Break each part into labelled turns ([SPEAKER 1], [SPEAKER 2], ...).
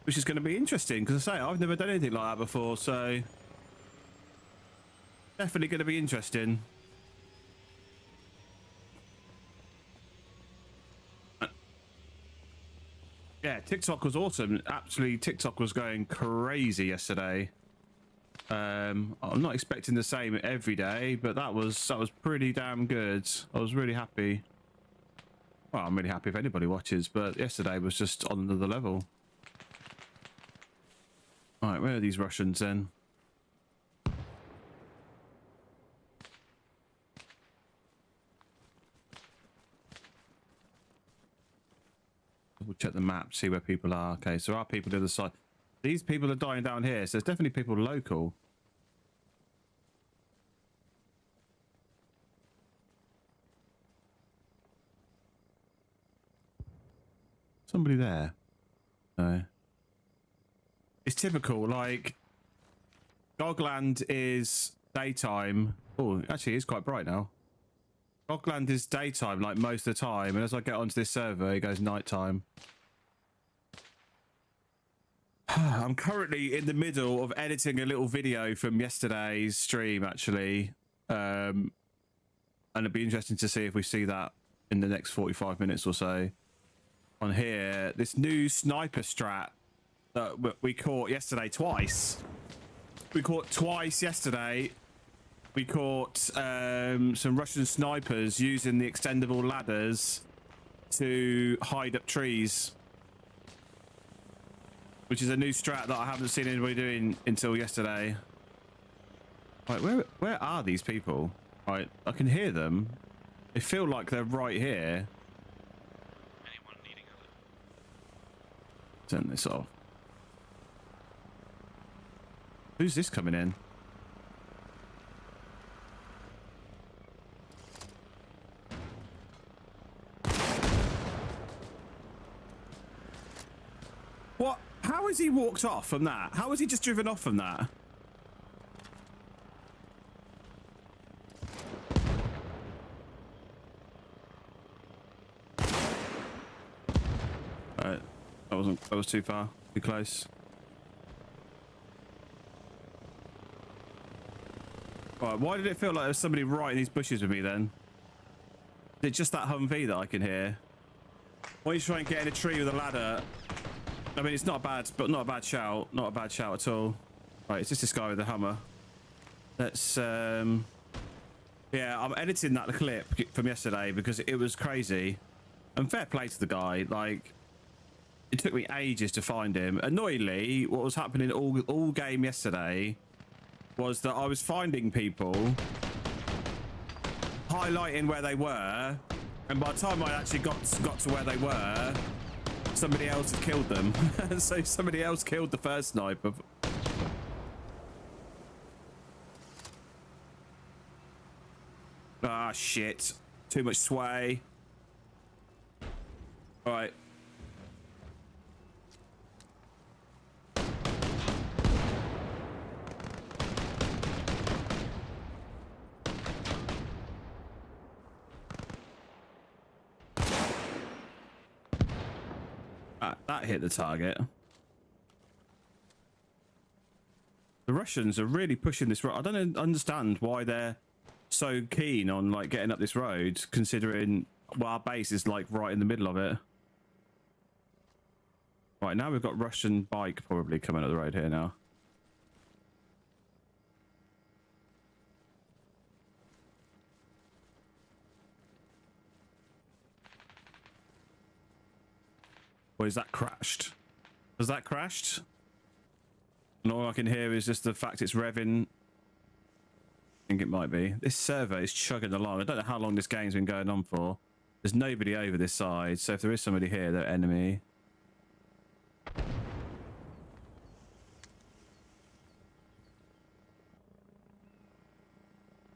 [SPEAKER 1] which is going to be interesting because I say I've never done anything like that before, so definitely going to be interesting. Yeah, TikTok was awesome. Absolutely, TikTok was going crazy yesterday. I'm not expecting the same every day, but that was pretty damn good. I was really happy. Well, I'm really happy if anybody watches, but yesterday was just on another level. All right, where are these Russians then? We'll check the map, see where people are. Okay, so there are people to the side. These people are dying down here, so there's definitely people local. Somebody there. No. It's typical, like Gogland is daytime. Oh, actually it's quite bright now. Gogland is daytime like most of the time, and as I get onto this server it goes nighttime. I'm currently in the middle of editing a little video from yesterday's stream actually, and it'd be interesting to see if we see that in the next 45 minutes or so. On here, this new sniper strat that we caught yesterday twice. We caught twice yesterday. We caught some Russian snipers using the extendable ladders to hide up trees, which is a new strat that I haven't seen anybody doing until yesterday. Right, where are these people? Right, I can hear them. They feel like they're right here.
[SPEAKER 2] Anyone needing a...
[SPEAKER 1] Turn this off. Who's this coming in? What? How has he walked off from that? How has he just driven off from that? Alright. That was too far. Too close. Right, why did it feel like there was somebody right in these bushes with me then? Is it just that Humvee that I can hear? Why don't you try and get in a tree with a ladder? I mean, it's not bad, but not a bad shout. Not a bad shout at all. Right, it's just this guy with the Hummer. Let's, yeah, I'm editing that clip from yesterday because it was crazy. And fair play to the guy. Like, it took me ages to find him. Annoyingly, what was happening all game yesterday was that I was finding people, highlighting where they were, and by the time I actually got to where they were, somebody else had killed them. So somebody else killed the first sniper. Ah, shit. Too much sway. All right. That hit the target. The Russians are really pushing this road. I don't understand why they're so keen on like getting up this road, considering well, our base is like right in the middle of it. Right, now we've got Russian bike probably coming up the road here now. Or is that crashed? Has that crashed? And all I can hear is just the fact it's revving. I think it might be. This server is chugging along. I don't know how long this game's been going on for. There's nobody over this side, so if there is somebody here, they're enemy.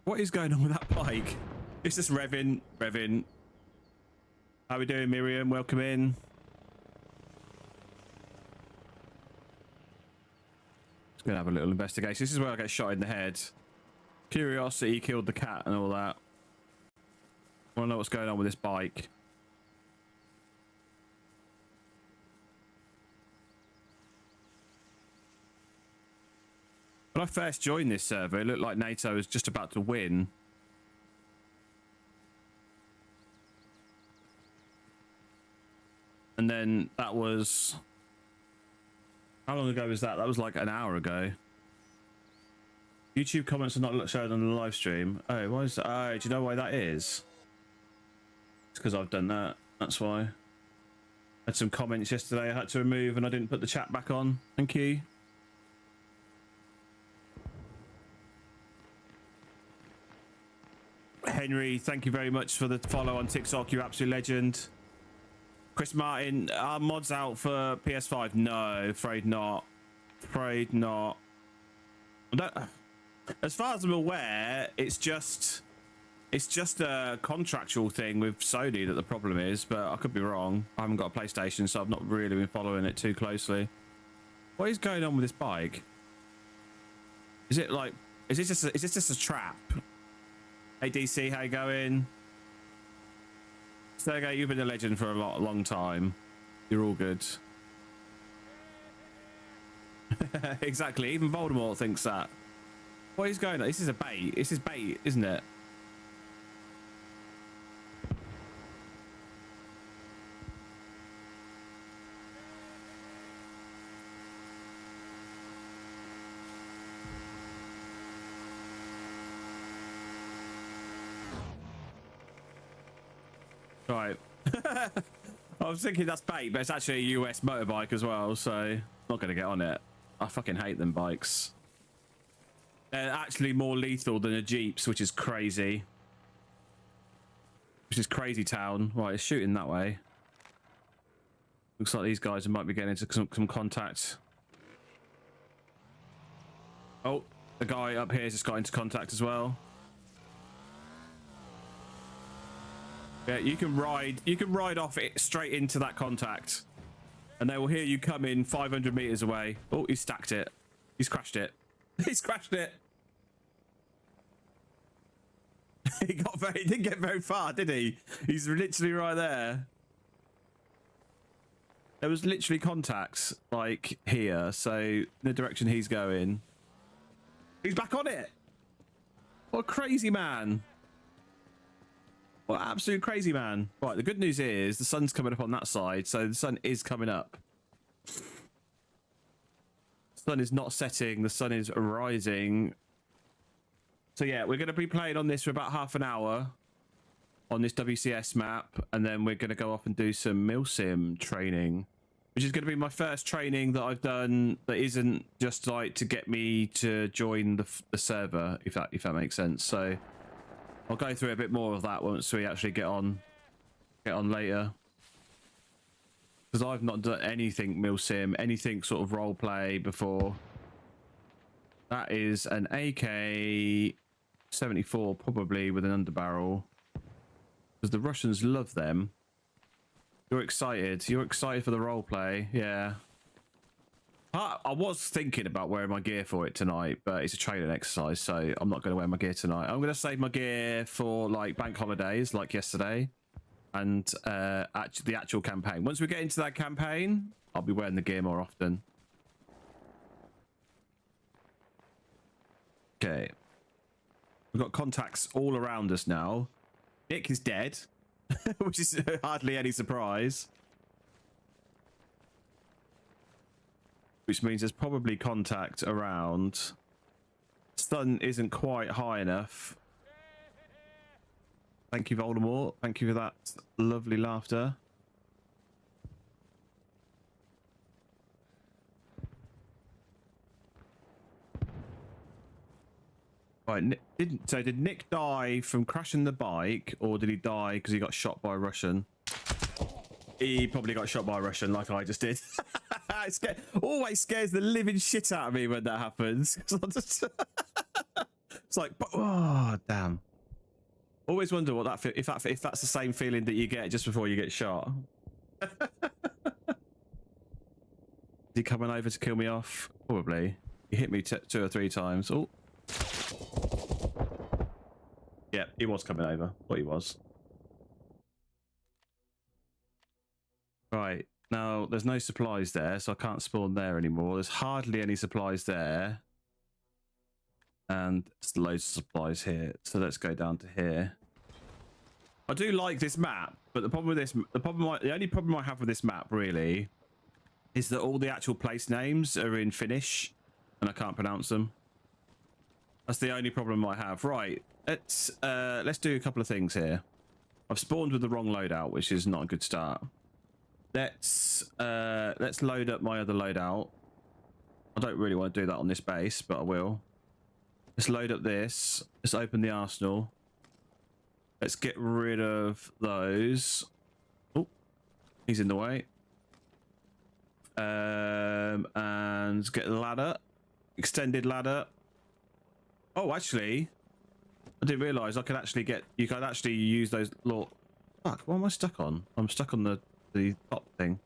[SPEAKER 1] What is going on with that bike? It's just revving. How we doing, Miriam? Welcome in. Gonna have a little investigation. This is where I get shot in the head. Curiosity killed the cat and all that. Want to know what's going on with this bike. When I first joined this server, it looked like NATO was just about to win. And then that was... How long ago was that? That was like an hour ago. YouTube comments are not shown on the live stream. Oh, why is that? Oh, do you know why that is? It's because I've done that. That's why. I had some comments yesterday I had to remove and I didn't put the chat back on. Thank you. Henry, thank you very much for the follow on TikTok. You absolute legend. Chris Martin, are mods out for PS5? No, afraid not. Afraid not. As far as I'm aware, it's just a contractual thing with Sony that the problem is, but I could be wrong. I haven't got a PlayStation, so I've not really been following it too closely. What is going on with this bike? Is it like, is this just a trap? Hey DC, how you going? Sergey, you've been a legend for a long time. You're all good. Exactly, even Voldemort thinks that. What is going on? This is a bait. This is bait, isn't it? Right. I was thinking that's bait, but it's actually a US motorbike as well, so I'm not going to get on it. I fucking hate them bikes. They're actually more lethal than the Jeeps, which is crazy. Which is crazy town. Right, it's shooting that way. Looks like these guys might be getting into some contact. Oh, the guy up here just got into contact as well. Yeah, you can ride off it straight into that contact. And they will hear you come in 500 meters away. Oh, he stacked it. He's crashed it. He's crashed it. He didn't get very far, did he? He's literally right there. There was literally contacts like here, so the direction he's going. He's back on it. What a crazy man. What an absolute crazy man. Right, the good news is the sun's coming up on that side, so the sun is coming up. The sun is not setting, the sun is rising. So yeah, we're going to be playing on this for about half an hour on this WCS map, and then we're going to go off and do some Milsim training, which is going to be my first training that I've done that isn't just like to get me to join the server, if that makes sense. So I'll go through a bit more of that once we actually get on later, because I've not done anything Milsim, anything sort of role play before. That is an AK-74, probably with an underbarrel, because the Russians love them. You're excited. You're excited for the role play, yeah. I was thinking about wearing my gear for it tonight, but it's a training exercise, so I'm not going to wear my gear tonight. I'm going to save my gear for like bank holidays, like yesterday, and the actual campaign. Once we get into that campaign, I'll be wearing the gear more often. Okay. We've got contacts all around us now. Nick is dead, which is hardly any surprise. Which means there's probably contact around. Stun isn't quite high enough. Thank you, Voldemort. Thank you for that lovely laughter. Right, did Nick die from crashing the bike, or did he die because he got shot by a Russian? He probably got shot by a Russian, like I just did. It always scares the living shit out of me when that happens. It's like, oh damn. Always wonder what that if that's the same feeling that you get just before you get shot. Is he coming over to kill me off? Probably. He hit me 2 or 3 times. Oh. Yeah, he was coming over. What he was. Right. Now, there's no supplies there, so I can't spawn there anymore. There's hardly any supplies there. And there's loads of supplies here. So let's go down to here. I do like this map, but the problem with this, the only problem I have with this map really is that all the actual place names are in Finnish and I can't pronounce them. That's the only problem I have. Right, let's do a couple of things here. I've spawned with the wrong loadout, which is not a good start. Let's load up my other loadout. I don't really want to do that on this base, but I will. Let's load up this. Let's open the arsenal. Let's get rid of those. Oh, he's in the way. And get the ladder. Extended ladder. Oh, actually, I didn't realise I could actually get... You could actually use those little... Fuck, what am I stuck on? I'm stuck on the top thing.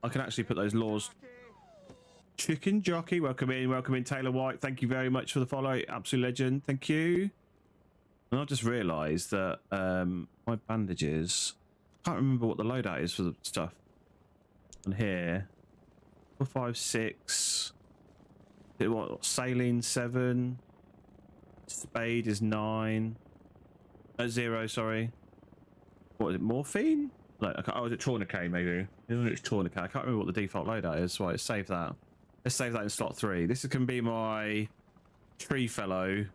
[SPEAKER 1] I can actually put those laws... Chicken Jockey, welcome in Taylor White. Thank you very much for the follow. Absolute legend, thank you. And I've just realised that my bandages... I can't remember what the loadout is for the stuff. On here. 4, 5, 6... What, saline 7, spade is 9, 0, sorry. What is it, morphine? Like, oh, was it tourniquet maybe? It's tourniquet. I can't remember what the default loadout is. Right, let's save that. Let's save that in slot 3. This can be my tree fellow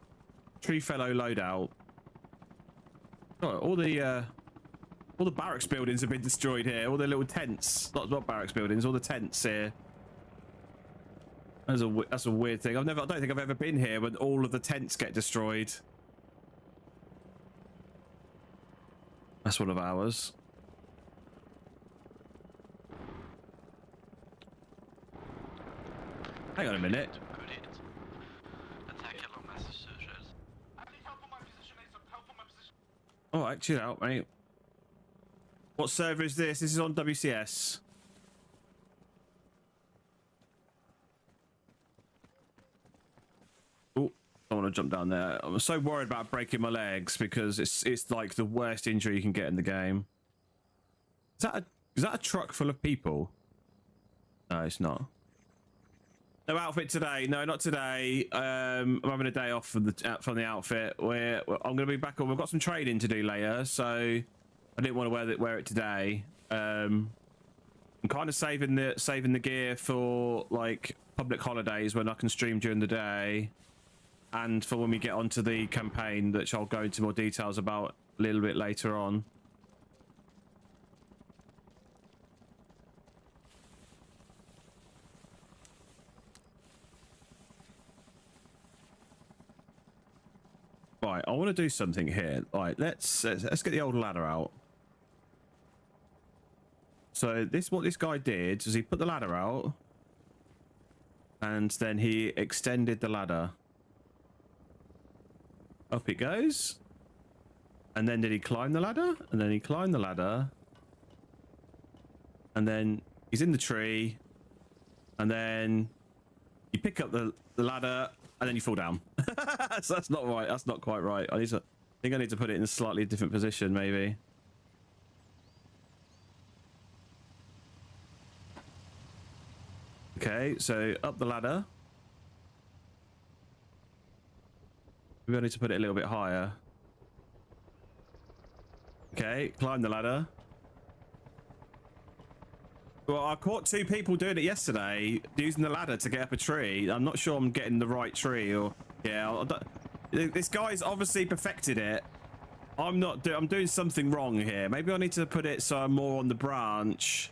[SPEAKER 1] loadout. Oh, all the barracks buildings have been destroyed here. All the little tents, not barracks buildings, all the tents here. That's a weird thing. I don't think I've ever been here when all of the tents get destroyed. That's one of ours. Hang on a minute. All right, chill out, mate. What server is this? This is on WCS. I want to jump down there. I'm so worried about breaking my legs because it's like the worst injury you can get in the game. Is that a truck full of people? No, it's not. No outfit today. No, not today. I'm having a day off from the outfit. I'm going to be back on. We've got some training to do later, so I didn't want to wear it today. I'm kind of saving the gear for like public holidays when I can stream during the day. And for when we get onto the campaign, which I'll go into more details about a little bit later on. Right, I want to do something here. Right, let's get the old ladder out. So what this guy did is he put the ladder out, and then he extended the ladder. Up it goes. And then did he climb the ladder? And then he climbed the ladder. And then he's in the tree. And then you pick up the ladder and then you fall down. So that's not right. That's not quite right. I think I need to put it in a slightly different position maybe. Okay, so up the ladder. We need to put it a little bit higher. Okay, climb the ladder. Well, I caught 2 people doing it yesterday, using the ladder to get up a tree. I'm not sure I'm getting the right tree, or yeah. This guy's obviously perfected it. I'm doing something wrong here. Maybe I need to put it so I'm more on the branch.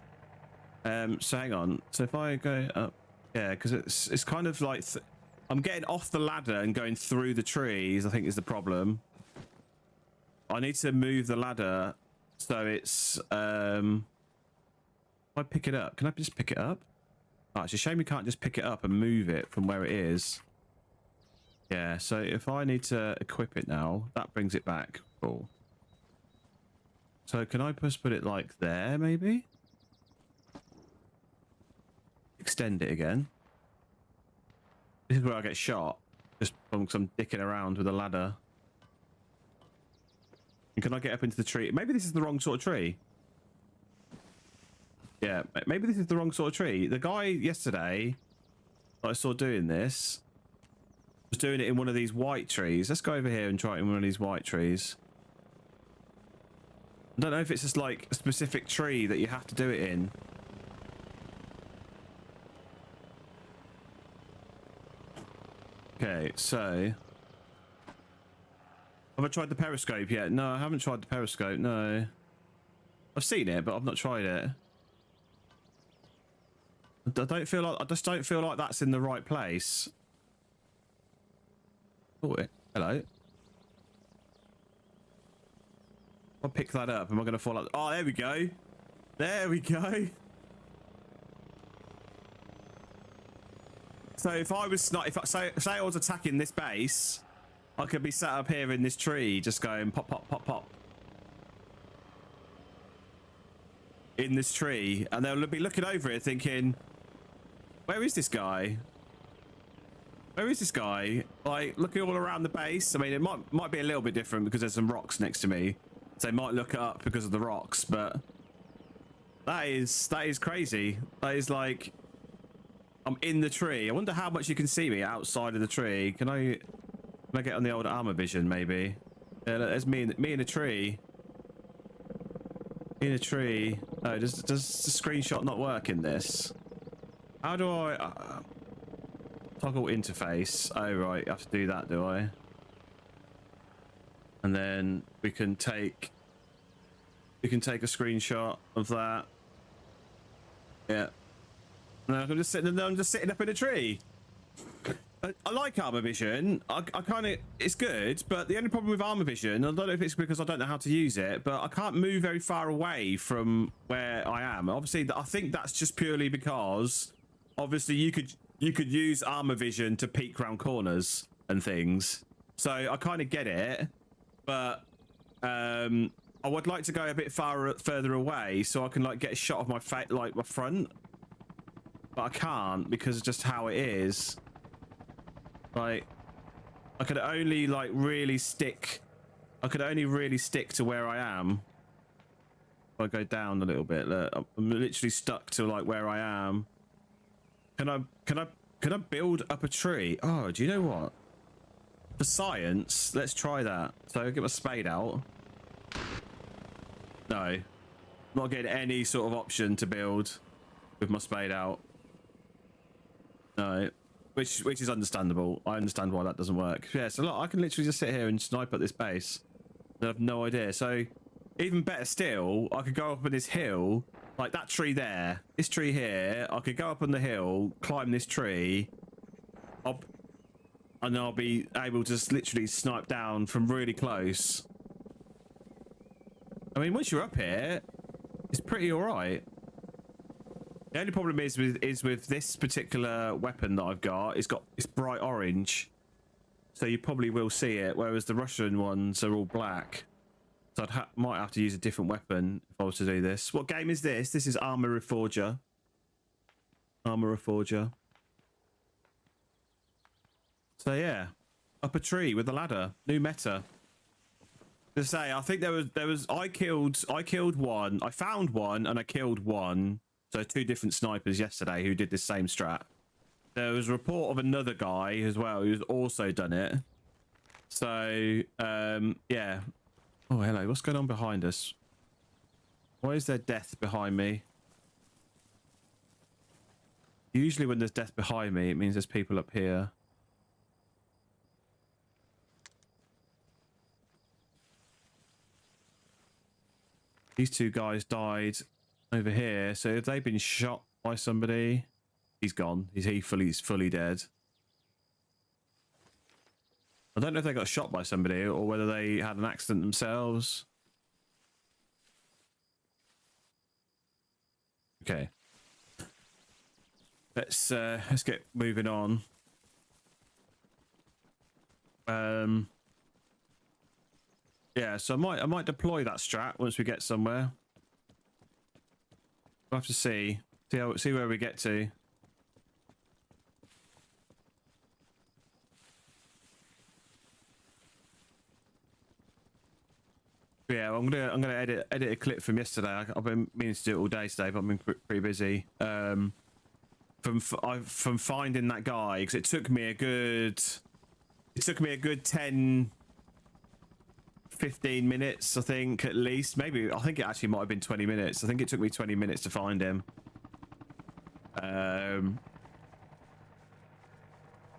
[SPEAKER 1] So hang on. So if I go up, yeah, because it's kind of like. I'm getting off the ladder and going through the trees, I think is the problem. I need to move the ladder so it's... if I pick it up, can I just pick it up? Oh, it's a shame we can't just pick it up and move it from where it is. Yeah, so if I need to equip it now, that brings it back. Cool. So can I just put it like there, maybe? Extend it again. This is where I get shot, just from some dicking around with a ladder. And can I get up into the tree? Maybe this is the wrong sort of tree. Yeah, maybe this is the wrong sort of tree. The guy yesterday that I saw doing this, was doing it in one of these white trees. Let's go over here and try it in one of these white trees. I don't know if it's just like a specific tree that you have to do it in. Okay, so have I tried the periscope yet? No, I haven't tried the periscope. No, I've seen it, but I've not tried it. I just don't feel like that's in the right place. Oh, hello. I'll pick that up. Am I going to fall up? Oh, there we go. There we go. So if I was not, if I say I was attacking this base, I could be sat up here in this tree, just going pop, pop, pop, pop. In this tree, and they'll be looking over it thinking, where is this guy? Where is this guy? Like, looking all around the base. I mean, it might be a little bit different because there's some rocks next to me. So they might look up because of the rocks, but that is crazy. That is like, I'm in the tree. I wonder how much you can see me outside of the tree. Can I get on the old Arma vision, maybe? Yeah, there's me in a tree. In a tree. Oh, does the screenshot not work in this? How do I toggle interface? Oh right, I have to do that, do I? And then we can take a screenshot of that. Yeah. No, I'm just sitting up in a tree. I like Arma Vision. I kind of, it's good, but the only problem with Arma Vision, I don't know if it's because I don't know how to use it, but I can't move very far away from where I am. Obviously, I think that's just purely because, obviously, you could use Arma Vision to peek around corners and things. So I kind of get it, but I would like to go a bit further away so I can like get a shot of my like my front, but I can't because of just how it is. Like, I could only like really stick. I could only really stick to where I am. If I go down a little bit, look, I'm literally stuck to like where I am. Can I build up a tree? Oh, do you know what? For science, let's try that. So I'll get my spade out. No, I'm not getting any sort of option to build with my spade out. No. Which is understandable. I understand why that doesn't work. Yeah, so look, I can literally just sit here and snipe at this base. I have no idea. So even better still, I could go up on this hill, like that tree there, this tree here. I could go up on the hill, climb this tree, and I'll be able to just literally snipe down from really close. I mean, once you're up here, it's pretty all right. The only problem is with this particular weapon that I've got. It's bright orange, so you probably will see it. Whereas the Russian ones are all black, so might have to use a different weapon if I was to do this. What game is this? This is Arma Reforger. Arma Reforger. So yeah, up a tree with a ladder. New meta. To say, I think there was. I killed one. I found one and I killed one. So 2 different snipers yesterday who did this same strat. There was a report of another guy as well who's also done it. So yeah. Oh hello, what's going on behind us? Why is there death behind me? Usually when there's death behind me, it means there's people up here. These 2 guys died over here, so if they've been shot by somebody, he's gone. He's fully dead. I don't know if they got shot by somebody or whether they had an accident themselves. Okay, let's get moving on. Yeah, so I might deploy that strat once we get somewhere. We'll have to see where we get to. Yeah, I'm gonna edit a clip from yesterday. I've been meaning to do it all day today, but I've been pretty busy. From finding that guy, because it took me a good It took me a good 10, 15 minutes, I think, at least. Maybe, I think it actually might have been 20 minutes. I think it took me 20 minutes to find him.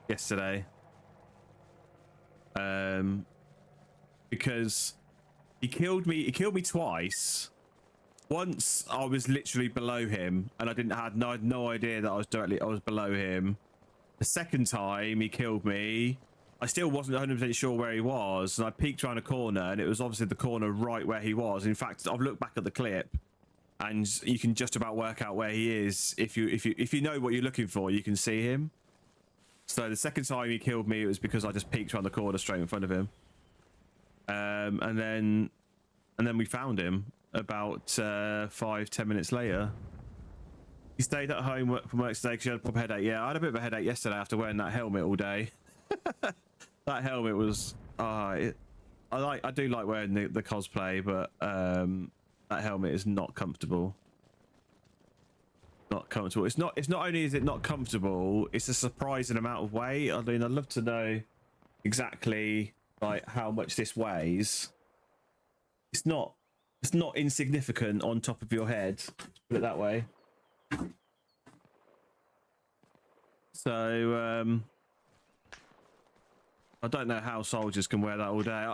[SPEAKER 1] Yesterday. Because he killed me twice. Once I was literally below him and I had no idea that I was below him. The second time he killed me, I still wasn't 100% sure where he was, and I peeked around a corner and it was obviously the corner right where he was. In fact, I've looked back at the clip and you can just about work out where he is. If you know what you're looking for, you can see him. So the second time he killed me, it was because I just peeked around the corner straight in front of him. And then we found him about 5-10 minutes later. He stayed at home from work today because he had a proper headache. Yeah, I had a bit of a headache yesterday after wearing that helmet all day. That helmet was I do like wearing the cosplay, but that helmet is not comfortable. Not comfortable. It's not only is it not comfortable, it's a surprising amount of weight. I mean, I'd love to know exactly like how much this weighs. It's not insignificant on top of your head, put it that way. So I don't know how soldiers can wear that all day.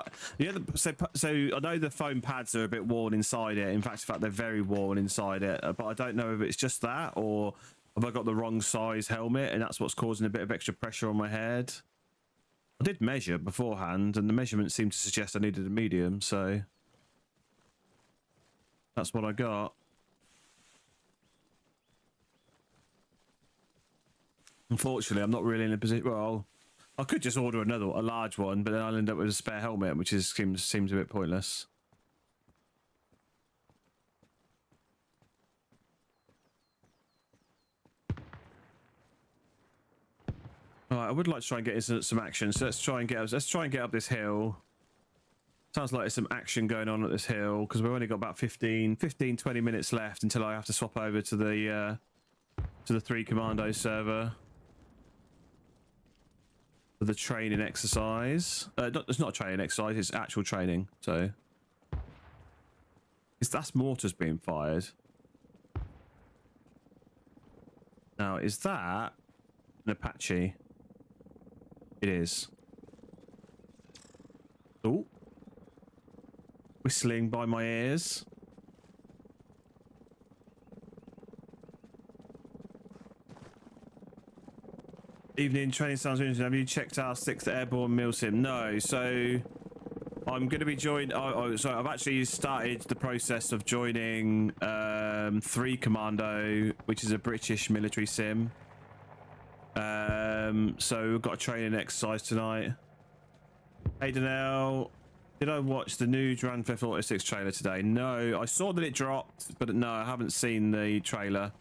[SPEAKER 1] So I know the foam pads are a bit worn inside it. In fact, they're very worn inside it. But I don't know if it's just that or have I got the wrong size helmet and that's what's causing a bit of extra pressure on my head. I did measure beforehand and the measurement seemed to suggest I needed a medium, so that's what I got. Unfortunately, I'm not really in a position. Well, I could just order a large one, but then I'll end up with a spare helmet, which seems a bit pointless. All right, I would like to try and get into some action, so let's try and get up this hill. Sounds like there's some action going on at this hill because we've only got about 20 minutes left until I have to swap over to the 3 Commando server. The training exercise. It's not a training exercise, it's actual training. So that's mortars being fired. Now, is that an Apache? It is. Oh, whistling by my ears. Evening, training sounds interesting. Have you checked our 6th Airborne Milsim? No, so I'm going to be joining. So I've actually started the process of joining 3 Commando, which is a British military sim. So we've got a training exercise tonight. Hey Danelle, did I watch the new Grand Theft Auto 6 trailer today? No, I saw that it dropped, but no, I haven't seen the trailer.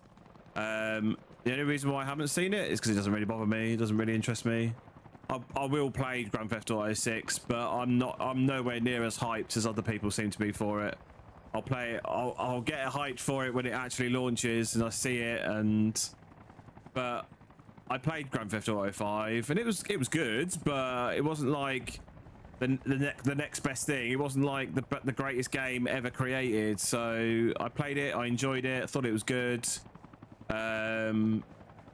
[SPEAKER 1] The only reason why I haven't seen it is because it doesn't really bother me. It doesn't really interest me. I will play Grand Theft Auto 6, but I'm nowhere near as hyped as other people seem to be for it. I'll play it. I'll get hyped for it when it actually launches and I see it. But I played Grand Theft Auto 5 and it was good, but it wasn't like the next best thing. It wasn't like the greatest game ever created. So I played it. I enjoyed it. I thought it was good. And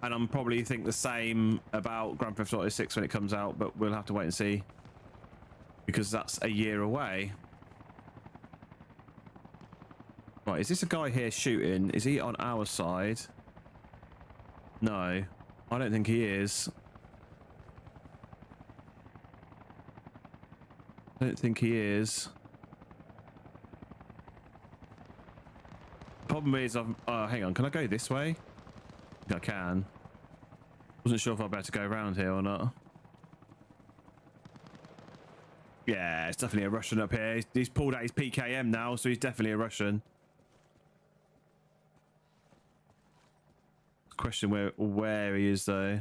[SPEAKER 1] I'm probably think the same about Grand Theft Auto 6 when it comes out, but we'll have to wait and see because that's a year away. Right, is this a guy here shooting? Is he on our side? No, I don't think he is. I don't think he is. Problem is, hang on, can I go this way? I think I can. Wasn't sure if I'd be able to go around here or not. Yeah, it's definitely a Russian up here. He's pulled out his PKM now, so he's definitely a Russian. Question where he is though.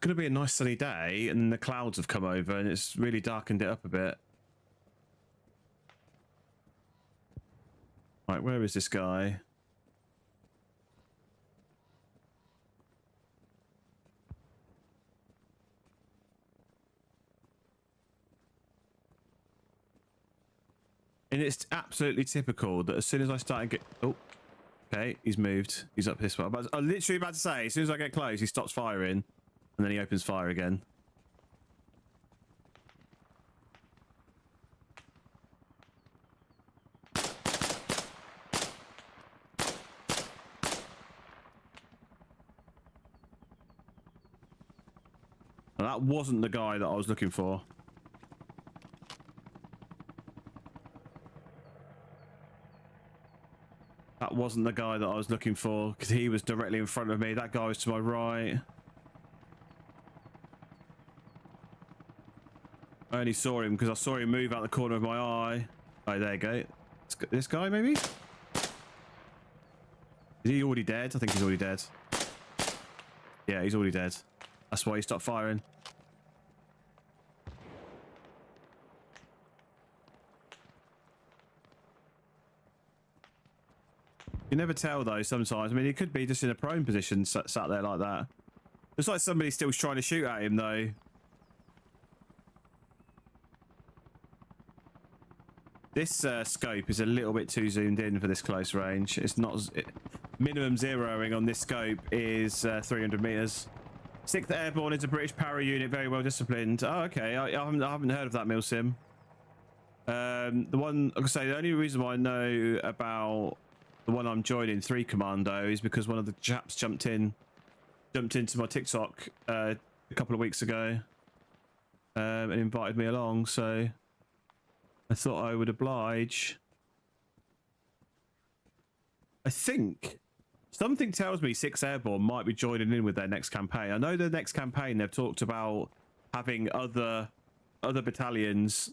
[SPEAKER 1] Gonna be a nice sunny day, and the clouds have come over, and it's really darkened it up a bit. Right, where is this guy? And it's absolutely typical that as soon as I start get, oh, okay, he's moved. He's up this way. But I'm literally about to say, as soon as I get close, he stops firing, and then he opens fire again. Now, that wasn't the guy that I was looking for. That wasn't the guy that I was looking for, because he was directly in front of me. That guy was to my right. I only saw him because I saw him move out the corner of my eye. Oh, there you go. This guy, maybe? Is he already dead? I think he's already dead. Yeah, he's already dead. That's why he stopped firing. You never tell though sometimes. I mean, he could be just in a prone position sat there like that. Looks like somebody's still trying to shoot at him though. This scope is a little bit too zoomed in for this close range. It's not... minimum zeroing on this scope is 300 meters. 6th Airborne is a British para unit, very well disciplined. Oh, okay. I haven't heard of that, Milsim. The one... Like I say, the only reason why I know about... the one I'm joining, 3 Commando, is because one of the chaps jumped into my TikTok a couple of weeks ago and invited me along, so I thought I would oblige. I think something tells me 6 Airborne might be joining in with their next campaign. I know the next campaign they've talked about having other battalions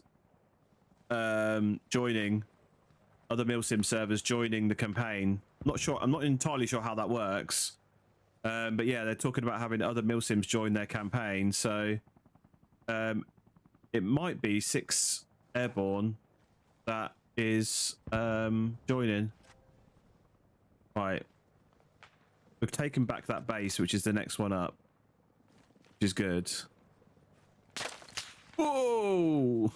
[SPEAKER 1] joining. Other Milsim servers joining the campaign. I'm not entirely sure how that works. But yeah, they're talking about having other Milsims join their campaign. So it might be 6 Airborne that is joining. Right. We've taken back that base, which is the next one up. Which is good. Whoa!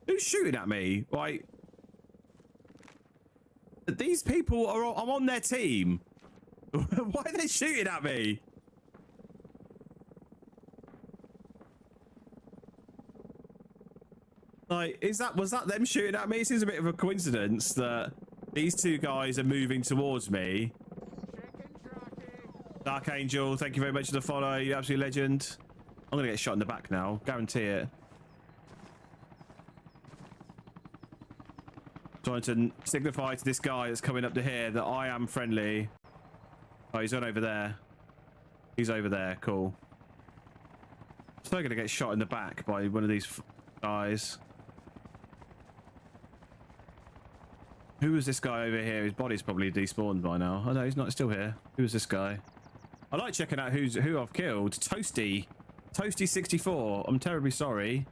[SPEAKER 1] Who's shooting at me? Right. These people are... I'm on their team. Why are they shooting at me? Like, was that them shooting at me? It seems a bit of a coincidence that these 2 guys are moving towards me. Dark Angel, thank you very much for the follow. You absolute legend. I'm gonna get shot in the back now. Guarantee it. Trying to signify to this guy that's coming up to here that I am friendly. Oh, he's on over there. He's over there. Cool. I'm still gonna get shot in the back by one of these guys. Who was this guy over here? His body's probably despawned by now. Oh no, he's not. Still here. Who was this guy? I like checking out who I've killed. Toasty 64. I'm terribly sorry,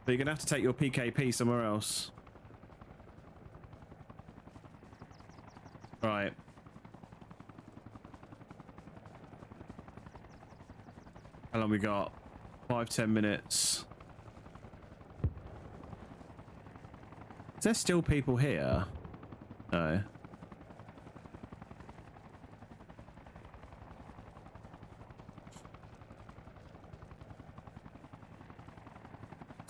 [SPEAKER 1] but you're gonna have to take your PKP somewhere else. Right. How long we got? 5-10 minutes. Is there still people here? No.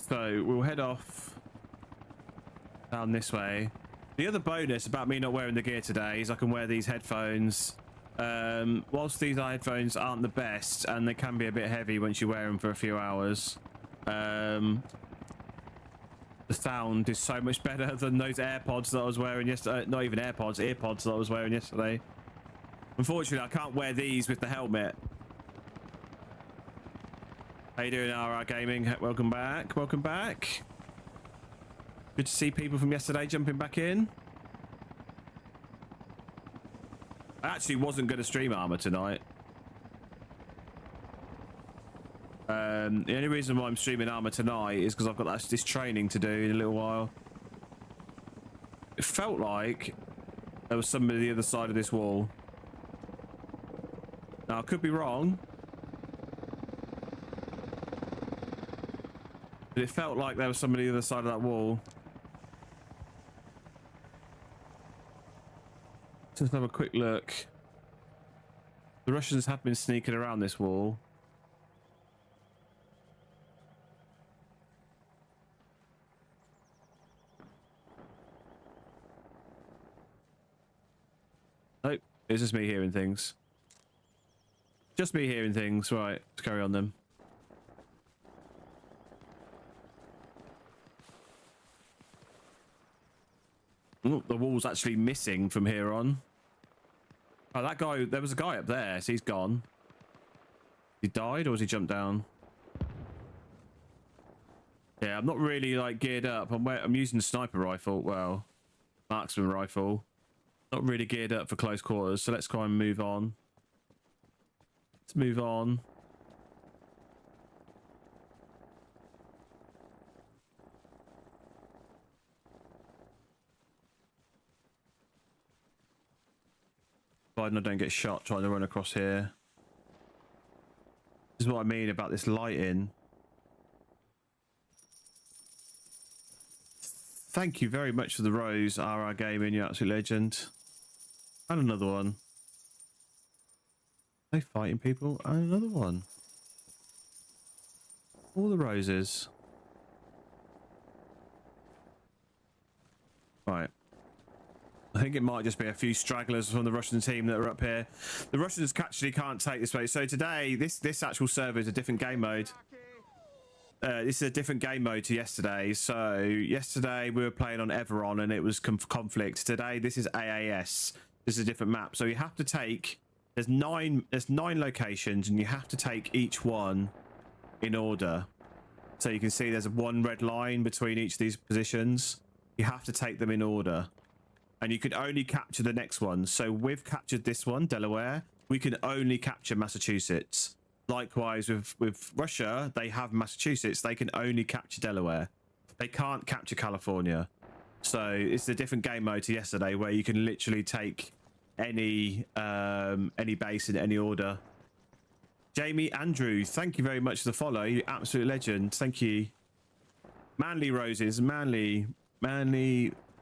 [SPEAKER 1] So we'll head off down this way. The other bonus about me not wearing the gear today is I can wear these headphones. Whilst these headphones aren't the best and they can be a bit heavy once you wear them for a few hours, the sound is so much better than those AirPods that I was wearing yesterday. Not even AirPods, earpods that I was wearing yesterday. Unfortunately, I can't wear these with the helmet. How you doing, RR Gaming? Welcome back. Welcome back. Good to see people from yesterday jumping back in. I actually wasn't going to stream Arma tonight. The only reason why I'm streaming Arma tonight is because I've got this training to do in a little while. It felt like there was somebody on the other side of this wall. Now, I could be wrong. But it felt like there was somebody on the other side of that wall. Let's have a quick look. The Russians have been sneaking around this wall. Nope, it's just me hearing things. Just me hearing things. Right, let's carry on then. Oh, the wall's actually missing from here on. Oh, that guy, there was a guy up there, so he's gone. He died, or has he jumped down? Yeah, I'm not really like geared up. I'm using the sniper rifle, well, marksman rifle. Not really geared up for close quarters, so let's try and move on. Let's move on. Providing I don't get shot trying to run across here. This is what I mean about this lighting. Thank you very much for the rose, RR Gaming, you absolute legend. And another one. Are they fighting people? And another one. All the roses. Right. I think it might just be a few stragglers from the Russian team that are up here. The Russians actually can't take this way. So today, this actual server is a different game mode. This is a different game mode to yesterday. So yesterday we were playing on Everon and it was conflict. Today this is AAS. This is a different map. So you have to take. There's nine locations and you have to take each one in order. So you can see there's one red line between each of these positions. You have to take them in order. And you can only capture the next one. So we've captured this one, Delaware. We can only capture Massachusetts. Likewise with Russia, they have Massachusetts. They can only capture Delaware. They can't capture California. So it's a different game mode to yesterday where you can literally take any base in any order. Jamie Andrew, thank you very much for the follow. You absolute legend. Thank you. Manly roses, manly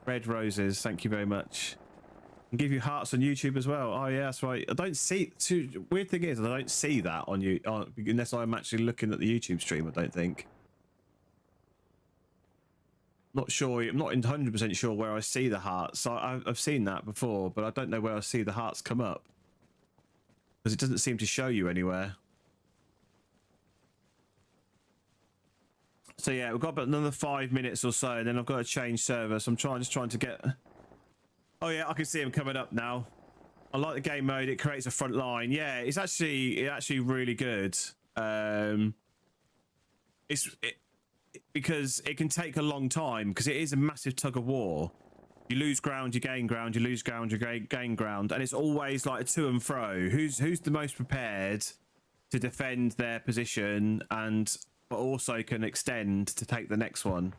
[SPEAKER 1] red roses. Thank you very much. And give you hearts on YouTube as well. Oh yeah, that's right. I don't see. Weird thing is, I don't see that on you unless I'm actually looking at the YouTube stream. I don't think. Not sure. I'm not 100% sure where I see the hearts. I've seen that before, but I don't know where I see the hearts come up because it doesn't seem to show you anywhere. So yeah, we've got about another 5 minutes or so, and then I've got to change server. So I'm just trying to get. Oh yeah, I can see him coming up now. I like the game mode. It creates a front line. Yeah, it's actually really good. Because it can take a long time because it is a massive tug of war. You lose ground, you gain ground, you lose ground, you gain ground, and it's always like a to and fro. Who's the most prepared to defend their position and but also can extend to take the next one.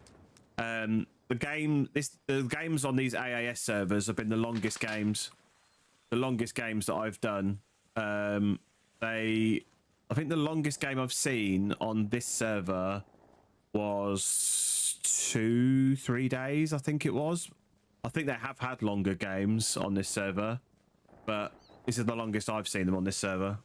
[SPEAKER 1] The games on these AAS servers have been the longest games that I've done. I think the longest game I've seen on this server was 2-3 days. I think it was. I think they have had longer games on this server, but this is the longest I've seen them on this server.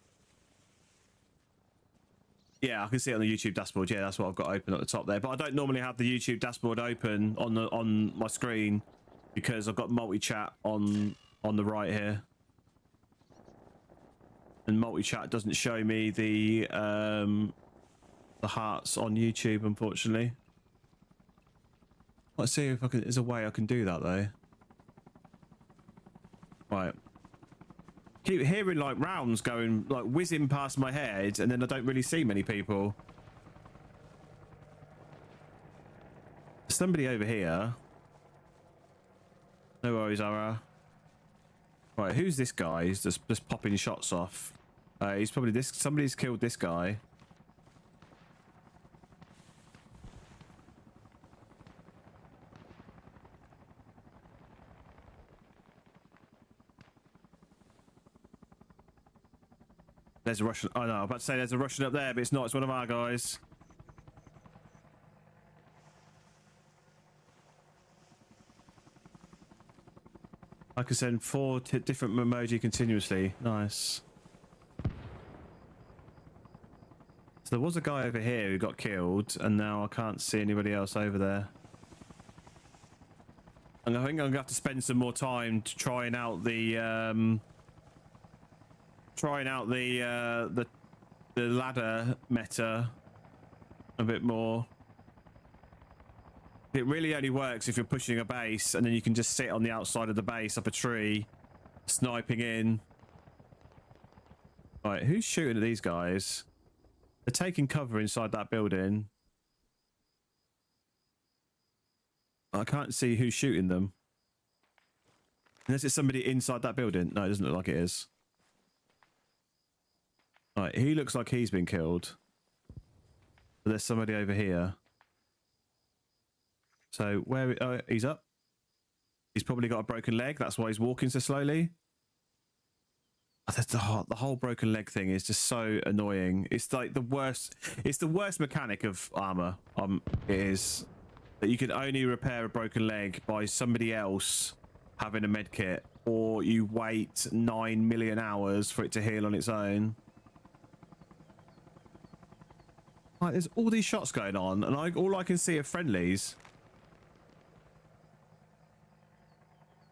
[SPEAKER 1] Yeah, I can see it on the YouTube dashboard. Yeah, that's what I've got open at the top there. But I don't normally have the YouTube dashboard open on my screen because I've got multi-chat on the right here. And multi-chat doesn't show me the hearts on YouTube, unfortunately. Let's see if there's a way I can do that though. Right. Keep hearing like rounds going like whizzing past my head and then I don't really see many people. Somebody over here. No worries, Ara. Right, who's this guy? He's just popping shots off. He's probably this. Somebody's killed this guy. There's a Russian. Oh no, I'm about to say there's a Russian up there, but it's not. It's one of our guys. I can send 4 different emoji continuously. Nice. So there was a guy over here who got killed, and now I can't see anybody else over there. And I think I'm gonna have to spend some more time trying out the ladder meta a bit more. It really only works if you're pushing a base, and then you can just sit on the outside of the base up a tree, sniping in. Right, who's shooting at these guys? They're taking cover inside that building. I can't see who's shooting them. Unless it's somebody inside that building. No, it doesn't look like it is. Right, he looks like he's been killed. But there's somebody over here. So where... Oh, he's up. He's probably got a broken leg. That's why he's walking so slowly. The whole broken leg thing is just so annoying. It's like the worst... It's the worst mechanic of Arma. It is... That you can only repair a broken leg by somebody else having a med kit, or you wait 9 million hours for it to heal on its own. Like, there's all these shots going on, and all I can see are friendlies.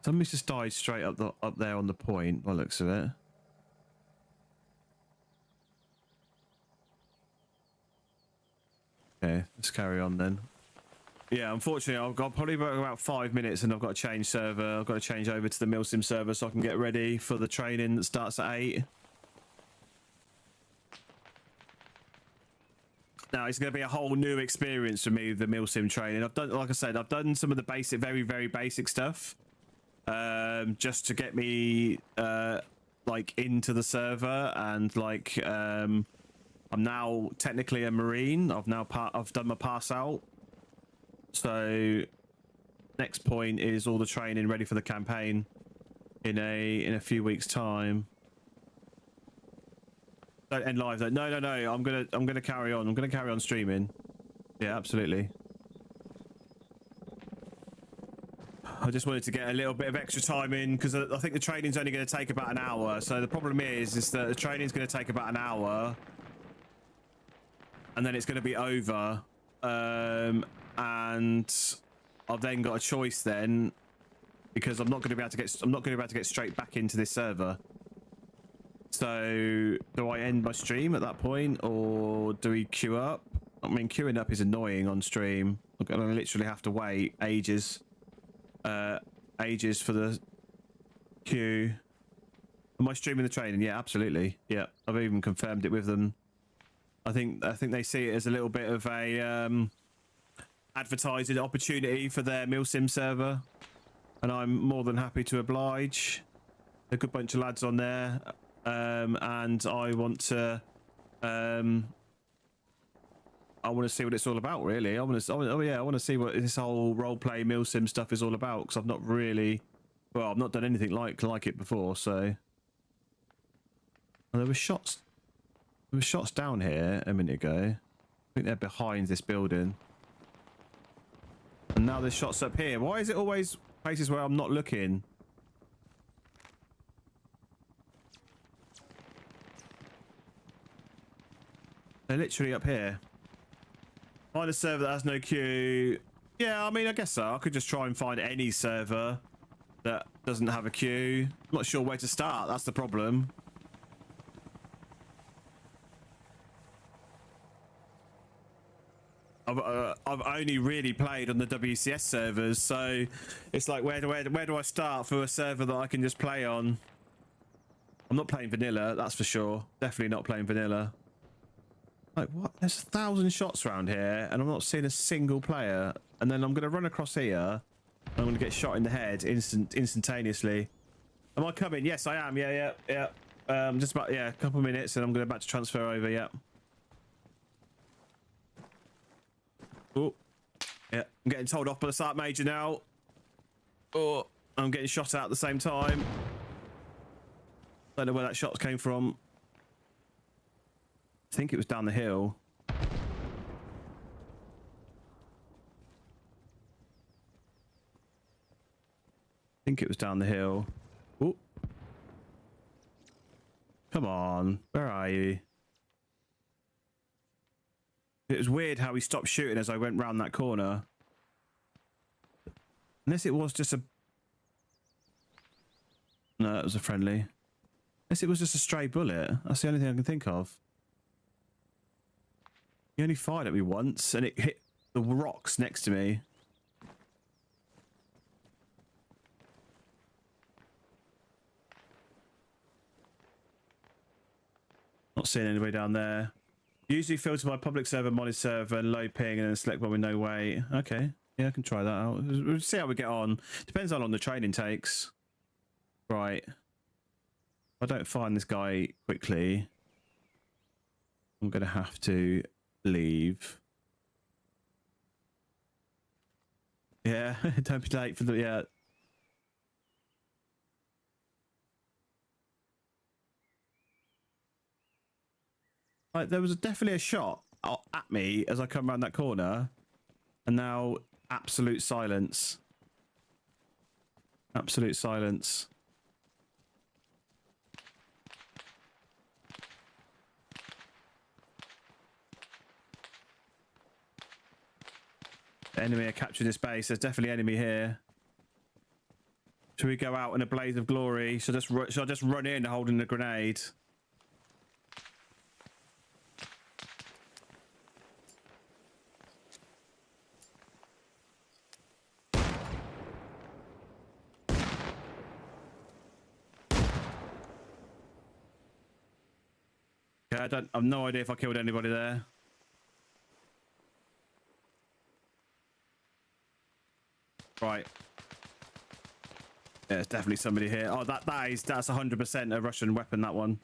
[SPEAKER 1] Somebody's just died straight up there on the point, by the looks of it. Okay, let's carry on then. Yeah, unfortunately, I've got probably about 5 minutes, and I've got to change server. I've got to change over to the Milsim server so I can get ready for the training that starts at 8. Now it's going to be a whole new experience for me, the Milsim training. I've done, like I said, I've done some of the basic, very, very basic stuff, just to get me like into the server, and like I'm now technically a Marine. I've done my pass out. So next point is all the training ready for the campaign in a few weeks time. Don't end live though. No. I'm gonna carry on. I'm gonna carry on streaming. Yeah, absolutely. I just wanted to get a little bit of extra time in because I think the training's only going to take about an hour. So the problem is that the training's going to take about an hour, and then it's going to be over. And I've then got a choice then, because I'm not going to be able to get straight back into this server. So do I end my stream at that point, or do we queue up? I mean, queuing up is annoying on stream. I'm going to literally have to wait ages for the queue. Am I streaming the training? Yeah, absolutely. Yeah, I've even confirmed it with them. I think they see it as a little bit of a advertising opportunity for their Milsim server, and I'm more than happy to oblige. A good bunch of lads on there, and I want to see what it's all about. Really, I want to see what this whole roleplay Milsim stuff is all about, because I've not done anything like it before. So, and there were shots down here a minute ago. I think they're behind this building. And now there's shots up here. Why is it always places where I'm not looking? They're literally up here. Find a server that has no queue. Yeah, I mean, I guess so. I could just try and find any server that doesn't have a queue. I'm not sure where to start. That's the problem. I've only really played on the WCS servers, so it's like where do I start for a server that I can just play on? I'm not playing vanilla, that's for sure. Definitely not playing vanilla. Like, what? There's 1,000 shots around here, and I'm not seeing a single player. And then I'm going to run across here, and I'm going to get shot in the head instantaneously. Am I coming? Yes, I am. Yeah. Just about, a couple of minutes, and I'm about to transfer over. Yeah. Oh, yeah, I'm getting told off by the Sergeant Major now. Oh, I'm getting shot at the same time. Don't know where that shot came from. I think it was down the hill. think it was down the hill. Ooh. Come on. Where are you? It was weird how he stopped shooting as I went round that corner. Unless it was just a... No, that was a friendly. Unless it was just a stray bullet. That's the only thing I can think of. He only fired at me once and it hit the rocks next to me. Not seeing anybody down there. Usually filter by public server, modded server, and low ping, and then select one with no weight. Okay. Yeah, I can try that out. We'll see how we get on. Depends how long the training takes. Right. If I don't find this guy quickly, I'm going to have to leave. Yeah, don't be late for the... Yeah. Like, there was definitely a shot at me as I come around that corner, and now absolute silence. Absolute silence. The enemy are capturing this base. There's definitely enemy here. Should we go out in a blaze of glory? Should I just run in holding the grenade? I've no idea if I killed anybody there. Right. Yeah, there's definitely somebody here. Oh, that's 100% a Russian weapon, that one.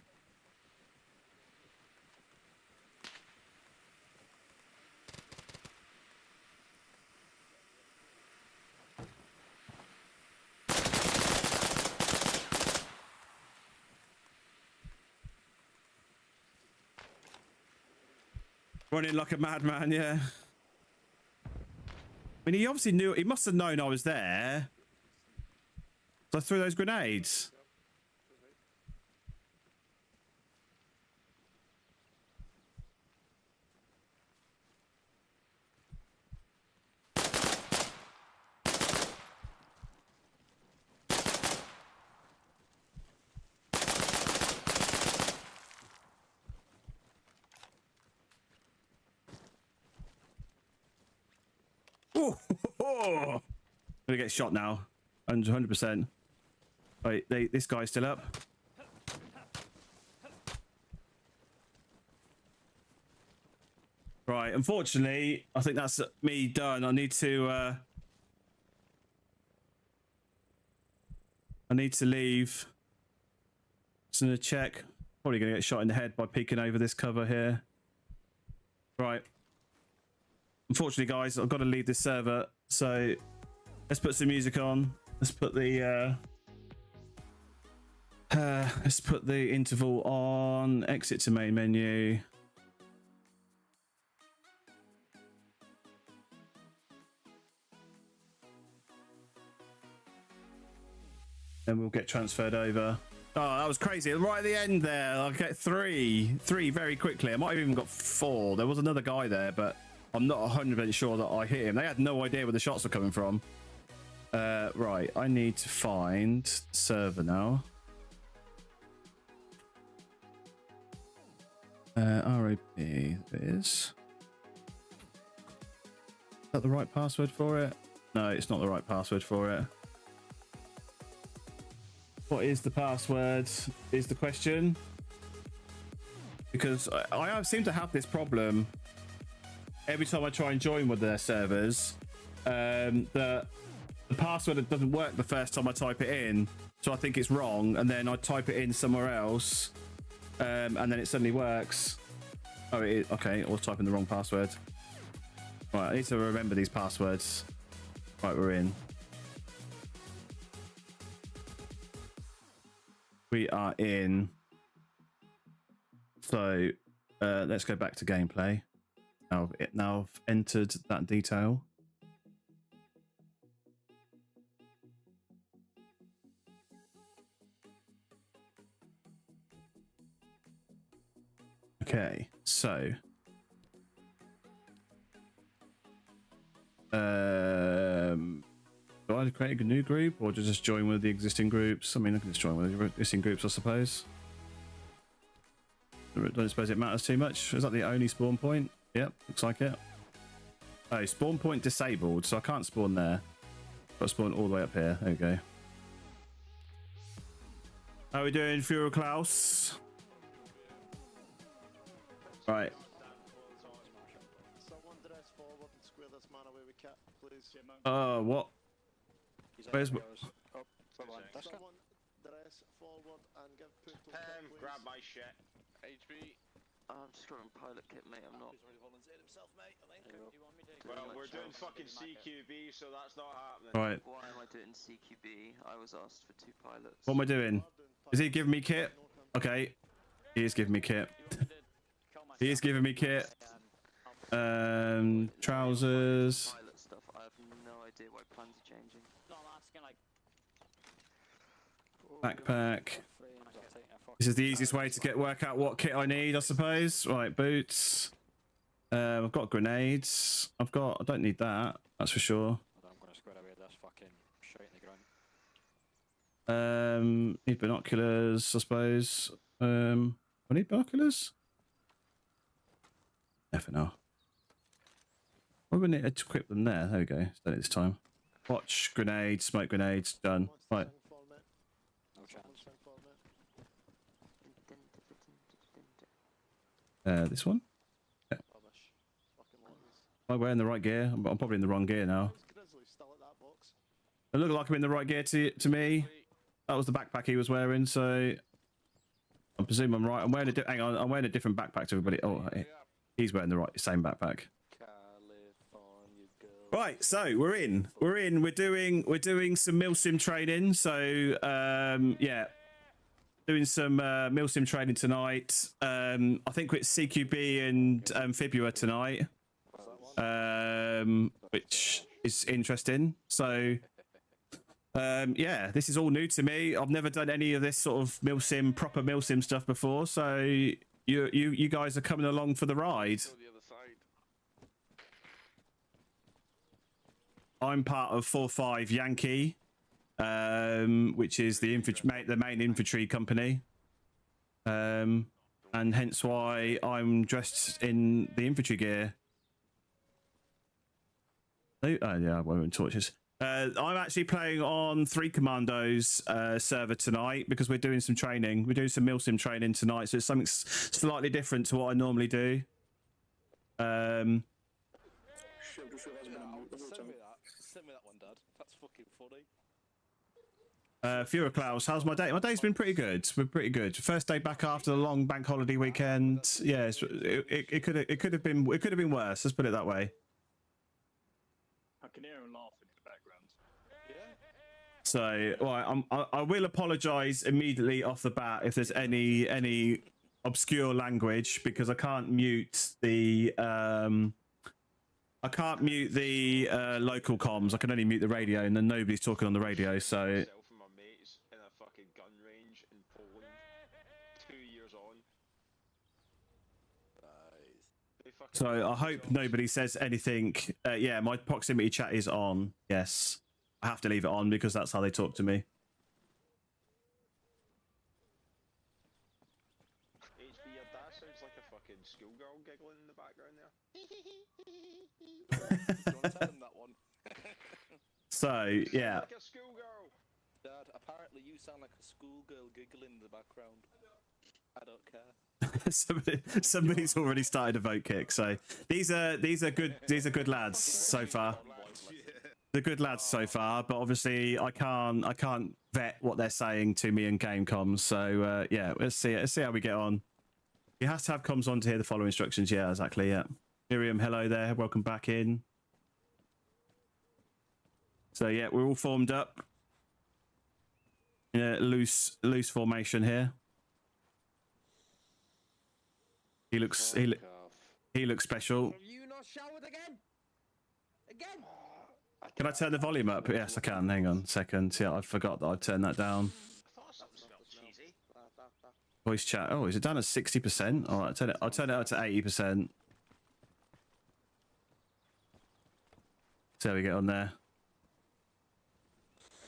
[SPEAKER 1] Running like a madman, yeah. I mean, he obviously knew, he must have known I was there. So I threw those grenades. Oh, gonna get shot now. 100%. Wait, this guy's still up. Right, unfortunately, I think that's me done. I need to leave. Just gonna check. Probably gonna get shot in the head by peeking over this cover here. Right. Unfortunately, guys, I've got to leave this server. So let's put some music on. Let's put the interval on. Exit to main menu. And we'll get transferred over. Oh, that was crazy. Right at the end there, I'll get three very quickly. I might have even got 4. There was another guy there, but I'm not 100% sure that I hit him. They had no idea where the shots were coming from. Right, I need to find server now. RAP is that the right password for it? No, it's not the right password for it. What is the password is the question. Because I seem to have this problem every time I try and join one of their servers. The password doesn't work the first time I type it in. So I think it's wrong. And then I type it in somewhere else. And then it suddenly works. Oh, it is. Okay, I was typing the wrong password. Right, I need to remember these passwords. Right, we're in. We are in. So let's go back to gameplay. Now I've entered that detail. Okay, so do I create a new group or just join with the existing groups? I mean, I can just join with the existing groups, I suppose. I don't suppose it matters too much. Is that the only spawn point? Yep, looks like it. Oh, spawn point disabled, so I can't spawn there. Got to spawn all the way up here. There we go. How are we doing, Führer Klaus? Right. What? Where's
[SPEAKER 2] Someone dress forward and give grab my shit. HB.
[SPEAKER 3] I'm just grabbing pilot kit, mate. I'm not.
[SPEAKER 2] Well, we're doing fucking CQB, so that's not happening.
[SPEAKER 1] Right.
[SPEAKER 3] Why am I doing CQB? I was asked for 2 pilots.
[SPEAKER 1] What am I doing? Is he giving me kit? Okay. He is giving me kit. He is giving me kit. Trousers.
[SPEAKER 3] Pilot stuff. I have no idea why plans are changing.
[SPEAKER 4] No, I'm asking like.
[SPEAKER 1] Backpack. This is the easiest way to work out what kit I need, I suppose. Right, boots. I've got grenades. I don't need that. That's for sure.
[SPEAKER 4] I'm gonna square away this fucking shite in the ground.
[SPEAKER 1] Need binoculars, I suppose. I need binoculars. Yeah, for now. Why wouldn't it equip them there? There we go. Done it this time. Watch, grenades, smoke grenades, done. Right.
[SPEAKER 4] No chance.
[SPEAKER 1] This one? Yeah. Am I wearing the right gear? I'm probably in the wrong gear now. It looked like I'm in the right gear to me. That was the backpack he was wearing, so I presume I'm right. I'm wearing hang on, I'm wearing a different backpack to everybody. Oh, he's wearing the same backpack. Right, so we're in. We're doing some Milsim training. So yeah, doing some Milsim training tonight. I think it's CQB and Fibua tonight, which is interesting. So yeah, this is all new to me. I've never done any of this sort of proper Milsim stuff before. So you guys are coming along for the ride. I'm part of 4-5 Yankee, which is the main infantry company, and hence why I'm dressed in the infantry gear. Oh yeah, I won't torches. I'm actually playing on 3 Commandos server tonight because we're doing some training. We're doing some Milsim training tonight, so it's something slightly different to what I normally do.
[SPEAKER 5] Send me that one, Dad. That's fucking funny.
[SPEAKER 1] Führer Klaus, how's my day? My day's been pretty good. It's been pretty good. First day back after the long bank holiday weekend. Yeah, it could have been worse. Let's put it that way.
[SPEAKER 5] I can hear him laughing in the background. Yeah.
[SPEAKER 1] So, well, I will apologise immediately off the bat if there's any obscure language because I can't mute the local comms. I can only mute the radio, and then nobody's talking on the radio. So.
[SPEAKER 2] Myself and my mates in a fucking gun range in Poland, 2 years on.
[SPEAKER 1] So I hope nobody says anything. Yeah, my proximity chat is on. Yes, I have to leave it on because that's how they talk to me.
[SPEAKER 2] HB, your dad sounds like a fucking schoolgirl giggling in the background there.
[SPEAKER 5] Don't tell him that one.
[SPEAKER 1] So yeah.
[SPEAKER 2] Like a schoolgirl.
[SPEAKER 5] Dad, apparently you sound like a schoolgirl giggling in the background. I don't care.
[SPEAKER 1] Somebody's already started a vote kick. So these are good lads so far. They're good lads so far, but obviously I can't vet what they're saying to me in game comms. So yeah, let's see how we get on. You have to have comms on to hear the follow instructions. Yeah, exactly. Yeah. Miriam, hello there. Welcome back in. So yeah, we're all formed up. Yeah, loose formation here. He looks special.
[SPEAKER 5] Have you not showered again? Again?
[SPEAKER 1] Can I turn the volume up? Yes, I can. Hang on a second. Yeah, I forgot that I turned that down.
[SPEAKER 2] I thought something smelled cheesy.
[SPEAKER 1] Voice chat. Oh, is it down at 60%? All right, I'll turn it up to 80%. See how we get on there.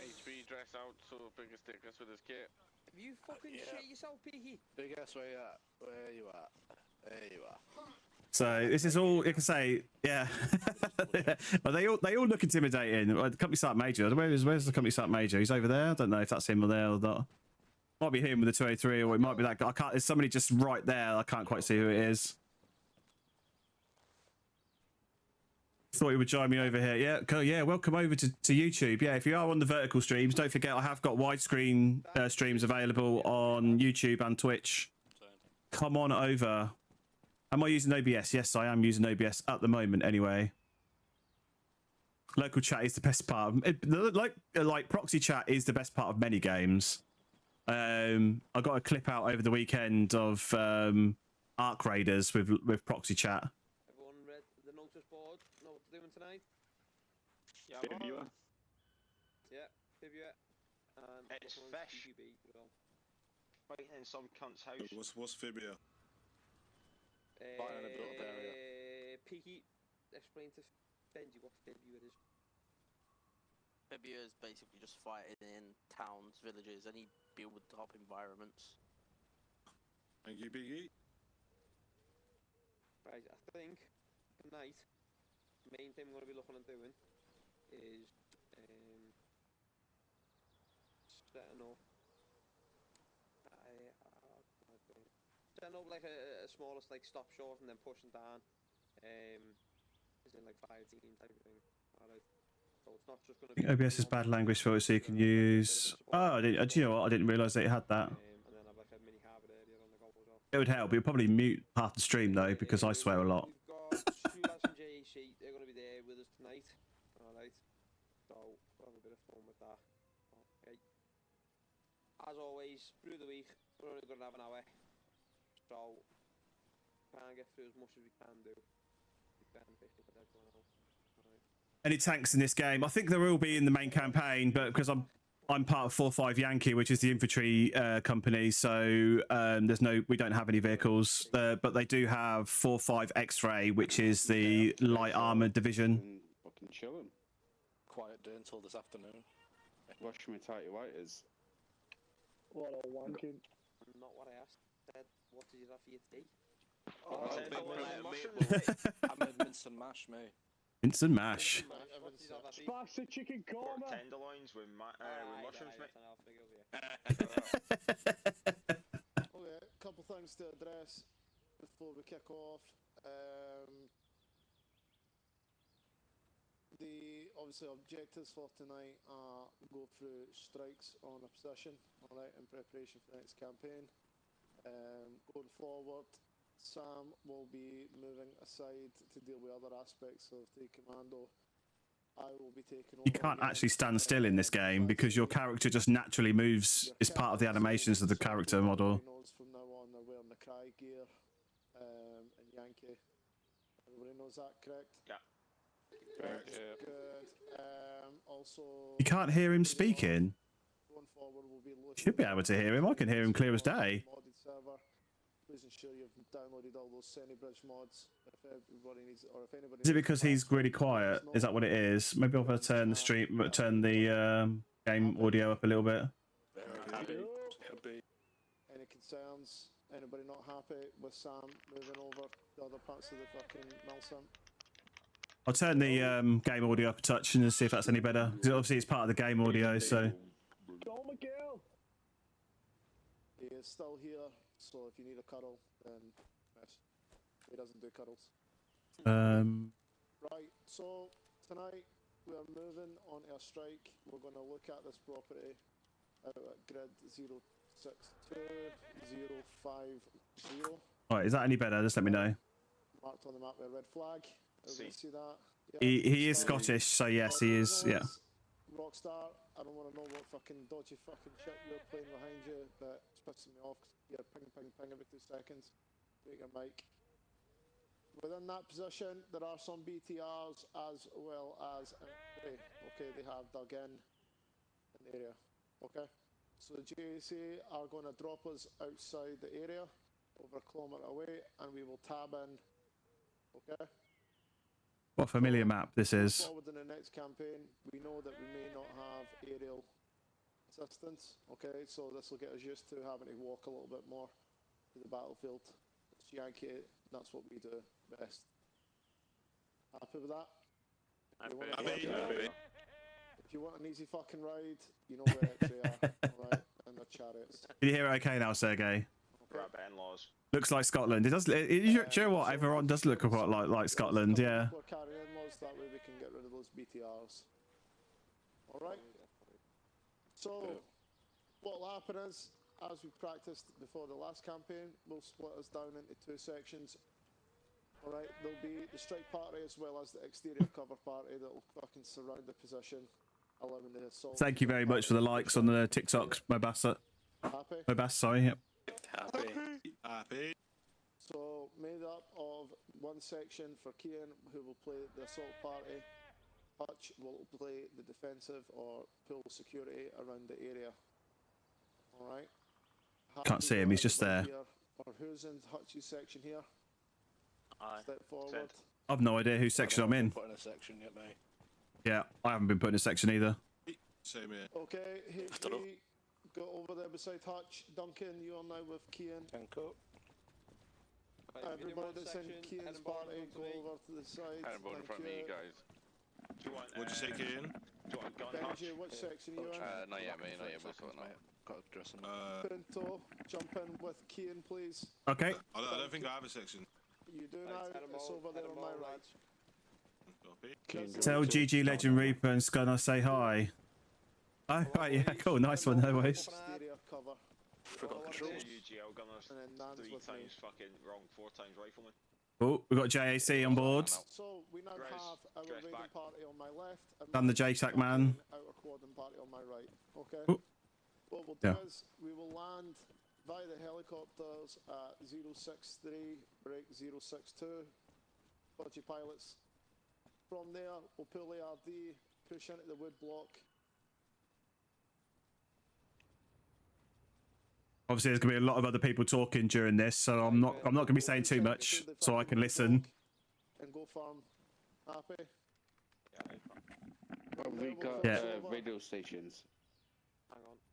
[SPEAKER 2] HB dress out so bring a stickers with his kit.
[SPEAKER 6] Have you fucking shit yourself, Piggy?
[SPEAKER 5] Big ass, where you at? Where you at? There you are.
[SPEAKER 1] So this is all you can say. Yeah. Well, they all look intimidating. The company site major. Where's the company site major? He's over there. I don't know if that's him or there or not. Might be him with the 283, or it might be that guy. I can't. There's somebody just right there. I can't quite see who it is. Thought you would join me over here. Yeah, cool. Yeah, welcome over to YouTube. Yeah, if you are on the vertical streams, don't forget I have got widescreen streams available on YouTube and Twitch. Come on over. Am I using OBS? Yes, I am using OBS at the moment anyway. Local chat is the best part of like proxy chat is the best part of many games. I got a clip out over the weekend of Arc Raiders with proxy chat.
[SPEAKER 6] Everyone read the notice board? Know what to do tonight?
[SPEAKER 2] Yeah,
[SPEAKER 6] Yeah, Fibula. And
[SPEAKER 2] It's fish. Fighting in some cunt's house.
[SPEAKER 7] What's Fibula?
[SPEAKER 5] Fighting in a built area.
[SPEAKER 6] Piggy, explain to Benji what Fibula is.
[SPEAKER 8] Fibula is basically just fighting in towns, villages, any build-up environments.
[SPEAKER 7] Thank you, Biggie.
[SPEAKER 6] Right, I think tonight the main thing we're going to be looking at doing is setting up. Setting up like a smallest like stop short and then pushing down. Is in like 5 team type of thing. Alright. So it's not just going to be
[SPEAKER 1] OBS is bad language for it, so you can use. Oh, do you know what? I didn't realise that it had that.
[SPEAKER 6] and then have like a mini harbour area on the go as well.
[SPEAKER 1] It would help. It would probably mute half the stream though, because I swear a lot.
[SPEAKER 6] We've got Stu lads from JEC. They're going to be there with us tonight. Alright. So we'll have a bit of fun with that. Okay. As always, through the week, we're only going to have an hour. So try and get through as much as we can do. Be beneficial for everyone else. Alright.
[SPEAKER 1] Any tanks in this game? I think there will be in the main campaign, but because I'm part of 4-5 Yankee, which is the infantry company, so we don't have any vehicles, but they do have 4-5 X-ray, which is the light armored division.
[SPEAKER 9] Fucking chilling.
[SPEAKER 5] Quiet day until this afternoon.
[SPEAKER 9] Wash me tighty whiters.
[SPEAKER 10] What a wanking.
[SPEAKER 6] Not what I asked. Said, what did you have for your tea?
[SPEAKER 5] I made mince and mash, mate.
[SPEAKER 1] Instant mash.
[SPEAKER 10] Spicy chicken
[SPEAKER 2] Pork
[SPEAKER 10] korma.
[SPEAKER 2] tenderloins with mushrooms, mate.
[SPEAKER 10] Okay, a couple things to address before we kick off. The obviously objectives for tonight are go through strikes on a position, alright, in preparation for the next campaign. Going forward, Sam will be moving aside to deal with other aspects of the commando. I will be taking over.
[SPEAKER 1] You can't actually stand still in this game because your character just naturally moves. It's part of the animations of the character model.
[SPEAKER 10] Knows from now on they're wearing the Cry gear and Yankee. Everybody knows that, correct?
[SPEAKER 2] Yeah.
[SPEAKER 10] Good. Also,
[SPEAKER 1] You can't hear him speaking.
[SPEAKER 10] going forward, we'll be looking
[SPEAKER 1] Should be able to hear him. I can hear him clear as day.
[SPEAKER 10] modded server. Please ensure you've downloaded all those Bridge mods. If everybody needs, or if anybody.
[SPEAKER 1] Is it because he's really quiet? Is that what it is? Maybe I'll turn the stream, turn the game audio up a little bit.
[SPEAKER 10] Any concerns? Anybody not happy with Sam moving over to other parts of the fucking Milsim?
[SPEAKER 1] I'll turn the game audio up a touch and see if that's any better. Because obviously it's part of the game audio, so.
[SPEAKER 10] Go Miguel! He is still here, so if you need a cuddle, then yes, he doesn't do cuddles. Right, so tonight we are moving on our strike. We're going to look at this property out at grid 062050.
[SPEAKER 1] Alright, is that any better? Just let me know.
[SPEAKER 10] Marked on the map with a red flag. Everybody see that? Yeah,
[SPEAKER 1] He is Scottish, so yes, he is. Yeah.
[SPEAKER 10] Rockstar, I don't want to know what fucking dodgy fucking shit you're playing behind you, but it's pissing me off. You're ping, ping, ping every 2 seconds. Take your mic. Within that position, there are some BTRs as well as okay, they have dug in the area. Okay, So the JSA are going to drop us outside the area, over a kilometre away, and we will tab in. Okay?
[SPEAKER 1] What familiar map this is.
[SPEAKER 10] Forward in the next campaign, we know that we may not have aerial assistance. Okay, so this will get us used to having to walk a little bit more to the battlefield. It's Yankee, that's what we do best. Happy with that? If you want an easy fucking ride, you know where they are, alright? And the chariots.
[SPEAKER 1] Can you hear it okay now, Sergey?
[SPEAKER 2] Grab in-laws.
[SPEAKER 1] Looks like Scotland. It does. Do you know what? Everyone does look a lot like Scotland. Yeah.
[SPEAKER 10] We're carrying in-laws, that way we can get rid of those BTRs. Alright? So, what will happen is, as we practiced before the last campaign, we'll split us down into two sections. Alright, there'll be the strike party as well as the exterior cover party that will fucking surround the position, allowing the assault.
[SPEAKER 1] Thank you very much for the likes on the TikToks, Mobassa.
[SPEAKER 10] Happy?
[SPEAKER 1] Mobassa, sorry. Yep.
[SPEAKER 7] Happy.
[SPEAKER 10] So, made up of one section for Kian, who will play the assault party. Hutch will play the defensive or pull security around the area. Alright?
[SPEAKER 1] Can't see him, he's just there.
[SPEAKER 10] Or who's in Hutch's section here? Step forward.
[SPEAKER 2] Sent.
[SPEAKER 1] I've no idea whose section I'm in.
[SPEAKER 5] Put in a section yet, mate.
[SPEAKER 1] Yeah, I haven't been put in a section either.
[SPEAKER 7] Same here.
[SPEAKER 10] Okay, HP, go over there beside Hutch. Duncan, you are now with Kian.
[SPEAKER 5] Tanko.
[SPEAKER 10] Everybody that's in Kian's party, go over to the side. Thank you.
[SPEAKER 8] guys.
[SPEAKER 2] Do you want,
[SPEAKER 7] What'd you say, Kian?
[SPEAKER 2] do you want gun hutch?
[SPEAKER 10] Benji, which section are you in?
[SPEAKER 8] Not yet, mate. Not yet. We're sorting out.
[SPEAKER 5] Got to dress him.
[SPEAKER 10] Pinto, jump in with Kian, please.
[SPEAKER 1] Okay.
[SPEAKER 7] I don't think I have a section.
[SPEAKER 10] You do now, it's over there on my right.
[SPEAKER 7] Copy.
[SPEAKER 1] Tell GG Legend Reaper and Scunner say hi. Oh, right, yeah, cool. Nice one, no worries.
[SPEAKER 10] Exterior cover.
[SPEAKER 5] Forgot controls.
[SPEAKER 2] UGL gunners,
[SPEAKER 10] And then Nan's
[SPEAKER 2] 3
[SPEAKER 10] with me.
[SPEAKER 2] times fucking wrong, 4 times rifleman.
[SPEAKER 1] Oh, we've got JAC on board.
[SPEAKER 10] So, we now
[SPEAKER 2] Dress-
[SPEAKER 10] have our
[SPEAKER 2] dress
[SPEAKER 10] raiding
[SPEAKER 2] back.
[SPEAKER 10] party on my left. And
[SPEAKER 1] Done the JTAC man.
[SPEAKER 10] Outer quadrant party on my right. Okay?
[SPEAKER 1] Oh.
[SPEAKER 10] What we'll do
[SPEAKER 1] Yeah.
[SPEAKER 10] is, we will land via the helicopters at 063, break 062. Dodgy pilots. From there, we'll pull ARD, push into the wood block.
[SPEAKER 1] Obviously, there's gonna be a lot of other people talking during this, so I'm not gonna be saying too much, so I can listen.
[SPEAKER 10] And go farm. Happy?
[SPEAKER 9] We got
[SPEAKER 1] Yeah.
[SPEAKER 9] radio stations.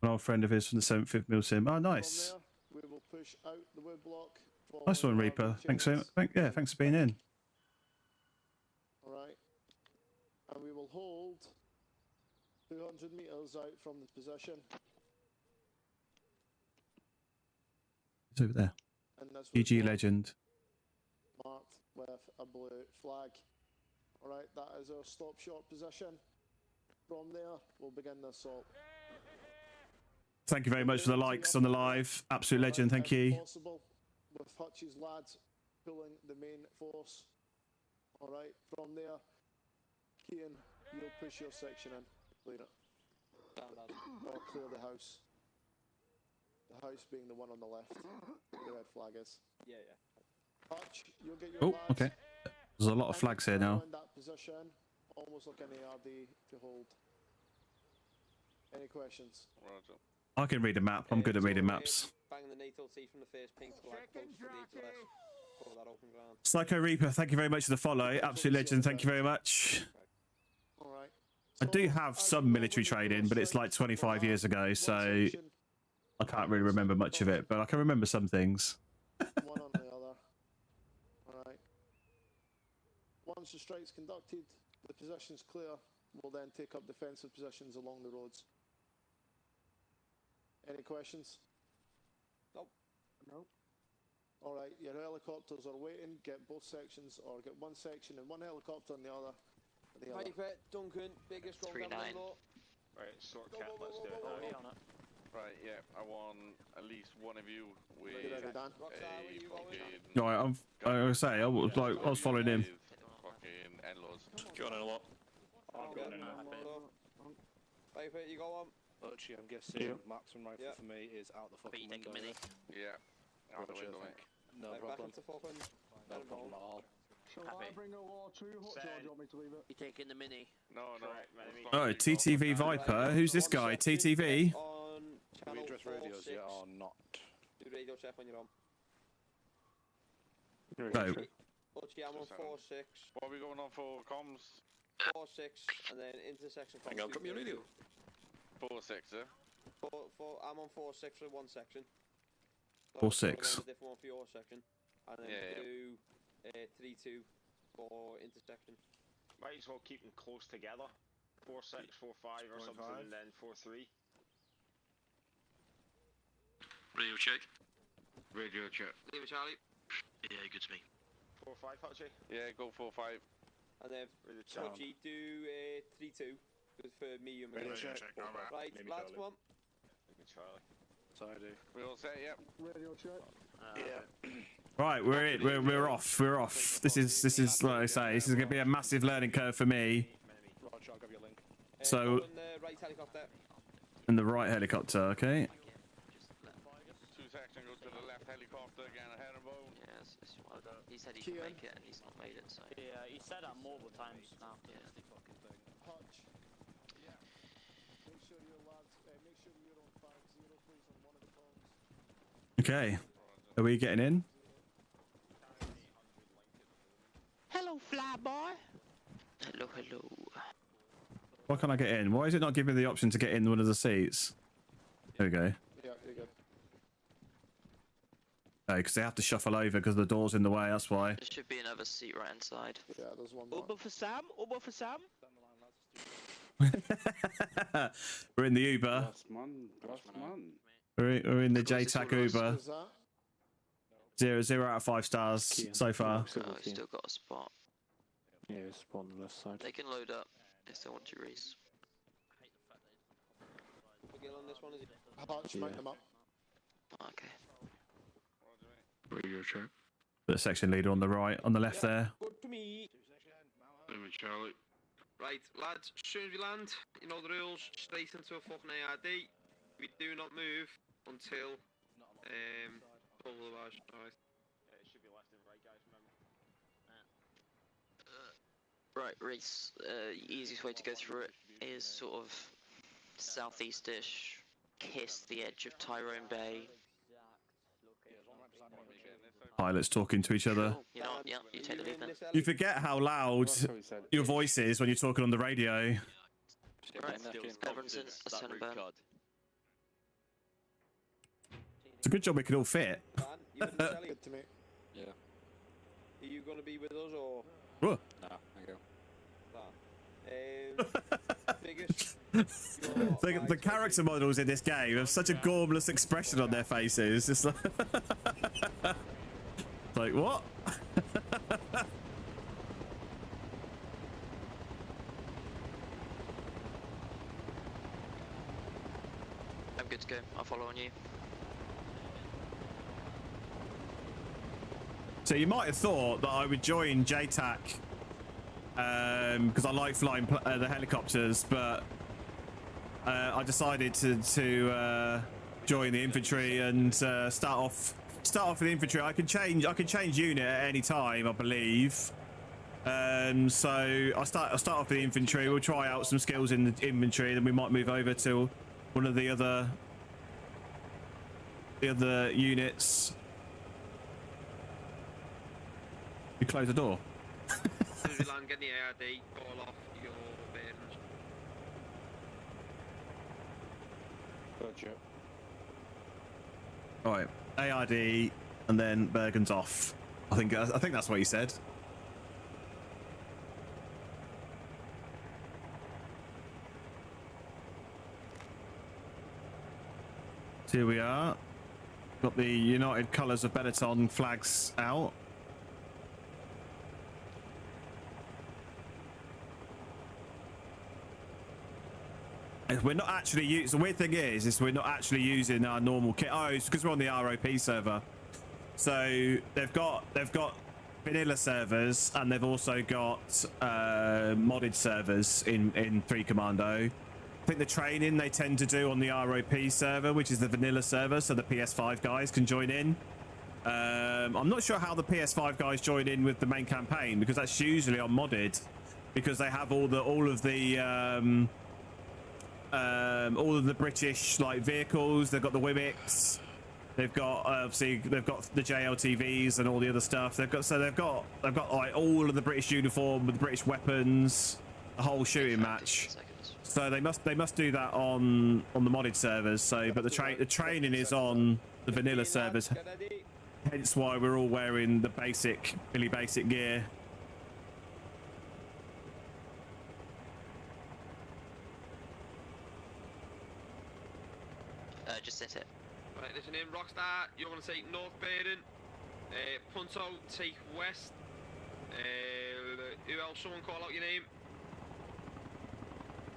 [SPEAKER 1] An old friend of his from the 75th Milsim. Oh, nice.
[SPEAKER 10] From there, we will push out the wood block.
[SPEAKER 1] Nice one, Reaper. Thanks so much. Yeah, thanks for being in.
[SPEAKER 10] Alright. And we will hold 200 meters out from the position.
[SPEAKER 1] It's over there.
[SPEAKER 10] And this will
[SPEAKER 1] GG
[SPEAKER 10] be
[SPEAKER 1] Legend.
[SPEAKER 10] marked with a blue flag. Alright, that is our stop shot position. From there, we'll begin the assault.
[SPEAKER 1] Thank you very much for the likes on the live. Absolute legend. Thank you.
[SPEAKER 10] Possible, with Hutch's lads pulling the main force. Alright, from there, Kian, you'll push your section in. Clear it. Or clear the house. The house being the one on the left. Where the red flag is.
[SPEAKER 6] Yeah.
[SPEAKER 10] Hutch, you'll get your
[SPEAKER 1] Oh,
[SPEAKER 10] lads.
[SPEAKER 1] okay. There's a lot of flags here now.
[SPEAKER 10] In that position, almost like an ARD to hold. Any questions?
[SPEAKER 1] I can read a map. I'm good at reading maps.
[SPEAKER 6] Bang the NATO T from the first pink flag post for the HLS. Cover that open ground.
[SPEAKER 1] Psycho Reaper, thank you very much for the follow. Absolute legend. Thank you very much.
[SPEAKER 10] Alright.
[SPEAKER 1] I do have some military training, but it's like 25 years ago, so I can't really remember much of it, but I can remember some things.
[SPEAKER 10] One on the other. Alright. Once the strike's conducted, the position's clear, we'll then take up defensive positions along the roads. Any questions?
[SPEAKER 6] Nope.
[SPEAKER 10] Alright, your helicopters are waiting, get both sections, or get one section and one helicopter and the other.
[SPEAKER 6] Piper, Duncan, biggest roll down the low.
[SPEAKER 2] Right, sort
[SPEAKER 6] Go,
[SPEAKER 2] cap,
[SPEAKER 6] go,
[SPEAKER 2] let's
[SPEAKER 6] go,
[SPEAKER 2] do it
[SPEAKER 6] go,
[SPEAKER 2] now.
[SPEAKER 6] go.
[SPEAKER 8] Right, yeah. I want at least one of you with
[SPEAKER 10] You ready, Dan?
[SPEAKER 6] Rockstar, where you going?
[SPEAKER 1] No, I was say I was following him.
[SPEAKER 8] fucking in-laws.
[SPEAKER 5] Going in a lot.
[SPEAKER 6] Piper, you go on.
[SPEAKER 5] Actually, I'm guessing maximum rifle
[SPEAKER 6] Yeah.
[SPEAKER 5] for me is out the fucking
[SPEAKER 3] But you take a
[SPEAKER 5] window.
[SPEAKER 3] mini.
[SPEAKER 8] Yeah. Out the
[SPEAKER 5] Roger,
[SPEAKER 8] window,
[SPEAKER 5] thank
[SPEAKER 8] mate.
[SPEAKER 5] No
[SPEAKER 6] Right, back
[SPEAKER 5] problem.
[SPEAKER 6] into fucking.
[SPEAKER 5] No problem at all.
[SPEAKER 3] Happy.
[SPEAKER 10] bring a war to Hutch, or do you want me to leave it?
[SPEAKER 3] You taking the mini?
[SPEAKER 8] No, no.
[SPEAKER 2] Correct, man.
[SPEAKER 8] it's
[SPEAKER 2] We-
[SPEAKER 8] fine.
[SPEAKER 1] Oh, TTV Viper. Who's this guy? TTV?
[SPEAKER 6] On
[SPEAKER 5] Have we
[SPEAKER 6] Channel
[SPEAKER 5] addressed
[SPEAKER 6] 4,
[SPEAKER 5] radios
[SPEAKER 6] 6.
[SPEAKER 5] yet or not?
[SPEAKER 6] Do radio check when you're on.
[SPEAKER 1] No.
[SPEAKER 6] Uchi, I'm on 4-6.
[SPEAKER 5] What are we going on for comms?
[SPEAKER 6] 4-6, and then intersection.
[SPEAKER 5] Hang on, come your radio. 4-6, eh?
[SPEAKER 6] I'm on 4-6 for one section.
[SPEAKER 1] 4-6.
[SPEAKER 6] A different one for your section. And then do 3-2 for intersection.
[SPEAKER 2] Might as well keep them close together. 4-6, 4-5 or something, and then 4-3.
[SPEAKER 11] Radio check.
[SPEAKER 9] Radio check.
[SPEAKER 6] Leave it, Charlie.
[SPEAKER 11] Yeah, good to me.
[SPEAKER 2] 4-5, Hutchie.
[SPEAKER 5] Yeah, go 4-5.
[SPEAKER 6] And then Hutchie, do 3-2 for me and
[SPEAKER 5] Radio
[SPEAKER 6] Miguel.
[SPEAKER 5] check.
[SPEAKER 6] Right, lads, come on.
[SPEAKER 2] Charlie.
[SPEAKER 5] Sorry, we all set, yep.
[SPEAKER 10] Radio check.
[SPEAKER 5] Yeah.
[SPEAKER 1] Right, we're off. We're off. This is like I say. This is going to be a massive learning curve for me.
[SPEAKER 5] Roger, I'll give you a link.
[SPEAKER 1] So.
[SPEAKER 6] Right helicopter.
[SPEAKER 1] In the right helicopter, okay.
[SPEAKER 5] 2 section, go to the left helicopter, again ahead of home.
[SPEAKER 3] Yeah, he said he could make it and he's not made it, so.
[SPEAKER 4] Yeah, he said that multiple times now.
[SPEAKER 3] Yeah.
[SPEAKER 10] Hutch. Yeah. Make sure you're on 5-0, please, on one of the phones.
[SPEAKER 1] Okay. Are we getting in?
[SPEAKER 5] Hello, flyboy.
[SPEAKER 3] Hello, hello.
[SPEAKER 1] Why can't I get in? Why is it not giving me the option to get in one of the seats? There we go.
[SPEAKER 10] Yeah, you're good.
[SPEAKER 1] Oh, because they have to shuffle over because the door's in the way, that's why.
[SPEAKER 3] There should be another seat right inside.
[SPEAKER 10] Yeah, there's one more.
[SPEAKER 5] Uber for Sam.
[SPEAKER 1] We're in the Uber.
[SPEAKER 9] Last man.
[SPEAKER 1] We're in the JTAC Uber.
[SPEAKER 10] Is that?
[SPEAKER 1] 0 out of 5 stars so far.
[SPEAKER 3] Oh, he's still got a spot.
[SPEAKER 4] Yeah, it's spot on the left side.
[SPEAKER 3] They can load up if they want to, Reese.
[SPEAKER 6] Miguel on this one, is it?
[SPEAKER 10] Hutch, make them up.
[SPEAKER 3] Okay.
[SPEAKER 9] Radio check.
[SPEAKER 1] The section leader on the right, on the left there.
[SPEAKER 6] Good to me.
[SPEAKER 9] Charlie.
[SPEAKER 6] Right, lads, as soon as we land, you know the rules, straight into a fucking ARD. We do not move until, otherwise, alright.
[SPEAKER 2] Yeah, it should be left and right, guys, remember.
[SPEAKER 3] Right, Reese, easiest way to go through it is sort of southeast-ish, kiss the edge of Tyrone Bay.
[SPEAKER 1] Pilots talking to each other.
[SPEAKER 3] You know what, yeah, you take the lead then.
[SPEAKER 1] You forget how loud your voice is when you're talking on the radio.
[SPEAKER 3] Right, everyone's in a center burn.
[SPEAKER 1] It's a good job we could all fit.
[SPEAKER 6] Dan, you and Sally,
[SPEAKER 10] Good to me.
[SPEAKER 5] Yeah.
[SPEAKER 6] are you going to be with us or?
[SPEAKER 1] Whoa.
[SPEAKER 5] Nah, thank you.
[SPEAKER 6] Biggest.
[SPEAKER 1] The character models in this game have such a gormless expression on their faces. It's like, like what?
[SPEAKER 3] I'm good to go. I'll follow on you.
[SPEAKER 1] So you might have thought that I would join JTAC because I like flying the helicopters, but I decided to join the infantry and start off with the infantry. I can change unit at any time, I believe. So I'll start off with the infantry. We'll try out some skills in the infantry, then we might move over to one of the other units. You close the door.
[SPEAKER 6] As soon as we land, get the ARD, call off your bearings.
[SPEAKER 5] Gotcha.
[SPEAKER 1] All right, ARD, and then Bergen's off. I think that's what you said. So here we are. Got the United Colours of Benetton flags out. We're not actually the weird thing is we're not actually using our normal kit. Oh, it's because we're on the ROP server. So they've got vanilla servers and they've also got modded servers in 3 Commando. I think the training they tend to do on the ROP server, which is the vanilla server, so the PS5 guys can join in. I'm not sure how the PS5 guys join in with the main campaign because that's usually on modded, because they have all of the all of the British like vehicles. They've got the Wimicks. They've got obviously they've got the JLTVs and all the other stuff. They've got like all of the British uniform with the British weapons, the whole shooting match. So they must do that on the modded servers. So, but the training is on the vanilla servers. Hence why we're all wearing the basic, really basic gear.
[SPEAKER 3] Just set it.
[SPEAKER 6] Right, listen in, Rockstar. You're going to take North Baden. Punto, take West. Who else? Someone call out your name.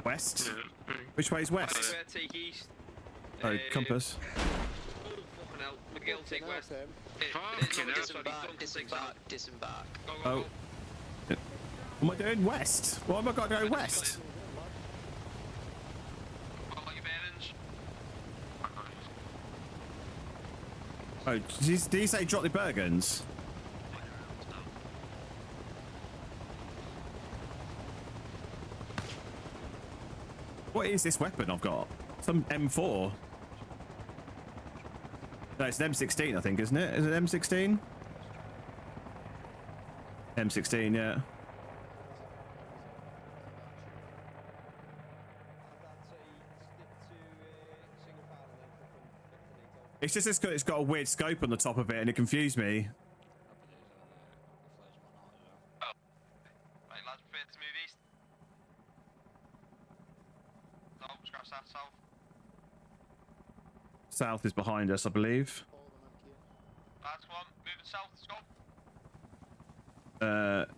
[SPEAKER 1] West? Which way is west?
[SPEAKER 6] Take East.
[SPEAKER 1] Oh, compass.
[SPEAKER 6] Oh, fucking hell. Miguel, take West.
[SPEAKER 3] Disembark.
[SPEAKER 6] Go,
[SPEAKER 1] Oh.
[SPEAKER 6] go.
[SPEAKER 1] What am I doing? West? Why have I got to go west?
[SPEAKER 6] Call out your bearings.
[SPEAKER 1] Oh, did he say drop the Bergens? What is this weapon I've got? Some M4? No, it's an M16, I think, isn't it? Is it M16? M16, yeah. It's just it's got a weird scope on the top of it and it confused me.
[SPEAKER 6] Right, lads, prepare to move east. No, scratch that, south.
[SPEAKER 1] South is behind us, I believe.
[SPEAKER 6] Lads, come on, moving south, let's go.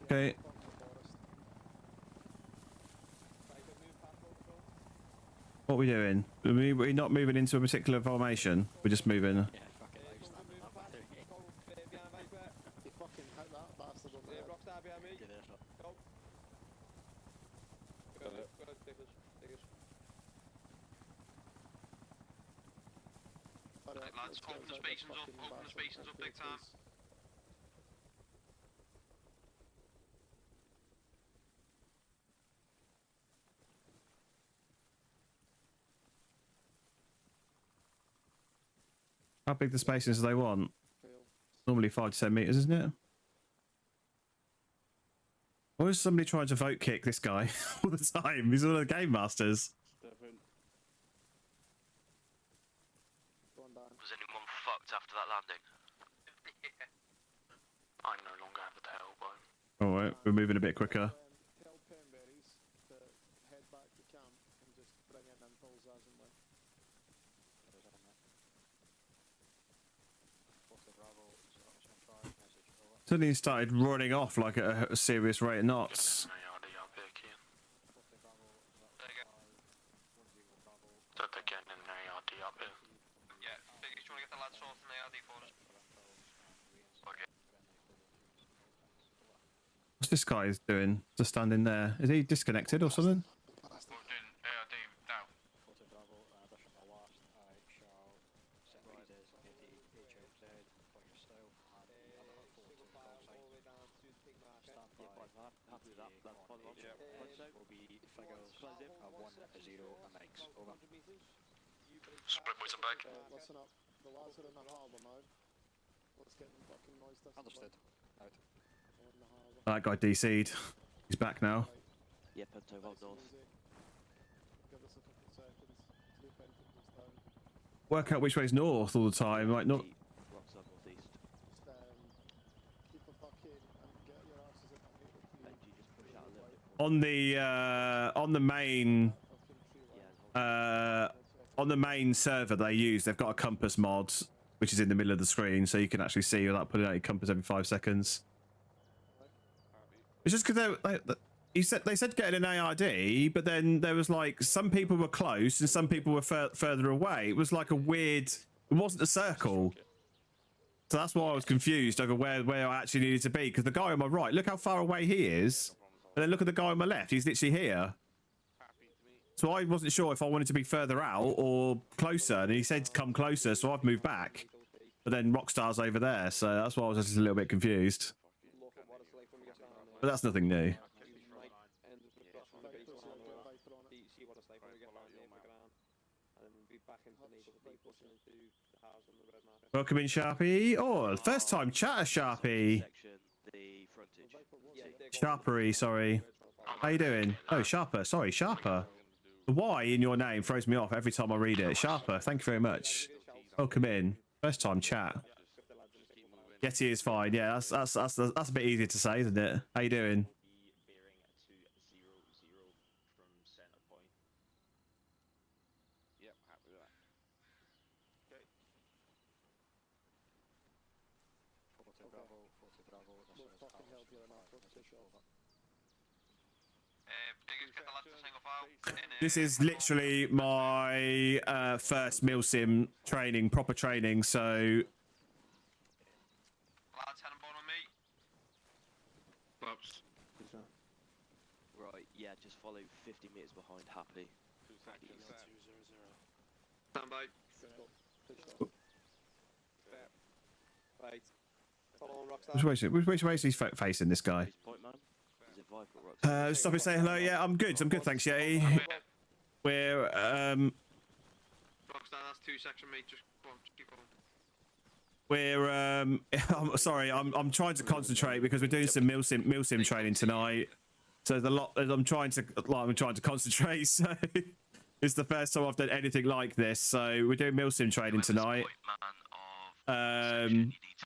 [SPEAKER 1] Okay. What are we doing? We're not moving into a particular formation. We're just moving.
[SPEAKER 4] Yeah, fuck it. I was standing up there.
[SPEAKER 10] You fucking hit that bastard over there.
[SPEAKER 6] Rockstar behind me.
[SPEAKER 4] Get this up.
[SPEAKER 6] Go. Go, take us. Right, lads, open the spaces up, open the spaces up big time.
[SPEAKER 1] How big the spaces do they want? Normally 5 to 10 meters, isn't it? Why is somebody trying to vote kick this guy all the time? He's one of the game masters.
[SPEAKER 11] Was anyone fucked after that landing? I no longer have the tailbone.
[SPEAKER 1] All right, we're moving a bit quicker.
[SPEAKER 10] Tell Penberries to head back to camp and just bring in infills as and when.
[SPEAKER 1] Suddenly he started running off like at a serious rate of knots.
[SPEAKER 6] Yeah, Biggie, do you want to get the lads sorted in the ARD for us? Okay.
[SPEAKER 1] What's this guy doing? Just standing there. Is he disconnected or something?
[SPEAKER 11] Sprint boys, I'm back.
[SPEAKER 10] Listen up. The lads are in the harbour now. Let's get them fucking noise discipline.
[SPEAKER 4] Understood. Out.
[SPEAKER 10] In the harbour.
[SPEAKER 1] That guy DC'd. He's back now.
[SPEAKER 3] Yep, Punto, hold north.
[SPEAKER 10] Give us a couple seconds. Two pentacles down.
[SPEAKER 1] Work out which way's north all the time. Like not.
[SPEAKER 3] Rocks up northeast.
[SPEAKER 10] Just keep a bucket and get your asses in that meter.
[SPEAKER 3] Benji, just push out a little bit.
[SPEAKER 1] On the main on the main server they use, they've got a compass mod which is in the middle of the screen, so you can actually see without putting out your compass every 5 seconds. It's just because they said getting an ARD, but then there was like some people were close and some people were further away. It was like a weird. It wasn't a circle. So that's why I was confused over where I actually needed to be. Because the guy on my right, look how far away he is, and then look at the guy on my left. He's literally here. So I wasn't sure if I wanted to be further out or closer, and he said come closer, so I've moved back. But then Rockstar's over there, so that's why I was just a little bit confused. But that's nothing new. Welcome in, Sharpie. Oh, first time chatter, Sharpie. Sharpery, sorry. How you doing? Oh, Sharper. Sorry, Sharper. The Y in your name throws me off every time I read it. Sharper, thank you very much. Welcome in. First time chat. Getty is fine. Yeah, that's a bit easier to say, isn't it? How you doing? This is literally my first Milsim training, proper training, so...
[SPEAKER 11] Lads, head on board on me. Pops.
[SPEAKER 3] Right, yeah, just follow 50 meters behind Happy.
[SPEAKER 11] Stand by.
[SPEAKER 6] Right. Follow on, Rockstar.
[SPEAKER 1] Which way is he facing, this guy? Stop and say hello. Yeah, I'm good, thanks, Yeti. We're,
[SPEAKER 11] Rockstar, that's 2 section, mate. Just go on, keep going.
[SPEAKER 1] we're, I'm sorry, I'm trying to concentrate because we're doing some Milsim training tonight. So there's a lot, I'm trying to concentrate, so... It's the first time I've done anything like this, so we're doing Milsim training tonight.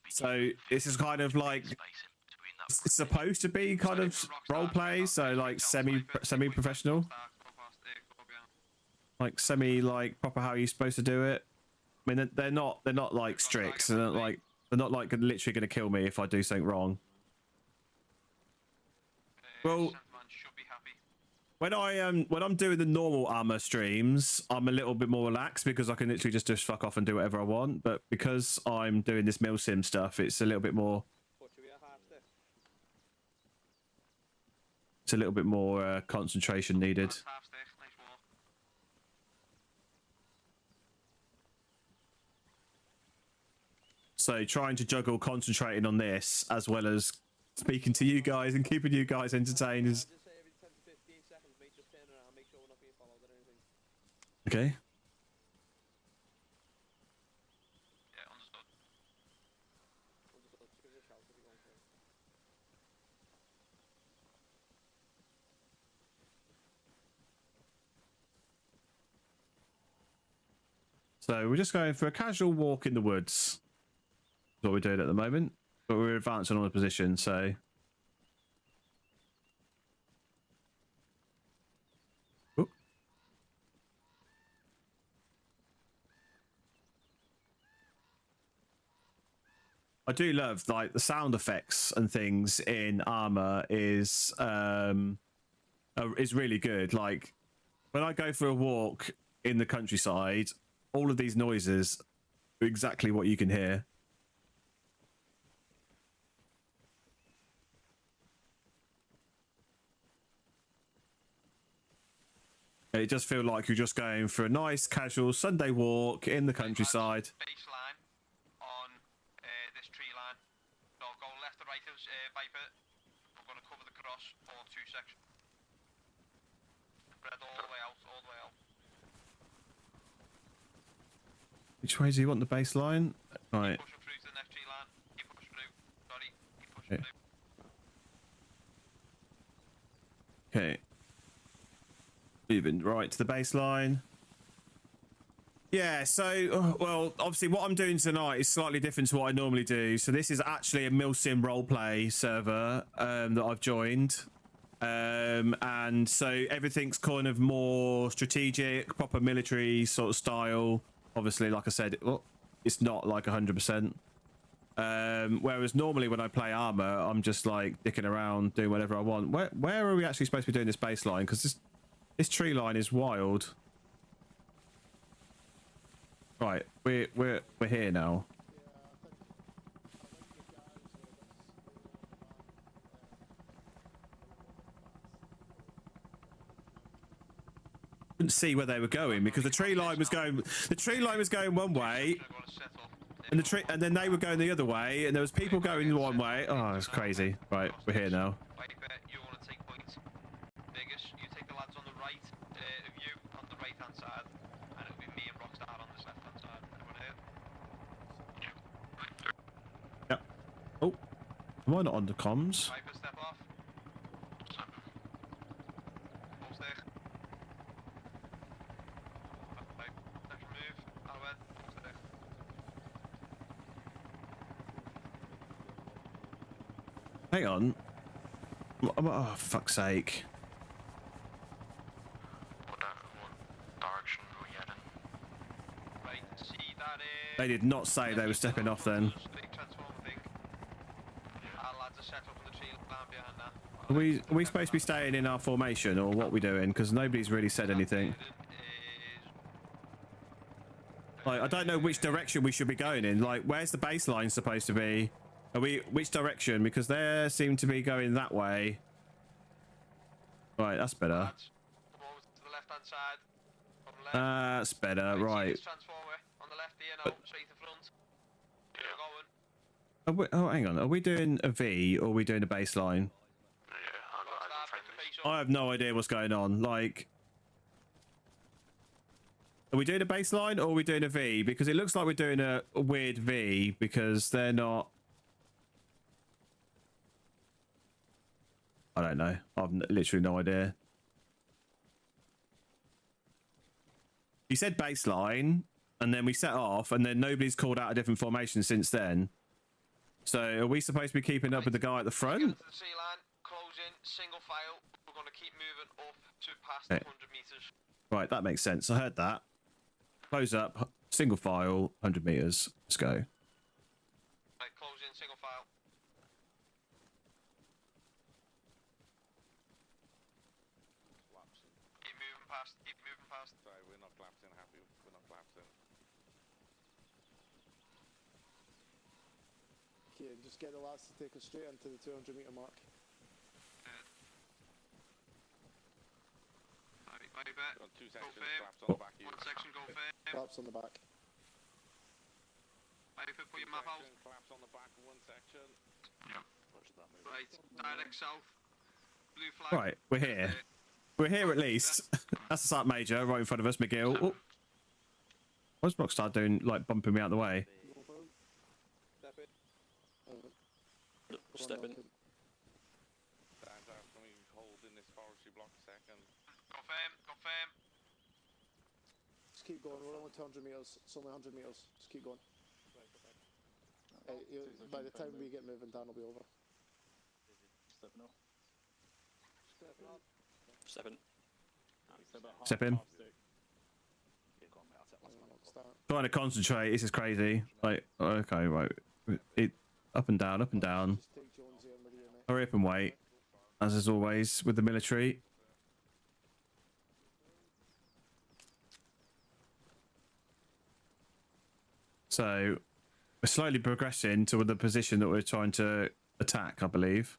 [SPEAKER 1] So this is kind of like it's supposed to be kind of role play, so like semi-professional, like proper how you're supposed to do it. I mean, they're not like strict, so they're not like literally going to kill me if I do something wrong. Well. When I'm doing the normal Arma streams, I'm a little bit more relaxed because I can literally just fuck off and do whatever I want. But because I'm doing this Milsim stuff, it's a little bit more. It's a little bit more concentration needed. So trying to juggle concentrating on this as well as speaking to you guys and keeping you guys entertained is. Okay.
[SPEAKER 11] Yeah, understood.
[SPEAKER 1] So we're just going for a casual walk in the woods. That's what we're doing at the moment. But we're advancing on the position, so... I do love like the sound effects and things in Arma is really good. Like when I go for a walk in the countryside, all of these noises are exactly what you can hear. It does feel like you're just going for a nice casual Sunday walk in the countryside.
[SPEAKER 11] Viper, I'm going to cover the cross for 2 sections. Spread all the way out, all the way out.
[SPEAKER 1] Which way do you want the baseline? Right.
[SPEAKER 11] Keep pushing through to the next tree line. Keep pushing through. Sorry, keep pushing through.
[SPEAKER 1] Okay. Moving right to the baseline. Yeah, so, well, obviously what I'm doing tonight is slightly different to what I normally do. So this is actually a Milsim roleplay server that I've joined. And so everything's kind of more strategic, proper military sort of style. Obviously, like I said, it's not like 100%. Whereas normally when I play Arma, I'm just like dicking around, doing whatever I want. Where are we actually supposed to be doing this baseline? Because this tree line is wild. Right, we're here now. Couldn't see where they were going because the tree line was going one way, and then they were going the other way, and there was people going one way. Oh, it's crazy. Right, we're here now.
[SPEAKER 11] You want to take points. Biggest, you take the lads on the right of you, on the right hand side, and it'll be me and Rockstar on this left hand side.
[SPEAKER 1] Am I not on the comms?
[SPEAKER 11] Viper, step off. Hold stick. Section move. Alwed, hold stick.
[SPEAKER 1] Hang on. Oh, fuck's sake.
[SPEAKER 9] What direction are we heading?
[SPEAKER 11] Right, see that
[SPEAKER 1] They did not say they were stepping off then.
[SPEAKER 11] big transformer thing. Our lads are set up on the tree line behind that.
[SPEAKER 1] Are we supposed to be staying in our formation or what are we doing? Because nobody's really said anything. Like, I don't know which direction we should be going in. Like, where's the baseline supposed to be? Are we, which direction? Because they seem to be going that way. Right, that's better.
[SPEAKER 11] Lads, come over to the left hand side. On the left.
[SPEAKER 1] That's better,
[SPEAKER 11] See
[SPEAKER 1] right.
[SPEAKER 11] this transformer on the left here now, straight in front.
[SPEAKER 1] Are
[SPEAKER 11] We're going.
[SPEAKER 1] we, oh, hang on. Are we doing a V or are we doing a baseline? I have no idea what's going on. Like, are we doing a baseline or are we doing a V? Because it looks like we're doing a weird V because they're not. I don't know. I've literally no idea. He said baseline and then we set off and then nobody's called out a different formation since then. So are we supposed to be keeping up with the guy at the front?
[SPEAKER 11] Get to the tree line, close in, single file. We're going to keep moving up to past 100 meters.
[SPEAKER 1] Right, that makes sense. I heard that. Close up, single file, 100 meters. Let's go.
[SPEAKER 11] Right, close in, single file. Keep moving past, keep moving past.
[SPEAKER 5] Sorry, we're not collapsing, happy. We're not collapsing.
[SPEAKER 10] Okay, just get the lads to take us straight into the 200 meter mark.
[SPEAKER 11] Right, bet.
[SPEAKER 5] Got two
[SPEAKER 11] Go
[SPEAKER 5] sections,
[SPEAKER 11] firm.
[SPEAKER 5] collapse on the back of you.
[SPEAKER 11] One section, go firm.
[SPEAKER 10] Collapse on the back.
[SPEAKER 11] Right, put your map out.
[SPEAKER 5] Collapse on the back of one section.
[SPEAKER 11] Right, direct south. Blue flag.
[SPEAKER 1] Right, we're here. We're here at least. That's the start major right in front of us, McGill. Oh. What's Rockstar doing, like bumping me out the way?
[SPEAKER 6] Step in.
[SPEAKER 4] Step in.
[SPEAKER 5] Stands out for me, hold in this forestry block a second.
[SPEAKER 11] Go firm, go firm.
[SPEAKER 10] Just keep going. We're only 200 meters. It's only 100 meters. Just keep going. By the time we get moving, Dan will be over.
[SPEAKER 4] Stepping off.
[SPEAKER 6] Step up.
[SPEAKER 4] Step in.
[SPEAKER 1] Step in. Trying to concentrate. This is crazy. Like, okay, right. It up and down, up and down.
[SPEAKER 10] Just take Jonesy and Maria, mate.
[SPEAKER 1] Hurry up and wait, as is always with the military. So we're slowly progressing to the position that we're trying to attack, I believe.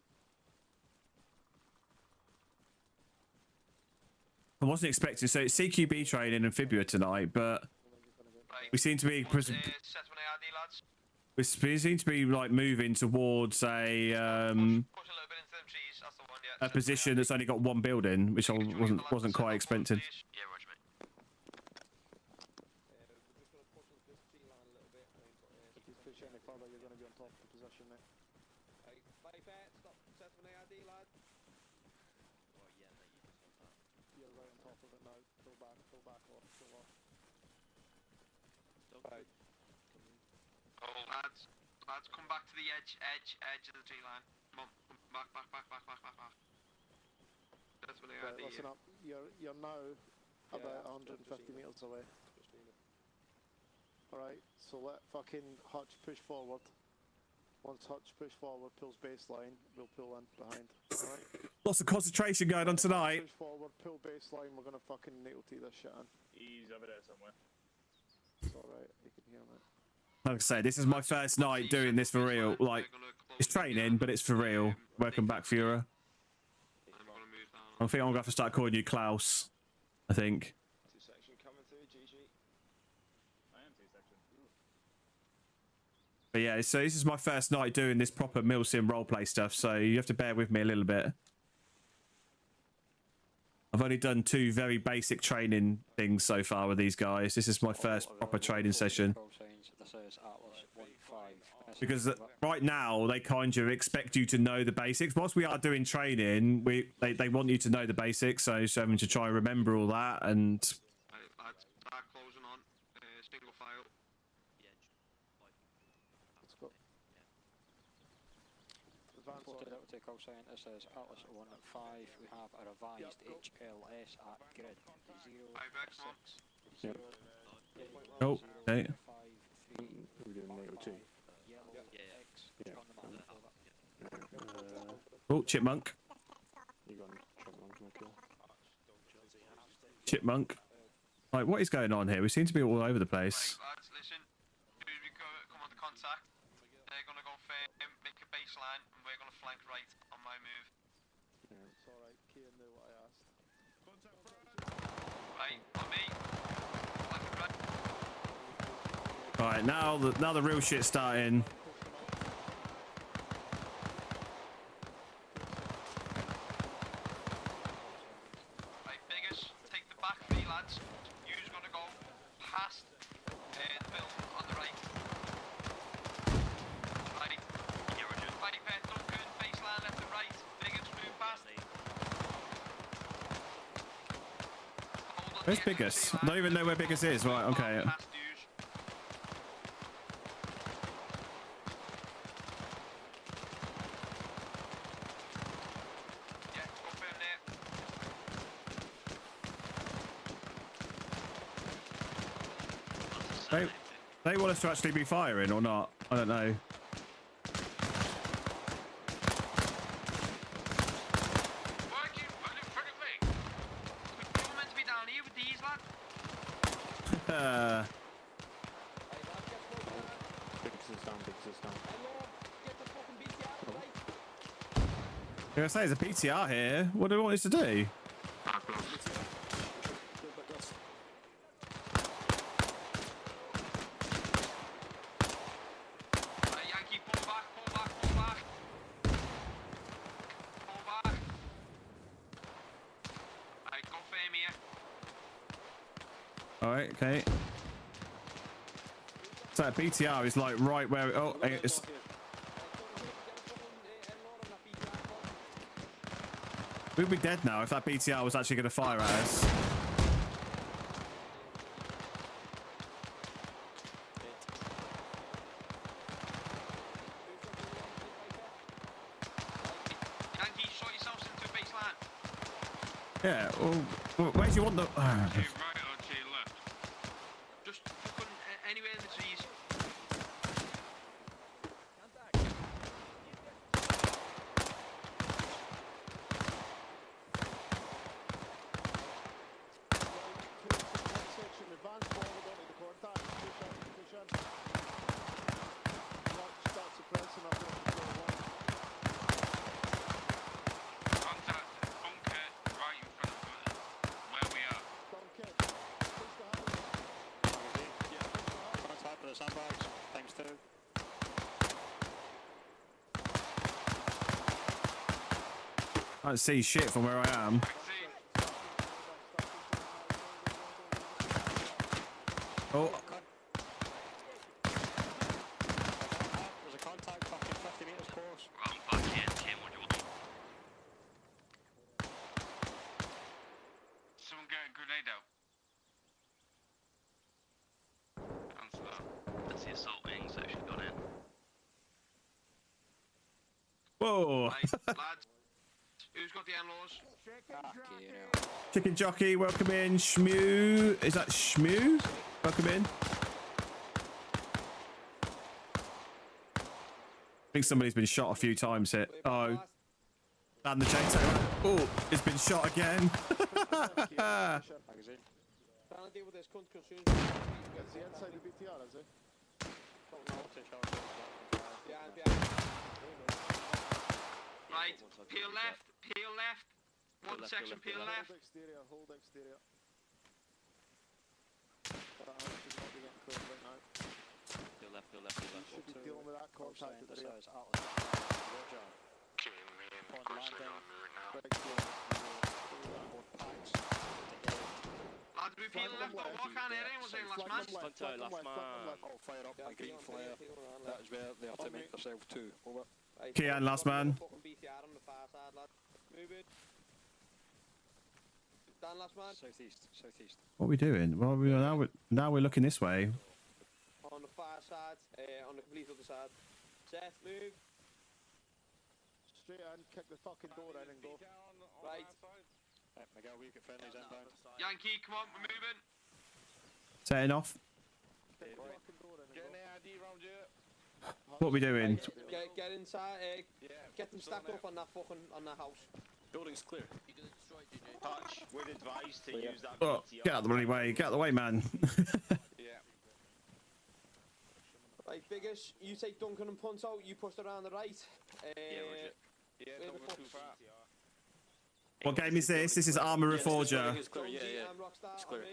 [SPEAKER 1] I wasn't expecting, so it's CQB training in Fibula tonight, but we seem to be
[SPEAKER 11] Set one ARD, lads.
[SPEAKER 1] we seem to be like moving towards a
[SPEAKER 11] Push a little bit into them trees. That's the one, yeah.
[SPEAKER 1] a position that's only got one building, which I wasn't quite expecting.
[SPEAKER 11] Yeah, roger, mate.
[SPEAKER 6] We're just going to push into this tree line a little bit.
[SPEAKER 10] If you push any further, you're going to be on top of the position, mate.
[SPEAKER 6] Right, Viper, stop. Set one ARD, lad.
[SPEAKER 10] You're right on top of it now. Pull back off, pull off.
[SPEAKER 6] Right.
[SPEAKER 11] Oh, lads, come back to the edge of the tree line. Come on, back. That's what I
[SPEAKER 10] Right, listen up. You're now about 150 meters away. Alright, so let fucking Hutch push forward. Once Hutch push forward, pulls baseline, we'll pull in behind. Alright?
[SPEAKER 1] Lots of concentration going on tonight.
[SPEAKER 10] Push forward, pull baseline, we're gonna fucking nail to this shit in.
[SPEAKER 12] He's over there somewhere.
[SPEAKER 10] It's alright, you can hear me.
[SPEAKER 1] Like I say, this is my first night doing this for real. Like, it's training, but it's for real. Welcome back, Führer. I think I'm gonna have to start calling you Klaus. I think.
[SPEAKER 2] Two section coming through, GG.
[SPEAKER 12] I am two-section.
[SPEAKER 1] But yeah, so this is my first night doing this proper Milsim roleplay stuff, so you have to bear with me a little bit. I've only done 2 very basic training things so far with these guys. This is my first proper training session.
[SPEAKER 4] This is Atlas 1-5
[SPEAKER 1] Because right now they kind of expect you to know the basics. Whilst we are doing training, they want you to know the basics, so having to try and remember all that. And
[SPEAKER 11] Right, lads, start closing on. Single file.
[SPEAKER 10] Let's go. Advance on.
[SPEAKER 4] That will take call sign. This is Atlas 1-5. We have a revised HLS at grid 0 6 0.
[SPEAKER 1] oh, okay.
[SPEAKER 4] We're doing NATO 2. Yellow X on the map.
[SPEAKER 1] Oh, chipmunk.
[SPEAKER 4] You got chipmunk, okay.
[SPEAKER 1] Chipmunk. Like, what is going on here? We seem to be all over the place.
[SPEAKER 11] Right, lads, listen. As soon as we come on the contact, they're gonna go firm, make a baseline, and we're gonna flank right on my move.
[SPEAKER 10] Yeah, it's alright. Kian knew what I asked.
[SPEAKER 11] Right, on me. Flank right.
[SPEAKER 1] Alright, now the real shit's starting.
[SPEAKER 11] Right, biggest, take the back three, lads. You's gonna go past the building on the right. Right. Fighting pair, Duncan, baseline left and right. Biggest, move past. Hold on
[SPEAKER 1] Where's
[SPEAKER 11] the
[SPEAKER 1] Biggest?
[SPEAKER 11] XC
[SPEAKER 1] I don't even know where Biggest is. Right, okay.
[SPEAKER 11] past yous. Yeah, go firm there.
[SPEAKER 1] They want us to actually be firing or not? I don't know.
[SPEAKER 11] Working, running in front of me. You're meant to be down here with these, lad.
[SPEAKER 1] I say there's a PTR here. What do they want us to do?
[SPEAKER 11] Yankee, pull back, pull back, pull back. Pull back. Right, go firm here.
[SPEAKER 1] Alright, okay. So that BTR is like right where. Oh, it's. We'd be dead now if that BTR was actually going to fire at us.
[SPEAKER 11] Yankee, shot yourselves into a baseline.
[SPEAKER 1] Yeah, well, where do you want the.
[SPEAKER 11] To your right or to your left? Just fucking anywhere in the trees.
[SPEAKER 10] Section, advance forward onto the contact. Push in, push in. Not start suppressing up on control one.
[SPEAKER 11] Contact bunker right in front of us, where we are.
[SPEAKER 10] Duncan, push the house.
[SPEAKER 4] Contact for the sandbags, times 2.
[SPEAKER 1] I don't see shit from where I am. Oh,
[SPEAKER 4] There's a contact fucking 50 meters close.
[SPEAKER 9] I'm back in. Tim, what do you want?
[SPEAKER 11] Someone get a grenade out.
[SPEAKER 9] Answer that. That's the assault wings that should have gone in.
[SPEAKER 1] whoa!
[SPEAKER 11] Right, lads. Who's got the in-laws?
[SPEAKER 1] Chicken jockey, welcome in. Shmoo, is that Shmoo? Welcome in. I think somebody's been shot a few times here. Oh, and the chainsaw. Oh, it's been shot again.
[SPEAKER 10] Magazine. Trying to deal with this cunt consumes. Is he inside the BTR, is he? Behind.
[SPEAKER 11] Right, peel left, peel left. One section, peel left.
[SPEAKER 10] Hold exterior, hold exterior. That house should not be getting close right now.
[SPEAKER 4] Peel left, peel left, peel left.
[SPEAKER 10] Should be dealing with that contact at the
[SPEAKER 4] This
[SPEAKER 10] rear.
[SPEAKER 4] is Atlas. Roger.
[SPEAKER 9] Okay, me and
[SPEAKER 4] On
[SPEAKER 9] closely
[SPEAKER 4] landing.
[SPEAKER 9] on route now.
[SPEAKER 10] Right, clear.
[SPEAKER 4] Board packs.
[SPEAKER 11] Lads, Do we feel left or what? Can't hear anyone saying last man.
[SPEAKER 4] I'll fire up my green flare. That is where they have to make themselves two. Over.
[SPEAKER 1] Kian, last man.
[SPEAKER 6] Fucking BTR on the far side, lad. Move it. Dan, last man.
[SPEAKER 4] Southeast.
[SPEAKER 1] What are we doing? Well, now we're looking this way.
[SPEAKER 6] On the far side, on the complete other side. Seth, move.
[SPEAKER 10] Straight in, kick the fucking door in and go.
[SPEAKER 6] Right.
[SPEAKER 4] Miguel, we get friendlies inbound.
[SPEAKER 11] Yankee, come on, we're moving.
[SPEAKER 1] Setting off.
[SPEAKER 10] Kick the fucking door in and
[SPEAKER 5] Get
[SPEAKER 10] go.
[SPEAKER 5] an ID round you.
[SPEAKER 1] What are we doing?
[SPEAKER 6] Get inside, get them stacked up on that house.
[SPEAKER 5] Building's clear.
[SPEAKER 2] Touch, we're advised to use that
[SPEAKER 1] Oh,
[SPEAKER 2] BTR.
[SPEAKER 1] get out of the bloody way. Get out of the way, man.
[SPEAKER 5] Yeah.
[SPEAKER 6] Right, Biggest, you take Duncan and Punt out, you push around the right.
[SPEAKER 5] Yeah, don't go too far.
[SPEAKER 1] What game is this? This is Arma Reforger.
[SPEAKER 8] It's clear, yeah. It's clear.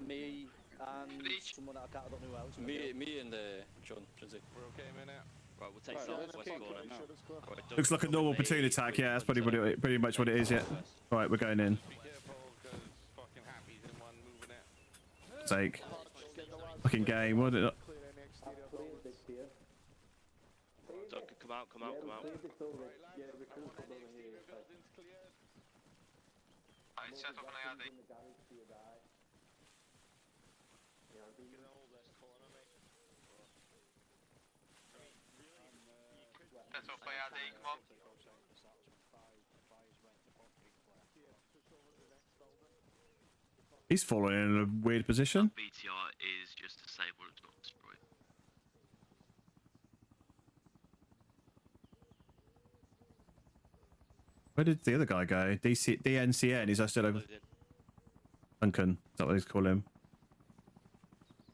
[SPEAKER 4] Me and someone I don't know who else.
[SPEAKER 8] Me and John, Trinzy.
[SPEAKER 5] We're okay, minute.
[SPEAKER 9] Right, we'll take south west corner now.
[SPEAKER 1] Looks like a normal platoon attack. Yeah, that's pretty much what it is. Yeah. All right, we're going in.
[SPEAKER 5] Be careful, because fucking Happy's in one moving it.
[SPEAKER 1] Sake. Fucking game. What did it?
[SPEAKER 9] Come out.
[SPEAKER 11] Right, set up an ARD. Set up ARD, come on.
[SPEAKER 1] He's falling in a weird position.
[SPEAKER 9] BTR is just disabled, it's not destroyed.
[SPEAKER 1] Where did the other guy go? DNCN. Is that still over? Duncan. Is that what they call him?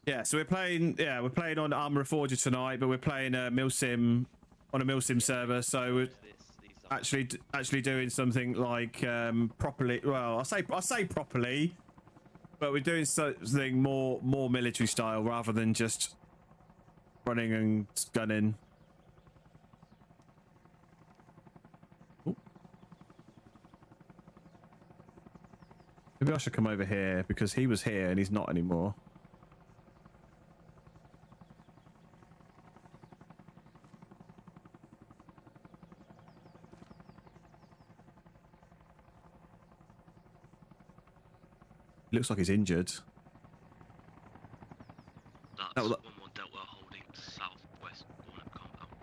[SPEAKER 1] Yeah. So we're playing. Yeah, we're playing on Arma Reforger tonight, but we're playing Milsim on a Milsim server. So we're actually doing something like properly. Well, I say properly, but we're doing something more military style rather than just running and gunning. Maybe I should come over here because he was here and he's not anymore. Looks like he's injured.
[SPEAKER 9] That's 1-1 Delta holding southwest corner compound.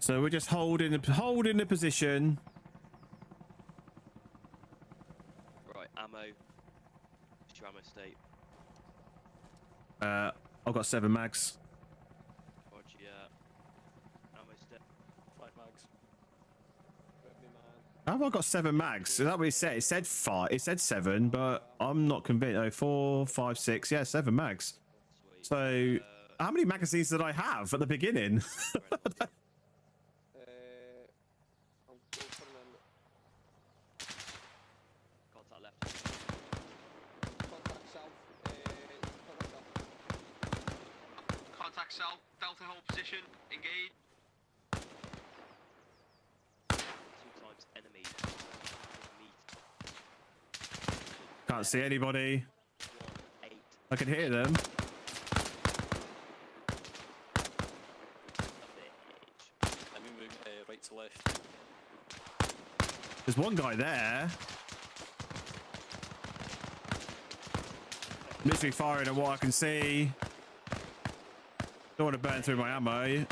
[SPEAKER 1] So we're just holding the position.
[SPEAKER 9] Right, ammo. What's your ammo state?
[SPEAKER 1] I've got 7 mags.
[SPEAKER 9] Roger, yeah. Ammo state.
[SPEAKER 8] 5 mags.
[SPEAKER 1] How have I got 7 mags? Is that what it said? It said 5. It said 7, but I'm not convinced. Oh, 4, 5, 6. Yeah, 7 mags.
[SPEAKER 9] Sweet.
[SPEAKER 1] So how many magazines did I have at the beginning?
[SPEAKER 9] Contact left.
[SPEAKER 11] Contact south, Delta hold position, engage.
[SPEAKER 9] 2 times enemy. Meet.
[SPEAKER 1] Can't see anybody.
[SPEAKER 9] 8.
[SPEAKER 1] I can hear them.
[SPEAKER 8] I'm moving right to left.
[SPEAKER 1] There's one guy there. Literally firing at what I can see. Don't want to burn through my ammo. And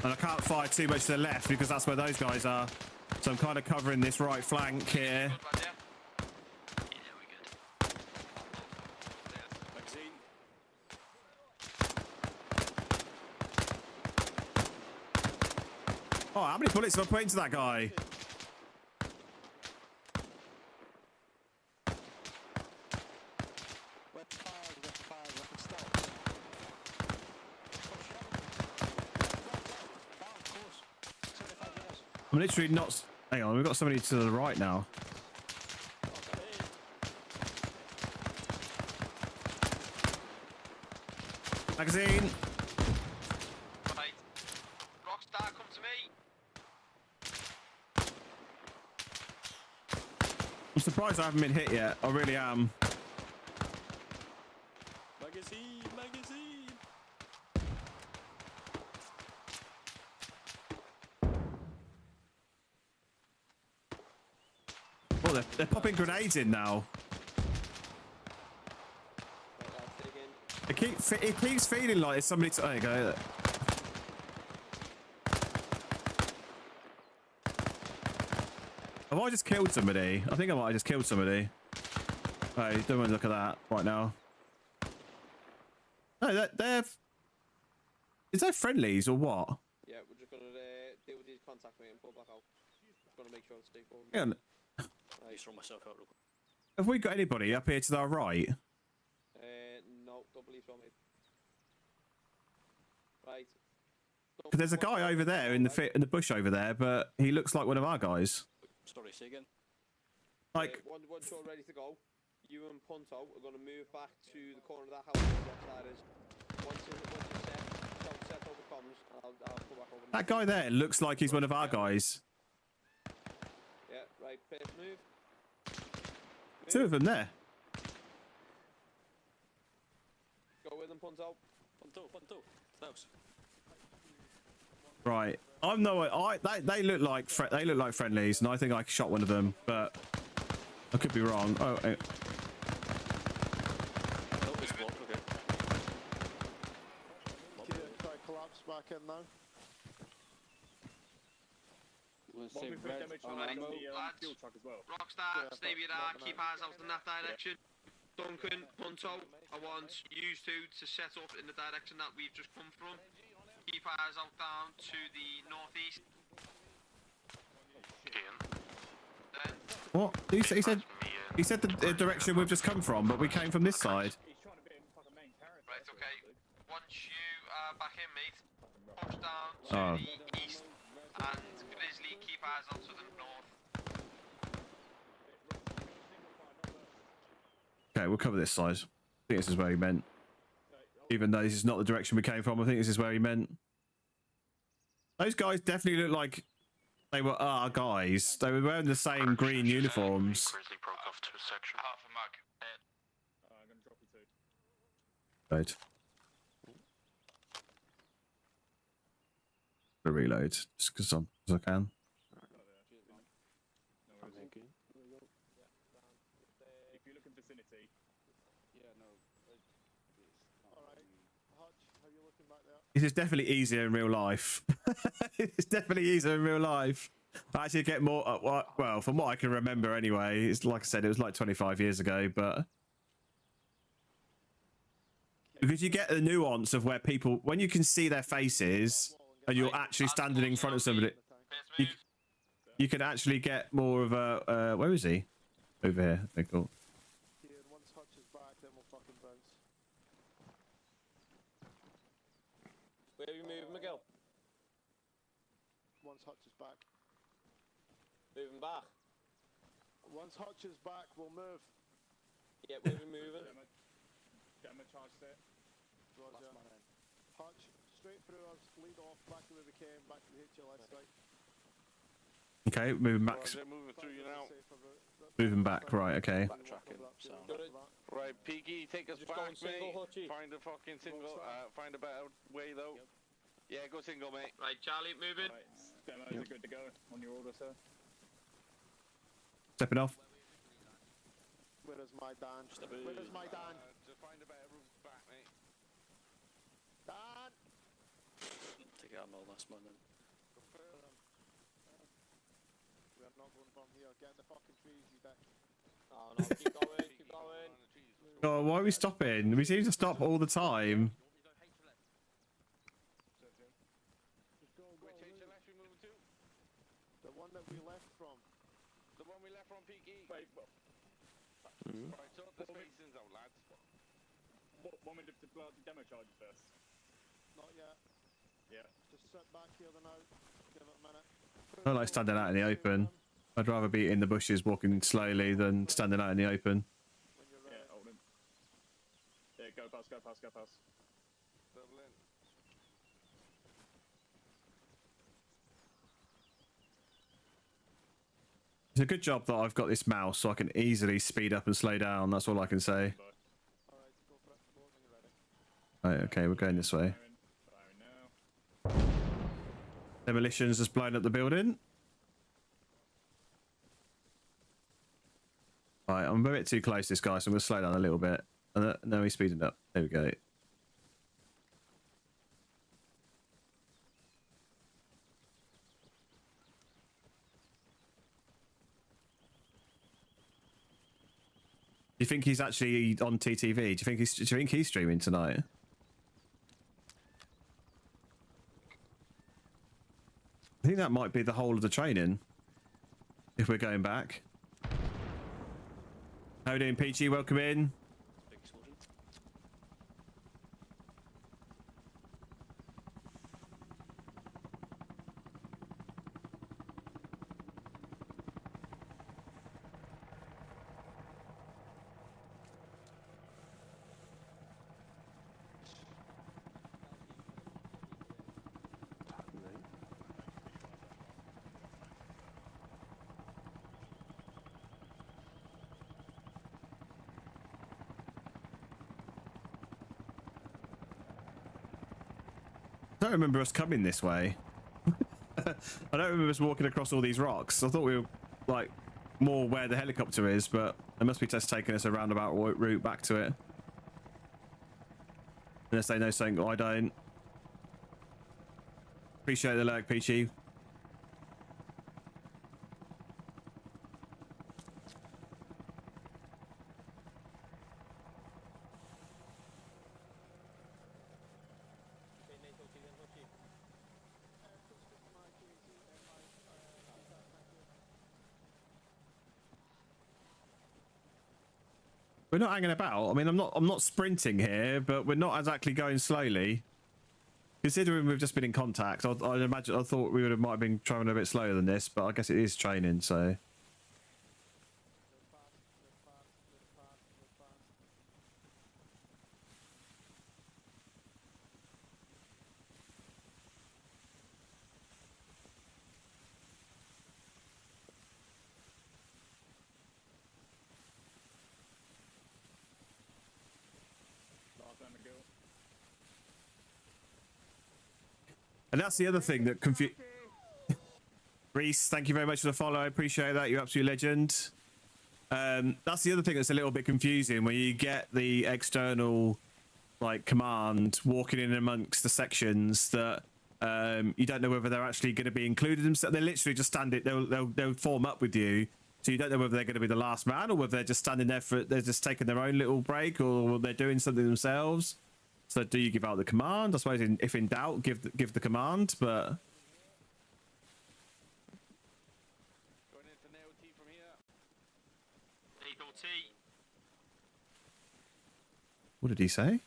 [SPEAKER 1] I can't fire too much to the left because that's where those guys are. So I'm kind of covering this right flank here.
[SPEAKER 8] Magazine.
[SPEAKER 1] Oh, how many bullets have I put into that guy? I'm literally not. Hang on, we've got somebody to the right now. Magazine. surprised I haven't been hit yet. I really am.
[SPEAKER 5] Magazine, magazine.
[SPEAKER 1] Oh, they're popping grenades in now. It keeps feeling like it's somebody. There you go. Have I just killed somebody? I think I might have just killed somebody. Hey, don't want to look at that right now. No, they're... Is that friendlies or what?
[SPEAKER 6] Yeah, we're just gonna deal with these contact me and pull back out. Just gonna make sure it's safe over.
[SPEAKER 1] Yeah.
[SPEAKER 4] I just throw myself out real quick.
[SPEAKER 1] Have we got anybody up here to our right?
[SPEAKER 6] No, don't believe so, mate. Right.
[SPEAKER 1] Because there's a guy over there in the bush over there, but he looks like one of our guys.
[SPEAKER 4] Sorry, say again.
[SPEAKER 6] Like once you're ready to go, you and Punto are gonna move back to the corner of that house where the outside is. Once you're set over comms, I'll pull back over.
[SPEAKER 1] That guy there looks like he's one of our guys.
[SPEAKER 6] Yeah, right. First move.
[SPEAKER 1] Two of them there.
[SPEAKER 6] Go with them, Punto.
[SPEAKER 4] Punto. House.
[SPEAKER 1] Right. I'm no. They look like friendlies, and I think I shot one of them, but I could be wrong. Oh.
[SPEAKER 4] Okay.
[SPEAKER 10] Try collapse back in now.
[SPEAKER 11] Rockstar, stay where you are, keep eyes out in that direction. Duncan, Punto, I want you two to set up in the direction that we've just come from. Keep eyes out down to the northeast. Then,
[SPEAKER 1] What? He said the direction we've just come from, but we came from this side.
[SPEAKER 11] right, okay. Once you are back in, mate, push down to the east, and Grizzly, keep eyes out to the north.
[SPEAKER 1] Okay, we'll cover this side. I think this is where he meant. Even though this is not the direction we came from, I think this is where he meant. Those guys definitely look like they were our guys. They were wearing the same green uniforms.
[SPEAKER 9] Grizzly broke off to a section.
[SPEAKER 11] Half a mag.
[SPEAKER 12] I'm gonna drop you two.
[SPEAKER 1] Right. To reload just because I can.
[SPEAKER 12] If you look in vicinity.
[SPEAKER 5] Yeah, no.
[SPEAKER 10] Alright. Hutch, how you looking back there?
[SPEAKER 1] This is definitely easier in real life. It's definitely easier in real life. I actually get more. Well, from what I can remember, anyway. It's like I said, it was like 25 years ago, but because you get the nuance of where people, when you can see their faces and you're actually standing in front of somebody, you can actually get more of a. Where is he? Over here. Okay, cool.
[SPEAKER 10] Once Hutch is back, then we'll fucking bounce.
[SPEAKER 6] Where are you moving, Miguel?
[SPEAKER 10] Once Hutch is back.
[SPEAKER 6] Moving back.
[SPEAKER 10] Once Hutch is back, we'll move.
[SPEAKER 6] Yeah, where are we moving?
[SPEAKER 12] Get him a charge set.
[SPEAKER 10] Roger. Hutch, straight through us, lead off, back to where we came, back to the HLS site.
[SPEAKER 1] Okay, moving back.
[SPEAKER 5] Moving through you now.
[SPEAKER 1] Moving back. Right. Okay.
[SPEAKER 5] Backtracking. Right, Piggy, take us
[SPEAKER 6] Just
[SPEAKER 5] back,
[SPEAKER 6] going single,
[SPEAKER 5] mate.
[SPEAKER 6] Hutchie.
[SPEAKER 5] Find a fucking single. Find a better way though. Yeah, go single, mate.
[SPEAKER 11] Right, Charlie, moving.
[SPEAKER 12] Right, demos are good to go on your order, sir.
[SPEAKER 1] Stepping off.
[SPEAKER 10] Where is my Dan? Where is my Dan?
[SPEAKER 5] Just find a better route back, mate.
[SPEAKER 10] Dan!
[SPEAKER 4] Take out more last man then.
[SPEAKER 10] We are not going from here. Get in the fucking trees, you dick.
[SPEAKER 6] Oh no, keep going, keep going.
[SPEAKER 1] Oh, why are we stopping? We seem to stop all the time.
[SPEAKER 5] Which HLS we moving to?
[SPEAKER 10] The one that we left from.
[SPEAKER 5] The one we left from Piggy.
[SPEAKER 12] Wait,
[SPEAKER 5] Right, sort the spacings out, lads.
[SPEAKER 12] want me to blow out the demo charges first?
[SPEAKER 10] Not yet.
[SPEAKER 12] Yeah.
[SPEAKER 10] Just sit back here the now. Give it a minute.
[SPEAKER 1] I don't like standing out in the open. I'd rather be in the bushes walking slowly than standing out in the open.
[SPEAKER 12] Yeah, hold him. Yeah, go past, go past, go past.
[SPEAKER 5] Double in.
[SPEAKER 1] It's a good job that I've got this mouse so I can easily speed up and slow down. That's all I can say. Right, okay, we're going this way. Demolitions just blown up the building. Right, I'm a bit too close to this guy, so I'm going to slow down a little bit. No, he's speeding up. There we go. Do you think he's actually on TTV? Do you think he's streaming tonight? I think that might be the whole of the training. If we're going back. How are you doing, Peachy? Welcome in. I don't remember us coming this way. I don't remember us walking across all these rocks. I thought we were like more where the helicopter is, but it must be just taking us a roundabout route back to it. Unless they know something I don't. Appreciate the lurk, Peachy. We're not hanging about. I mean, I'm not sprinting here, but we're not exactly going slowly. Considering we've just been in contact, I thought we might have been traveling a bit slower than this, but I guess it is training, so. And that's the other thing that Reese, thank you very much for the follow. I appreciate that. You're absolute legend. That's the other thing that's a little bit confusing when you get the external like command walking in amongst the sections that you don't know whether they're actually going to be included. They're literally just standing. They'll form up with you, so you don't know whether they're going to be the last man or whether they're just standing there they're just taking their own little break or they're doing something themselves. So do you give out the command? I suppose if in doubt, give the command, but...
[SPEAKER 11] Going into nail T from here. Eagle T.
[SPEAKER 1] What did he say?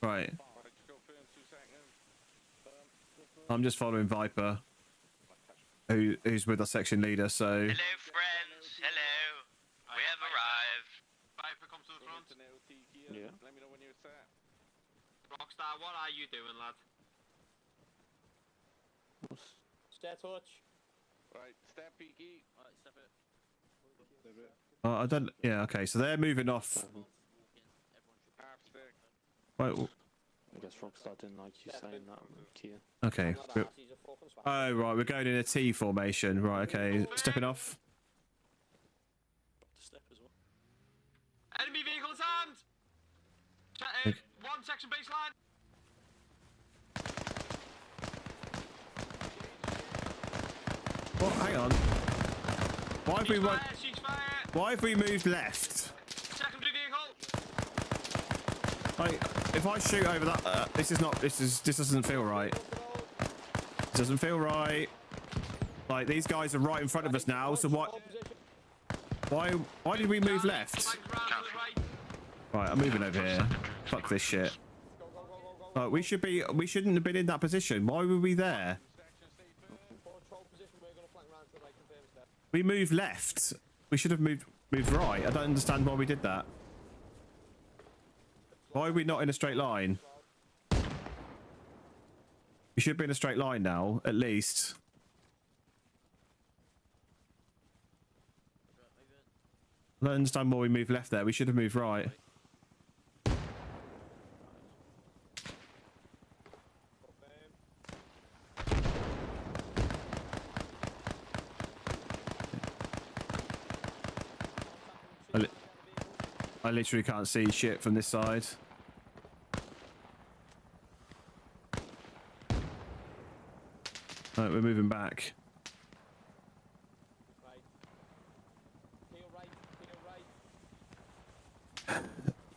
[SPEAKER 1] Right. I'm just following Viper, who's with our section leader, so...
[SPEAKER 11] Hello, friends. Hello. We have arrived. Viper, come to the front.
[SPEAKER 5] Yeah. Let me know when you're set.
[SPEAKER 11] Rockstar, what are you doing, lad?
[SPEAKER 5] Stay touch. Right, step peaky. Alright, step it.
[SPEAKER 1] Oh, I don't... Yeah, okay, so they're moving off.
[SPEAKER 5] Half stick.
[SPEAKER 1] Right,
[SPEAKER 4] I guess Rockstar didn't like you saying that, Kia.
[SPEAKER 1] okay. Oh, right, we're going in a T formation. Right, okay. Stepping off.
[SPEAKER 4] Step as well.
[SPEAKER 11] Enemy vehicle at hand!
[SPEAKER 1] Okay.
[SPEAKER 11] One section baseline.
[SPEAKER 1] Well, hang on. Why have we moved left?
[SPEAKER 11] Secondary vehicle.
[SPEAKER 1] Like, if I shoot over that, this doesn't feel right. This doesn't feel right. Like, these guys are right in front of us now, so why did we move left? Right, I'm moving over here. Fuck this shit. We shouldn't have been in that position. Why were we there? We moved left. We should have moved right. I don't understand why we did that. Why are we not in a straight line? We should be in a straight line now, at least. I don't understand why we moved left there. We should have moved right. I literally can't see shit from this side. Right, we're moving back.
[SPEAKER 6] Right. Heel right, heel right.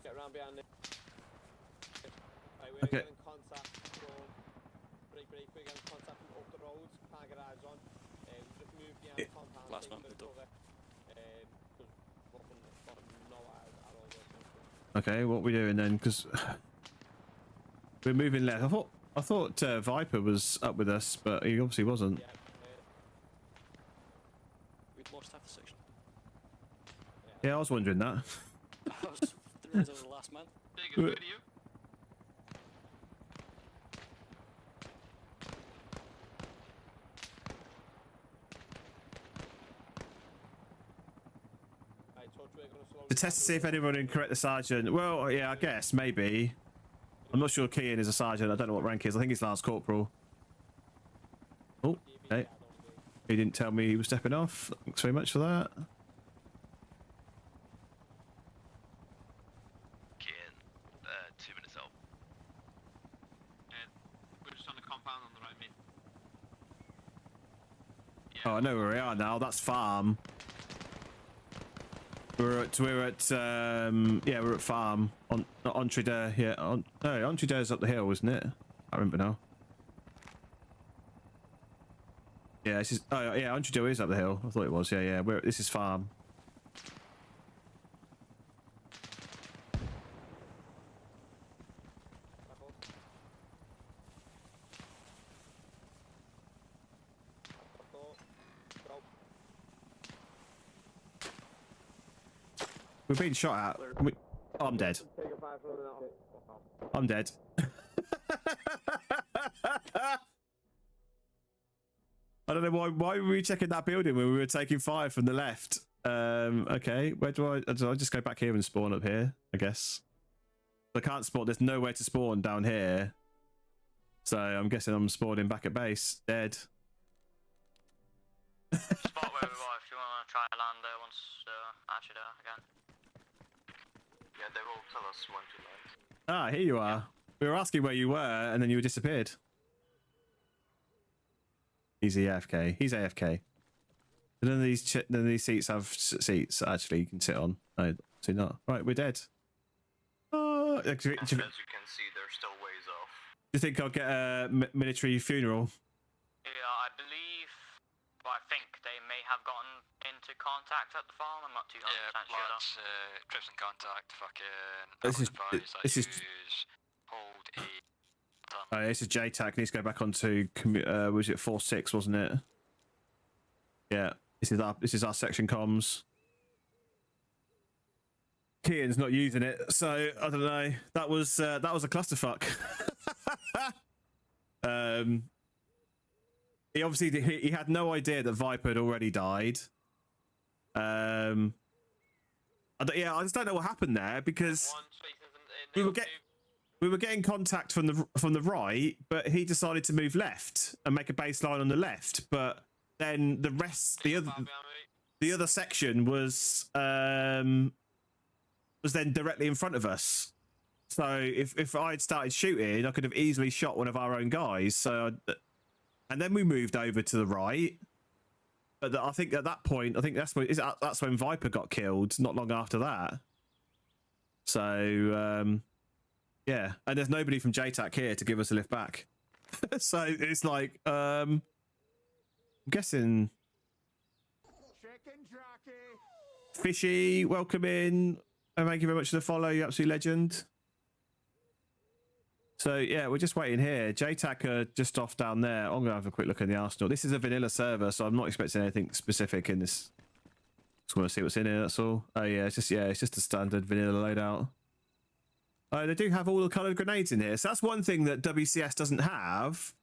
[SPEAKER 6] Get around behind it. Right, we're
[SPEAKER 1] Okay.
[SPEAKER 6] getting contact from... Break, we're getting contact from up the road. Can't get eyes on. Just move behind the compound.
[SPEAKER 4] Last
[SPEAKER 6] take a
[SPEAKER 4] man,
[SPEAKER 6] bit of
[SPEAKER 4] done.
[SPEAKER 6] cover. No eyes at all.
[SPEAKER 1] Okay, what are we doing then? Because we're moving left. I thought Viper was up with us, but he obviously wasn't.
[SPEAKER 6] Yeah,
[SPEAKER 4] We've lost half the section.
[SPEAKER 1] Yeah, I was wondering that.
[SPEAKER 4] I was the last man.
[SPEAKER 11] Take a video.
[SPEAKER 6] right, touch, we're gonna slow
[SPEAKER 1] To test to see if anyone can correct the sergeant. Well, yeah, I guess maybe. I'm not sure Kean is a sergeant. I don't know what rank he is. I think he's Lance Corporal. Oh, okay. He didn't tell me he was stepping off. Thanks very much for that.
[SPEAKER 9] Kean, 2 minutes out.
[SPEAKER 11] We're just on the compound on the right, mate.
[SPEAKER 1] Oh, I know where we are now. That's farm. We're at yeah, we're at farm on not Entredeur. Yeah, no, Entredeur's up the hill, isn't it? I remember now. Yeah, this is. Oh yeah, Entredeur is up the hill. I thought it was. Yeah. This is farm. We're being shot at. Oh, I'm dead.
[SPEAKER 6] Take a 5 from the
[SPEAKER 1] I'm dead. I don't know why were we checking that building when we were taking fire from the left. Okay, where do I just go back here and spawn up here, I guess. I can't spawn, there's nowhere to spawn down here. So I'm guessing I'm spawning back at base, dead.
[SPEAKER 3] Spot where we were if you want to try and land there once actually there again.
[SPEAKER 2] Yeah, they will tell us when to land.
[SPEAKER 1] Ah, here you are. We were asking where you were and then you disappeared. He's AFK. He's AFK. None of these seats have seats actually you can sit on. No, see not. Right, we're dead. Oh,
[SPEAKER 2] As you can see, they're still ways off.
[SPEAKER 1] Do you think I'll get a military funeral?
[SPEAKER 3] Yeah, I believe, well, I think they may have gotten into contact at the farm. I'm not too 100% sure.
[SPEAKER 4] Lads, trips in contact, fucking...
[SPEAKER 1] This is
[SPEAKER 4] hold a...
[SPEAKER 1] Oh, this is JTAC. Needs to go back onto was it 4-6, wasn't it? Yeah, this is our section comms. Kean's not using it, so I don't know. That was a clusterfuck. He obviously he had no idea that Viper had already died. I just don't know what happened there because we were getting contact from the right, but he decided to move left and make a baseline on the left. But then the other section was then directly in front of us. So if I had started shooting, I could have easily shot one of our own guys. So, and then we moved over to the right. But I think at that point, that's when Viper got killed. Not long after that. So. Yeah, and there's nobody from JTAC here to give us a lift back. So it's like, I'm guessing... Fishy, welcome in. And thank you very much for the follow, you absolute legend. So yeah, we're just waiting here. JTAC are just off down there. I'm going to have a quick look at the Arsenal. This is a vanilla server, so I'm not expecting anything specific in this. Just want to see what's in here, that's all. Oh yeah, it's just a standard vanilla loadout. They do have all the coloured grenades in here. So that's one thing that WCS doesn't have,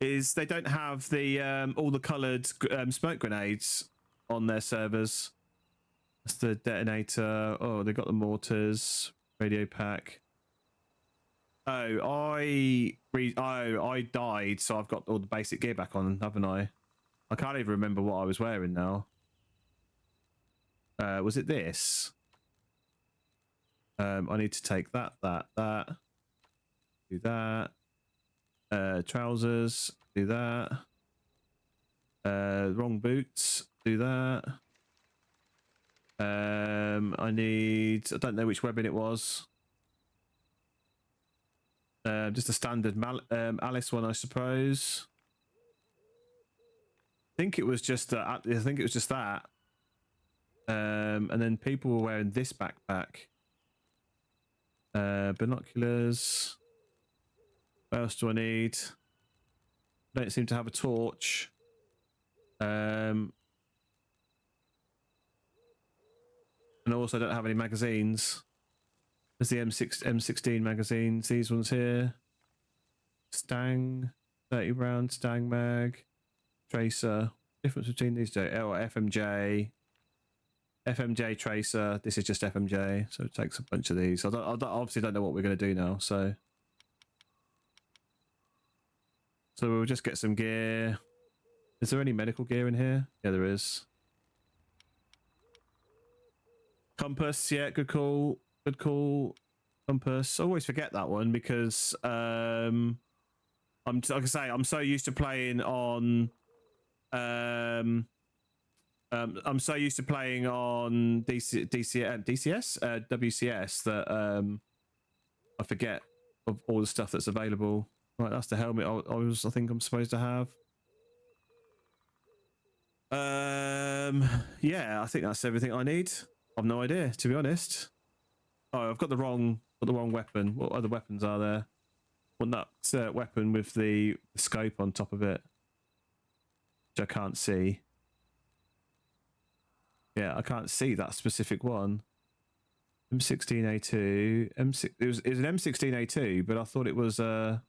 [SPEAKER 1] is they don't have the all the coloured smoke grenades on their servers. That's the detonator. Oh, they got the mortars. Radio pack. Oh, I died, so I've got all the basic gear back on, haven't I? I can't even remember what I was wearing now. Was it this? I need to take that. Do that. Trousers. Do that. Wrong boots. Do that. I don't know which weapon it was. Just a standard Alice one, I suppose. I think it was just that. And then people were wearing this backpack. Binoculars. What else do I need? I don't seem to have a torch. And also don't have any magazines. There's the M16 magazines. These ones here. Stang, 30 round Stang mag. Tracer. Difference between these two. Oh, FMJ. FMJ tracer. This is just FMJ, so it takes a bunch of these. I obviously don't know what we're going to do now, so we'll just get some gear. Is there any medical gear in here? Yeah, there is. Compass, yeah, good call. Good call. Compass. I always forget that one because I'm like I say, I'm so used to playing on I'm so used to playing on WCS that I forget of all the stuff that's available. Right, that's the helmet I think I'm supposed to have. Yeah, I think that's everything I need. I've no idea, to be honest. Oh, I've got the wrong weapon. What other weapons are there? Well, that weapon with the scope on top of it, which I can't see. Yeah, I can't see that specific one. M16A2. It was an M16A2, but I thought it was thought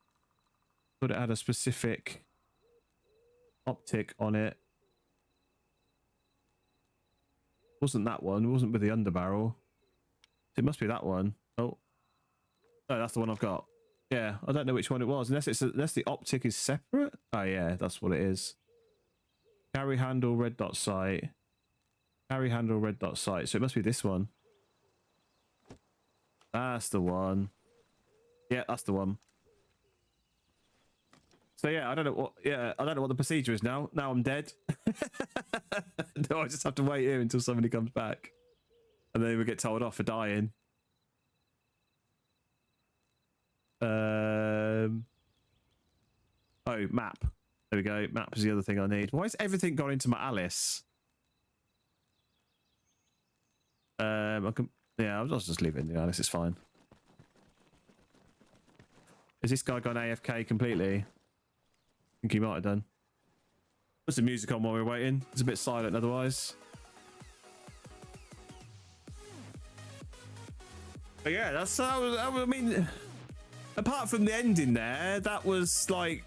[SPEAKER 1] it had a specific optic on it. Wasn't that one? It wasn't with the underbarrel. It must be that one. Oh, no, that's the one I've got. Yeah, I don't know which one it was, unless the optic is separate. Oh yeah, that's what it is. Carry handle, red dot sight. Carry handle, red dot sight. So it must be this one. That's the one. Yeah, that's the one. So yeah, I don't know what the procedure is now. Now I'm dead. No, I just have to wait here until somebody comes back, and then we get told off for dying. Oh, map. There we go. Map is the other thing I need. Why has everything gone into my Alice? I'll just leave it in the Alice. It's fine. Is this guy gone AFK completely? I think he might have done. Put some music on while we're waiting. It's a bit silent otherwise. But yeah, that's how. I mean, apart from the ending there, that was like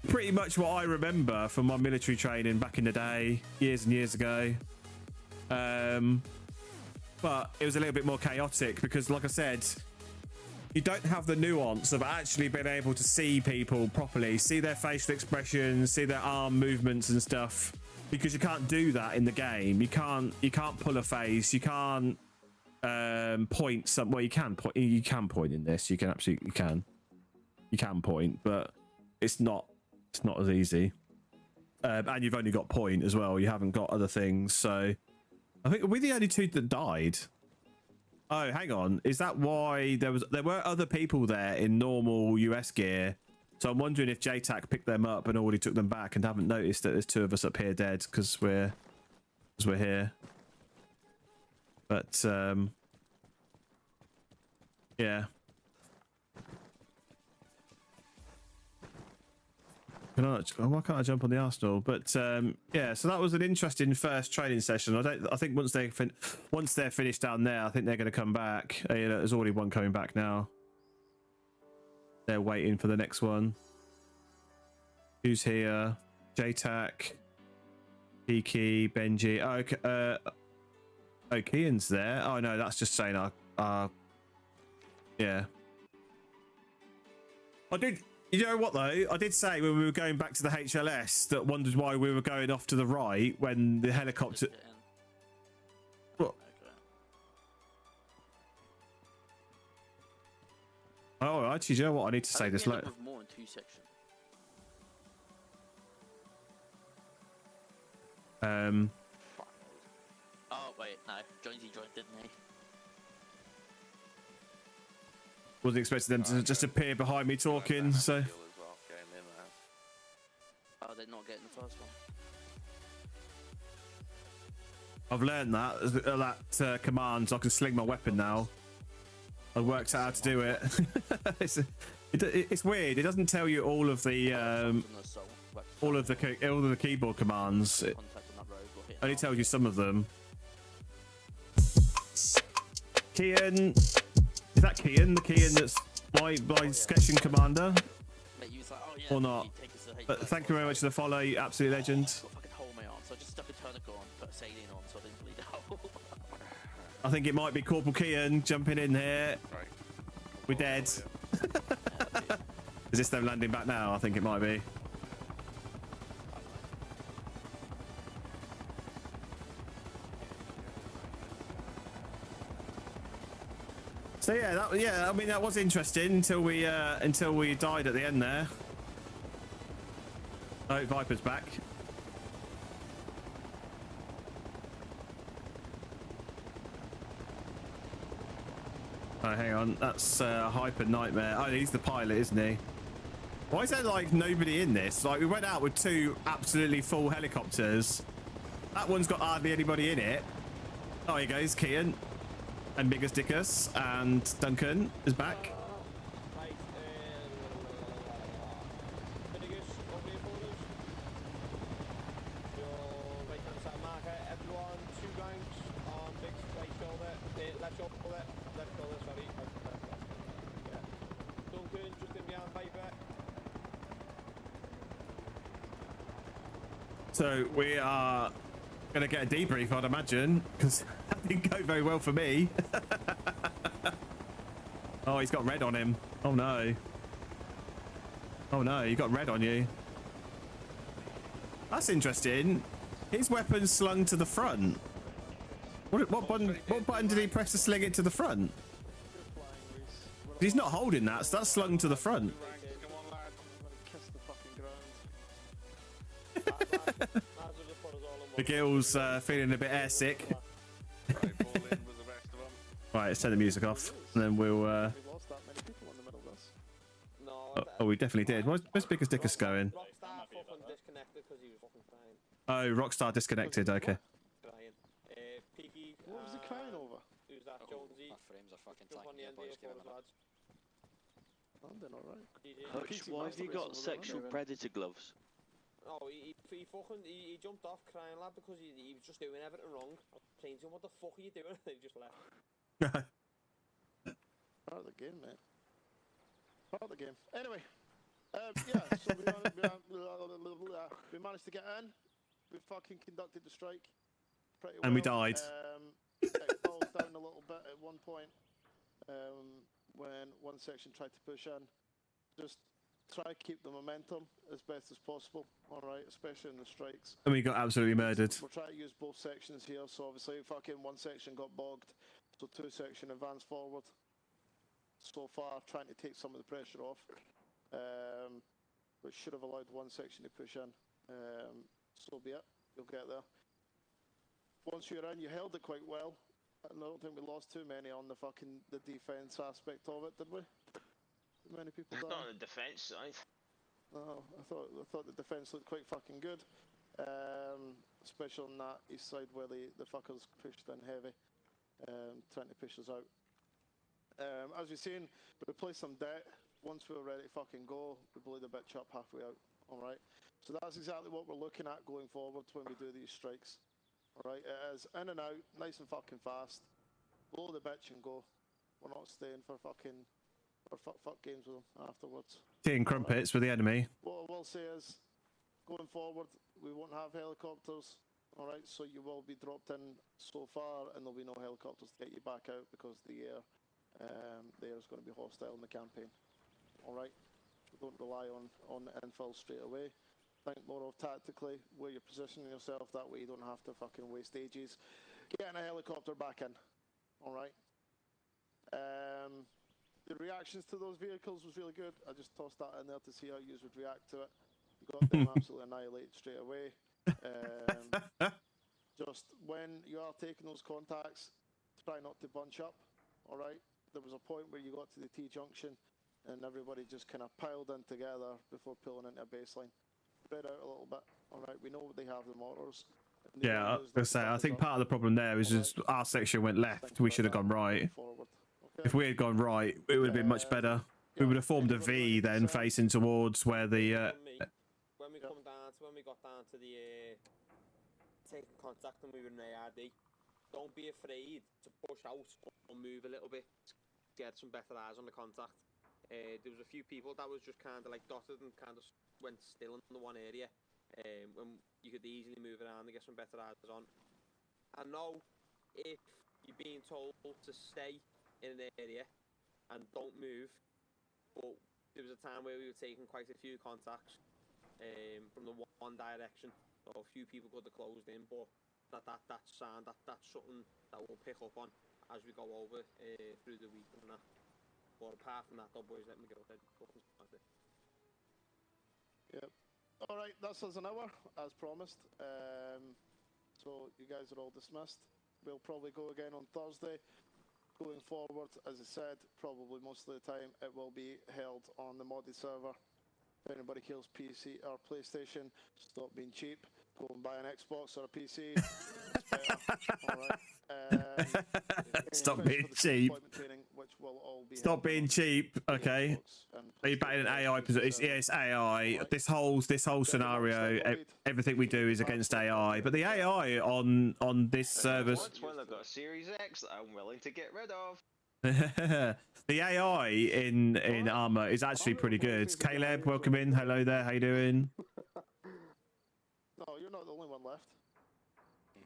[SPEAKER 1] pretty much what I remember from my military training back in the day, years and years ago. But it was a little bit more chaotic because, like I said, you don't have the nuance of actually being able to see people properly, see their facial expressions, see their arm movements and stuff, because you can't do that in the game. You can't pull a face. You can't point some. Well, you can point. You can point in this. You can absolutely point, but it's not as easy. And you've only got point as well. You haven't got other things. So I think we're the only two that died. Oh, hang on. Is that why there were other people there in normal US gear? So I'm wondering if JTAC picked them up and already took them back and haven't noticed that there's two of us up here dead because we're here. But yeah. Why can't I jump on the Arsenal? But yeah, so that was an interesting first training session. I think once they're finished down there, I think they're going to come back. There's already one coming back now. They're waiting for the next one. Who's here? JTAC, Kiki, Benji. Oh, okay. Oh, Kian's there. Oh no, that's just saying yeah. I did. You know what though? I did say when we were going back to the HLS that wondered why we were going off to the right when the helicopter. What? Oh, actually, you know what? I need to say this later.
[SPEAKER 8] More in 2 sections. Oh wait, no, Jonesy joined, didn't he?
[SPEAKER 1] Wasn't expecting them to just appear behind me talking, so.
[SPEAKER 8] Oh, they're not getting the first one.
[SPEAKER 1] I've learned that command, so I can sling my weapon now. I worked out how to do it. It's weird. It doesn't tell you all of the keyboard commands. It only tells you some of them. Kian, is that Kian? The Kian that's my sketching commander, or not? But thank you very much for the follow, you absolute legend.
[SPEAKER 8] I've got a fucking hole in my arm, so I just stuck a tourniquet on, put a saline on, so I didn't bleed out.
[SPEAKER 1] I think it might be Corporal Kian jumping in here. Right. We're dead. Is this them landing back now? I think it might be. So yeah, I mean that was interesting until we died at the end there. Oh, Viper's back. Oh, hang on, that's Hyper Nightmare. Oh, he's the pilot, isn't he? Why is there like nobody in this? Like we went out with 2 absolutely full helicopters. That one's got hardly anybody in it. Oh, here goes Kian. And Biggest Dickus and Duncan is back. So we are going to get a debrief, I'd imagine, because that didn't go very well for me. Oh, he's got red on him. Oh no. Oh no, you got red on you. That's interesting. His weapon's slung to the front. What button did he press to sling it to the front? He's not holding that, so that's slung to the front. The Gill's feeling a bit airsick. Right, let's turn the music off, and then we'll. Oh, we definitely did. Where's Biggest Dickus going? Oh, Rockstar disconnected. Okay.
[SPEAKER 10] What was he crying over?
[SPEAKER 4] My frames are fucking tight. Boys, give it a minute.
[SPEAKER 10] I'm doing alright.
[SPEAKER 13] Hutch, why have you got sexual predator gloves?
[SPEAKER 6] Oh, he jumped off crying, lad, because he was just doing everything wrong. I was saying to him, what the fuck are you doing? And he just left.
[SPEAKER 10] Part of the game, mate. Part of the game. Anyway, yeah, so we managed to get in. We fucking conducted the strike pretty well.
[SPEAKER 1] And we died.
[SPEAKER 10] It falls down a little bit at one point when one section tried to push in. Just try to keep the momentum as best as possible, alright, especially in the strikes.
[SPEAKER 1] And we got absolutely murdered.
[SPEAKER 10] We'll try to use both sections here, so obviously fucking one section got bogged, so 2 section advanced forward. So far, trying to take some of the pressure off, which should have allowed one section to push in. So be it, you'll get there. Once you're in, you held it quite well, and I don't think we lost too many on the defense aspect of it, did we? Too many people died.
[SPEAKER 2] Not on the defense side.
[SPEAKER 10] No, I thought the defense looked quite fucking good, especially on that east side where the fuckers pushed in heavy, trying to push us out. As you've seen, we replaced some debt. Once we were ready to fucking go, we blew the bitch up halfway out. Alright? So that's exactly what we're looking at going forward when we do these strikes. Alright? It is in and out, nice and fucking fast. Blow the bitch and go. We're not staying for fucking fuck games with them afterwards.
[SPEAKER 1] Teeing crumpets with the enemy.
[SPEAKER 10] What I will say is, going forward, we won't have helicopters. All right, so you will be dropped in so far, and there'll be no helicopters to get you back out because the air is going to be hostile in the campaign. All right, so don't rely on infill straight away. Think more of tactically where you're positioning yourself. That way you don't have to fucking waste ages getting a helicopter back in. All right. The reactions to those vehicles was really good. I just tossed that in there to see how you would react to it. You got them absolutely annihilated straight away. Just when you are taking those contacts, try not to bunch up. All right. There was a point where you got to the T-junction and everybody just kind of piled in together before pulling into a baseline. Spread out a little bit. All right, we know they have the mortars.
[SPEAKER 1] Yeah, I was gonna say, I think part of the problem there is just our section went left. We should have gone right. If we had gone right, it would have been much better. We would have formed a V then, facing towards where the.
[SPEAKER 6] When we got down to the taking contact and we were in ARD, don't be afraid to push out or move a little bit to get some better eyes on the contact. There was a few people that was just kind of like dotted and kind of went still in the one area when you could easily move around and get some better eyes on. I know if you're being told to stay in an area and don't move, but there was a time where we were taking quite a few contacts from the one direction, so a few people could have closed in, but that's something that we'll pick up on as we go over through the week and that. But apart from that, though, boys, let me go ahead.
[SPEAKER 10] Yep. All right, that's us an hour, as promised. So you guys are all dismissed. We'll probably go again on Thursday. Going forward, as I said, probably most of the time it will be held on the modded server. If anybody kills PC or PlayStation, stop being cheap. Go and buy an Xbox or a PC. It's better. All right.
[SPEAKER 1] Stop being cheap. Stop being cheap. Okay. Are you back in an AI position? Yeah, it's AI. This whole scenario, everything we do is against AI. But the AI on this service.
[SPEAKER 2] Once when I've got a Series X that I'm willing to get rid of.
[SPEAKER 1] The AI in Arma is actually pretty good. Caleb, welcome in. Hello there. How you doing?
[SPEAKER 10] No, you're not the only one left.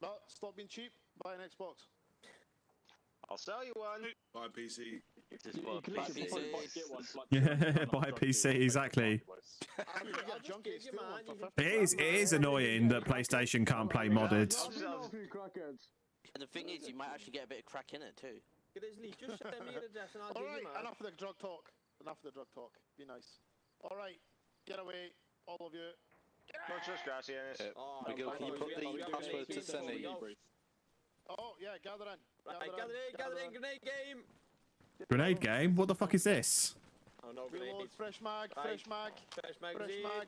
[SPEAKER 10] No, stop being cheap. Buy an Xbox.
[SPEAKER 2] I'll sell you one.
[SPEAKER 7] Buy a PC.
[SPEAKER 1] Yeah, buy a PC, exactly. It is annoying that PlayStation can't play modded.
[SPEAKER 8] And the thing is, you might actually get a bit of crack in it too.
[SPEAKER 6] Grizzly, just send me your address and I'll give you mine.
[SPEAKER 10] Enough of the drug talk. Enough of the drug talk. Be nice. All right, get away, all of you.
[SPEAKER 2] Muchas gracias.
[SPEAKER 5] Miguel, can you put the password to send it?
[SPEAKER 10] Oh yeah, gather in.
[SPEAKER 6] Gather in, grenade game.
[SPEAKER 1] Grenade game? What the fuck is this?
[SPEAKER 6] Oh no,
[SPEAKER 10] reload, fresh mag, fresh mag,
[SPEAKER 6] fresh mag.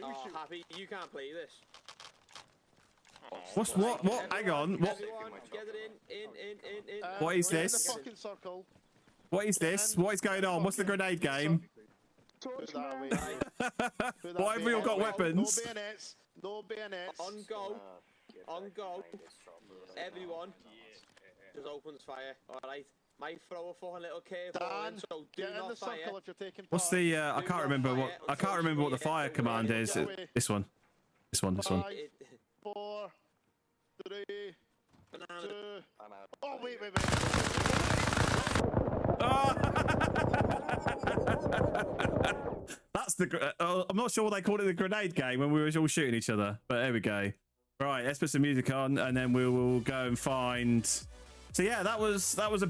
[SPEAKER 6] Oh, Happy, you can't play this.
[SPEAKER 1] What? Hang on. What?
[SPEAKER 6] Gather in.
[SPEAKER 1] What is this? What is this? What is going on? What's the grenade game? Why have we all got weapons?
[SPEAKER 10] No bayonets.
[SPEAKER 6] On go. Everyone. Just opens fire. Alright. Might throw a fucking little curveball in, so do not fire. If you're taking
[SPEAKER 1] What's the I can't remember what the fire command is. This one. 5,
[SPEAKER 10] 4, 3, 2. Oh wait.
[SPEAKER 1] That's the. I'm not sure what they called it, the grenade game, when we were all shooting each other. But there we go. Right, let's put some music on, and then we will go and find. So yeah, that was a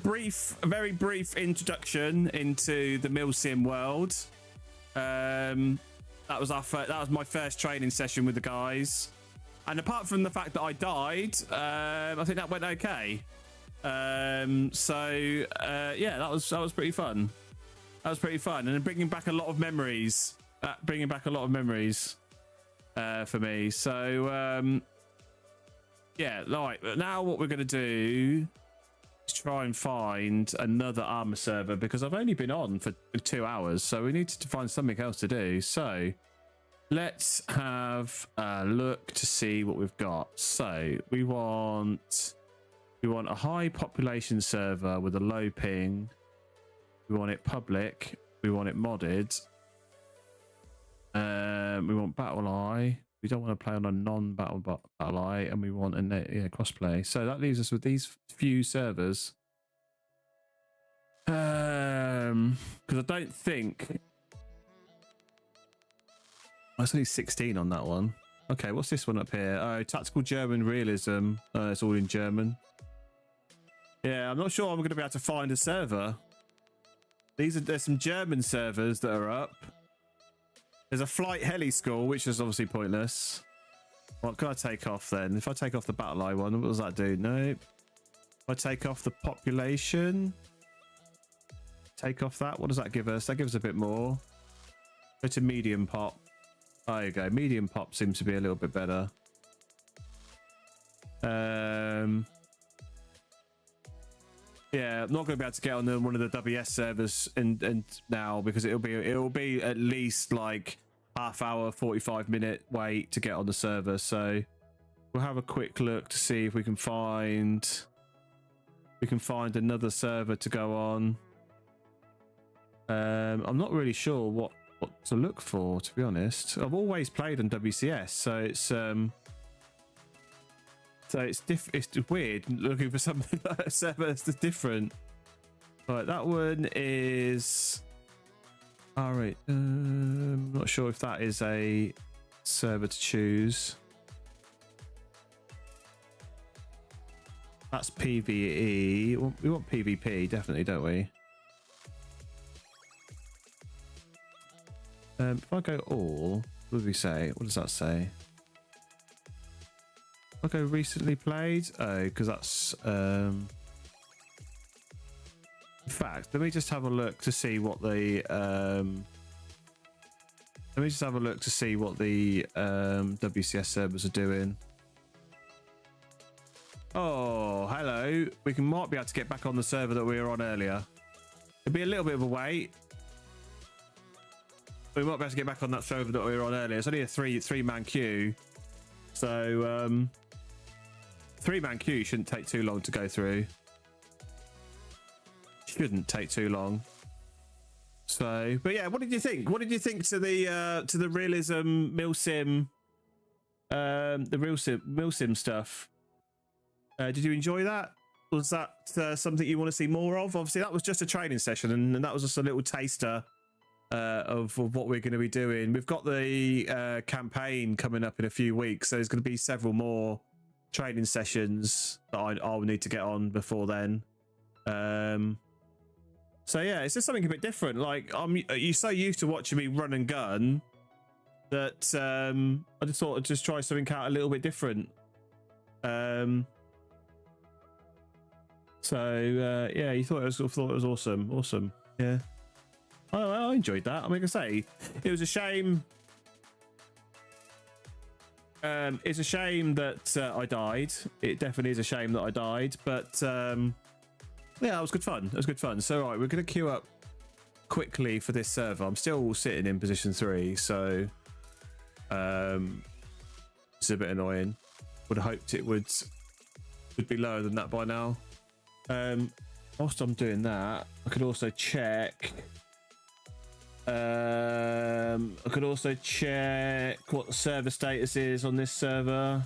[SPEAKER 1] very brief introduction into the Milsim world. That was my first training session with the guys, and apart from the fact that I died, I think that went okay. Yeah, that was pretty fun. And then bringing back a lot of memories. For me. So yeah, right. Now what we're gonna do is try and find another Arma server, because I've only been on for 2 hours, so we need to find something else to do. So let's have a look to see what we've got. So we want a high population server with a low ping. We want it public. We want it modded. We want Battle Eye. We don't want to play on a non-battle battle eye, and we want a crossplay. So that leaves us with these few servers. Because I don't think it's only 16 on that one. Okay, what's this one up here? Oh, tactical German realism. It's all in German. Yeah, I'm not sure I'm going to be able to find a server. There's some German servers that are up. There's a flight heli school, which is obviously pointless. What can I take off then? If I take off the battle eye one, what does that do? Nope. If I take off the population, take off that, what does that give us? That gives a bit more. Go to medium pop. Oh, there you go. Medium pop seems to be a little bit better. Yeah, I'm not going to be able to get on one of the WS servers and now, because it'll be at least like half hour, 45-minute wait to get on the server. So we'll have a quick look to see if we can find another server to go on. I'm not really sure what to look for, to be honest. I've always played on WCS, so it's weird looking for something like a server that's different. Right, that one is all right. I'm not sure if that is a server to choose. That's PvE. We want PvP, definitely, don't we? If I go all, what did we say? What does that say? I'll go recently played. Oh, because that's in fact, let me just have a look to see what the WCS servers are doing. Oh, hello. We might be able to get back on the server that we were on earlier. It'd be a little bit of a wait. We might be able to get back on that server that we were on earlier. It's only a three-man queue. So 3-man queue shouldn't take too long to go through. Shouldn't take too long. So, but yeah, what did you think? What did you think to the realism Milsim, Milsim stuff? Did you enjoy that? Was that something you want to see more of? Obviously, that was just a training session, and that was just a little taster of what we're going to be doing. We've got the campaign coming up in a few weeks, so there's going to be several more training sessions that I'll need to get on before then. So yeah, it's just something a bit different. Like, you're so used to watching me run and gun that I just thought I'd just try something out a little bit different. So yeah, you thought it was awesome. Yeah, I enjoyed that. I mean, like I say, it was a shame. It's a shame that I died. It definitely is a shame that I died, but yeah, it was good fun. It was good fun. So right, we're going to queue up quickly for this server. I'm still sitting in position 3, so it's a bit annoying. Would have hoped it would be lower than that by now. Whilst I'm doing that, I could also check. I could also check what the server status is on this server.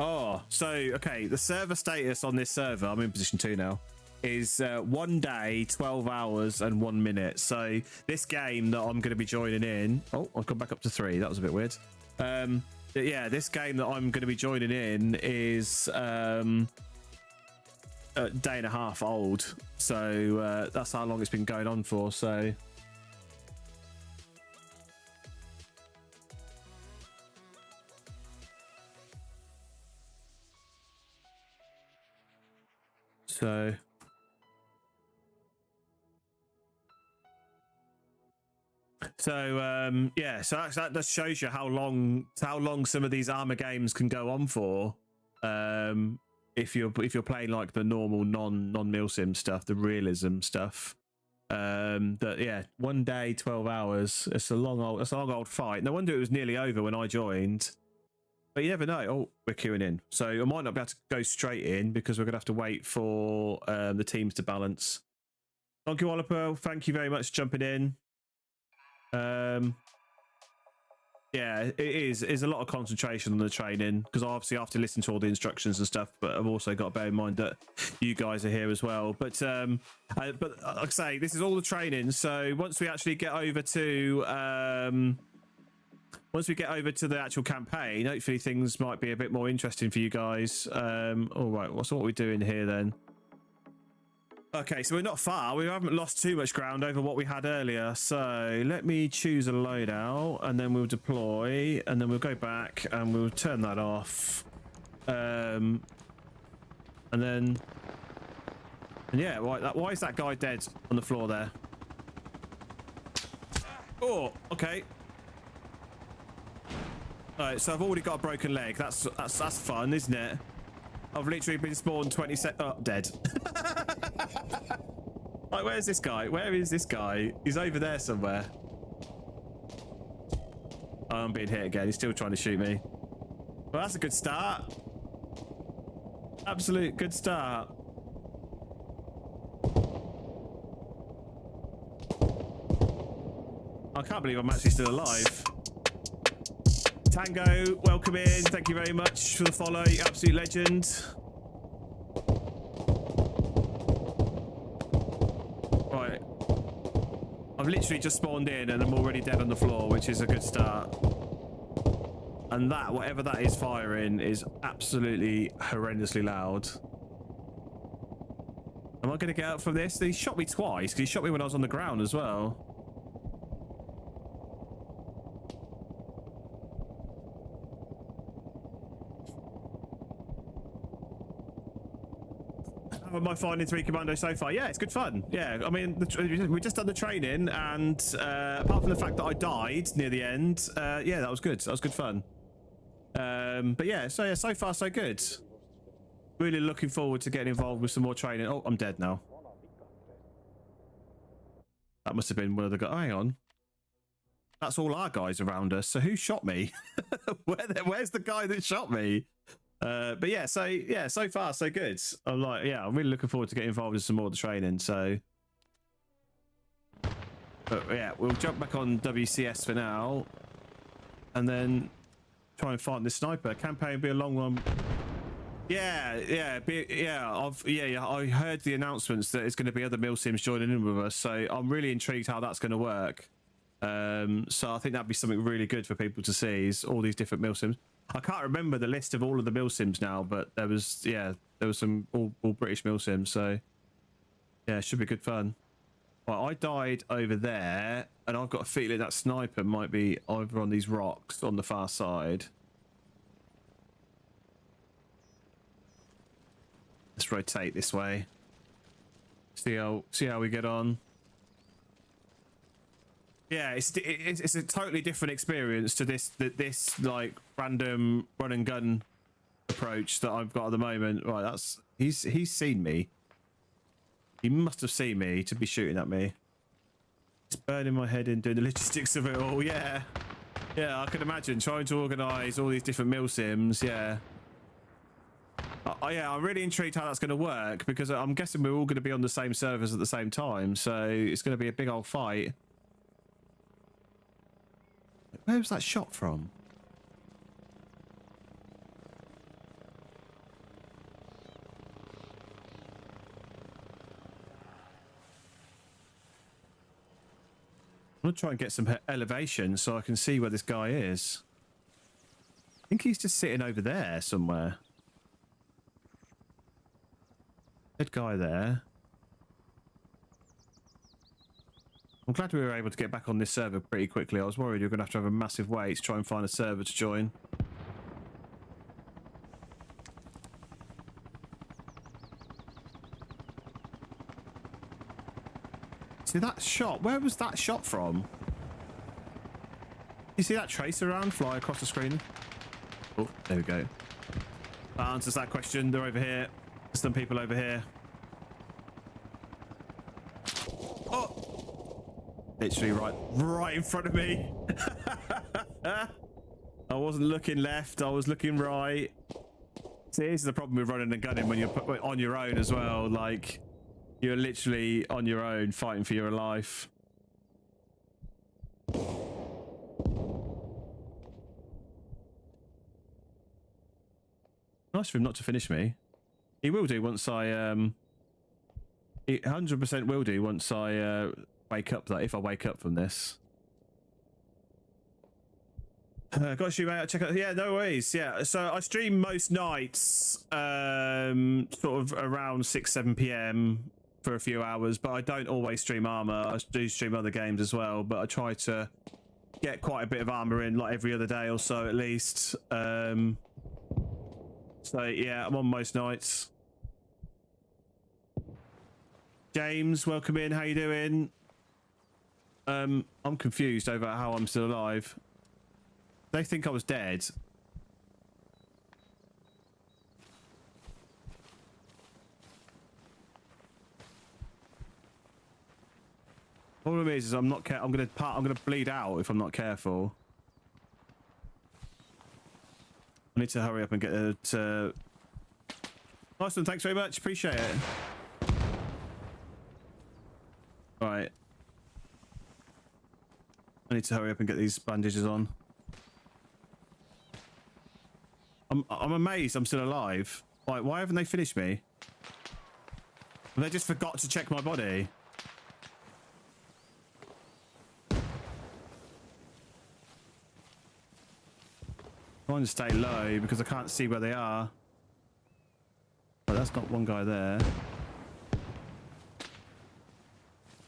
[SPEAKER 1] Oh, so okay, the server status on this server, I'm in position 2 now, is 1 day, 12 hours and 1 minute. So this game that I'm going to be joining in, oh, I've gone back up to 3. That was a bit weird. Yeah, this game that I'm going to be joining in is a day and a half old. So that's how long it's been going on for. So yeah, so that just shows you how long some of these Arma games can go on for. If you're playing like the normal non Milsim stuff, the realism stuff. That yeah, 1 day, 12 hours. It's a long old fight. No wonder it was nearly over when I joined. But you never know. Oh, we're queuing in, so I might not be able to go straight in because we're gonna have to wait for the teams to balance. Donkey Walloper, thank you very much for jumping in. Yeah, it is. It's a lot of concentration on the training because obviously I have to listen to all the instructions and stuff. But I've also got to bear in mind that you guys are here as well. But like I say, this is all the training. So once we actually get over to the actual campaign, hopefully things might be a bit more interesting for you guys. All right, what are we doing here then? Okay, so we're not far. We haven't lost too much ground over what we had earlier. So let me choose a loadout and then we'll deploy and then we'll go back and we'll turn that off. And yeah, why is that guy dead on the floor there? Oh, okay. All right, so I've already got a broken leg. That's fun, isn't it? I've literally been spawned 20 seconds. Oh, dead. Like, where's this guy? Where is this guy? He's over there somewhere. Oh, I'm being hit again. He's still trying to shoot me. Well, that's a good start. Absolute good start. I can't believe I'm actually still alive. Tango, welcome in. Thank you very much for the follow. You absolute legend. Right. I've literally just spawned in and I'm already dead on the floor, which is a good start. And that, whatever that is firing, is absolutely horrendously loud. Am I going to get out from this? He shot me twice, because he shot me when I was on the ground as well. How am I finding 3 Commando so far? Yeah, it's good fun. Yeah, I mean, we just done the training, and apart from the fact that I died near the end, yeah, that was good. That was good fun. But yeah, so far so good. Really looking forward to getting involved with some more training. Oh, I'm dead now. That must have been one of the guys. Oh, hang on. That's all our guys around us. So who shot me? Where's the guy that shot me? But yeah, so far so good. I'm really looking forward to getting involved in some more of the training. So, but yeah, we'll jump back on WCS for now, and then try and find this sniper. Campaign will be a long one. Yeah. I heard the announcements that it's going to be other Milsims joining in with us. So I'm really intrigued how that's going to work. So I think that'd be something really good for people to see. Is all these different Milsims. I can't remember the list of all of the Milsims now, but there was some all British Milsims, so yeah, it should be good fun. Well, I died over there, and I've got a feeling that sniper might be over on these rocks on the far side. Let's rotate this way. See how we get on. Yeah, it's a totally different experience to this like random run and gun approach that I've got at the moment. Right, he's seen me. He must have seen me to be shooting at me. It's burning my head in doing the logistics of it all. Yeah, I can imagine trying to organise all these different Milsims. Yeah. Yeah, I'm really intrigued how that's going to work because I'm guessing we're all going to be on the same servers at the same time, so it's going to be a big old fight. Where was that shot from? I'm going to try and get some elevation so I can see where this guy is. I think he's just sitting over there somewhere. Dead guy there. I'm glad we were able to get back on this server pretty quickly. I was worried we were going to have a massive wait to try and find a server to join. See that shot? Where was that shot from? You see that tracer around fly across the screen? Oh, there we go. That answers that question. They're over here. There's some people over here. Oh! Literally right in front of me. I wasn't looking left, I was looking right. See, this is the problem with running and gunning when you're on your own as well. Like, you're literally on your own fighting for your life. Nice for him not to finish me. He will do once I he 100% will do once I wake up. That if I wake up from this. Got you, mate. Check out. Yeah, no worries. Yeah, so I stream most nights, sort of around 6-7 p.m. for a few hours, but I don't always stream Arma. I do stream other games as well, but I try to get quite a bit of Arma in, like every other day or so at least. So yeah, I'm on most nights. James, welcome in. How you doing? I'm confused over how I'm still alive. They think I was dead. Problem is I'm not I'm gonna bleed out if I'm not careful. I need to hurry up and get it. Nice one, thanks very much. Appreciate it. Right. I need to hurry up and get these bandages on. I'm amazed I'm still alive. Like, why haven't they finished me? They just forgot to check my body. Trying to stay low because I can't see where they are. But that's not one guy there.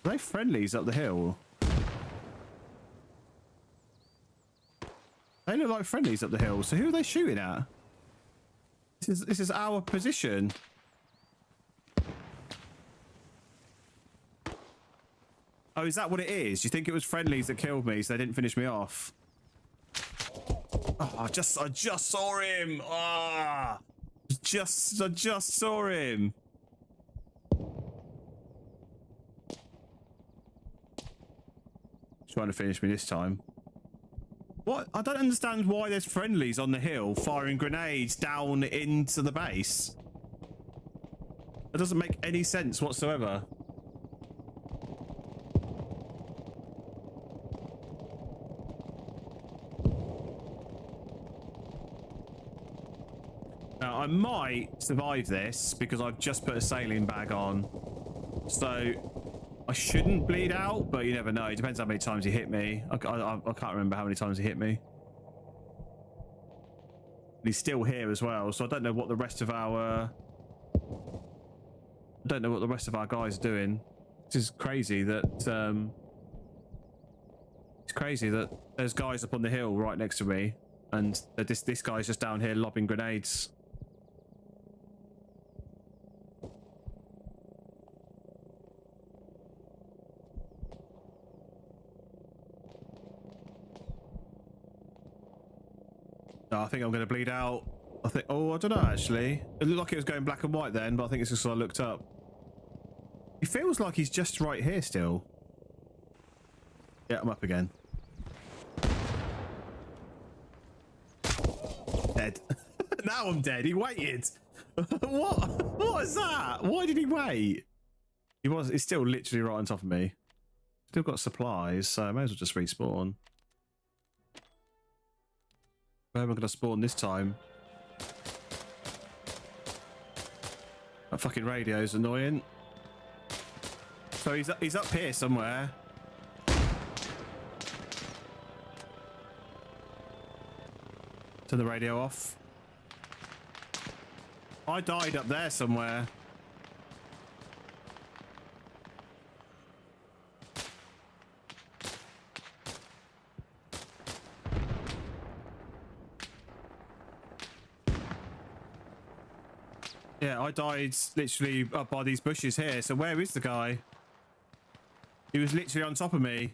[SPEAKER 1] Are they friendlies up the hill? They look like friendlies up the hill. So who are they shooting at? This is our position. Oh, is that what it is? Do you think it was friendlies that killed me, so they didn't finish me off? Oh, I just saw him. Ah, I just saw him. Trying to finish me this time. What? I don't understand why there's friendlies on the hill firing grenades down into the base. That doesn't make any sense whatsoever. Now, I might survive this because I've just put a saline bag on. So I shouldn't bleed out, but you never know. It depends how many times he hit me. I can't remember how many times he hit me. And he's still here as well, so I don't know what the rest of our... I don't know what the rest of our guys are doing. This is crazy that... it's crazy that there's guys up on the hill right next to me, and that this guy's just down here lobbing grenades. No, I think I'm going to bleed out. I think... Oh, I don't know, actually. It looked like it was going black and white then, but I think it's just because I looked up. He feels like he's just right here still. Yeah, I'm up again. Dead. Now I'm dead. He waited. What? What is that? Why did he wait? He's still literally right on top of me. Still got supplies, so I may as well just respawn. Where am I going to spawn this time? That fucking radio's annoying. So he's up here somewhere. Turn the radio off. I died up there somewhere. Yeah, I died literally up by these bushes here. So where is the guy? He was literally on top of me.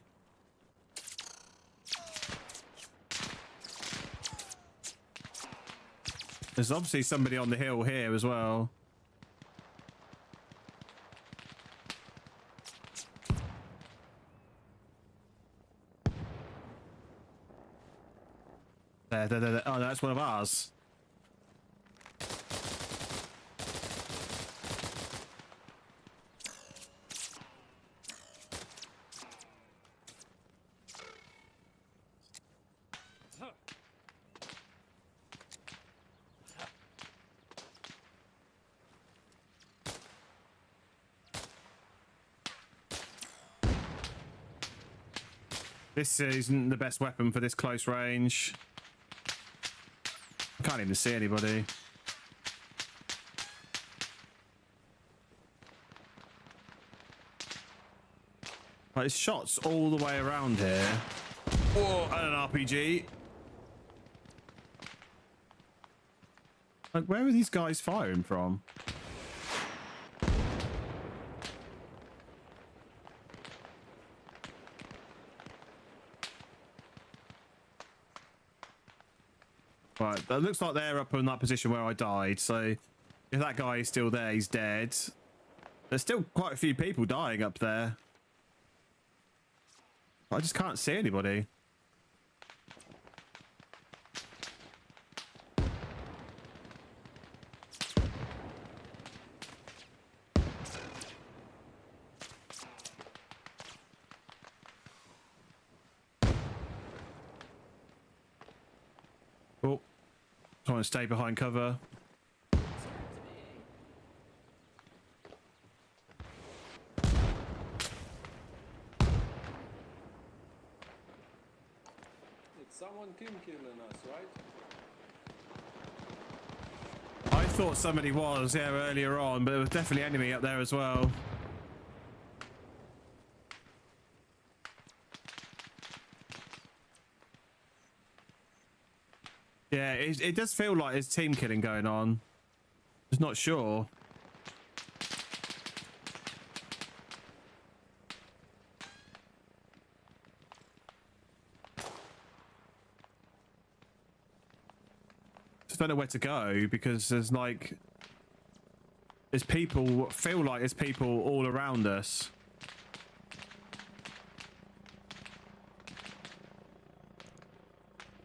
[SPEAKER 1] There's obviously somebody on the hill here as well. There. Oh, that's one of ours. This isn't the best weapon for this close range. I can't even see anybody. Like, there's shots all the way around here. Whoa, and an RPG. Like, where are these guys firing from? Right, that looks like they're up in that position where I died, so if that guy is still there, he's dead. There's still quite a few people dying up there. I just can't see anybody. Oh, trying to stay behind cover.
[SPEAKER 10] It's someone team killing us, right?
[SPEAKER 1] I thought somebody was, yeah, earlier on, but there was definitely enemy up there as well. Yeah, it does feel like there's team killing going on. Just not sure. Just don't know where to go because there's people, feel like there's people all around us.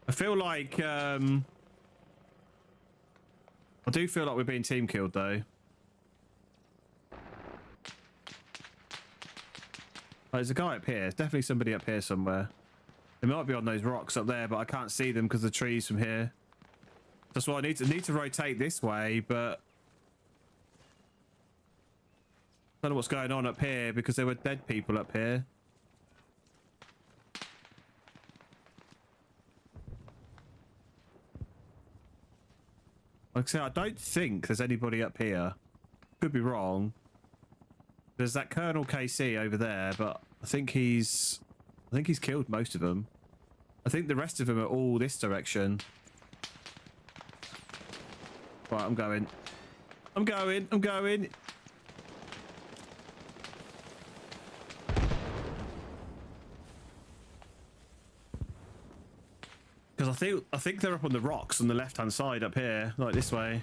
[SPEAKER 1] I feel like I do feel like we're being team killed though. Oh, there's a guy up here. There's definitely somebody up here somewhere. They might be on those rocks up there, but I can't see them because of the trees from here. That's why I need to rotate this way, but I don't know what's going on up here because there were dead people up here. Like I said, I don't think there's anybody up here. Could be wrong. There's that Colonel KC over there, but I think he's killed most of them. I think the rest of them are all this direction. Right, I'm going. I'm going. Because I think they're up on the rocks on the left-hand side up here, like this way.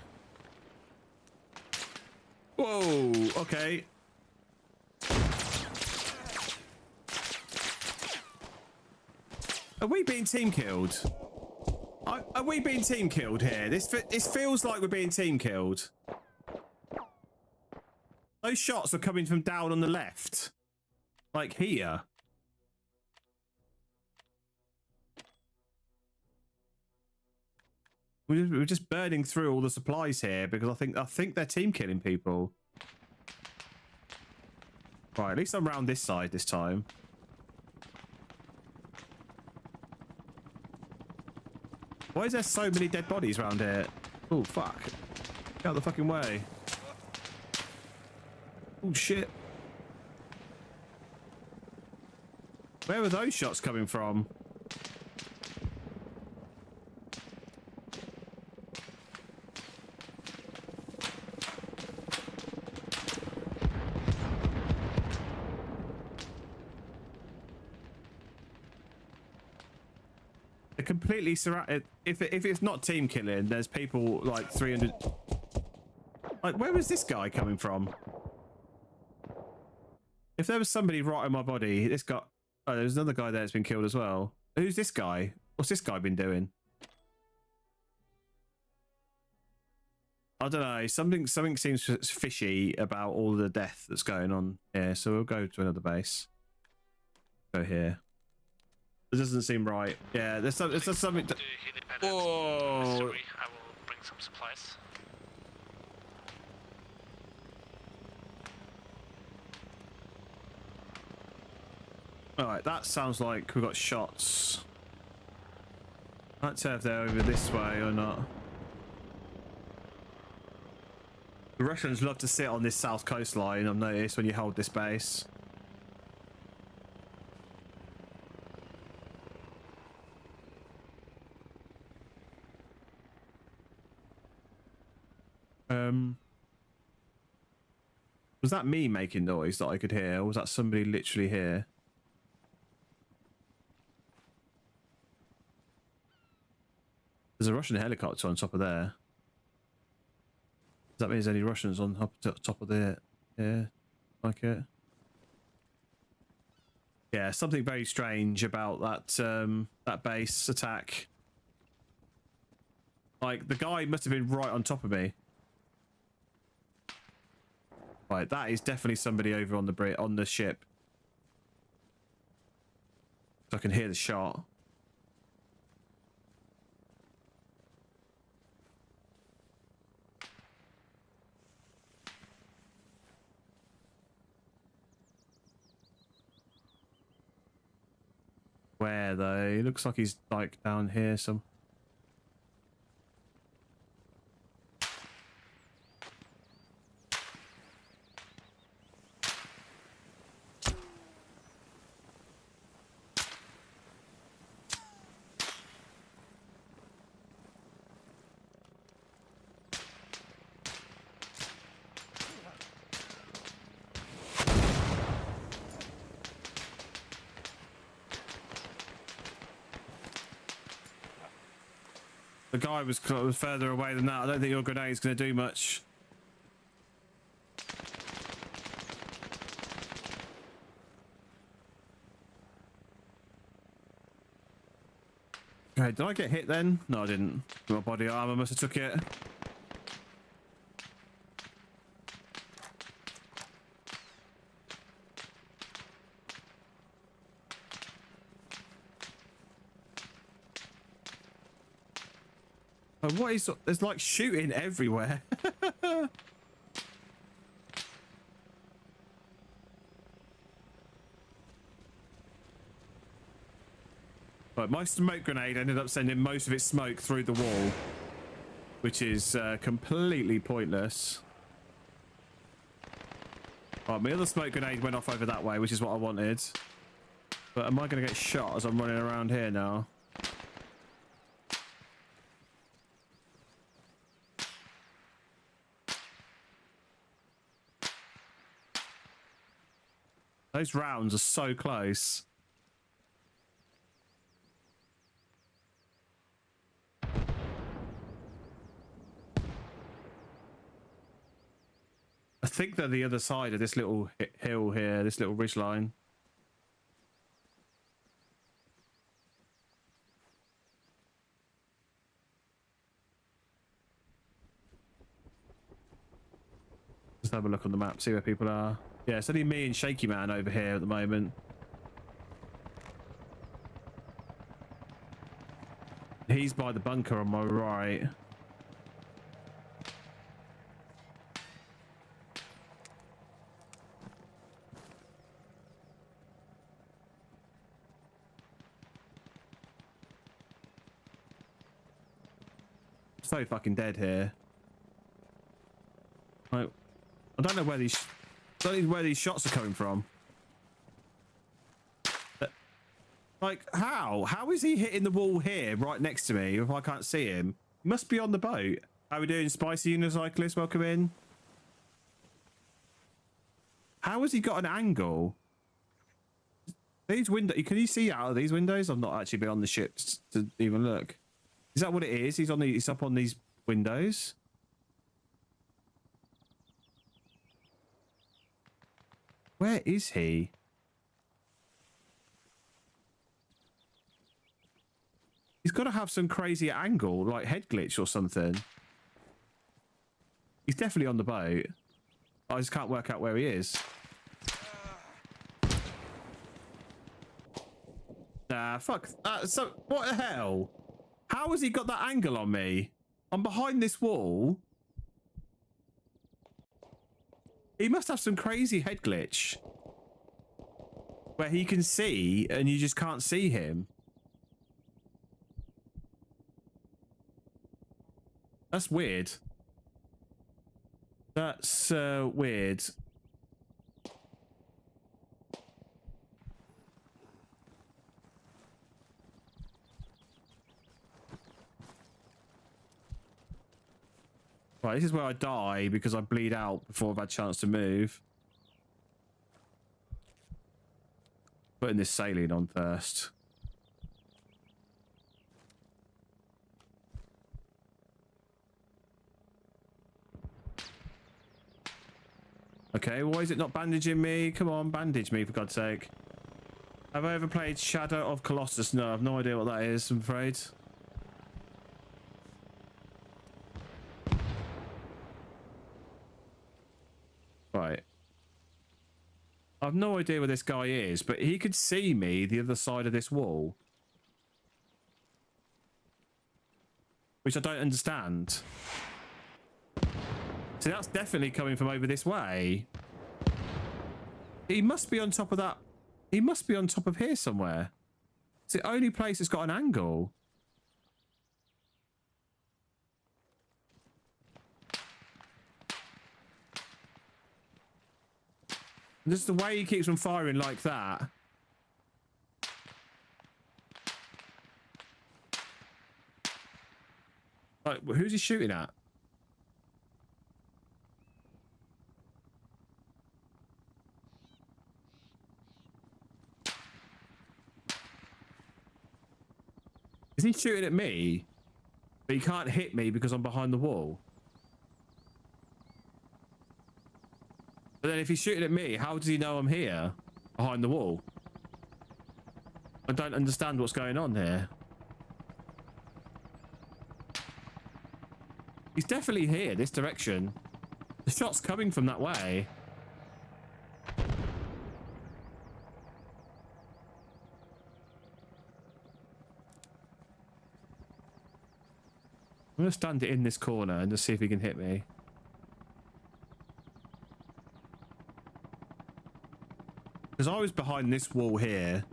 [SPEAKER 1] Whoa, okay. Are we being team killed? Are we being team killed here? This feels like we're being team killed. Those shots are coming from down on the left. Like here. We're just burning through all the supplies here because I think they're team killing people. Right, at least I'm round this side this time. Why is there so many dead bodies around here? Oh, fuck. Get out of the fucking way. Oh, shit. Where were those shots coming from? Completely surrounded. If it's not team killing, there's people like 300. Like, where was this guy coming from? If there was somebody right on my body, this guy. Oh, there's another guy there that's been killed as well. Who's this guy? What's this guy been doing? I don't know. Something seems fishy about all the death that's going on here. So we'll go to another base. Go here. It doesn't seem right. Yeah, there's something. Whoa!
[SPEAKER 3] Sorry, I will bring some supplies.
[SPEAKER 1] Alright, that sounds like we've got shots. Can't tell if they're over this way or not. The Russians love to sit on this south coastline, I've noticed, when you hold this base. Was that me making noise that I could hear, or was that somebody literally here? There's a Russian helicopter on top of there. Does that mean there's any Russians on top of there? Yeah, like it. Yeah, something very strange about that that base attack. Like, the guy must have been right on top of me. Right, that is definitely somebody over on the ship. So I can hear the shot. Where though? He looks like he's like down here some. The guy was further away than that. I don't think your grenade's going to do much. Okay, did I get hit then? No, I didn't. My body armor must have took it. Oh, what is... There's like shooting everywhere. But my smoke grenade ended up sending most of its smoke through the wall, which is completely pointless. Right, my other smoke grenade went off over that way, which is what I wanted. But am I going to get shot as I'm running around here now? Those rounds are so close. I think they're the other side of this little hill here, this little ridge line. Just have a look on the map, see where people are. Yeah, it's only me and Shaky Man over here at the moment. He's by the bunker on my right. So fucking dead here. Like, I don't know where these... I don't know where these shots are coming from. Like, how? How is he hitting the wall here, right next to me, if I can't see him? He must be on the boat. How we doing, Spicy Unicyclist? Welcome in. How has he got an angle? These windows... Can you see out of these windows? I've not actually been on the ship to even look. Is that what it is? He's on the... He's up on these windows? Where is he? He's got to have some crazy angle, like head glitch or something. He's definitely on the boat. I just can't work out where he is. Nah, fuck. So, what the hell? How has he got that angle on me? I'm behind this wall. He must have some crazy head glitch. where he can see and you just can't see him. That's weird. That's weird. Right, this is where I die because I bleed out before I've had a chance to move. Putting this saline on first. Okay, why is it not bandaging me? Come on, bandage me for God's sake. Have I ever played Shadow of Colossus? No, I've no idea what that is, I'm afraid. Right. I've no idea where this guy is, but he could see me the other side of this wall. Which I don't understand. So that's definitely coming from over this way. He must be on top of that. He must be on top of here somewhere. It's the only place that's got an angle. Just the way he keeps on firing like that. Like, who's he shooting at? Is he shooting at me? But he can't hit me because I'm behind the wall. But then if he's shooting at me, how does he know I'm here? Behind the wall? I don't understand what's going on here. He's definitely here, this direction. The shot's coming from that way. I'm going to stand it in this corner and just see if he can hit me. Because I was behind this wall here,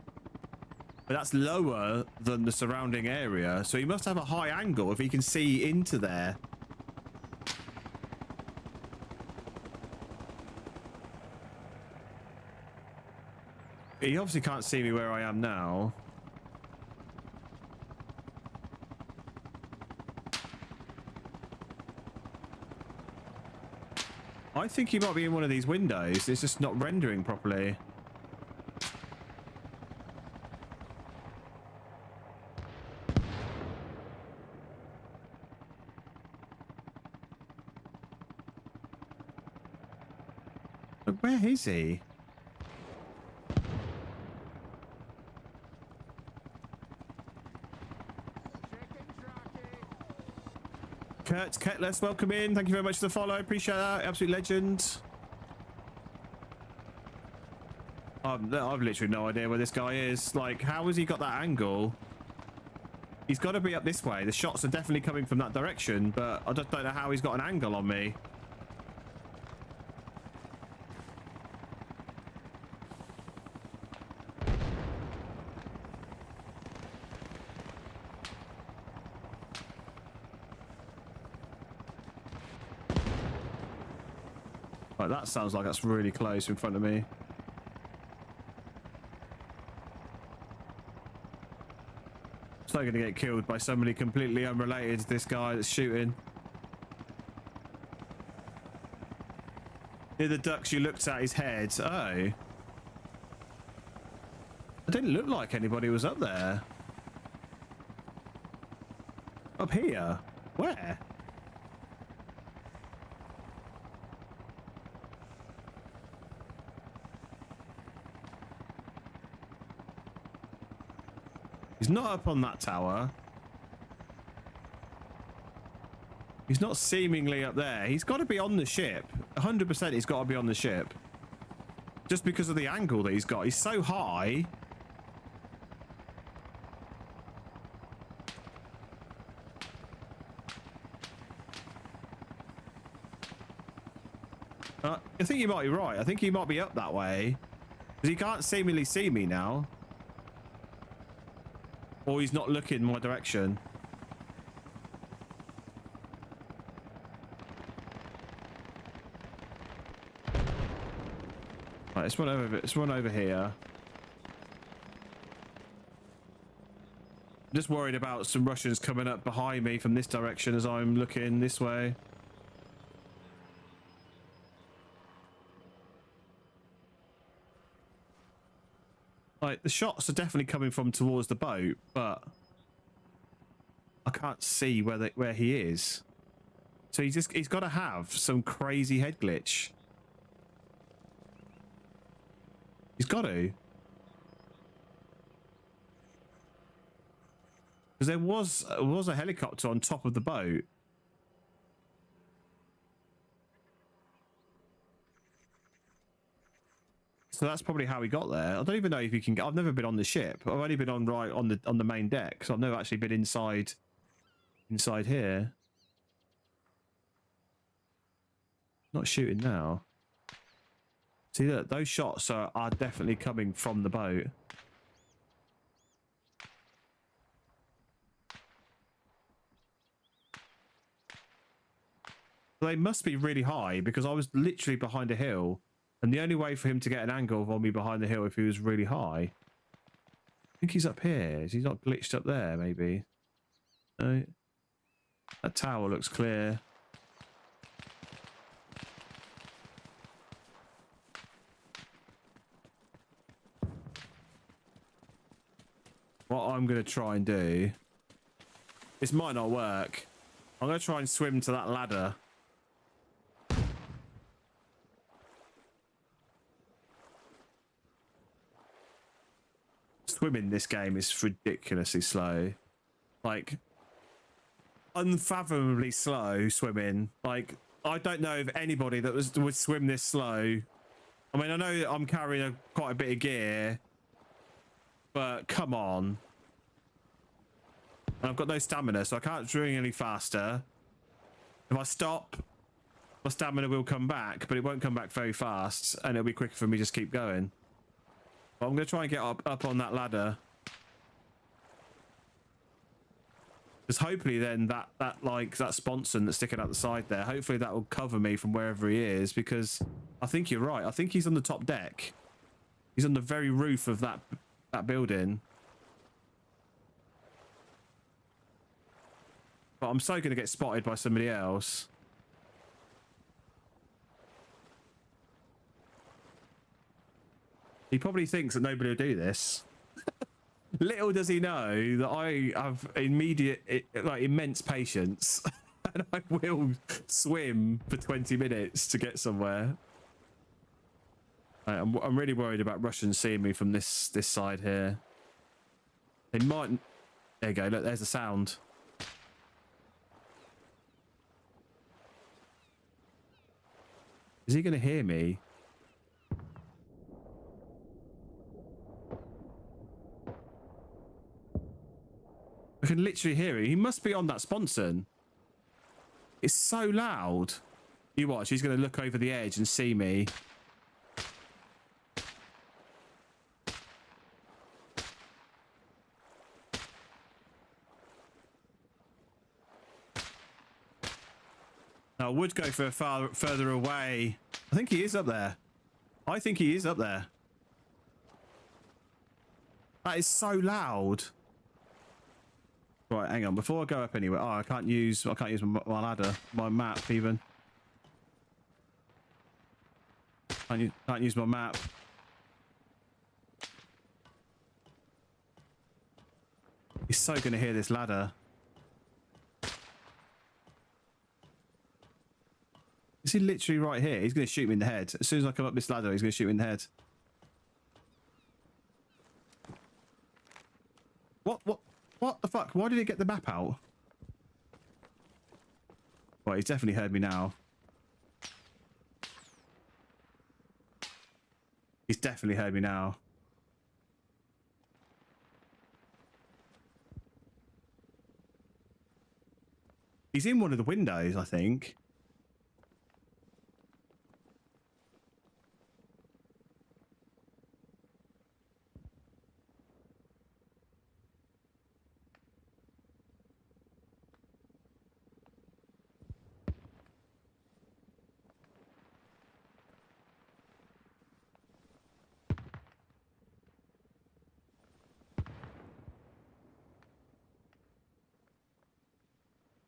[SPEAKER 1] but that's lower than the surrounding area, so he must have a high angle if he can see into there. He obviously can't see me where I am now. I think he might be in one of these windows. It's just not rendering properly. But where is he? Kurt Ketless, welcome in. Thank you very much for the follow. Appreciate that. Absolute legend. I've literally no idea where this guy is. Like, how has he got that angle? He's got to be up this way. The shots are definitely coming from that direction, but I just don't know how he's got an angle on me. Right, that sounds like that's really close in front of me. So going to get killed by somebody completely unrelated to this guy that's shooting. Near the ducks you looked at his head. Oh. It didn't look like anybody was up there. Up here? Where? He's not up on that tower. He's not seemingly up there. He's got to be on the ship. 100% he's got to be on the ship. Just because of the angle that he's got. He's so high. I think you might be right. I think he might be up that way. Because he can't seemingly see me now. Or he's not looking my direction. Right, let's run over here. I'm just worried about some Russians coming up behind me from this direction as I'm looking this way. Like, the shots are definitely coming from towards the boat, but I can't see where he is. So he's got to have some crazy head glitch. He's got to. Because there was a helicopter on top of the boat. So that's probably how he got there. I don't even know if you can. I've never been on the ship. I've only been on the main deck. So I've never actually been inside here. Not shooting now. See, look, those shots are definitely coming from the boat. They must be really high because I was literally behind a hill, and the only way for him to get an angle on me behind the hill if he was really high. I think he's up here. Is he not glitched up there? Maybe. No. That tower looks clear. What I'm going to try and do, this might not work. I'm going to try and swim to that ladder. Swimming this game is ridiculously slow. Like, unfathomably slow swimming. Like, I don't know of anybody that would swim this slow. I mean, I know I'm carrying quite a bit of gear, but come on. And I've got no stamina, so I can't swim any faster. If I stop, my stamina will come back, but it won't come back very fast, and it'll be quicker for me to just keep going. But I'm going to try and get up on that ladder. Because hopefully then that sponson that's sticking out the side there, hopefully that will cover me from wherever he is, because I think you're right. I think he's on the top deck. He's on the very roof of that building. But I'm so going to get spotted by somebody else. He probably thinks that nobody will do this. Little does he know that I have immense patience, and I will swim for 20 minutes to get somewhere. I'm really worried about Russians seeing me from this side here. They might. There you go. Look, there's the sound. Is he going to hear me? I can literally hear him. He must be on that sponson. It's so loud. You watch, he's going to look over the edge and see me. Now, I would go for further away. I think he is up there. I think he is up there. That is so loud. Right, hang on. Before I go up anywhere, I can't use my ladder, my map even. Can't use my map. He's so going to hear this ladder. Is he literally right here? He's going to shoot me in the head. As soon as I come up this ladder, he's going to shoot me in the head. What the fuck? Why did he get the map out? Well, he's definitely heard me now. He's definitely heard me now. He's in one of the windows, I think.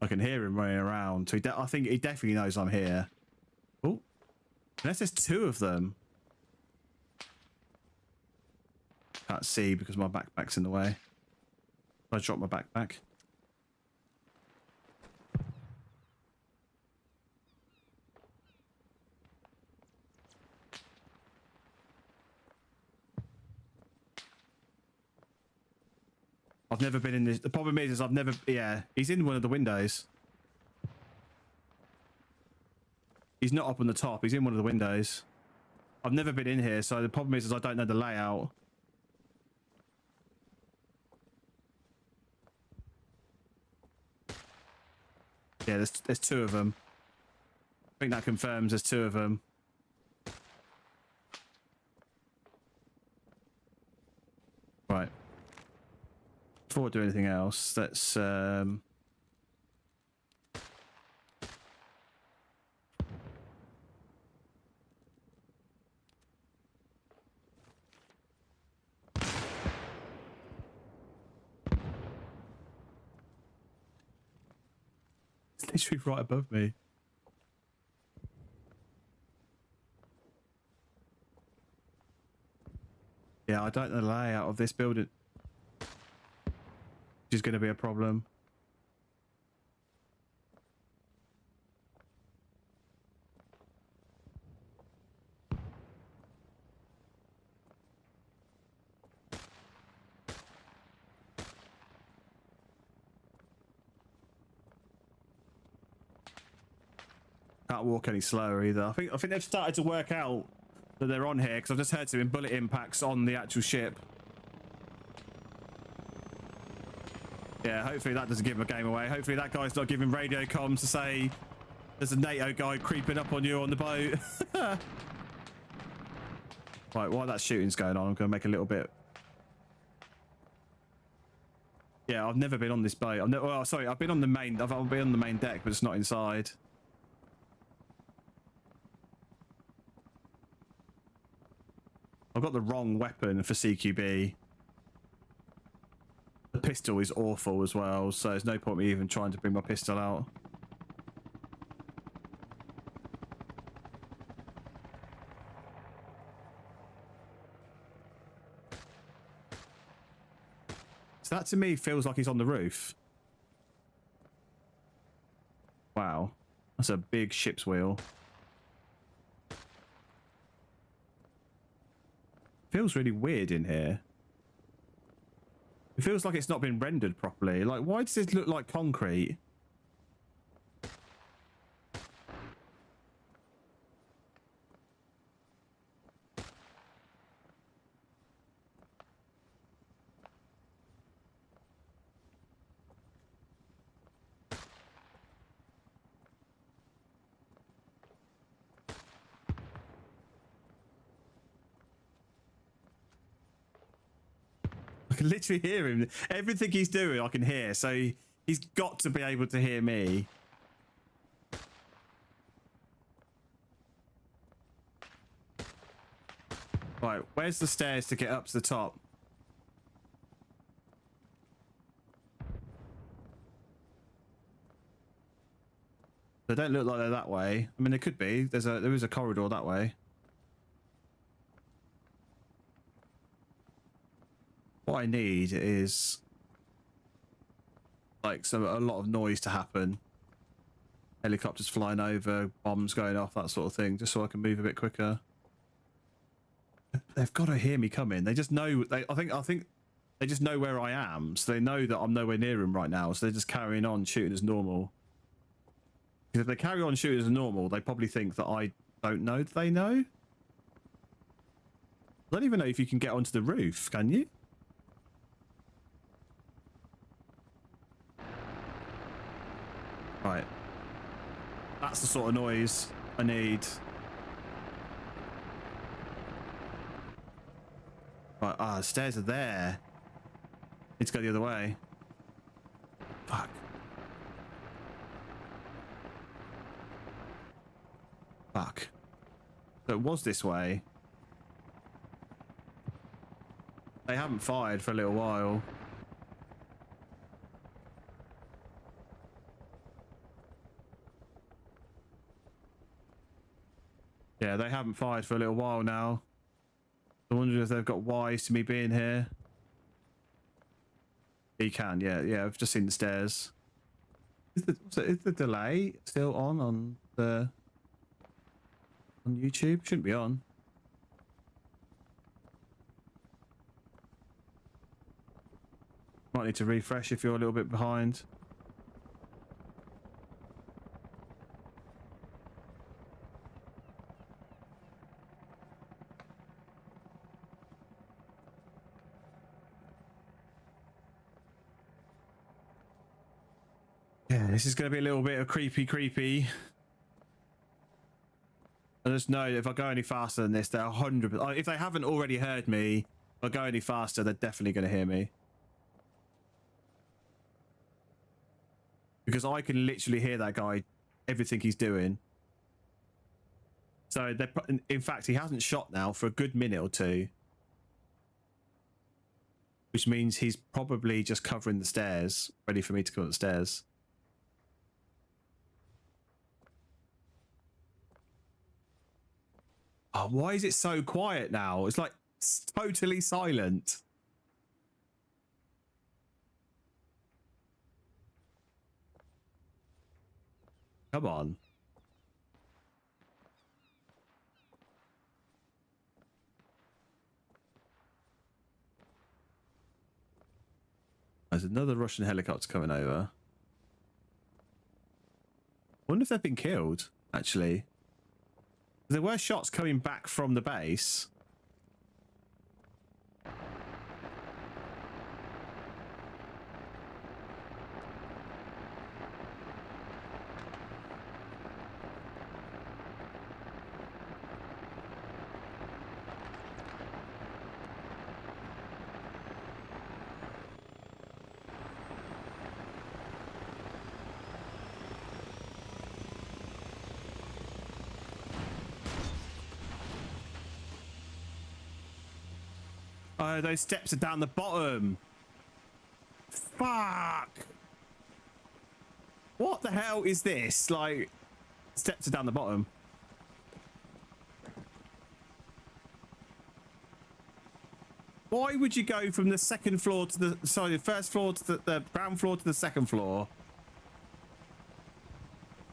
[SPEAKER 1] I can hear him running around. So I think he definitely knows I'm here. Oh, unless there's two of them. Can't see because my backpack's in the way. I dropped my backpack. I've never been in this. The problem is I've never. Yeah, he's in one of the windows. He's not up on the top. He's in one of the windows. I've never been in here, so the problem is I don't know the layout. Yeah, there's two of them. I think that confirms there's two of them. Right. Before we do anything else, let's it's literally right above me. Yeah, I don't know the layout of this building. Which is going to be a problem. Can't walk any slower either. I think they've started to work out that they're on here because I've just heard some bullet impacts on the actual ship. Yeah, hopefully that doesn't give him a game away. Hopefully that guy's not giving radio comms to say there's a NATO guy creeping up on you on the boat. Right, while that shooting's going on, I'm going to make a little bit. Yeah, I've never been on this boat. Well, sorry, I've been on the main. I've been on the main deck, but it's not inside. I've got the wrong weapon for CQB. The pistol is awful as well, so there's no point me even trying to bring my pistol out. So that to me feels like he's on the roof. Wow, that's a big ship's wheel. Feels really weird in here. It feels like it's not been rendered properly. Like, why does this look like concrete? I can literally hear him. Everything he's doing, I can hear. So he's got to be able to hear me. Right, where's the stairs to get up to the top? They don't look like they're that way. I mean, they could be. There is a corridor that way. What I need is like a lot of noise to happen. Helicopters flying over, bombs going off, that sort of thing, just so I can move a bit quicker. They've got to hear me coming. They just know. I think they just know where I am, so they know that I'm nowhere near them right now. So they're just carrying on shooting as normal. Because if they carry on shooting as normal, they probably think that I don't know that they know. I don't even know if you can get onto the roof, can you? Right. That's the sort of noise I need. Right, the stairs are there. Need to go the other way. Fuck. Fuck. So it was this way. They haven't fired for a little while. Yeah, they haven't fired for a little while now. I wonder if they've got wise to me being here. He can, yeah. I've just seen the stairs. Is the delay still on YouTube? Shouldn't be on. Might need to refresh if you're a little bit behind. Yeah, this is going to be a little bit of creepy. I just know if I go any faster than this, they're 100%. If they haven't already heard me, if I go any faster, they're definitely going to hear me. Because I can literally hear that guy, everything he's doing. So, in fact, he hasn't shot now for a good minute or two. Which means he's probably just covering the stairs, ready for me to come up the stairs. Oh, why is it so quiet now? It's like totally silent. Come on. There's another Russian helicopter coming over. Wonder if they've been killed, actually. There were shots coming back from the base. Oh, those steps are down the bottom. Fuck. What the hell is this? Like, steps are down the bottom. Why would you go from the second floor to the, sorry, the first floor to the ground floor to the second floor?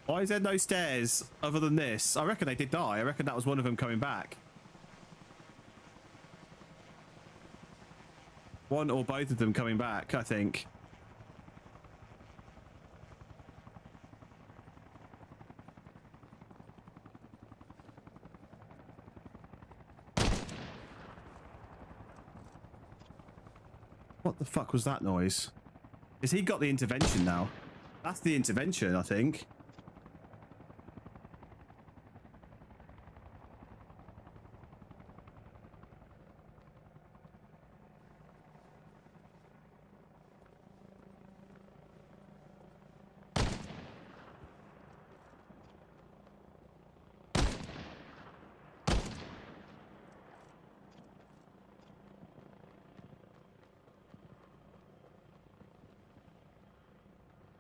[SPEAKER 1] Why is there no stairs other than this? I reckon they did die. I reckon that was one of them coming back. One or both of them coming back, I think. What the fuck was that noise? Has he got the intervention now? That's the intervention, I think.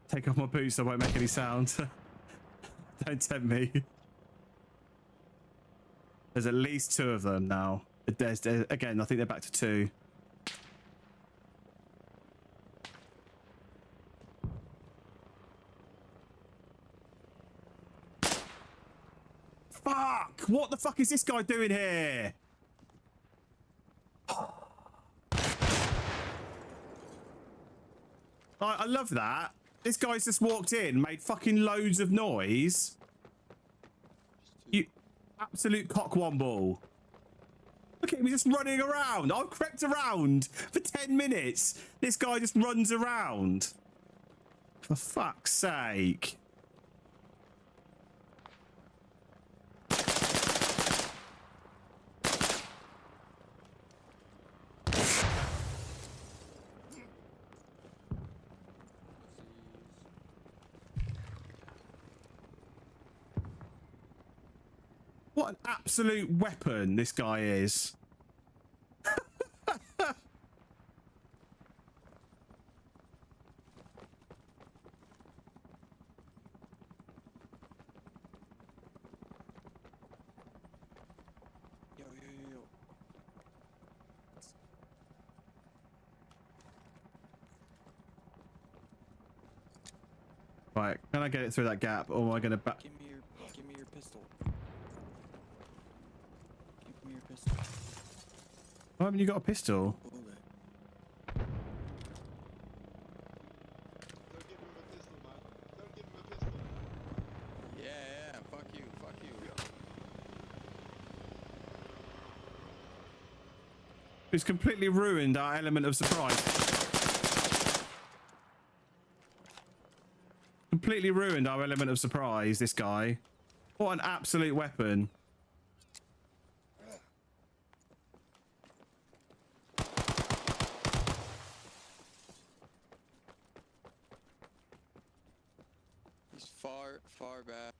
[SPEAKER 1] Take off my boots, I won't make any sound. Don't tempt me. There's at least two of them now. Again, I think they're back to two. Fuck! What the fuck is this guy doing here? I love that. This guy's just walked in, made fucking loads of noise. You absolute cockwomble. Look at him, he's just running around. I've crept around for 10 minutes. This guy just runs around. For fuck's sake. What an absolute weapon this guy is. Right, can I get it through that gap, or am I gonna back?
[SPEAKER 14] Give me your pistol. Give me your pistol.
[SPEAKER 1] Why haven't you got a pistol?
[SPEAKER 14] Yeah, fuck you.
[SPEAKER 1] It's completely ruined our element of surprise. Completely ruined our element of surprise, this guy. What an absolute weapon.
[SPEAKER 14] He's far back.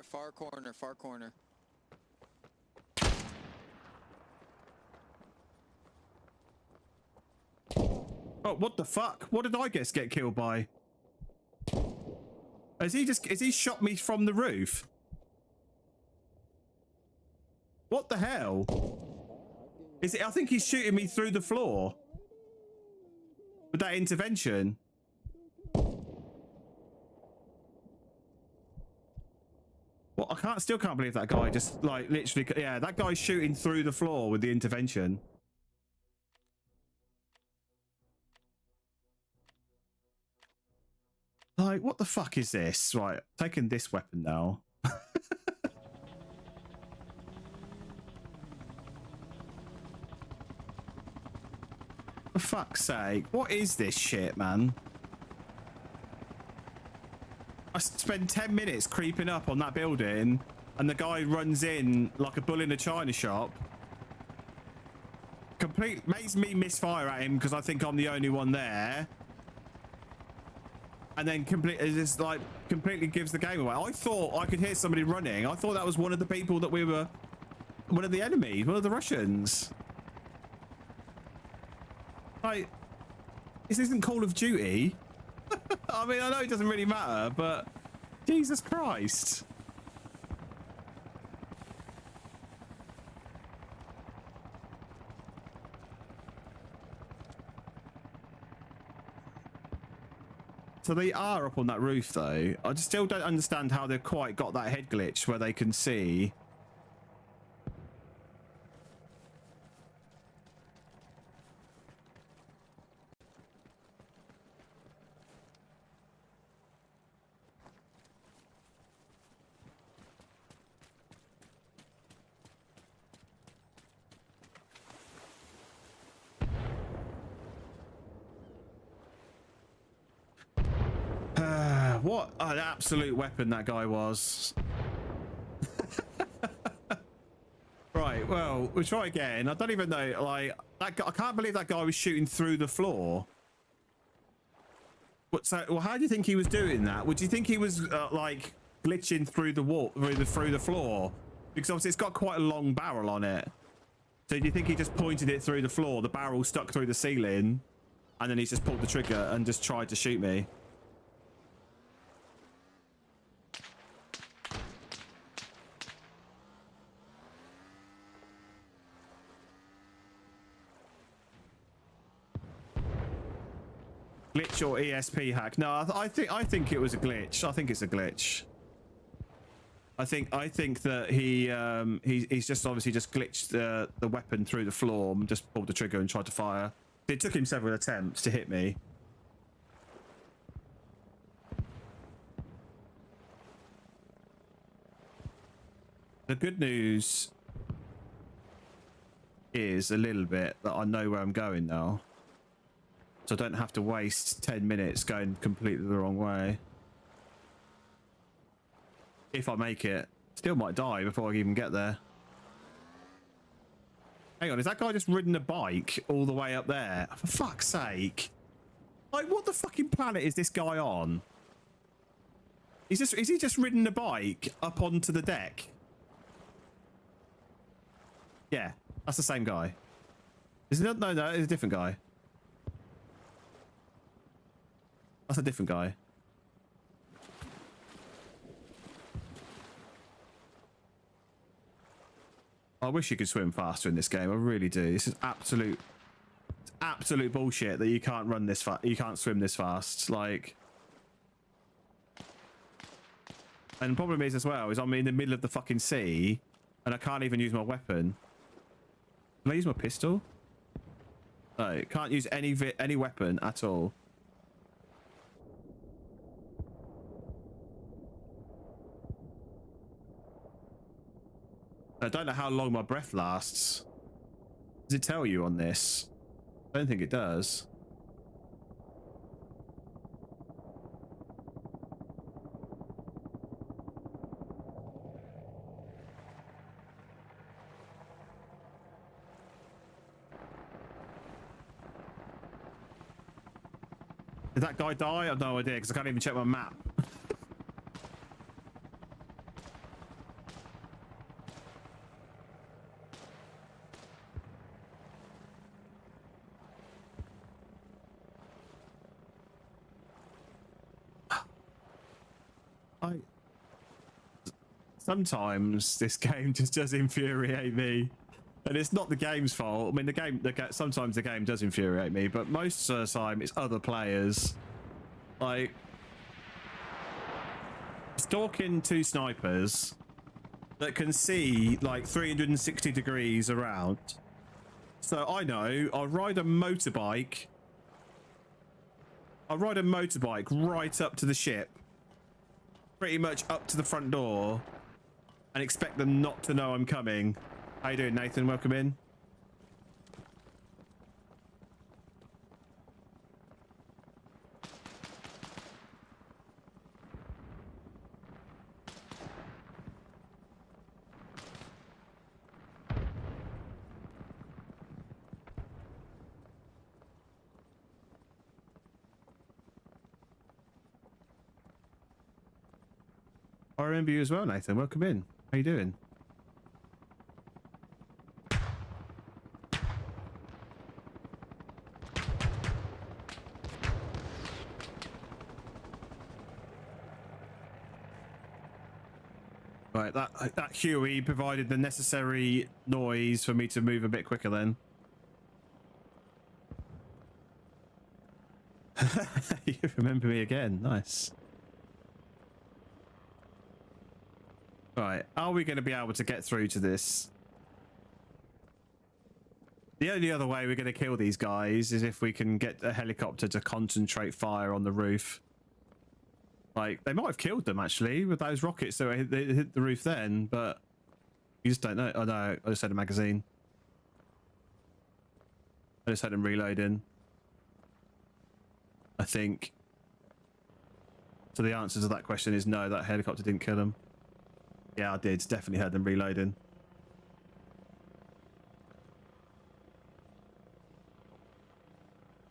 [SPEAKER 14] Far corner.
[SPEAKER 1] Oh, what the fuck? What did I get killed by? Has he shot me from the roof? What the hell? Is it? I think he's shooting me through the floor. With that intervention. Well, I still can't believe that guy just like literally, yeah, that guy's shooting through the floor with the intervention. Like, what the fuck is this? Right, taking this weapon now. For fuck's sake, what is this shit, man? I spend 10 minutes creeping up on that building, and the guy runs in like a bull in a china shop. Makes me misfire at him because I think I'm the only one there. And then completely gives the game away. I thought I could hear somebody running. I thought that was one of the people that we were... One of the enemies, one of the Russians. Like, this isn't Call of Duty. I mean, I know it doesn't really matter, but Jesus Christ. So they are up on that roof, though. I just still don't understand how they've quite got that head glitch where they can see. What an absolute weapon that guy was. Right, well, we'll try again. I don't even know, like, that guy, I can't believe that guy was shooting through the floor. Well, how do you think he was doing that? Would you think he was, like, glitching through the wall, through the floor? Because obviously it's got quite a long barrel on it. So do you think he just pointed it through the floor, the barrel stuck through the ceiling, and then he's just pulled the trigger and just tried to shoot me? Glitch or ESP hack? No, I think it was a glitch. I think it's a glitch. I think that he's just obviously just glitched the weapon through the floor and just pulled the trigger and tried to fire. It took him several attempts to hit me. The good news is a little bit that I know where I'm going now. So I don't have to waste 10 minutes going completely the wrong way. If I make it. Still might die before I even get there. Hang on, is that guy just ridden a bike all the way up there? For fuck's sake. Like, what the fucking planet is this guy on? Is he just ridden a bike up onto the deck? Yeah, that's the same guy. Is it? No, it's a different guy. That's a different guy. I wish you could swim faster in this game. I really do. This is absolute absolute bullshit that you can't run this fast, you can't swim this fast. Like, and the problem is as well is I'm in the middle of the fucking sea and I can't even use my weapon. Can I use my pistol? No, can't use any weapon at all. I don't know how long my breath lasts. Does it tell you on this? I don't think it does. Did that guy die? I have no idea because I can't even check my map. Sometimes this game just does infuriate me, and it's not the game's fault. I mean, sometimes the game does infuriate me, but most of the time it's other players. Like, stalking two snipers that can see like 360 degrees around. So I know I'll ride a motorbike. I'll ride a motorbike right up to the ship, pretty much up to the front door, and expect them not to know I'm coming. How you doing, Nathan? Welcome in. I remember you as well, Nathan. Welcome in. How you doing? Right, that Huey provided the necessary noise for me to move a bit quicker then. You remember me again. Nice. Right, are we going to be able to get through to this? The only other way we're going to kill these guys is if we can get a helicopter to concentrate fire on the roof. Like, they might have killed them actually with those rockets that they hit the roof then, but you just don't know. Oh no, I just had a magazine. I just had them reloading, I think. So the answer to that question is no, that helicopter didn't kill them. Yeah, I did. Definitely heard them reloading.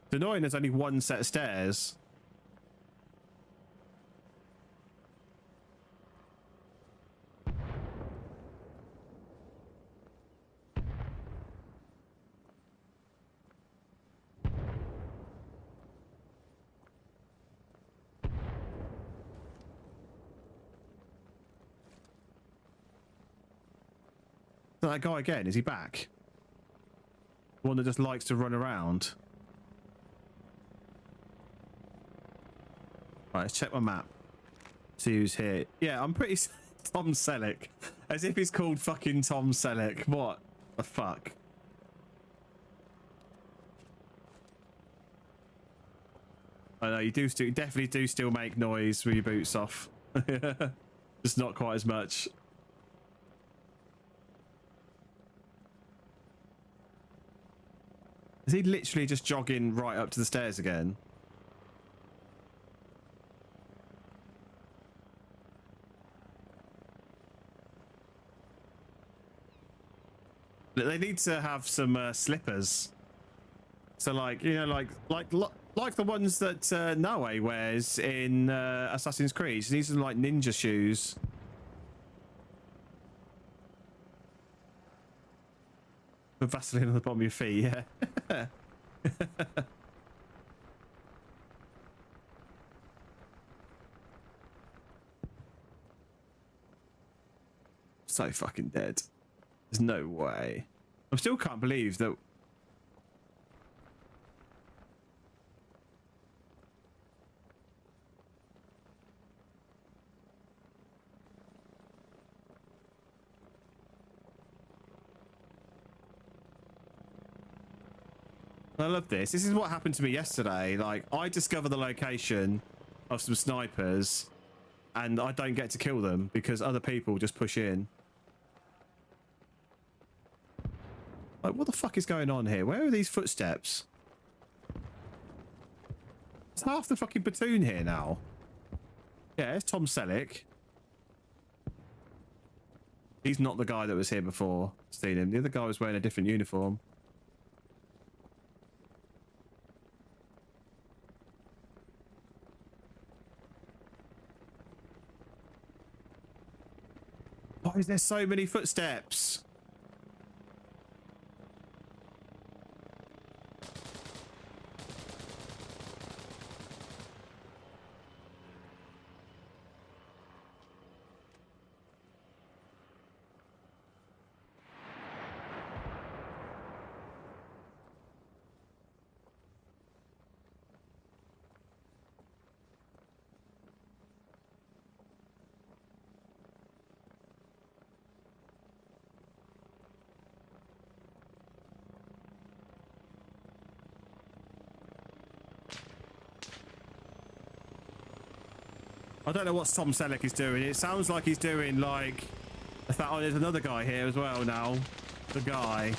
[SPEAKER 1] It's annoying there's only one set of stairs. That guy again, is he back? The one that just likes to run around. Right, let's check my map. See who's here. Yeah, I'm pretty... Tom Selleck. As if he's called fucking Tom Selleck. What the fuck? I know, you definitely do still make noise with your boots off. Just not quite as much. Is he literally just jogging right up to the stairs again? They need to have some slippers. So like, you know, like the ones that Noe wears in Assassin's Creed. He needs some like ninja shoes. With Vaseline on the bottom of your feet, yeah. So fucking dead. There's no way. I still can't believe that I love this. This is what happened to me yesterday. Like, I discover the location of some snipers and I don't get to kill them because other people just push in. Like, what the fuck is going on here? Where are these footsteps? It's half the fucking platoon here now. Yeah, it's Tom Selleck. He's not the guy that was here before. Seen him. The other guy was wearing a different uniform. Why is there so many footsteps? I don't know what Tom Selleck is doing. It sounds like he's doing like... Oh, there's another guy here as well now. The guy.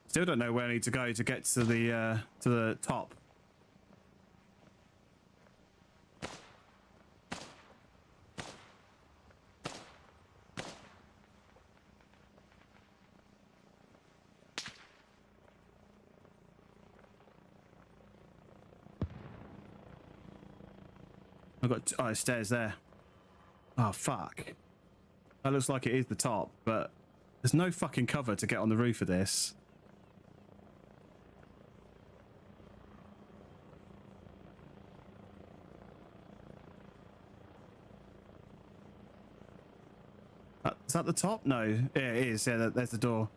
[SPEAKER 1] Still don't know where I need to go to get to the top. I've got stairs there. Oh fuck. That looks like it is the top, but there's no fucking cover to get on the roof of this. Is that the top? No. Yeah, it is. Yeah, there's the door.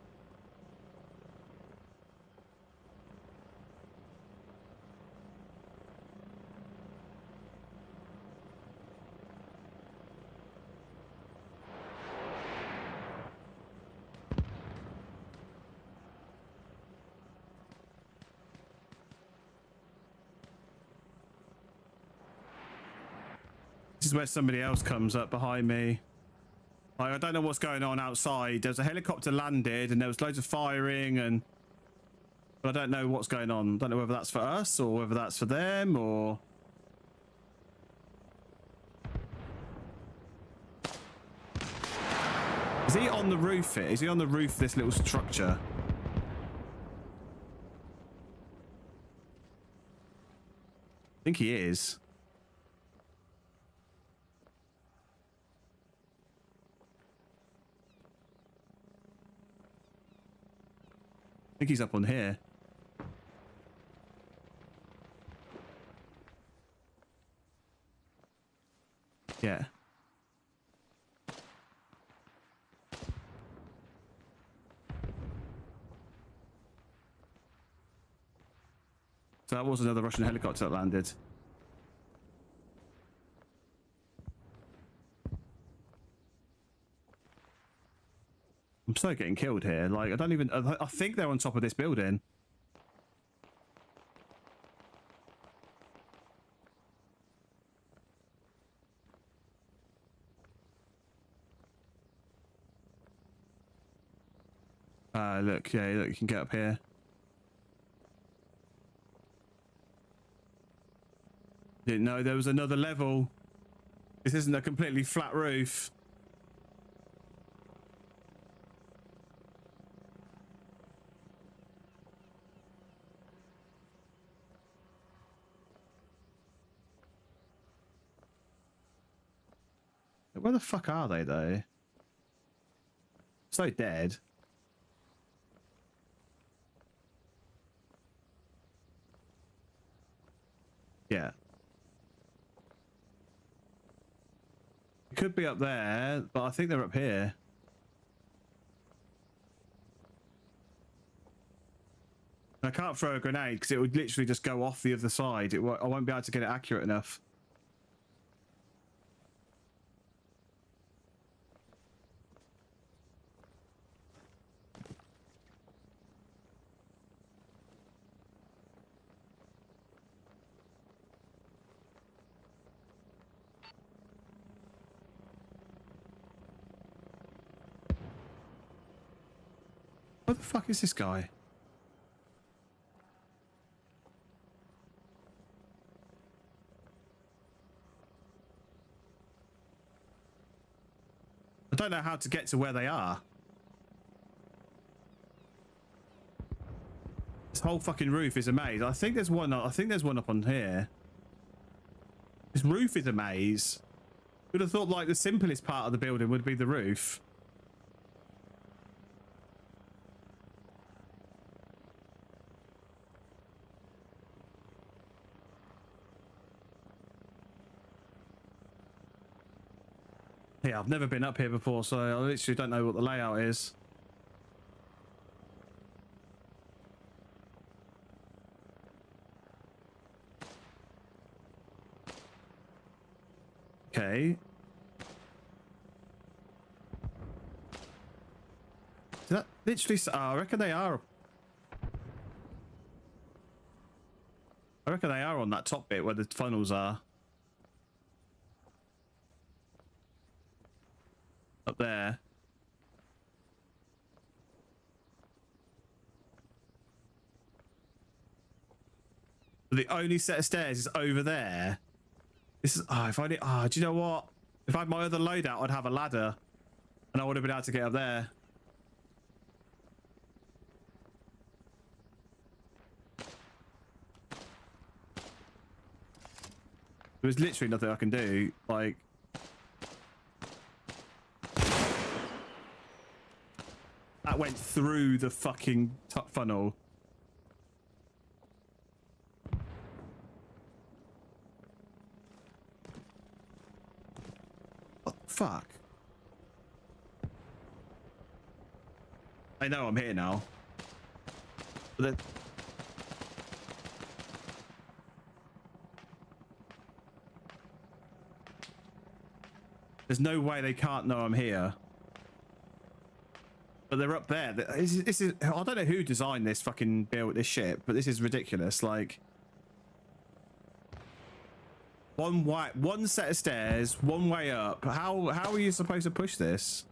[SPEAKER 1] This is where somebody else comes up behind me. Like, I don't know what's going on outside. There's a helicopter landed and there was loads of firing and... But I don't know what's going on. I don't know whether that's for us or whether that's for them or... Is he on the roof here? Is he on the roof of this little structure? I think he is. I think he's up on here. Yeah. So that was another Russian helicopter that landed. I'm so getting killed here. Like, I don't even... I think they're on top of this building. Look. Yeah, look, you can get up here. Didn't know there was another level. This isn't a completely flat roof. Where the fuck are they, though? So dead. Yeah. could be up there, but I think they're up here. I can't throw a grenade because it would literally just go off the other side. I won't be able to get it accurate enough. What the fuck is this guy? I don't know how to get to where they are. This whole fucking roof is a maze. I think there's one. I think there's one up on here. This roof is a maze. Would have thought like the simplest part of the building would be the roof. Yeah, I've never been up here before, so I literally don't know what the layout is. Okay. Is that literally... Oh, I reckon they are... I reckon they are on that top bit where the funnels are. Up there. But the only set of stairs is over there. This is... Oh, if I did... Oh, do you know what? If I had my other loadout, I'd have a ladder. And I would have been able to get up there. There's literally nothing I can do. Like... That went through the fucking funnel. What the fuck? I know I'm here now. But there's no way they can't know I'm here. But they're up there. This is I don't know who designed this fucking build, this shit, but this is ridiculous. Like, one set of stairs, one way up. How are you supposed to push this?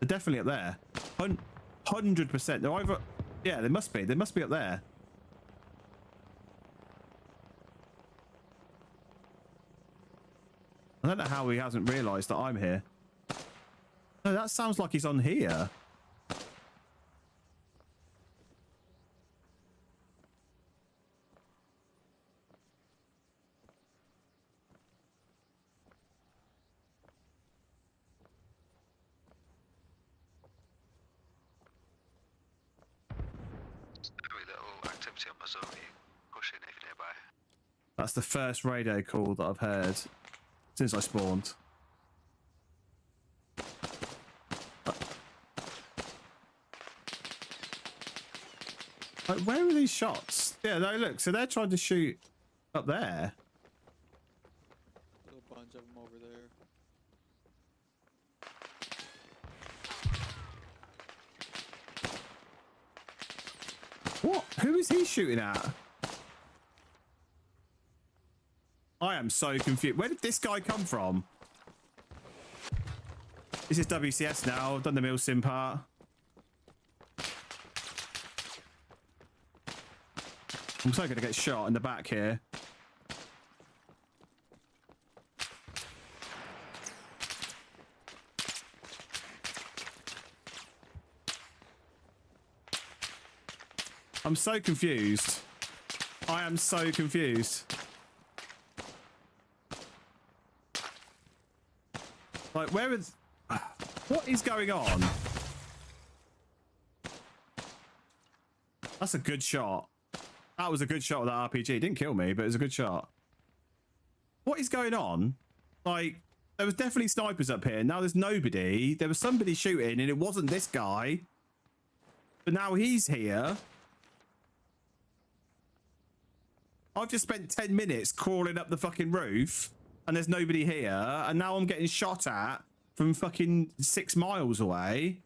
[SPEAKER 1] They're definitely up there. 100%. They're either... Yeah, they must be. They must be up there. I don't know how he hasn't realised that I'm here. No, that sounds like he's on here.
[SPEAKER 9] Activity on my zone, pushing if nearby.
[SPEAKER 1] That's the first radio call that I've heard since I spawned. Like, where are these shots? Yeah, no, look, so they're trying to shoot up there.
[SPEAKER 14] There's a bunch of them over there.
[SPEAKER 1] What? Who is he shooting at? I am so confused. Where did this guy come from? This is WCS now. I've done the Milsim part. I'm so going to get shot in the back here. I'm so confused. I am so confused. Like, where is... What is going on? That's a good shot. That was a good shot with that RPG. It didn't kill me, but it was a good shot. What is going on? Like, there was definitely snipers up here. Now there's nobody. There was somebody shooting and it wasn't this guy. But now he's here. I've just spent 10 minutes crawling up the fucking roof and there's nobody here. And now I'm getting shot at from fucking 6 miles away.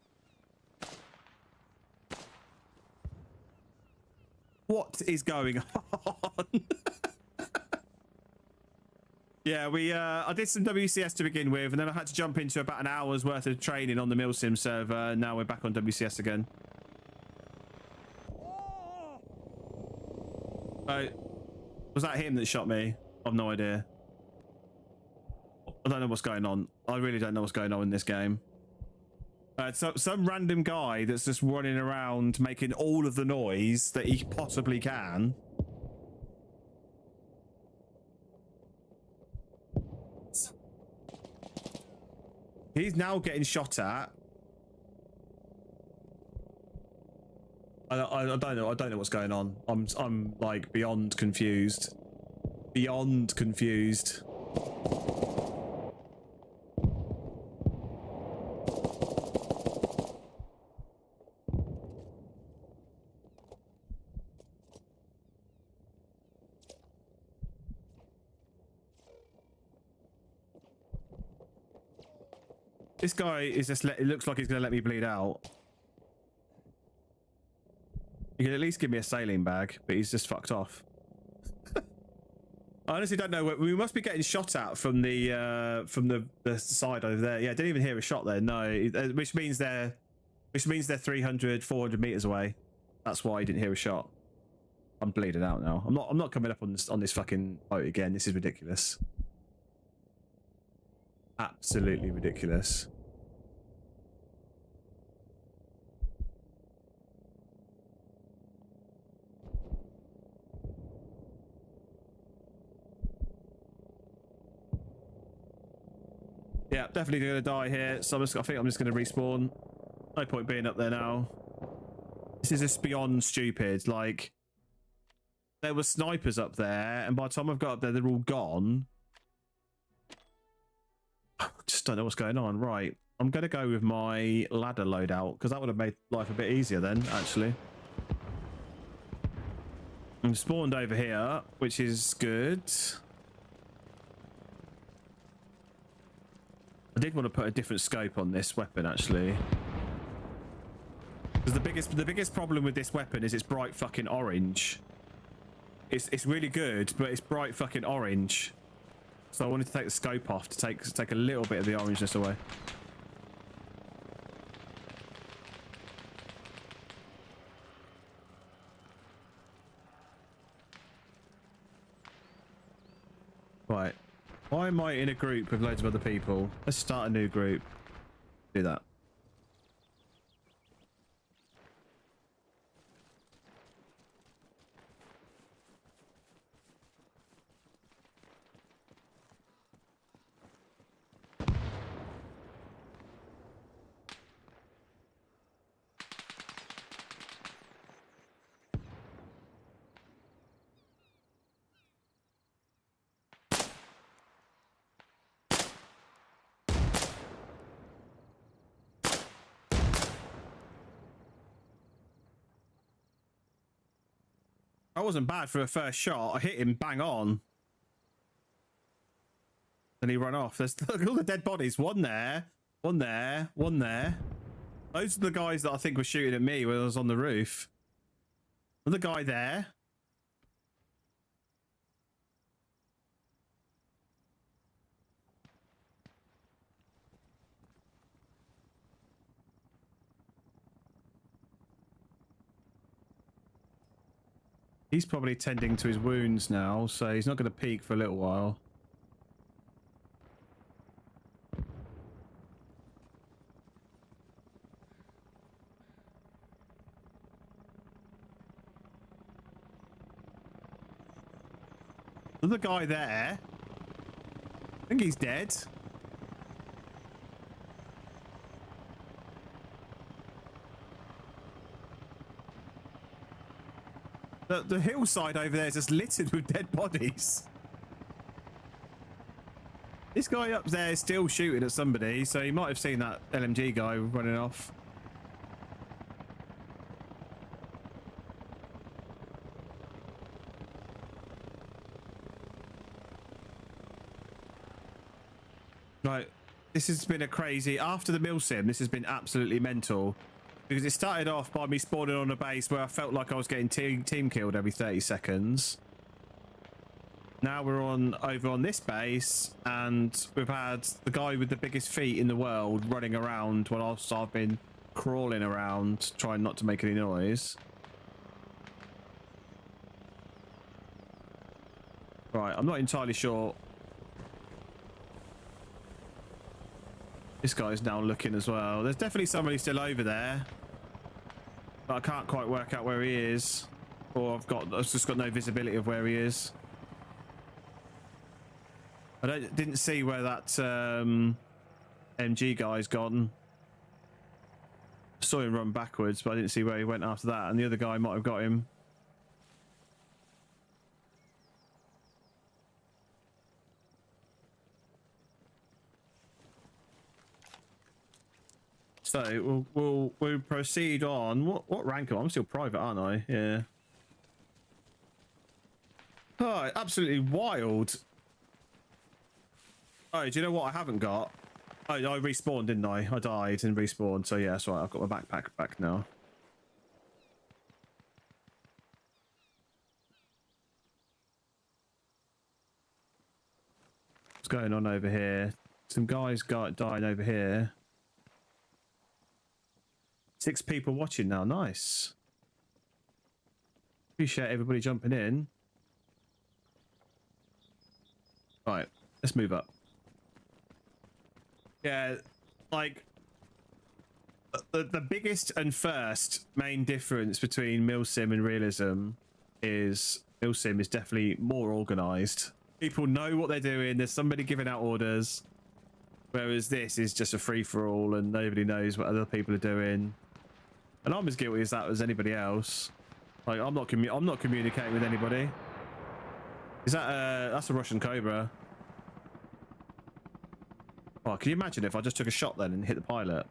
[SPEAKER 1] What is going on? Yeah, I did some WCS to begin with, and then I had to jump into about an hour's worth of training on the Milsim server, and now we're back on WCS again. Was that him that shot me? I've no idea. I don't know what's going on. I really don't know what's going on in this game. So some random guy that's just running around making all of the noise that he possibly can. He's now getting shot at. I don't know. I don't know what's going on. I'm like beyond confused. Beyond confused. This guy is just it looks like he's going to let me bleed out. You can at least give me a saline bag, but he's just fucked off. I honestly don't know. We must be getting shot at from the side over there. Yeah, I didn't even hear a shot there. No, which means they're 300, 400 meters away. That's why I didn't hear a shot. I'm bleeding out now. I'm not coming up on this fucking boat again. This is ridiculous. Absolutely ridiculous. Yeah, definitely gonna die here. So I think I'm just gonna respawn. No point being up there now. This is just beyond stupid. Like, there were snipers up there, and by the time I've got up there, they're all gone. I just don't know what's going on. Right, I'm gonna go with my ladder loadout because that would have made life a bit easier then, actually. I'm spawned over here, which is good. I did want to put a different scope on this weapon, actually. Because the biggest problem with this weapon is it's bright fucking orange. It's really good, but it's bright fucking orange. So I wanted to take the scope off to take a little bit of the orangeness away. Right. Why am I in a group with loads of other people? Let's start a new group. Do that. That wasn't bad for a first shot. I hit him bang on. Then he ran off. There's look, all the dead bodies. One there, one there, one there. Those are the guys that I think were shooting at me when I was on the roof. Another guy there. He's probably tending to his wounds now, so he's not going to peek for a little while. Another guy there. I think he's dead. The hillside over there is just littered with dead bodies. This guy up there is still shooting at somebody, so he might have seen that LMG guy running off. Right, this has been a crazy... After the Milsim, this has been absolutely mental. Because it started off by me spawning on a base where I felt like I was getting team killed every 30 seconds. Now we're over on this base, and we've had the guy with the biggest feet in the world running around whilst I've been crawling around, trying not to make any noise. Right, I'm not entirely sure. This guy's now looking as well. There's definitely somebody still over there, but I can't quite work out where he is, or I've just got no visibility of where he is. I didn't see where that MG guy's gone. Saw him run backwards, but I didn't see where he went after that, and the other guy might have got him. So we'll proceed on. What rank am I? I'm still private, aren't I? Yeah. Oh, absolutely wild. Oh, do you know what I haven't got? Oh, I respawned, didn't I? I died and respawned. So yeah, that's right. I've got my backpack back now. What's going on over here? Some guys dying over here. 6 people watching now. Nice. Appreciate everybody jumping in. Right, let's move up. Yeah, like the biggest and first main difference between Milsim and realism is Milsim is definitely more organized. People know what they're doing. There's somebody giving out orders, whereas this is just a free-for-all and nobody knows what other people are doing. And I'm as guilty as that as anybody else. Like I'm not communicating with anybody. Is that that's a Russian Cobra? Oh, can you imagine if I just took a shot then and hit the pilot?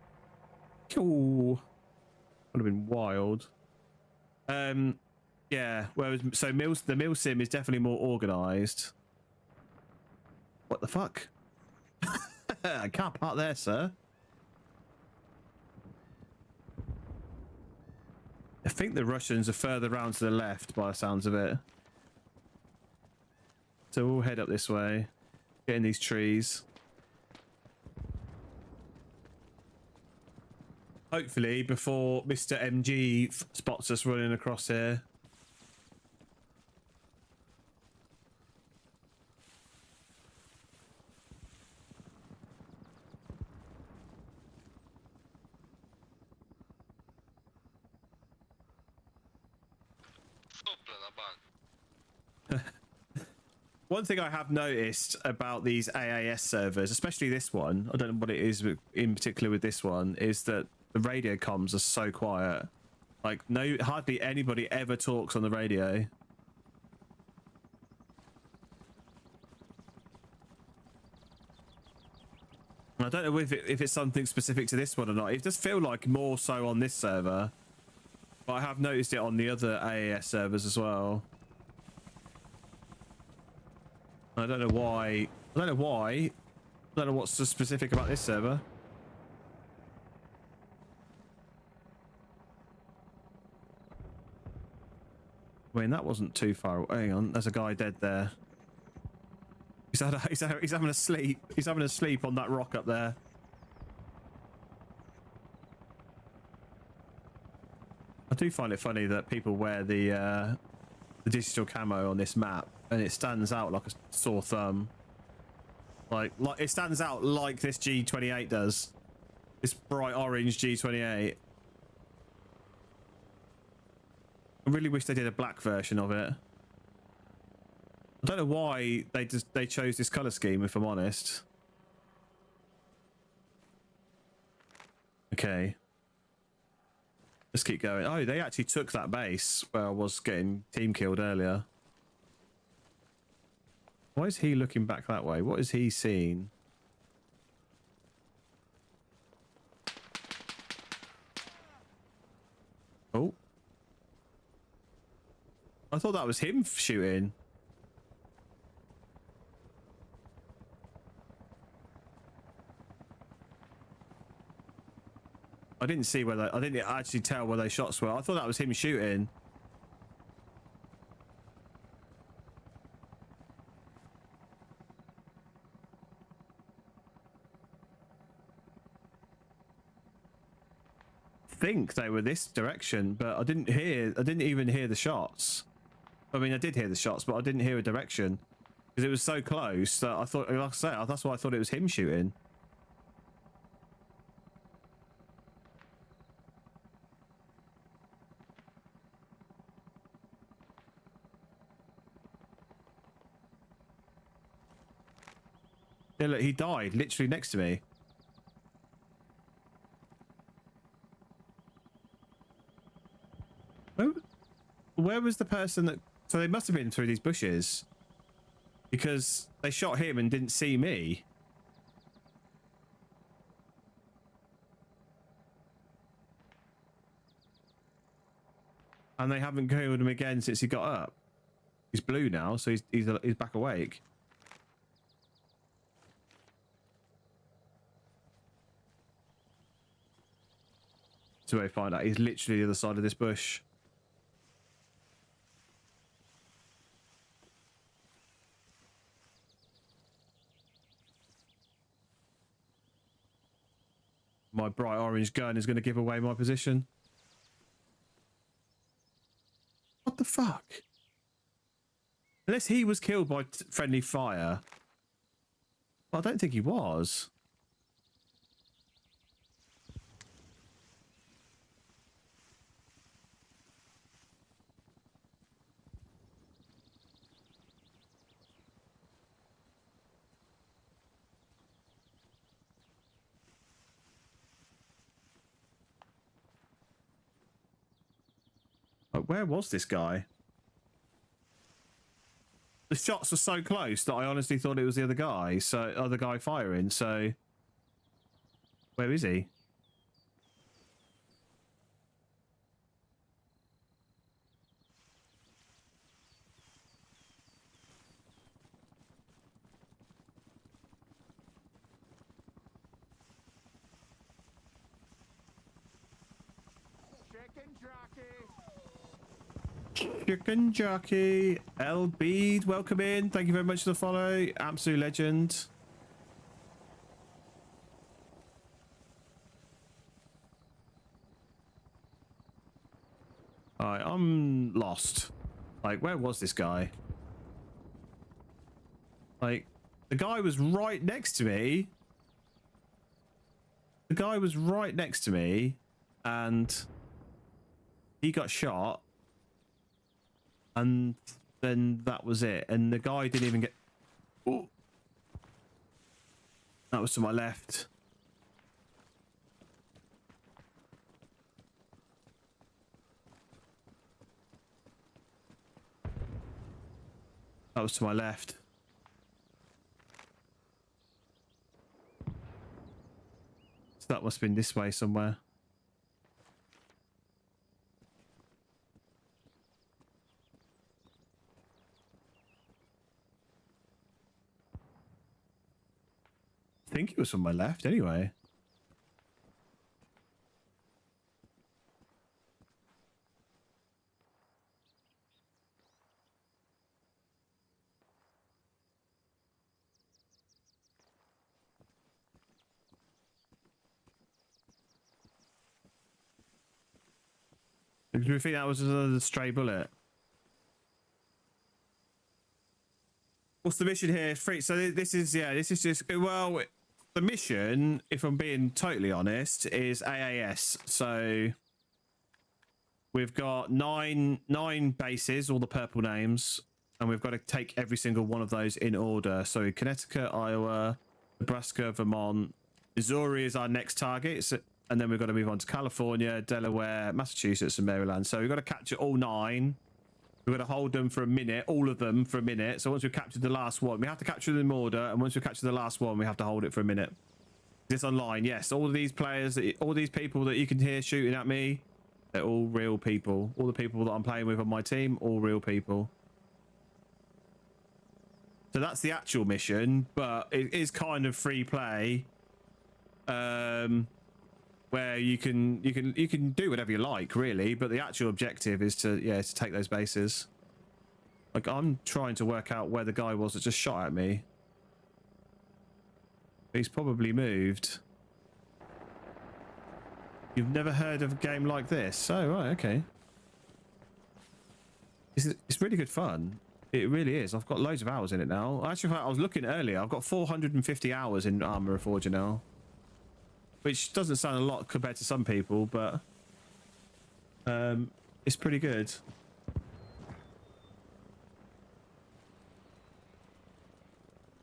[SPEAKER 1] Ooh, would have been wild. Yeah. Whereas so the Milsim is definitely more organised. What the fuck? I can't park there, sir. I think the Russians are further round to the left by the sounds of it. So we'll head up this way, get in these trees. Hopefully before Mr. MG spots us running across here. One thing I have noticed about these AAS servers, especially this one, I don't know what it is in particular with this one, is that the radio comms are so quiet. Like hardly anybody ever talks on the radio. I don't know if it's something specific to this one or not. It does feel like more so on this server, but I have noticed it on the other AAS servers as well. I don't know why. I don't know what's so specific about this server. I mean, that wasn't too far away. Hang on, there's a guy dead there. He's having a sleep. He's having a sleep on that rock up there. I do find it funny that people wear the digital camo on this map, and it stands out like a sore thumb. Like it stands out like this G28 does. This bright orange G28. I really wish they did a black version of it. I don't know why they chose this color scheme, if I'm honest. Okay. Let's keep going. Oh, they actually took that base where I was getting team killed earlier. Why is he looking back that way? What is he seeing? I thought that was him shooting. I didn't see where I didn't actually tell where those shots were. I thought that was him shooting. Think they were this direction, but I didn't even hear the shots. I mean, I did hear the shots, but I didn't hear a direction because it was so close that I thought, like I say, that's why I thought it was him shooting. Yeah, look, he died literally next to me. Where was the person that... So they must have been through these bushes. Because they shot him and didn't see me. And they haven't killed him again since he got up. He's blue now, so he's back awake. So I find out he's literally the other side of this bush. My bright orange gun is going to give away my position. What the fuck? Unless he was killed by friendly fire. Well, I don't think he was. Where was this guy? The shots were so close that I honestly thought it was the other guy. So, other guy firing. So, where is he? Chicken Jockey, L Bead, welcome in. Thank you very much for the follow. Absolute legend. Alright, I'm lost. Like, where was this guy? Like, the guy was right next to me. The guy was right next to me, and he got shot. And then that was it. And the guy didn't even get... Ooh. That was to my left. That was to my left. So that must have been this way somewhere. I think it was from my left anyway. Do you think that was another stray bullet? What's the mission here? Free. So this is just, well, the mission, if I'm being totally honest, is AAS. So we've got nine bases, all the purple names, and we've got to take every single one of those in order. So Connecticut, Iowa, Nebraska, Vermont, Missouri is our next target. And then we've got to move on to California, Delaware, Massachusetts, and Maryland. So we've got to capture all 9. We've got to hold them for a minute, all of them for a minute. So once we've captured the last one, we have to capture them in order. And once we've captured the last one, we have to hold it for a minute. This online, yes. All of these players, all these people that you can hear shooting at me, They're all real people. All the people that I'm playing with on my team, all real people. So that's the actual mission, but it is kind of free play, where you can do whatever you like, really. But the actual objective is to to take those bases. Like, I'm trying to work out where the guy was that just shot at me. He's probably moved. You've never heard of a game like this? Oh, right, okay. It's really good fun. It really is. I've got loads of hours in it now. Actually, I was looking earlier. I've got 450 hours in Arma Reforger now. Which doesn't sound a lot compared to some people, but... it's pretty good.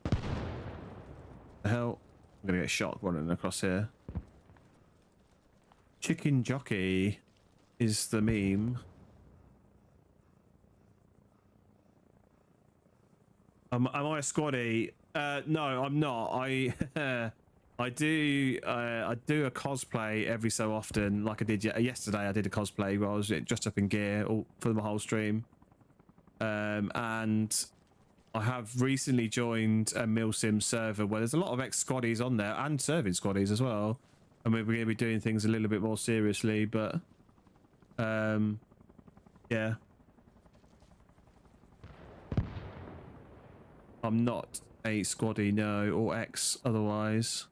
[SPEAKER 1] The hell? I'm gonna get shot running across here. Chicken jockey is the meme. Am I a squaddy? No, I'm not. I do a cosplay every so often, like I did yesterday. I did a cosplay where I was dressed up in gear for the whole stream, and I have recently joined a Milsim server where there's a lot of ex-squaddies on there and serving squaddies as well. And we're going to be doing things a little bit more seriously, but yeah. I'm not a squaddie, no, or ex otherwise.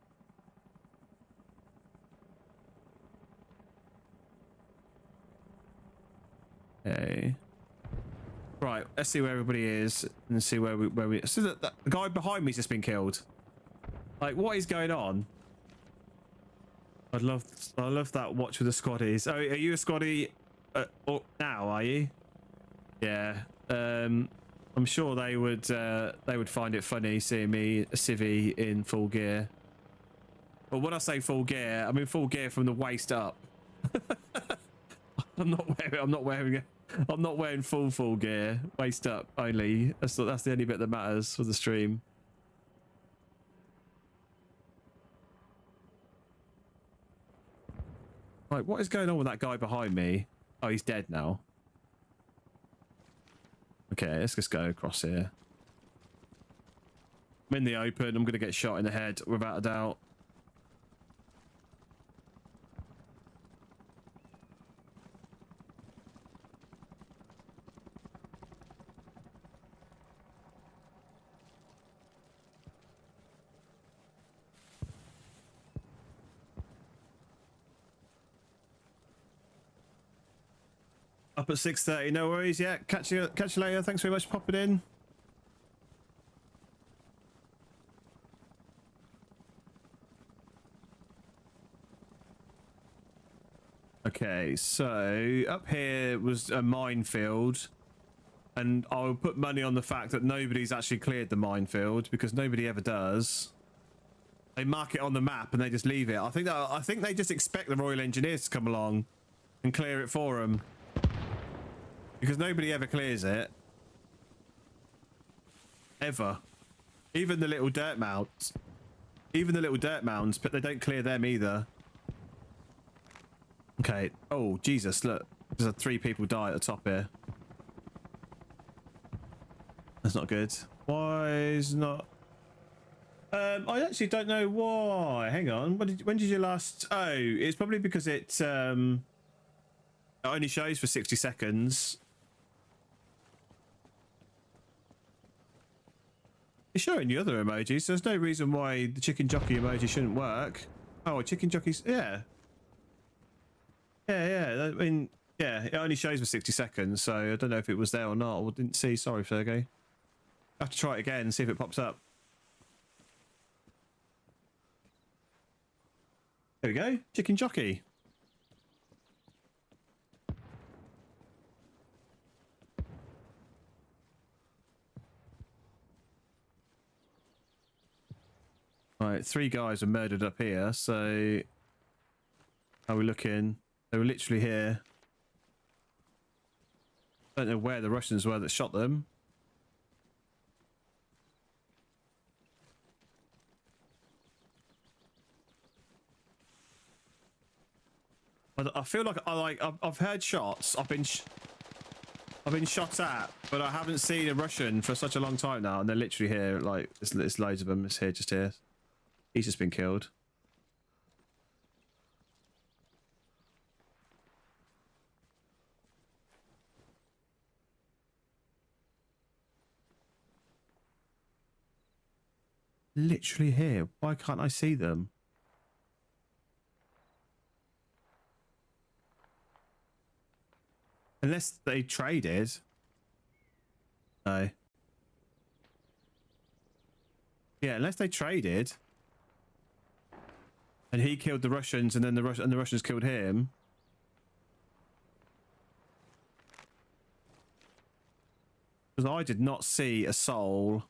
[SPEAKER 1] Okay. Right, let's see where everybody is and see where we so the guy behind me's just been killed. Like, what is going on? I love that watch with the squaddies. Oh, are you a squaddie now, are you? Yeah. I'm sure they would find it funny seeing me a civvy in full gear. But when I say full gear, I mean full gear from the waist up. I'm not wearing full gear, waist up only. That's the only bit that matters for the stream. Right, what is going on with that guy behind me? Oh, he's dead now. Okay, let's just go across here. I'm in the open. I'm going to get shot in the head without a doubt. Up at 6:30, no worries. Yeah, catch you later. Thanks very much for popping in. Okay, so up here was a minefield, and I'll put money on the fact that nobody's actually cleared the minefield because nobody ever does. They mark it on the map and they just leave it. I think they just expect the Royal Engineers to come along and clear it for them. Because nobody ever clears it. Ever. Even the little dirt mounds. But they don't clear them either. Okay. Oh, Jesus, look. There's 3 people die at the top here. That's not good. Why is not... I actually don't know why. Hang on. When did you last... Oh, it's probably because it only shows for 60 seconds. It's showing you other emojis, so there's no reason why the chicken jockey emoji shouldn't work. Oh, chicken jockeys, yeah. Yeah, I mean, yeah, it only shows for 60 seconds, so I don't know if it was there or not, or didn't see. Sorry, Sergey. I have to try it again and see if it pops up. There we go, chicken jockey. Right, 3 guys were murdered up here, so how are we looking? They were literally here. Don't know where the Russians were that shot them. I feel like I've heard shots. I've been shot at, but I haven't seen a Russian for such a long time now, and they're literally here. Like there's loads of them. It's here, just here. He's just been killed. Literally here. Why can't I see them? Unless they traded. No. Yeah, unless they traded. And he killed the Russians, and then the Russians killed him. Because I did not see a soul.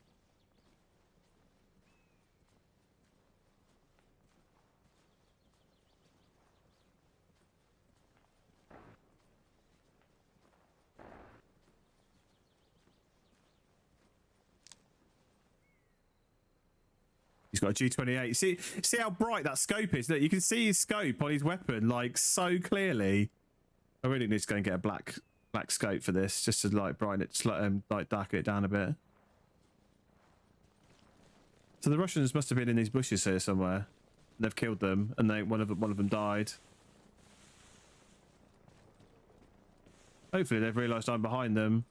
[SPEAKER 1] He's got a G28. See how bright that scope is? Look, you can see his scope on his weapon like so clearly. I really need to go and get a black scope for this, just to like brighten it, like darken it down a bit. So the Russians must have been in these bushes here somewhere. They've killed them, and one of them died. Hopefully they've realised I'm behind them.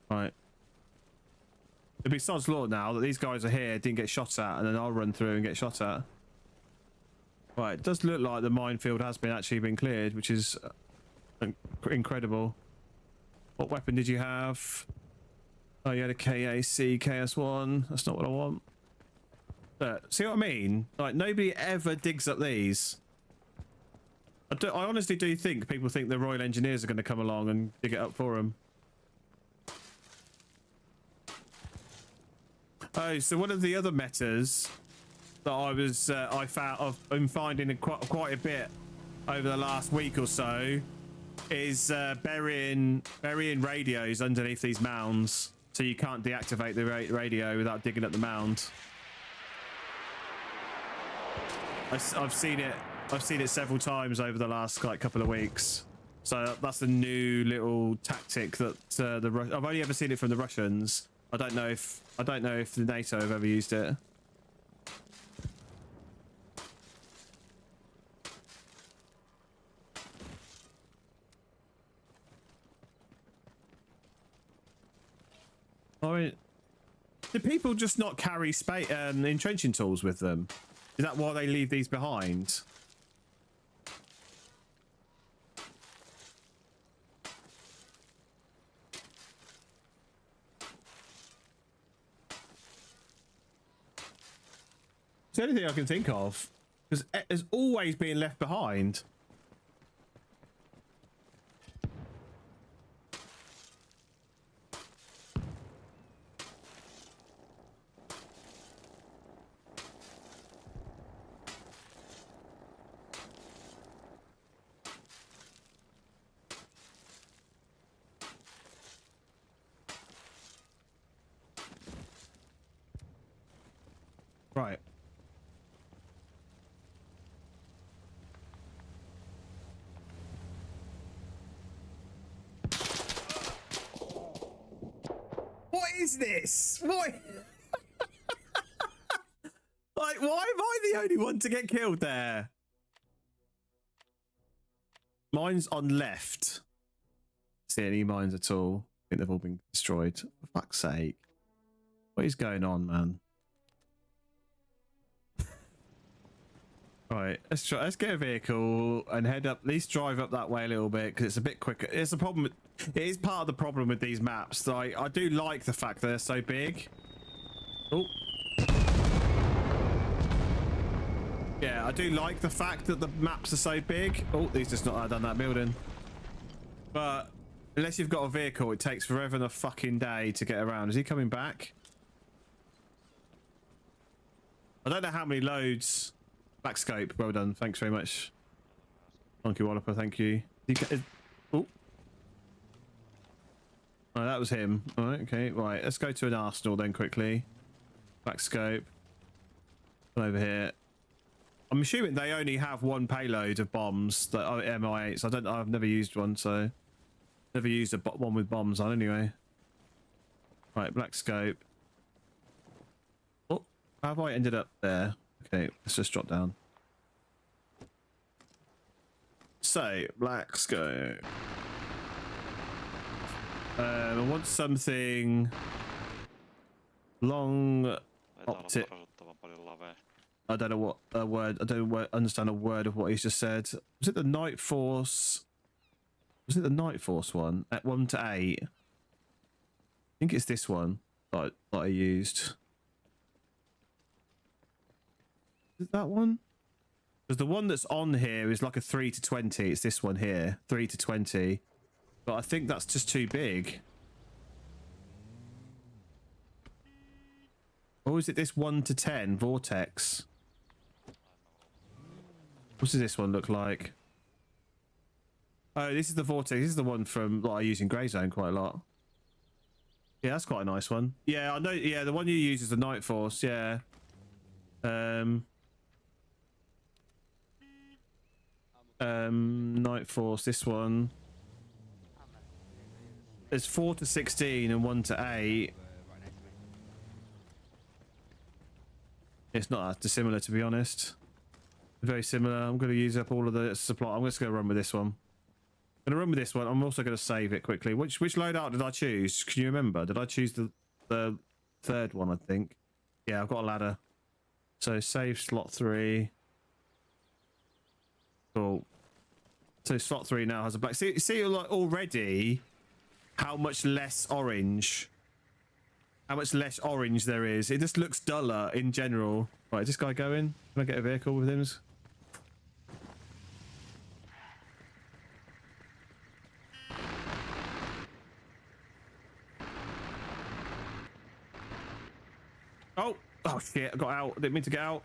[SPEAKER 1] Right. It'd be sod's law now that these guys are here, didn't get shot at, and then I'll run through and get shot at. Right, it does look like the minefield has actually been cleared, which is incredible. What weapon did you have? Oh, you had a KAC KS1. That's not what I want. But see what I mean? Like, nobody ever digs up these. I honestly do think people think the Royal Engineers are going to come along and dig it up for them. Oh, so one of the other metas that I've been finding quite a bit over the last week or so is burying radios underneath these mounds, so you can't deactivate the radio without digging up the mound. I've seen it several times over the last couple of weeks. So that's a new little tactic that I've only ever seen it from the Russians. I don't know if the NATO have ever used it. I mean, do people just not carry entrenching tools with them? Is that why they leave these behind? It's the only thing I can think of, because there's always being left behind. Right. What is this? What? Like, why am I the only one to get killed there? Mine's on left. See any mines at all? I think they've all been destroyed. For fuck's sake. What is going on, man? Right, let's get a vehicle and head up, at least drive up that way a little bit, because it's a bit quicker. It's a problem. It is part of the problem with these maps. Like, I do like the fact that they're so big. Oh. Yeah, I do like the fact that the maps are so big. Oh, he's just not done that building. But unless you've got a vehicle, it takes forever and a fucking day to get around. Is he coming back? I don't know how many loads. Black scope, well done. Thanks very much. Monkey Walloper, thank you. Oh. Oh, that was him. All right, okay, right. Let's go to an arsenal then quickly. Black scope. Over here. I'm assuming they only have one payload of bombs that are MI8s. I've never used one, so never used one with bombs on anyway. Right, black scope. Oh, how have I ended up there? Okay, let's just drop down. So, black scope. I want something long optic. I don't know what a word. I don't understand a word of what he's just said. Was it the Night Force? Was it the Night Force one at 1 to 8? I think it's this one that I used. Is it that one? Because the one that's on here is like a 3 to 20. It's this one here, 3 to 20. But I think that's just too big. Or is it this 1 to 10 Vortex? What does this one look like? Oh, this is the Vortex. This is the one from that I use in Grey Zone quite a lot. Yeah, that's quite a nice one. Yeah, I know. Yeah, the one you use is the Night Force. Yeah. Night Force. This one. There's 4 to 16 and 1 to 8. It's not that dissimilar, to be honest. Very similar. I'm going to use up all of the supply. I'm just going to run with this one. I'm going to run with this one. I'm also going to save it quickly. Which loadout did I choose? Can you remember? Did I choose the third one, I think? Yeah, I've got a ladder. So save slot 3. Cool. So slot 3 now has a black. See like already how much less orange. How much less orange there is. It just looks duller in general. Right, is this guy going? Can I get a vehicle with him? Oh shit, I got out. I didn't mean to get out.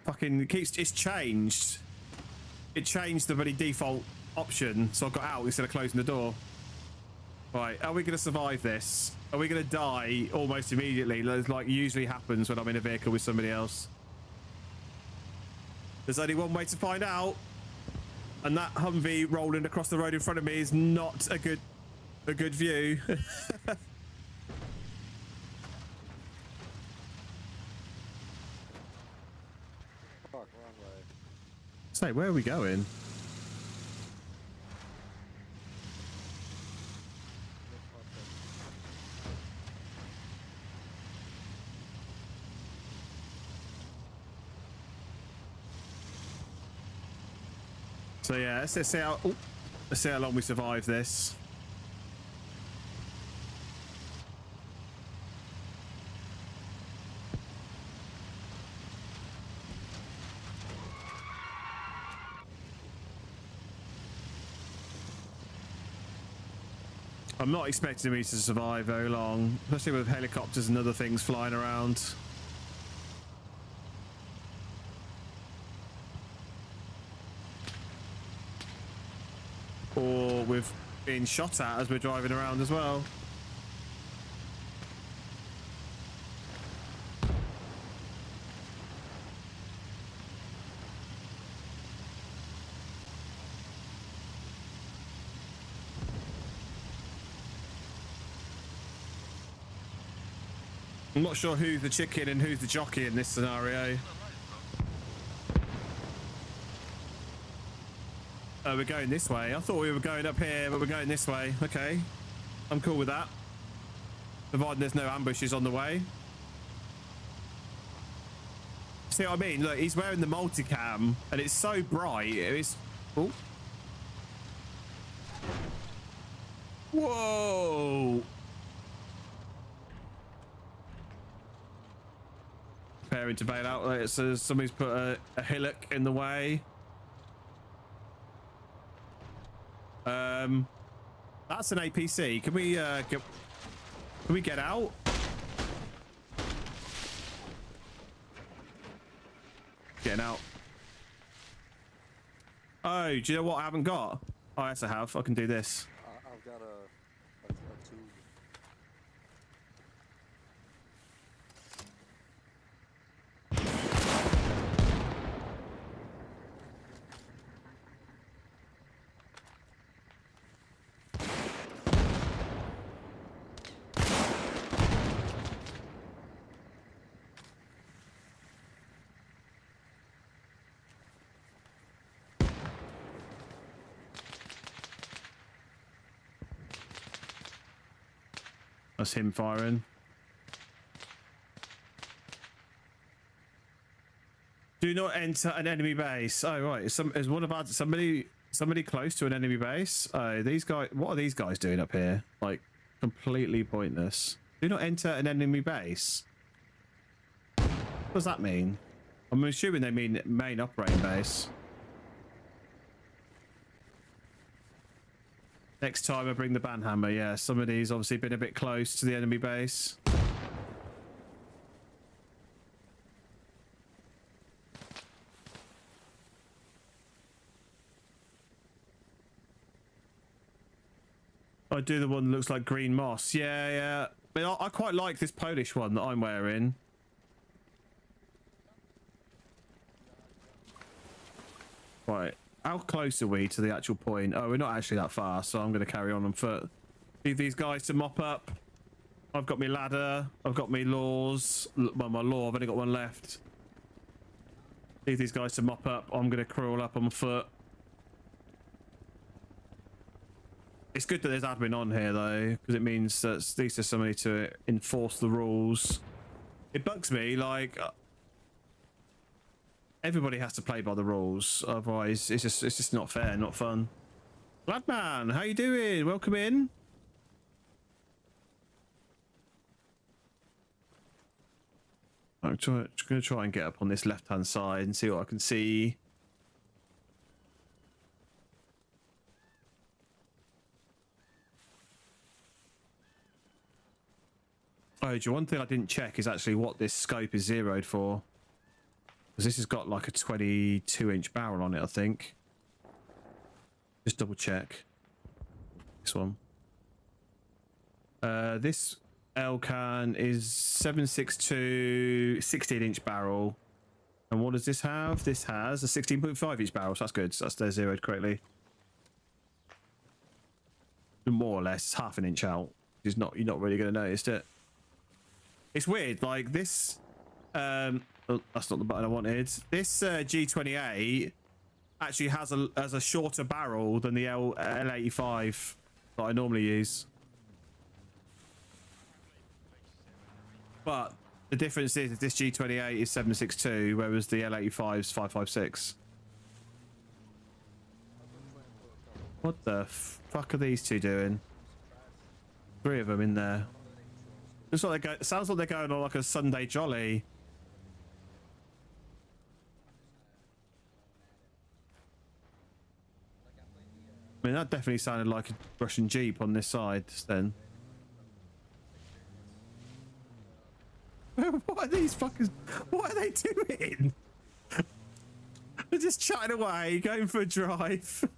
[SPEAKER 1] Fucking it's changed. It changed the very default option, so I got out instead of closing the door. Right, are we going to survive this? Are we going to die almost immediately, like usually happens when I'm in a vehicle with somebody else? There's only one way to find out, and that Humvee rolling across the road in front of me is not a good view. Say, where are we going? So yeah, let's see how long we survive this. I'm not expecting me to survive very long, especially with helicopters and other things flying around. Or with being shot at as we're driving around as well. I'm not sure who's the chicken and who's the jockey in this scenario. Oh, we're going this way. I thought we were going up here, but we're going this way. Okay. I'm cool with that. Providing there's no ambushes on the way. See what I mean? Look, he's wearing the multicam, and it's so bright. It's... Oh. Whoa! Preparing to bail out. So somebody's put a hillock in the way. That's an APC. Can we get out? Getting out. Oh, do you know what I haven't got? Oh, yes, I have. I can do this.
[SPEAKER 4] I've got a tube.
[SPEAKER 1] That's him firing. Do not enter an enemy base. Oh right, is one about somebody close to an enemy base? Oh, these guys. What are these guys doing up here? Like completely pointless. Do not enter an enemy base. What does that mean? I'm assuming they mean main operating base. Next time I bring the banhammer. Yeah, somebody's obviously been a bit close to the enemy base. I do the one that looks like green moss. Yeah, yeah. But I quite like this Polish one that I'm wearing. Right. How close are we to the actual point? Oh, we're not actually that far, so I'm going to carry on foot. Need these guys to mop up. I've got my ladder. I've got my laws. Well, my law, I've only got one left. Need these guys to mop up. I'm going to crawl up on foot. It's good that there's admin on here, though, because it means that at least there's somebody to enforce the rules. It bugs me, like... everybody has to play by the rules, otherwise it's just not fair, not fun. Ladman, how you doing? Welcome in. I'm just going to try and get up on this left-hand side and see what I can see. Oh, one thing I didn't check is actually what this scope is zeroed for. Because this has got like a 22-inch barrel on it, I think. Just double check. This one. This L-can is 7.62, 16-inch barrel. And what does this have? This has a 16.5-inch barrel, so that's good. So that's they're zeroed correctly. More or less, half an inch out. You're not really going to notice it. It's weird, like this... oh, that's not the button I wanted. This G28 actually has a shorter barrel than the L85 that I normally use. But the difference is that this G28 is 7.62, whereas the L85 is 5.56. What the fuck are these two doing? 3 of them in there. Looks like they go. Sounds like they're going on like a Sunday jolly. I mean, that definitely sounded like a Russian Jeep on this side then. What are these fuckers? What are they doing? They're just chatting away, going for a drive.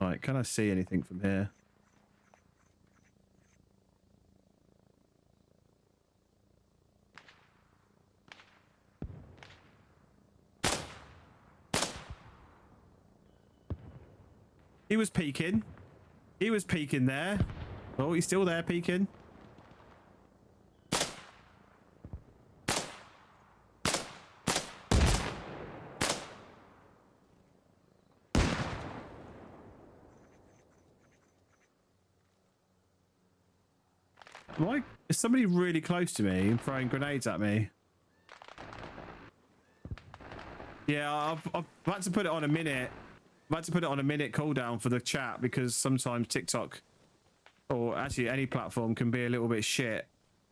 [SPEAKER 1] Right, can I see anything from here? He was peeking. He was peeking there. Oh, he's still there peeking. Why is somebody really close to me and throwing grenades at me? Yeah, I've had to put it on a minute. I've had to put it on a minute cooldown for the chat because sometimes TikTok, or actually any platform, can be a little bit shit,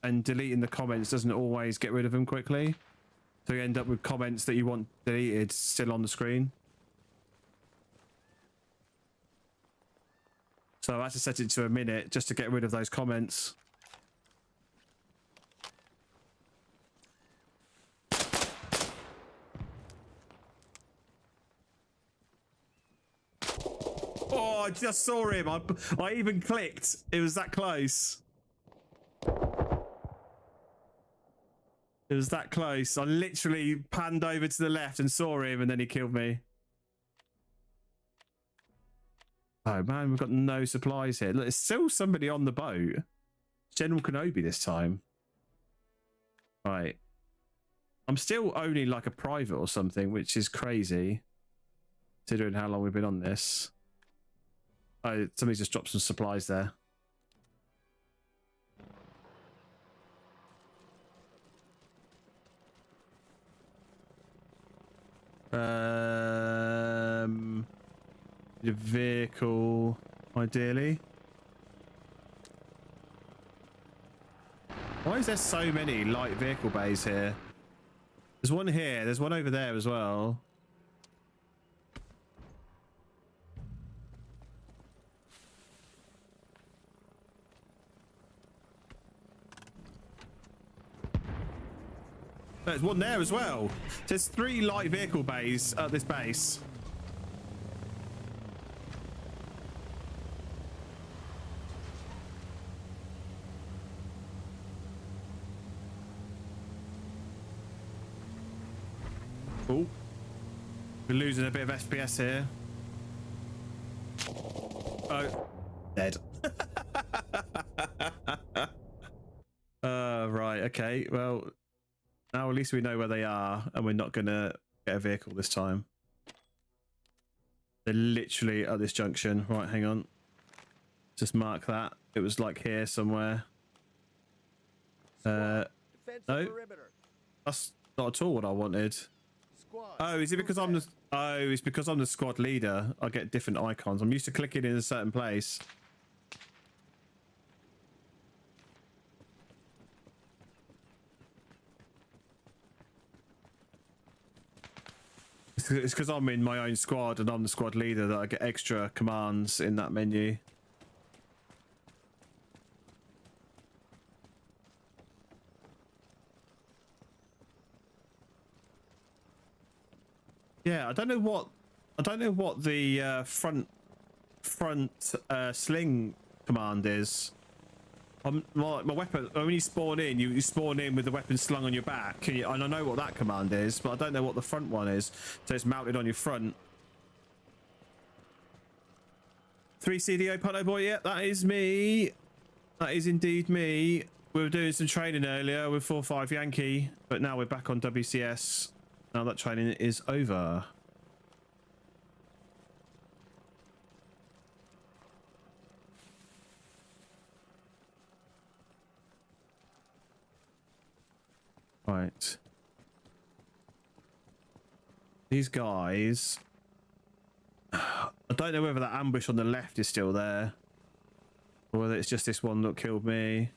[SPEAKER 1] and deleting the comments doesn't always get rid of them quickly. So you end up with comments that you want deleted still on the screen. So I had to set it to a minute just to get rid of those comments. Oh, I just saw him. I even clicked. It was that close. It was that close. I literally panned over to the left and saw him, and then he killed me. Oh man, we've got no supplies here. Look, there's still somebody on the boat. General Kenobi this time. Right. I'm still only like a private or something, which is crazy, considering how long we've been on this. Oh, somebody just dropped some supplies there. The vehicle, ideally. Why is there so many light vehicle bays here? There's one here. There's one over there as well. There's one there as well. There's 3 light vehicle bays at this base. Oh, we're losing a bit of FPS here. Oh, dead. Right, okay, well, now at least we know where they are and we're not gonna get a vehicle this time. They're literally at this junction. Right, hang on. Just mark that. It was like here somewhere. No, that's not at all what I wanted. Oh, is it because I'm the... Oh, it's because I'm the squad leader. I get different icons. I'm used to clicking in a certain place. It's because I'm in my own squad and I'm the squad leader that I get extra commands in that menu. Yeah, I don't know what the front sling command is. My weapon, when you spawn in, you spawn in with the weapon slung on your back, and I know what that command is, but I don't know what the front one is. So it's mounted on your front. 3 CDO Punto Boy, yeah, that is me. That is indeed me. We were doing some training earlier with 4-5 Yankee, but now we're back on WCS. Now that training is over. Right. These guys... I don't know whether that ambush on the left is still there, or whether it's just this one that killed me.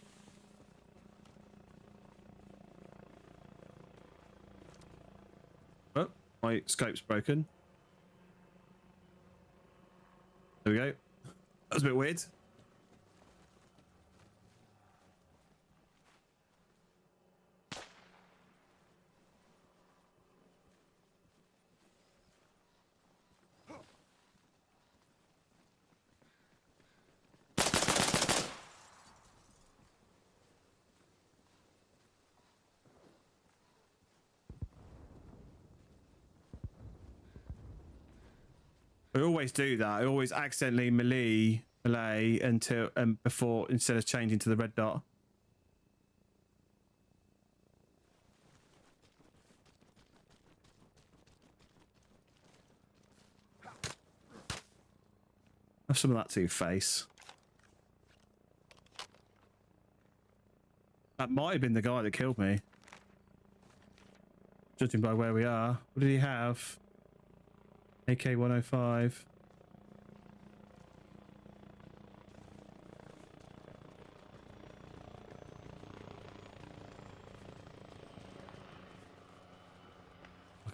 [SPEAKER 1] Oh, my scope's broken. There we go. That was a bit weird. I always do that. I always accidentally melee until before instead of changing to the red dot. Have some of that to your face. That might have been the guy that killed me. Judging by where we are. What did he have? AK-105.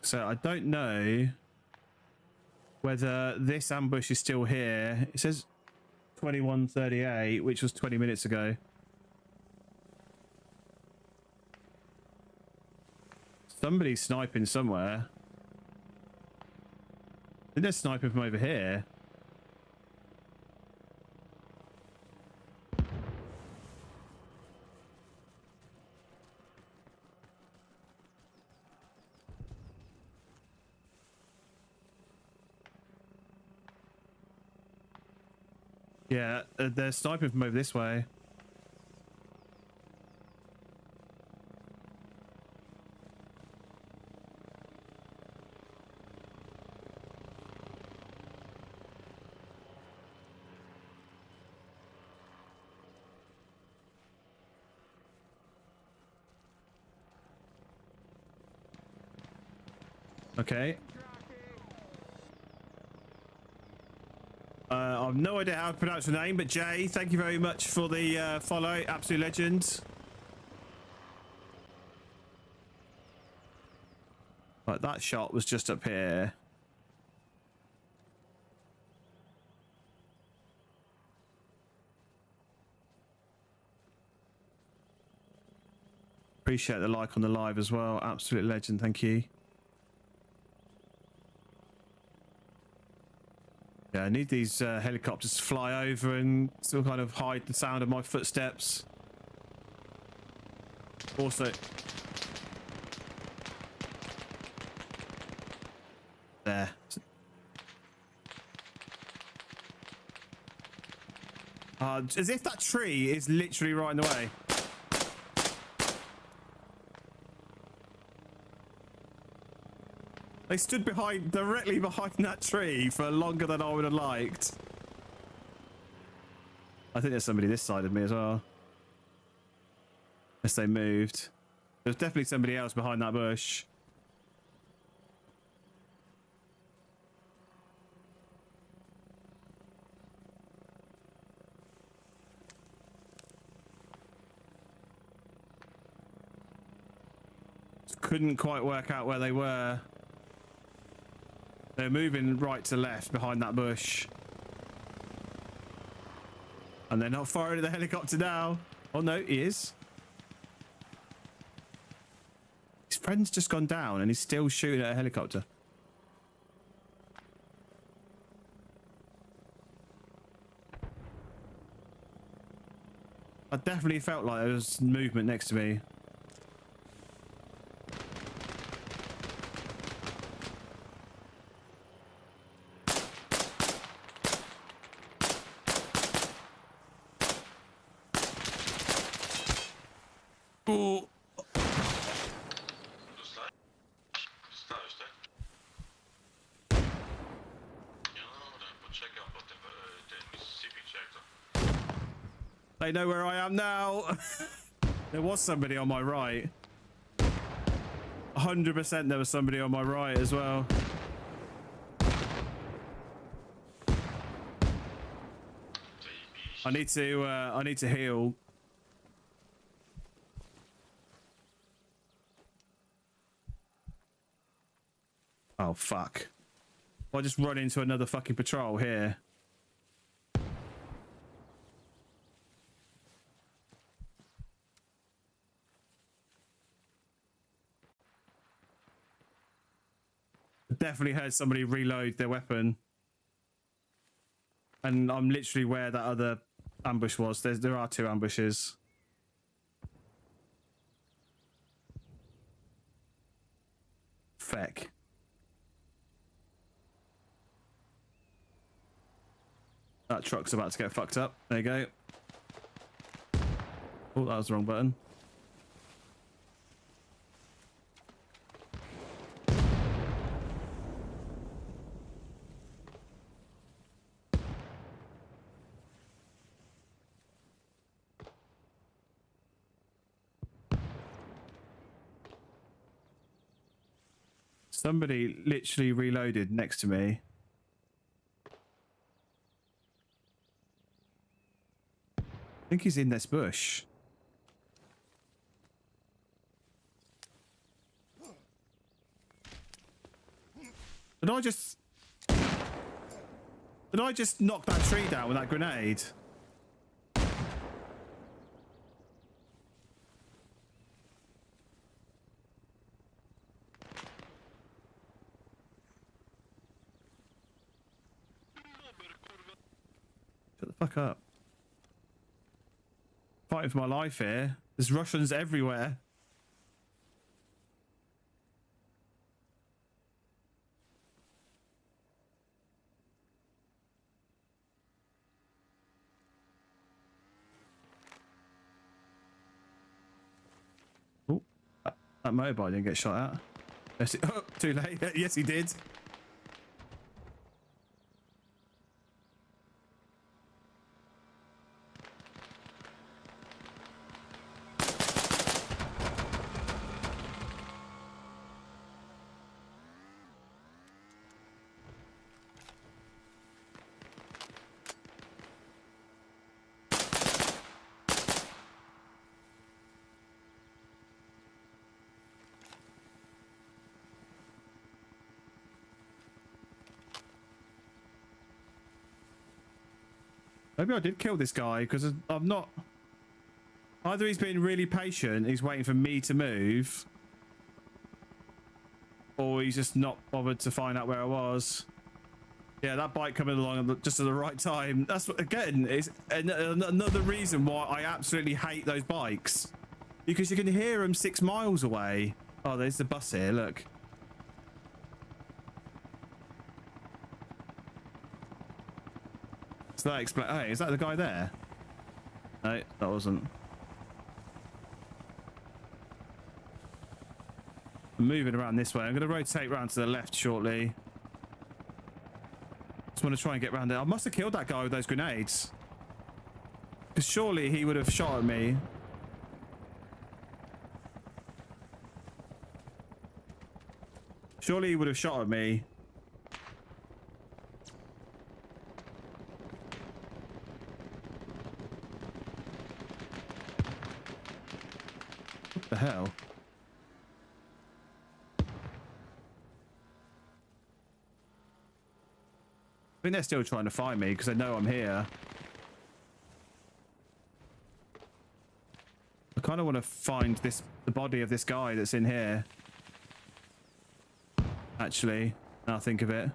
[SPEAKER 1] So I don't know whether this ambush is still here. It says 21:38, which was 20 minutes ago. Somebody's sniping somewhere. I think they're sniping from over here. Yeah, they're sniping from over this way. Okay. I've no idea how to pronounce your name, but Jay, thank you very much for the follow. Absolute legend. Right, that shot was just up here. Appreciate the like on the live as well. Absolute legend, thank you. Yeah, I need these helicopters to fly over and still kind of hide the sound of my footsteps. Also, there. As if that tree is literally right in the way. They stood directly behind that tree for longer than I would have liked. I think there's somebody this side of me as well. Unless they moved. There's definitely somebody else behind that bush. Just couldn't quite work out where they were. They're moving right to left behind that bush. And they're not firing at the helicopter now. Oh no, he is. His friend's just gone down and he's still shooting at a helicopter. I definitely felt like there was movement next to me. Oh. They know where I am now. There was somebody on my right. 100% there was somebody on my right as well. I need to heal. Oh fuck. I just run into another fucking patrol here. Definitely heard somebody reload their weapon. And I'm literally where that other ambush was. There are two ambushes. Feck. That truck's about to get fucked up. There you go. Oh, that was the wrong button. Somebody literally reloaded next to me. I think he's in this bush. Did I just knock that tree down with that grenade? Shut the fuck up. Fighting for my life here. There's Russians everywhere. Oh, that motorbike didn't get shot at. Yes, oh, too late. Yes, he did. Maybe I did kill this guy because I'm not... Either he's been really patient, he's waiting for me to move, or he's just not bothered to find out where I was. Yeah, that bike coming along just at the right time. That's what, again, is another reason why I absolutely hate those bikes. Because you can hear them 6 miles away. Oh, there's the bus here, look. So that explains... Hey, is that the guy there? No, that wasn't. I'm moving around this way. I'm going to rotate around to the left shortly. Just want to try and get around there. I must have killed that guy with those grenades. Because surely he would have shot at me. Surely he would have shot at me. What the hell? I think they're still trying to find me because they know I'm here. I kind of want to find the body of this guy that's in here. Actually, now I think of it.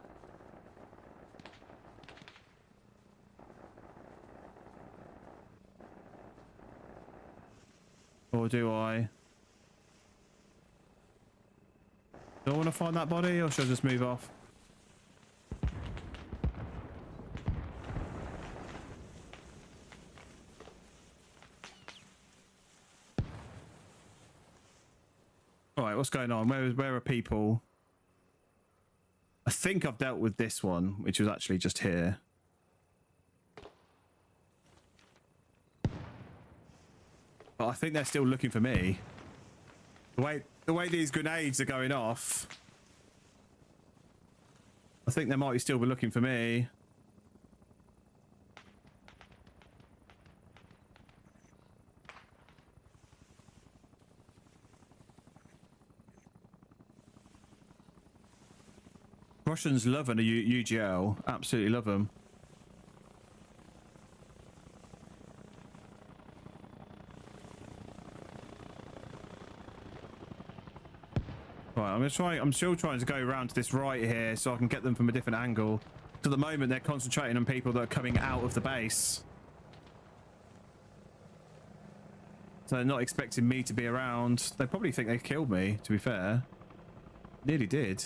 [SPEAKER 1] Or do I? Do I want to find that body, or should I just move off? Alright, what's going on? Where are people? I think I've dealt with this one, which was actually just here. But I think they're still looking for me. The way these grenades are going off, I think they might still be looking for me. Russians love a UGL. Absolutely love them. Right, I'm still trying to go around to this right here so I can get them from a different angle. To the moment, they're concentrating on people that are coming out of the base. So they're not expecting me to be around. They probably think they killed me, to be fair. Nearly did.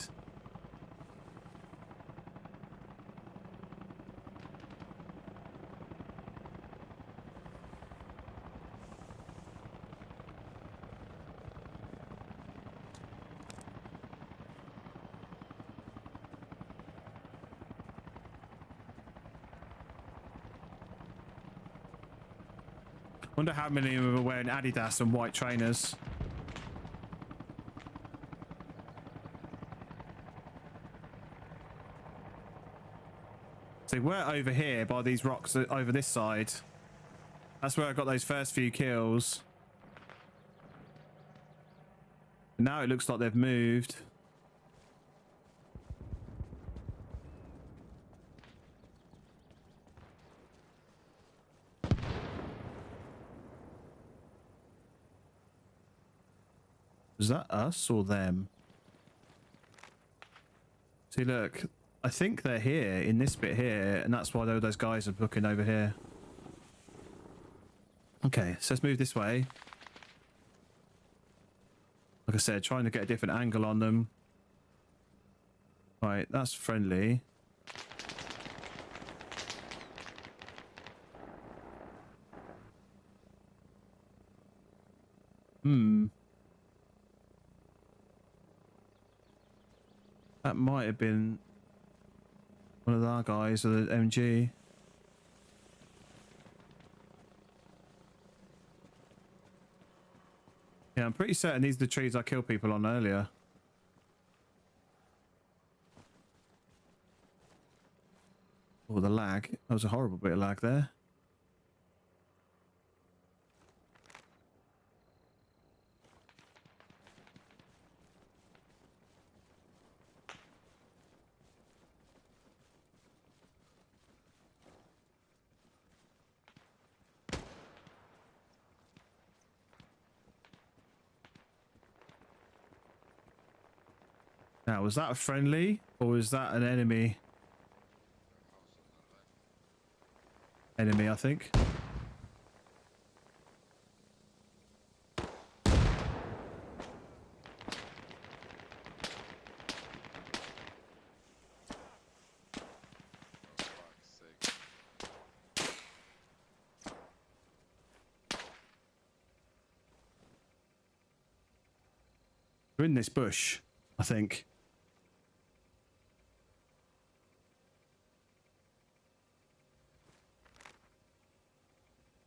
[SPEAKER 1] Wonder how many of them are wearing Adidas and white trainers. So we're over here by these rocks over this side. That's where I got those first few kills. Now it looks like they've moved. Is that us or them? See, look, I think they're here in this bit here, and that's why those guys are looking over here. Okay, so let's move this way. Like I said, trying to get a different angle on them. Right, that's friendly. That might have been one of our guys with the MG. Yeah, I'm pretty certain these are the trees I killed people on earlier. Oh, the lag. That was a horrible bit of lag there. Now, was that a friendly or was that an enemy? Enemy, I think. We're in this bush, I think.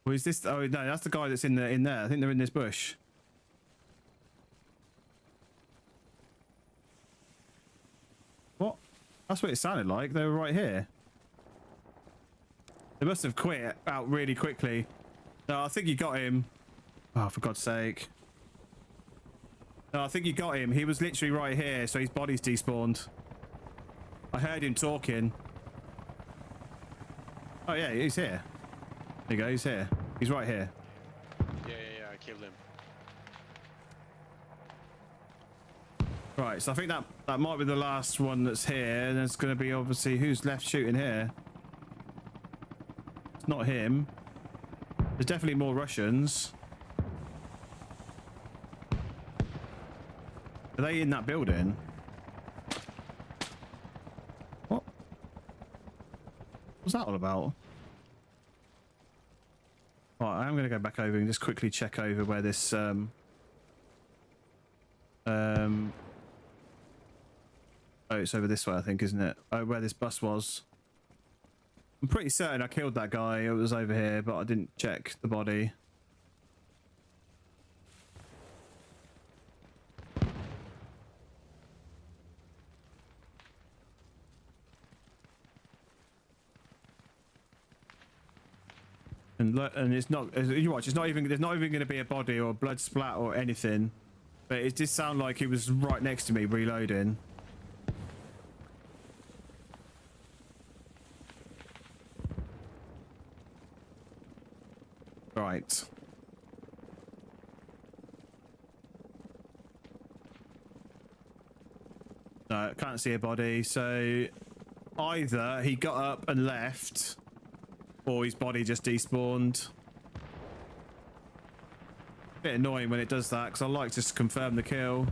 [SPEAKER 1] Or is this? Oh no, that's the guy that's in there. I think they're in this bush. What? That's what it sounded like. They were right here. They must have quit out really quickly. No, I think you got him. Oh, for God's sake. No, I think you got him. He was literally right here, so his body's despawned. I heard him talking. Oh yeah, he's here. There you go, he's here. He's right here.
[SPEAKER 13] Yeah, I killed him.
[SPEAKER 1] Right, so I think that might be the last one that's here. And there's going to be obviously who's left shooting here. It's not him. There's definitely more Russians. Are they in that building? What? What's that all about? Right, I'm going to go back over and just quickly check over where this oh, it's over this way, I think, isn't it? Oh, where this bus was. I'm pretty certain I killed that guy. It was over here, but I didn't check the body. And it's not, you watch, it's not even, there's not even going to be a body or a blood splat or anything. But it did sound like he was right next to me reloading. Right. No, I can't see a body. So either he got up and left, or his body just despawned. Bit annoying when it does that, because I like to confirm the kill.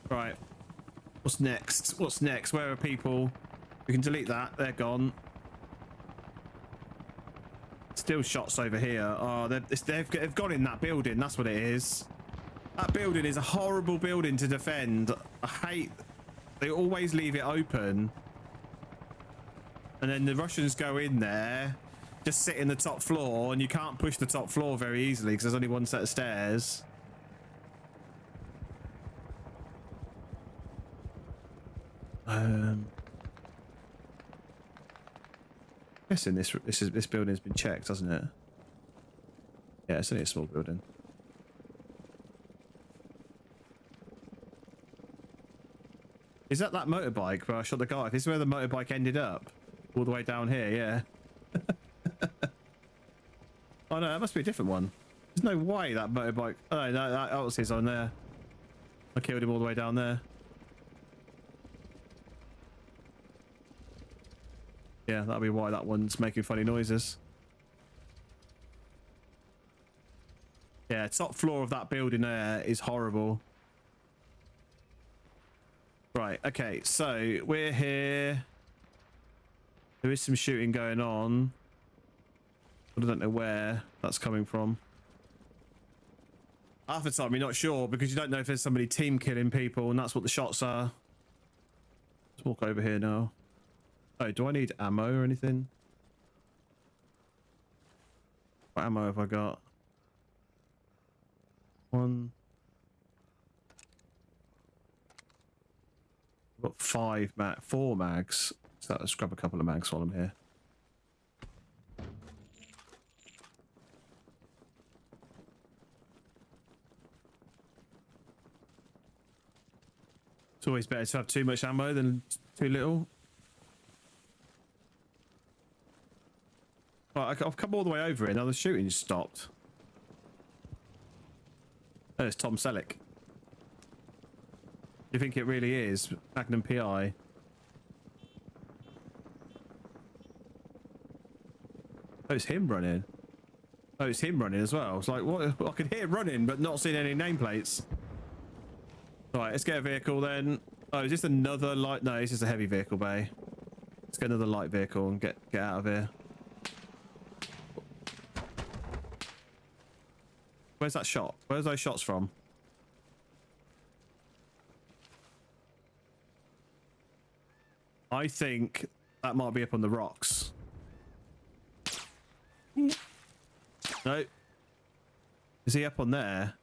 [SPEAKER 1] Right. What's next? What's next? Where are people? We can delete that. They're gone. Still shots over here. Oh, they've gone in that building. That's what it is. That building is a horrible building to defend. I hate... They always leave it open. And then the Russians go in there, just sit in the top floor, and you can't push the top floor very easily because there's only one set of stairs. Guessing this building's been checked, hasn't it? Yeah, it's only a small building. Is that motorbike where I shot the guy? This is where the motorbike ended up. All the way down here, yeah. Oh no, that must be a different one. There's no way that motorbike... Oh no, that else is on there. I killed him all the way down there. Yeah, that'll be why that one's making funny noises. Yeah, top floor of that building there is horrible. Right, okay, so we're here. There is some shooting going on. But I don't know where that's coming from. Half the time you're not sure because you don't know if there's somebody team killing people and that's what the shots are. Let's walk over here now. Oh, do I need ammo or anything? What ammo have I got? One. I've got 4 mags. So let's grab a couple of mags while I'm here. It's always better to have too much ammo than too little. Right, I've come all the way over here. Now the shooting's stopped. There's Tom Selleck. you think it really is? Magnum PI. Oh, it's him running. Oh, it's him running as well. It's like, what? I could hear running, but not seeing any nameplates. All right, let's get a vehicle then. Oh, is this another light? No, it's just a heavy vehicle bay. Let's get another light vehicle and get out of here. Where's that shot? Where's those shots from? I think that might be up on the rocks. No. Is he up on there?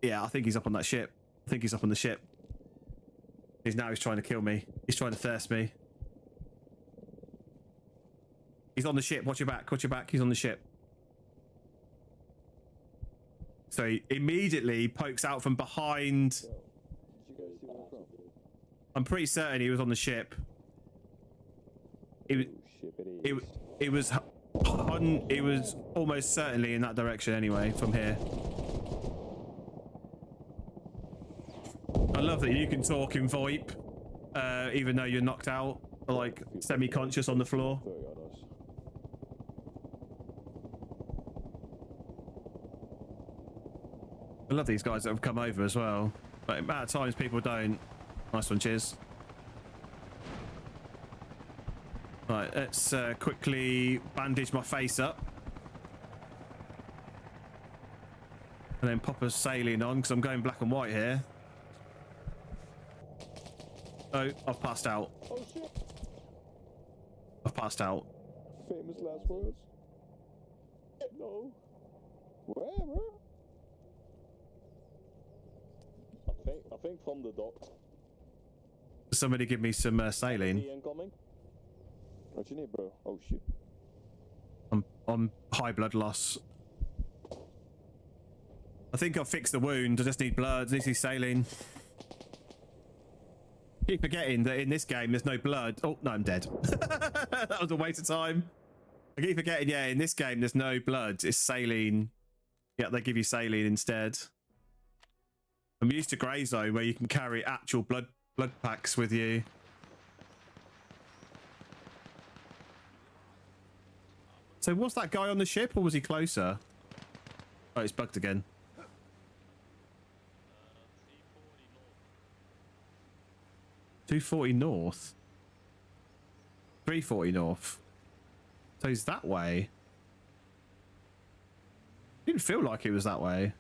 [SPEAKER 1] Yeah, I think he's up on that ship. I think he's up on the ship. He's trying to kill me. He's trying to thirst me. He's on the ship. Watch your back. Watch your back. He's on the ship. So he immediately pokes out from behind. I'm pretty certain he was on the ship. It was almost certainly in that direction anyway from here. I love that you can talk in VoIP even though you're knocked out, or like semi-conscious on the floor. I love these guys that have come over as well. But amount of times people don't. Nice one, cheers. Right, let's quickly bandage my face up. And then pop a saline on, because I'm going black and white here. Oh, I've passed out.
[SPEAKER 10] Oh shit.
[SPEAKER 1] I've passed out.
[SPEAKER 10] Famous last words. No. Where, bro? I think from the dock.
[SPEAKER 1] Somebody give me some saline.
[SPEAKER 10] Incoming. What you need, bro? Oh shit.
[SPEAKER 1] I'm high blood loss. I think I'll fix the wound. I just need blood. This is saline. Keep forgetting that in this game there's no blood. Oh no, I'm dead. That was a waste of time. I keep forgetting, yeah, in this game there's no blood. It's saline. Yeah, they give you saline instead. I'm used to Grey Zone where you can carry actual blood packs with you. So was that guy on the ship or was he closer? Oh, it's bugged again. 240 north. 340 north. So he's that way. Didn't feel like he was that way.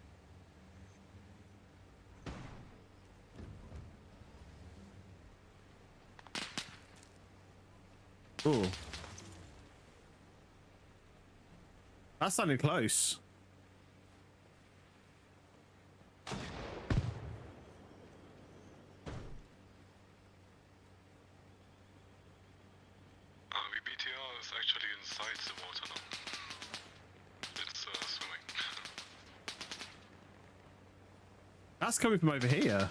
[SPEAKER 1] Oh. That sounded close.
[SPEAKER 15] BTR is actually inside the water now. It's swimming.
[SPEAKER 1] That's coming from over here.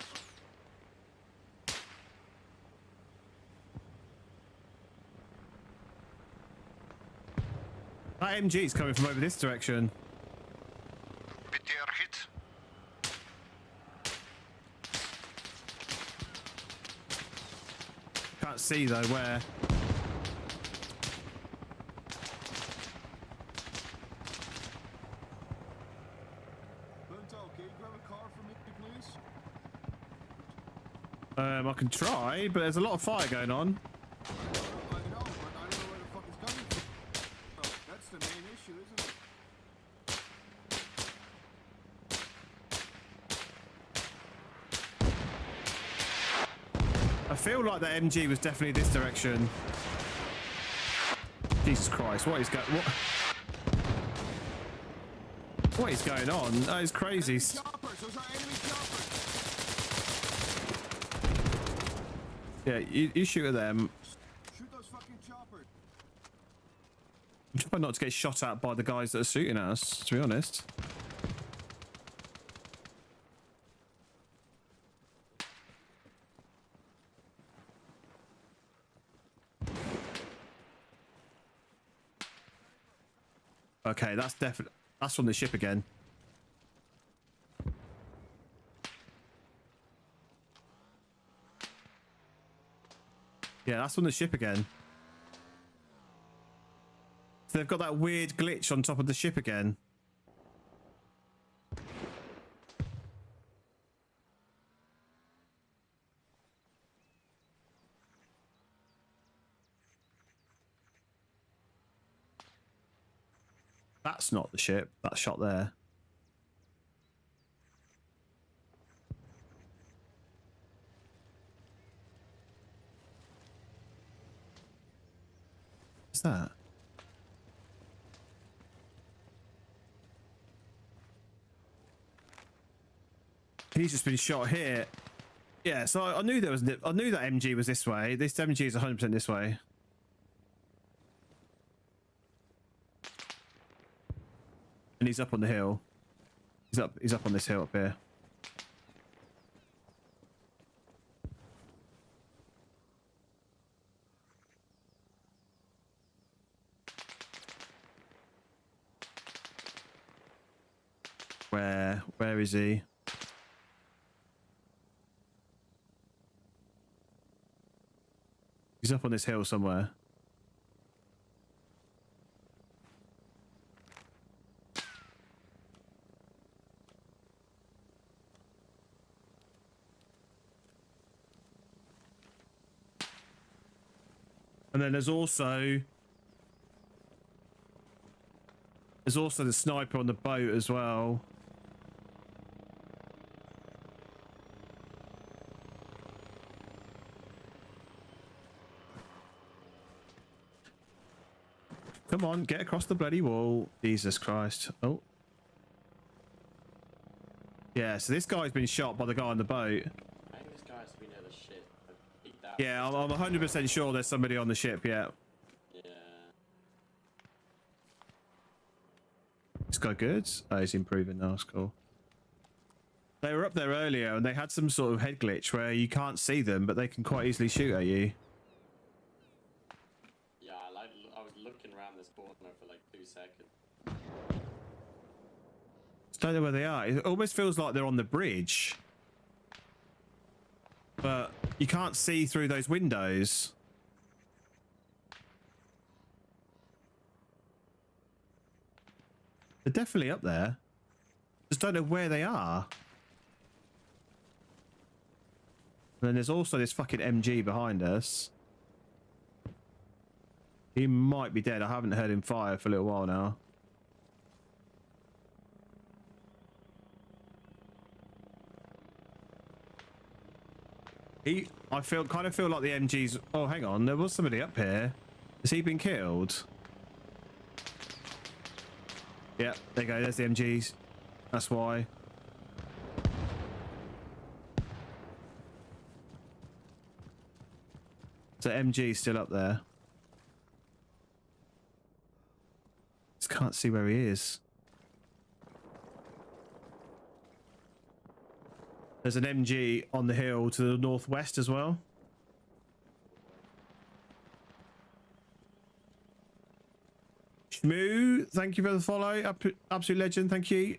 [SPEAKER 1] That MG is coming from over this direction.
[SPEAKER 15] BTR hit.
[SPEAKER 1] Can't see though where. I can try, but there's a lot of fire going on. I feel like that MG was definitely this direction. Jesus Christ, what is going on? That is crazy. Yeah, you shoot at them.
[SPEAKER 16] Shoot those fucking choppers.
[SPEAKER 1] I'm trying not to get shot at by the guys that are shooting at us, to be honest. Okay, that's from the ship again. Yeah, that's on the ship again. So they've got that weird glitch on top of the ship again. That's not the ship. That shot there. What's that? He's just been shot here. Yeah, so I knew there was. I knew that MG was this way. This MG is 100% this way. And he's up on the hill. He's up on this hill up here. Where is he? He's up on this hill somewhere. And then there's also the sniper on the boat as well. Come on, get across the bloody wall. Jesus Christ. Oh. Yeah, so this guy's been shot by the guy on the boat.
[SPEAKER 13] I think this guy's been near the ship.
[SPEAKER 1] Yeah, I'm 100% sure there's somebody on the ship, yeah.
[SPEAKER 13] Yeah.
[SPEAKER 1] This guy good? Oh, he's improving now, that's cool. They were up there earlier and they had some sort of head glitch where you can't see them, but they can quite easily shoot at you.
[SPEAKER 13] Yeah, I was looking around this corner for like 2 seconds.
[SPEAKER 1] Just don't know where they are. It almost feels like they're on the bridge. But you can't see through those windows. They're definitely up there. Just don't know where they are. And then there's also this fucking MG behind us. He might be dead. I haven't heard him fire for a little while now. I kind of feel like the MG's... Oh, hang on. There was somebody up here. Has he been killed? Yeah, there you go. There's the MGs. That's why. So MG's still up there. Just can't see where he is. There's an MG on the hill to the northwest as well. Shmoo, thank you for the follow. Absolute legend, thank you.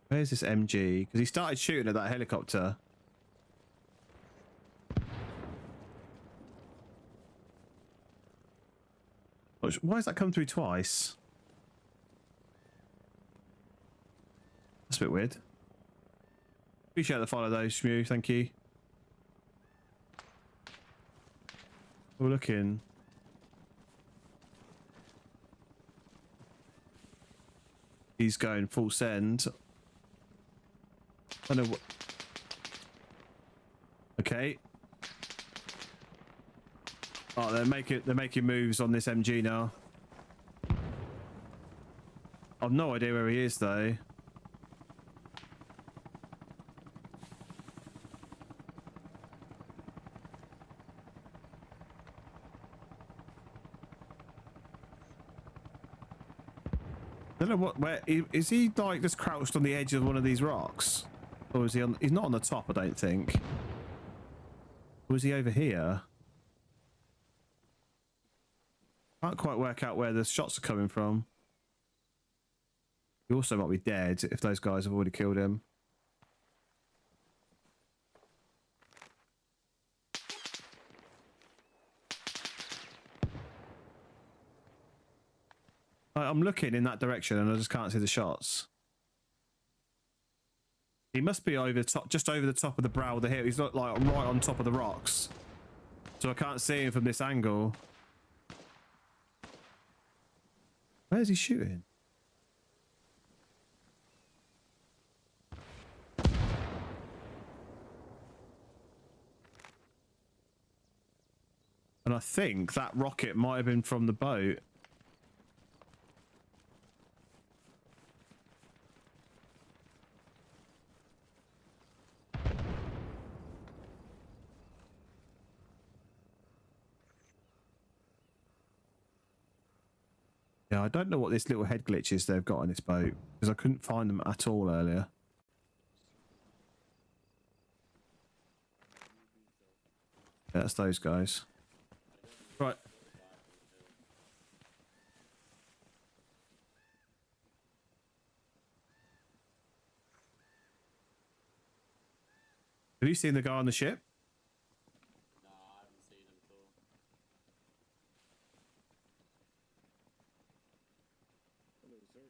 [SPEAKER 1] Where's this MG? Because he started shooting at that helicopter. Why has that come through twice? That's a bit weird. Appreciate the follow though, Shmoo, thank you. We're looking. He's going full send. I don't know what. Okay. Oh, they're making moves on this MG now. I've no idea where he is though. I don't know what. Where is he? Like just crouched on the edge of one of these rocks, or is he on? He's not on the top, I don't think. Or is he over here? Can't quite work out where the shots are coming from. He also might be dead if those guys have already killed him. I'm looking in that direction and I just can't see the shots. He must be over the top, just over the top of the brow of the hill. He's not like right on top of the rocks. So I can't see him from this angle. Where's he shooting? And I think that rocket might have been from the boat. Yeah, I don't know what this little head glitch is they've got on this boat, because I couldn't find them at all earlier. Yeah, that's those guys. Right. Have you seen the guy on the ship?
[SPEAKER 13] No, I haven't seen him at all.
[SPEAKER 12] Hello, sir.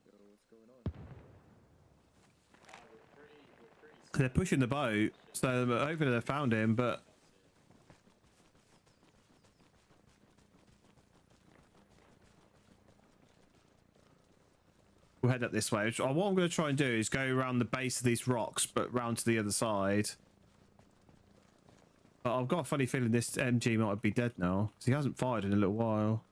[SPEAKER 12] Yo, what's going on?
[SPEAKER 13] We're pretty
[SPEAKER 1] They're pushing the boat, so hopefully they found him, but... We'll head up this way. What I'm going to try and do is go around the base of these rocks, but round to the other side. But I've got a funny feeling this MG might be dead now, because he hasn't fired in a little while.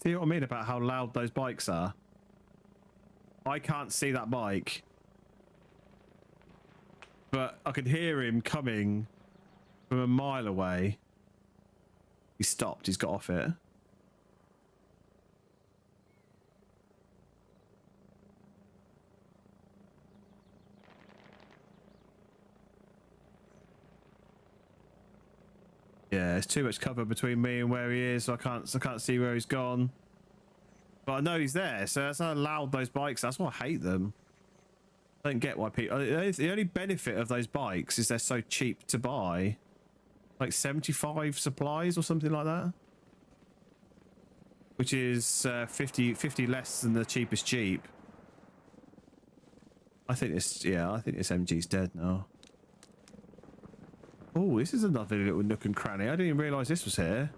[SPEAKER 1] See what I mean about how loud those bikes are? I can't see that bike, but I could hear him coming from a mile away. He stopped, he's got off it. Yeah, there's too much cover between me and where he is, so I can't see where he's gone. But I know he's there, so that's how loud those bikes are. That's why I hate them. I don't get why people... The only benefit of those bikes is they're so cheap to buy. Like 75 supplies or something like that. Which is 50 less than the cheapest Jeep. I think this MG's dead now. Oh, this is another little nook and cranny. I didn't even realise this was here.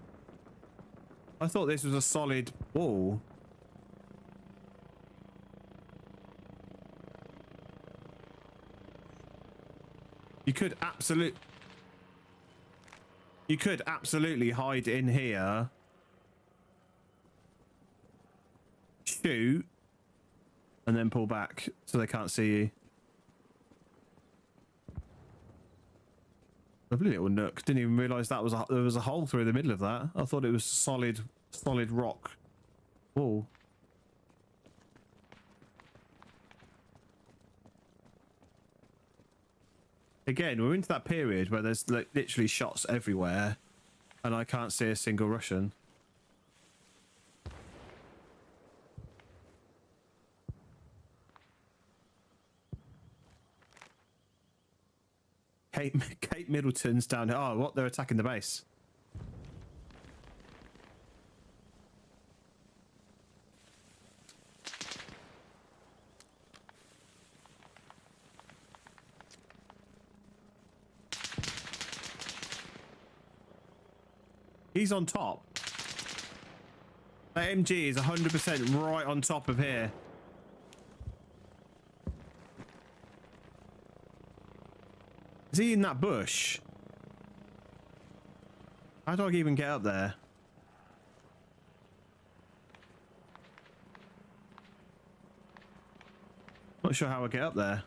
[SPEAKER 1] I thought this was a solid wall. You could absolutely hide in here, shoot, and then pull back so they can't see you. Lovely little nook. Didn't even realise that was there was a hole through the middle of that. I thought it was solid rock wall. Again, we're into that period where there's like literally shots everywhere, and I can't see a single Russian. Kate Middleton's down here. Oh, what? They're attacking the base. He's on top. That MG is 100% right on top of here. Is he in that bush? How do I even get up there? Not sure how I get up there.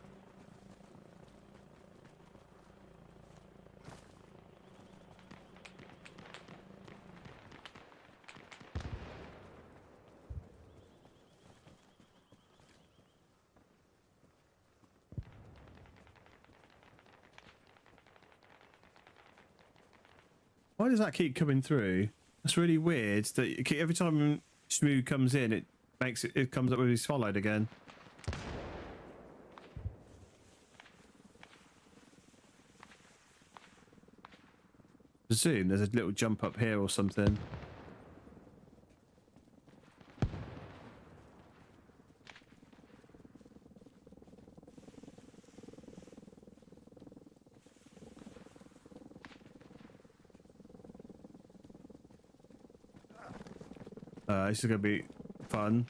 [SPEAKER 1] Why does that keep coming through? That's really weird. That every time Shmoo comes in, it comes up with he's followed again. Presume there's a little jump up here or something. This is gonna be fun.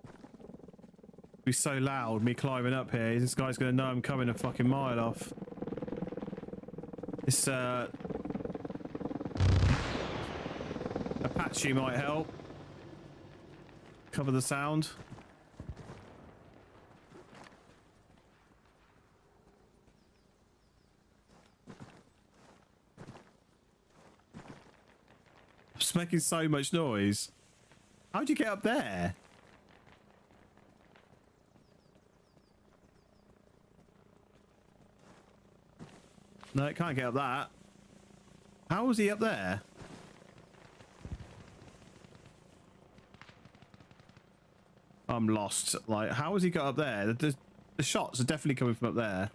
[SPEAKER 1] It'll be so loud, me climbing up here. This guy's gonna know I'm coming a fucking mile off. This Apache might help. Cover the sound. It's making so much noise. How'd you get up there? No, it can't get up that. How was he up there? I'm lost. Like, how has he got up there? The shots are definitely coming from up there.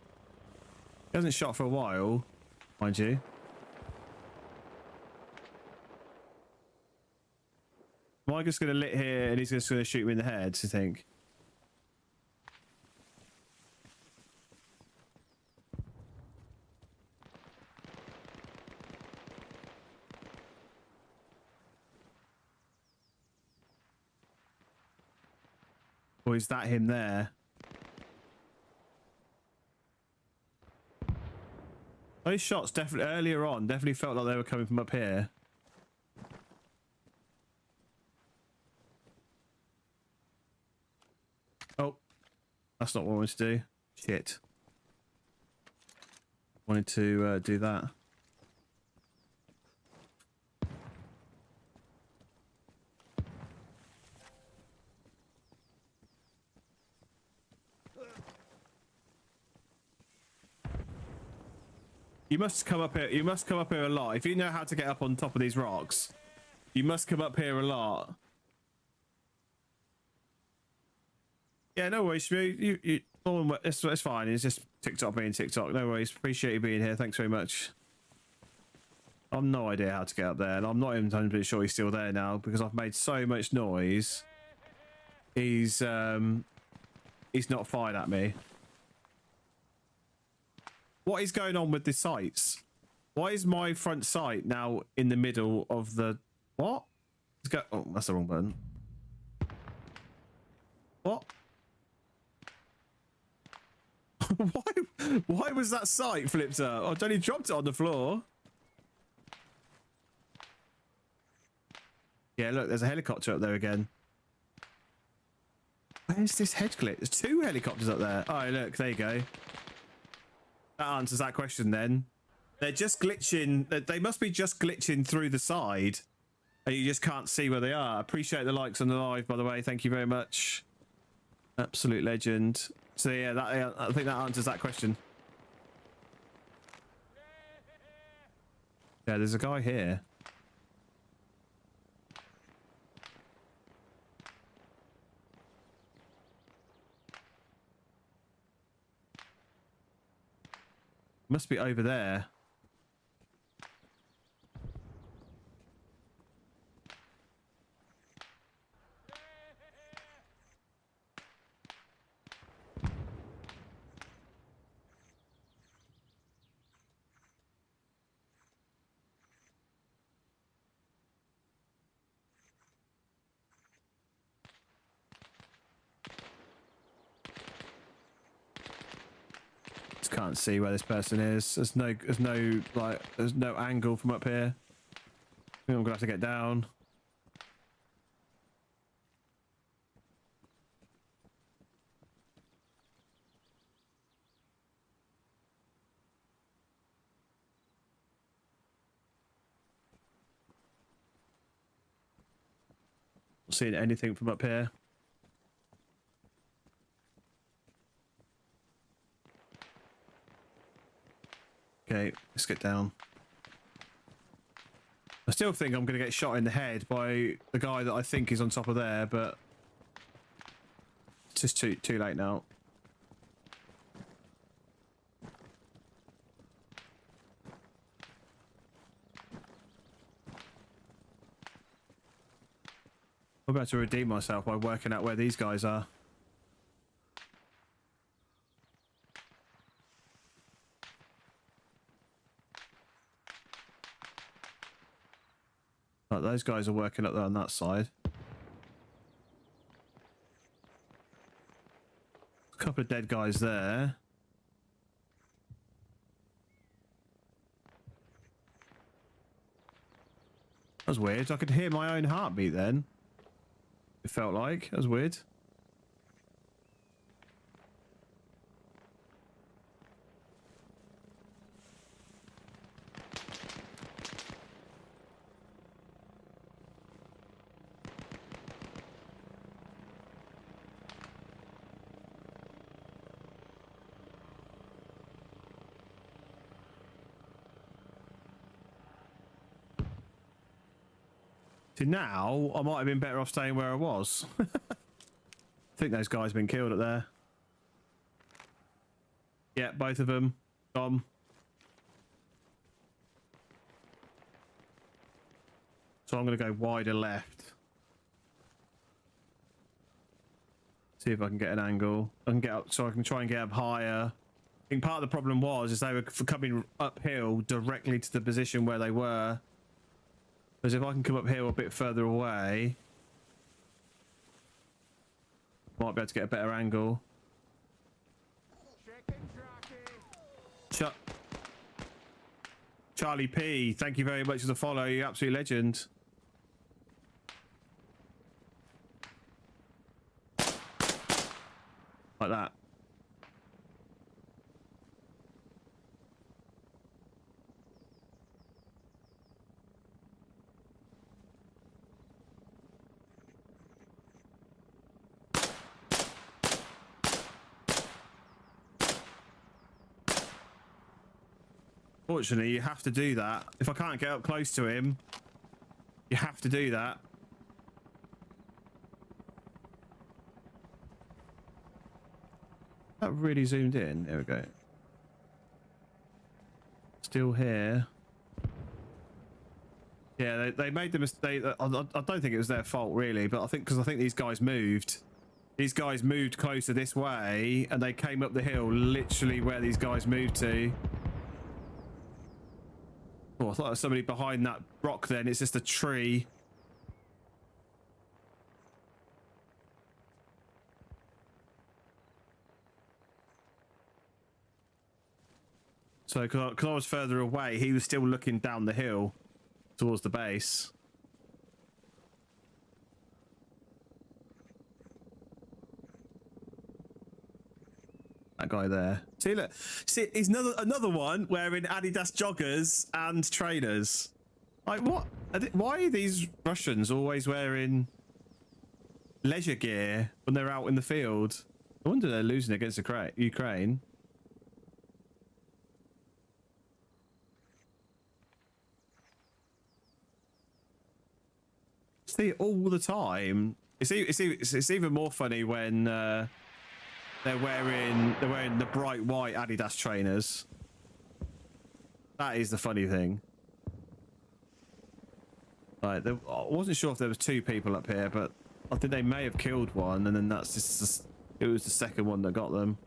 [SPEAKER 1] He hasn't shot for a while, mind you. Am I just going to lit here and he's just going to shoot me in the head, do you think? Or is that him there? Those shots definitely earlier on definitely felt like they were coming from up here. Oh, that's not what I wanted to do. Shit. Wanted to do that. You must come up here. You must come up here a lot. If you know how to get up on top of these rocks, you must come up here a lot. Yeah, no worries. It's fine. It's just TikTok being TikTok. No worries. Appreciate you being here. Thanks very much. I've no idea how to get up there, and I'm not even 100% sure he's still there now because I've made so much noise. He's not fired at me. What is going on with the sights? Why is my front sight now in the middle of the... What? Let's go... Oh, that's the wrong button. What? Why was that sight flipped up? I've only dropped it on the floor. Yeah, look, there's a helicopter up there again. Where's this head glitch? There's two helicopters up there. Oh, look, there you go. That answers that question then. They're just glitching. They must be just glitching through the side. And you just can't see where they are. Appreciate the likes on the live, by the way. Thank you very much. Absolute legend. So yeah, I think that answers that question. Yeah, there's a guy here. Must be over there. can't see where this person is. There's no angle from up here. I think I'm gonna have to get down. Not seeing anything from up here. Okay, let's get down. I still think I'm going to get shot in the head by the guy that I think is on top of there, but it's just too late now. I'm about to redeem myself by working out where these guys are. Right, those guys are working up there on that side. A couple of dead guys there. That was weird. I could hear my own heartbeat then. It felt like. That was weird. See, now I might have been better off staying where I was. I think those guys have been killed up there. Yeah, both of them. Gone. So I'm going to go wider left. See if I can get an angle. I can get up, so I can try and get up higher. I think part of the problem was they were coming uphill directly to the position where they were. Because if I can come up here a bit further away, might be able to get a better angle. Charlie P, thank you very much for the follow. You're absolute legend. Like that. Fortunately, you have to do that. If I can't get up close to him, you have to do that. That really zoomed in. There we go. Still here. Yeah, they made the mistake. I don't think it was their fault really, but I think because these guys moved. These guys moved closer this way, and they came up the hill literally where these guys moved to. Oh, I thought there was somebody behind that rock then. It's just a tree. So, because I was further away, he was still looking down the hill towards the base. That guy there. See, look. See, he's another one wearing Adidas joggers and trainers. Like, what? Why are these Russians always wearing leisure gear when they're out in the field? I wonder they're losing against Ukraine. See, all the time. It's even more funny when they're wearing the bright white Adidas trainers. That is the funny thing. Right, I wasn't sure if there was two people up here, but I think they may have killed one, and then that's just it was the second one that got them.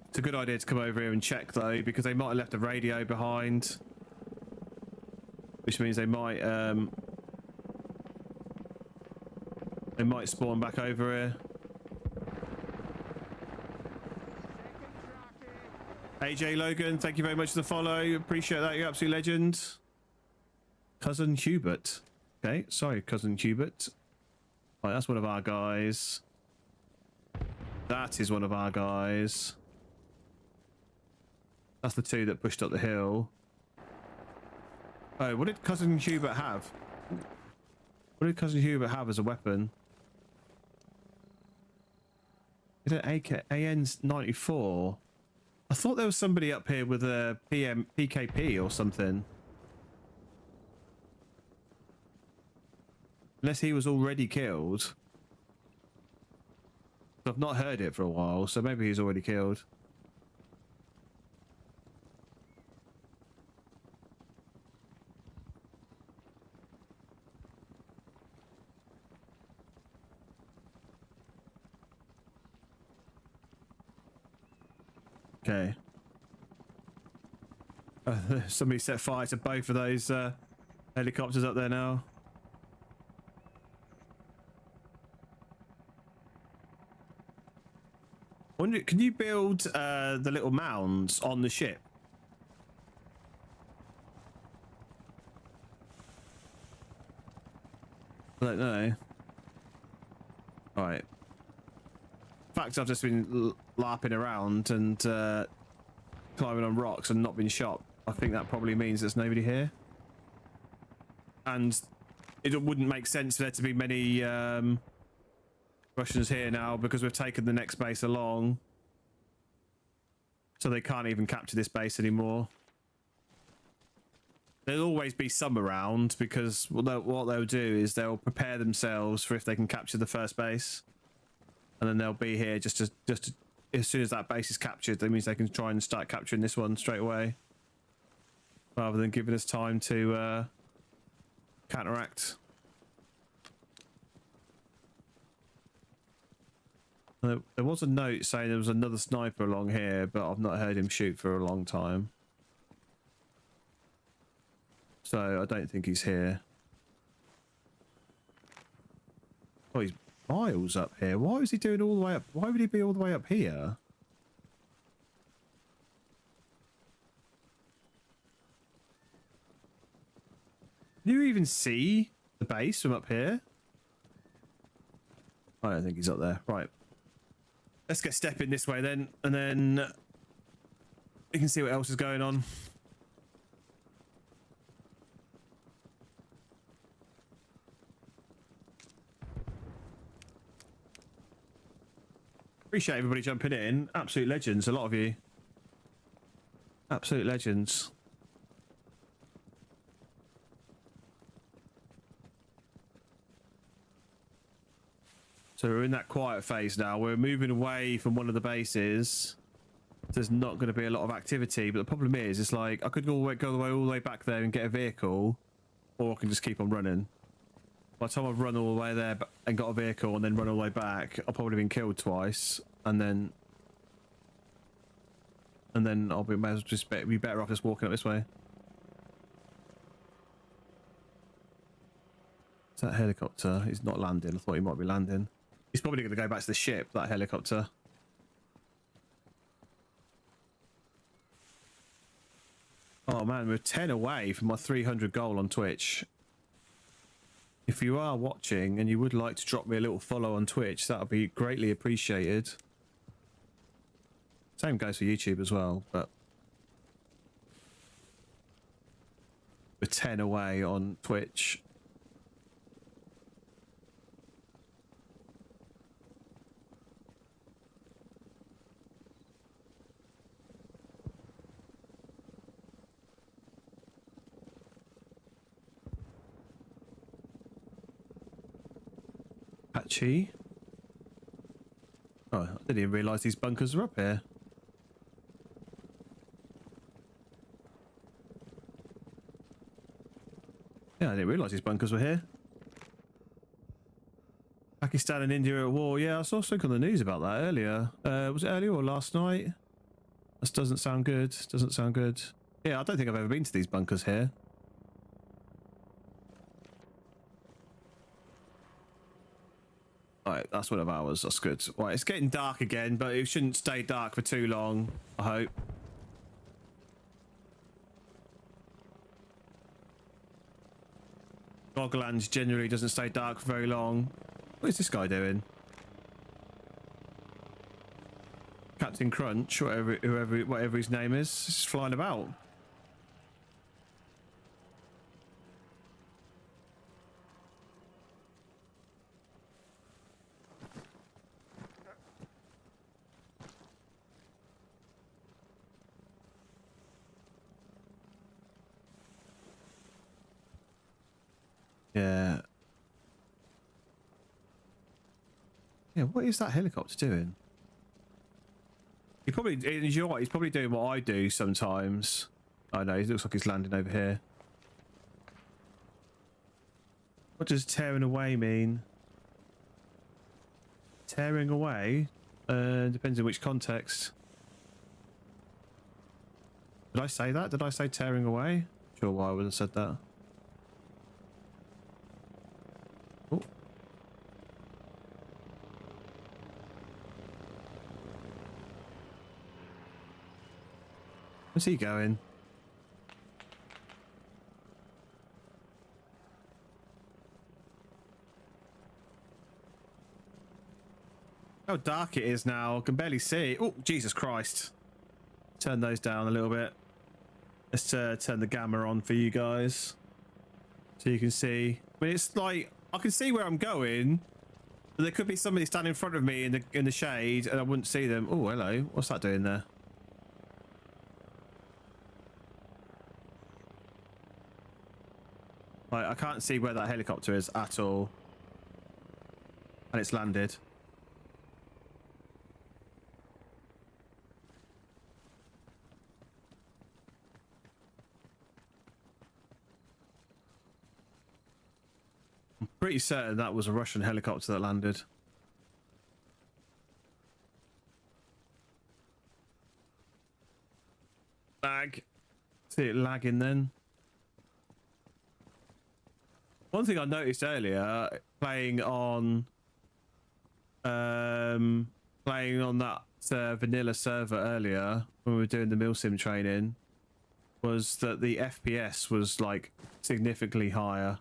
[SPEAKER 1] It's a good idea to come over here and check though, because they might have left a radio behind, which means they might spawn back over here. AJ Logan, thank you very much for the follow. Appreciate that. You're absolute legend. Cousin Hubert. Okay, sorry, Cousin Hubert. Right, that's one of our guys. That is one of our guys. That's the two that pushed up the hill. Oh, what did Cousin Hubert have? What did Cousin Hubert have as a weapon? Is it AN-94? I thought there was somebody up here with a PKP or something. Unless he was already killed. I've not heard it for a while, so maybe he's already killed. Okay. Somebody set fire to both of those helicopters up there now. Wonder, can you build the little mounds on the ship? I don't know. Right. In fact, I've just been larping around and climbing on rocks and not been shot. I think that probably means there's nobody here. And it wouldn't make sense for there to be many Russians here now because we've taken the next base along. So they can't even capture this base anymore. There'll always be some around because what they'll do is they'll prepare themselves for if they can capture the first base. And then they'll be here just as soon as that base is captured, that means they can try and start capturing this one straight away. Rather than giving us time to counteract. There was a note saying there was another sniper along here, but I've not heard him shoot for a long time. So I don't think he's here. Oh, he's miles up here. Why is he doing all the way up? Why would he be all the way up here? Can you even see the base from up here? I don't think he's up there. Right. Let's get stepping this way then, and then we can see what else is going on. Appreciate everybody jumping in. Absolute legends, a lot of you. Absolute legends. So we're in that quiet phase now. We're moving away from one of the bases. There's not going to be a lot of activity, but the problem is, it's like I could go all the way back there and get a vehicle, or I can just keep on running. By the time I've run all the way there and got a vehicle and then run all the way back, I've probably been killed twice, and then I'll be might as well just be better off just walking up this way. Is that helicopter? He's not landing. I thought he might be landing. He's probably going to go back to the ship, that helicopter. Oh man, we're 10 away from my 300 goal on Twitch. If you are watching and you would like to drop me a little follow on Twitch, that would be greatly appreciated. Same goes for YouTube as well, but we're 10 away on Twitch. Patchy. Oh, I didn't even realise these bunkers are up here. Yeah, I didn't realise these bunkers were here. Pakistan and India at war. Yeah, I saw something on the news about that earlier. Was it earlier or last night? This doesn't sound good. Doesn't sound good. Yeah, I don't think I've ever been to these bunkers here. Right, that's one of ours. That's good. Right, it's getting dark again, but it shouldn't stay dark for too long, I hope. Boglands generally doesn't stay dark for very long. What is this guy doing? Captain Crunch, whatever his name is, just flying about. Yeah. Yeah, what is that helicopter doing? He probably, you know what, he's probably doing what I do sometimes. I know, he looks like he's landing over here. What does tearing away mean? Tearing away? Depends in which context. Did I say that? Did I say tearing away? Sure why I would have said that. Oh. Where's he going? How dark it is now. I can barely see. Oh, Jesus Christ. Turn those down a little bit. Let's turn the gamma on for you guys. So you can see. I mean, it's like, I can see where I'm going. But there could be somebody standing in front of me in the shade and I wouldn't see them. Oh, hello. What's that doing there? Like, I can't see where that helicopter is at all. And it's landed. I'm pretty certain that was a Russian helicopter that landed. Lag. See it lagging then. One thing I noticed earlier, playing on that vanilla server earlier when we were doing the Milsim training, was that the FPS was like significantly higher.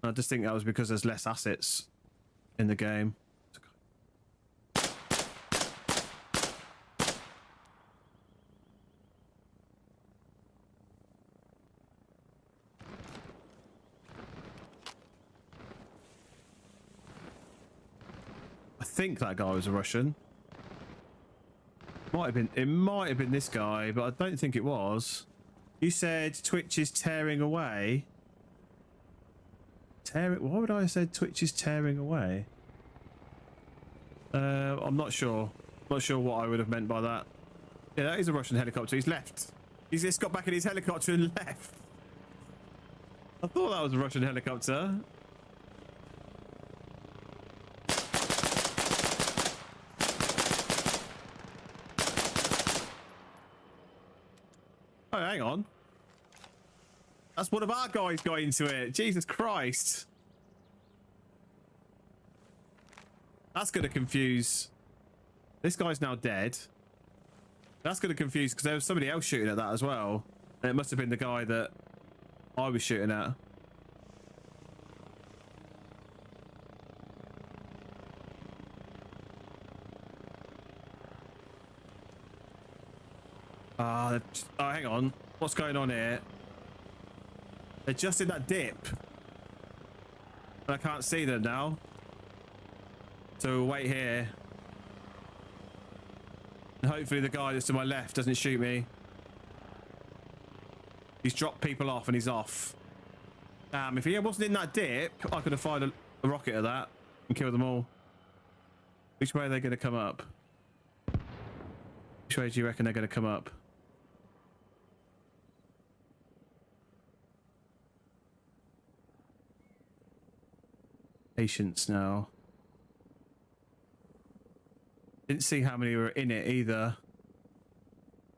[SPEAKER 1] I just think that was because there's less assets in the game. I think that guy was a Russian. It might have been this guy, but I don't think it was. You said Twitch is tearing away. Why would I have said Twitch is tearing away? I'm not sure. Not sure what I would have meant by that. Yeah, that is a Russian helicopter. He's left. He's just got back in his helicopter and left. I thought that was a Russian helicopter. Oh, hang on. That's one of our guys got into it. Jesus Christ. That's going to confuse. This guy's now dead. That's going to confuse because there was somebody else shooting at that as well. And it must have been the guy that I was shooting at. Oh, hang on. What's going on here? They're just in that dip. And I can't see them now. So we'll wait here. And hopefully the guy that's to my left doesn't shoot me. He's dropped people off and he's off. Damn, if he wasn't in that dip, I could have fired a rocket at that and killed them all. Which way are they going to come up? Which way do you reckon they're going to come up? Patience now. Didn't see how many were in it either.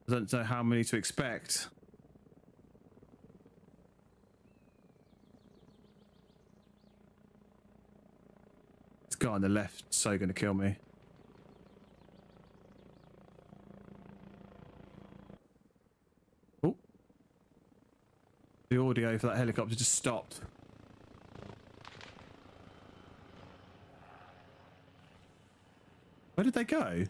[SPEAKER 1] I don't know how many to expect. This guy on the left is so going to kill me. The audio for that helicopter just stopped. Where did they go?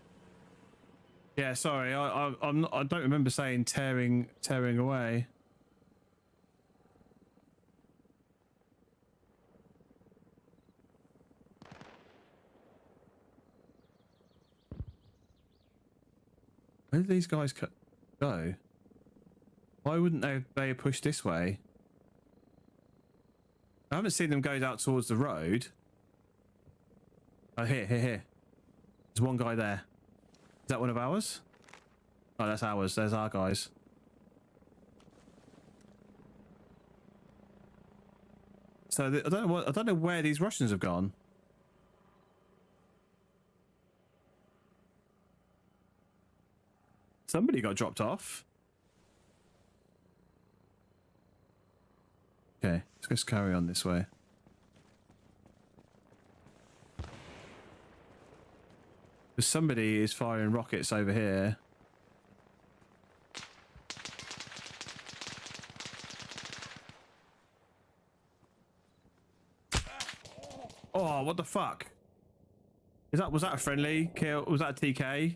[SPEAKER 1] Yeah, sorry, I don't remember saying tearing away. Where did these guys go? Why wouldn't they push this way? I haven't seen them go out towards the road. Oh, here. There's one guy there. Is that one of ours? Oh, that's ours. There's our guys. So I don't know where these Russians have gone. Somebody got dropped off. Okay, let's just carry on this way. Because somebody is firing rockets over here. Oh, what the fuck? Was that a friendly kill? Was that a TK?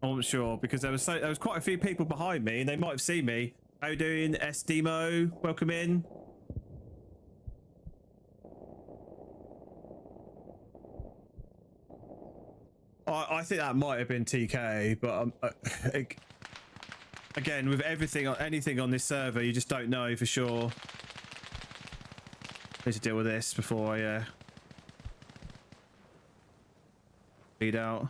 [SPEAKER 1] I wasn't sure because there was quite a few people behind me and they might have seen me. How you doing, S-Demo? Welcome in. I think that might have been TK, but again, with anything on this server, you just don't know for sure. Need to deal with this before I lead out.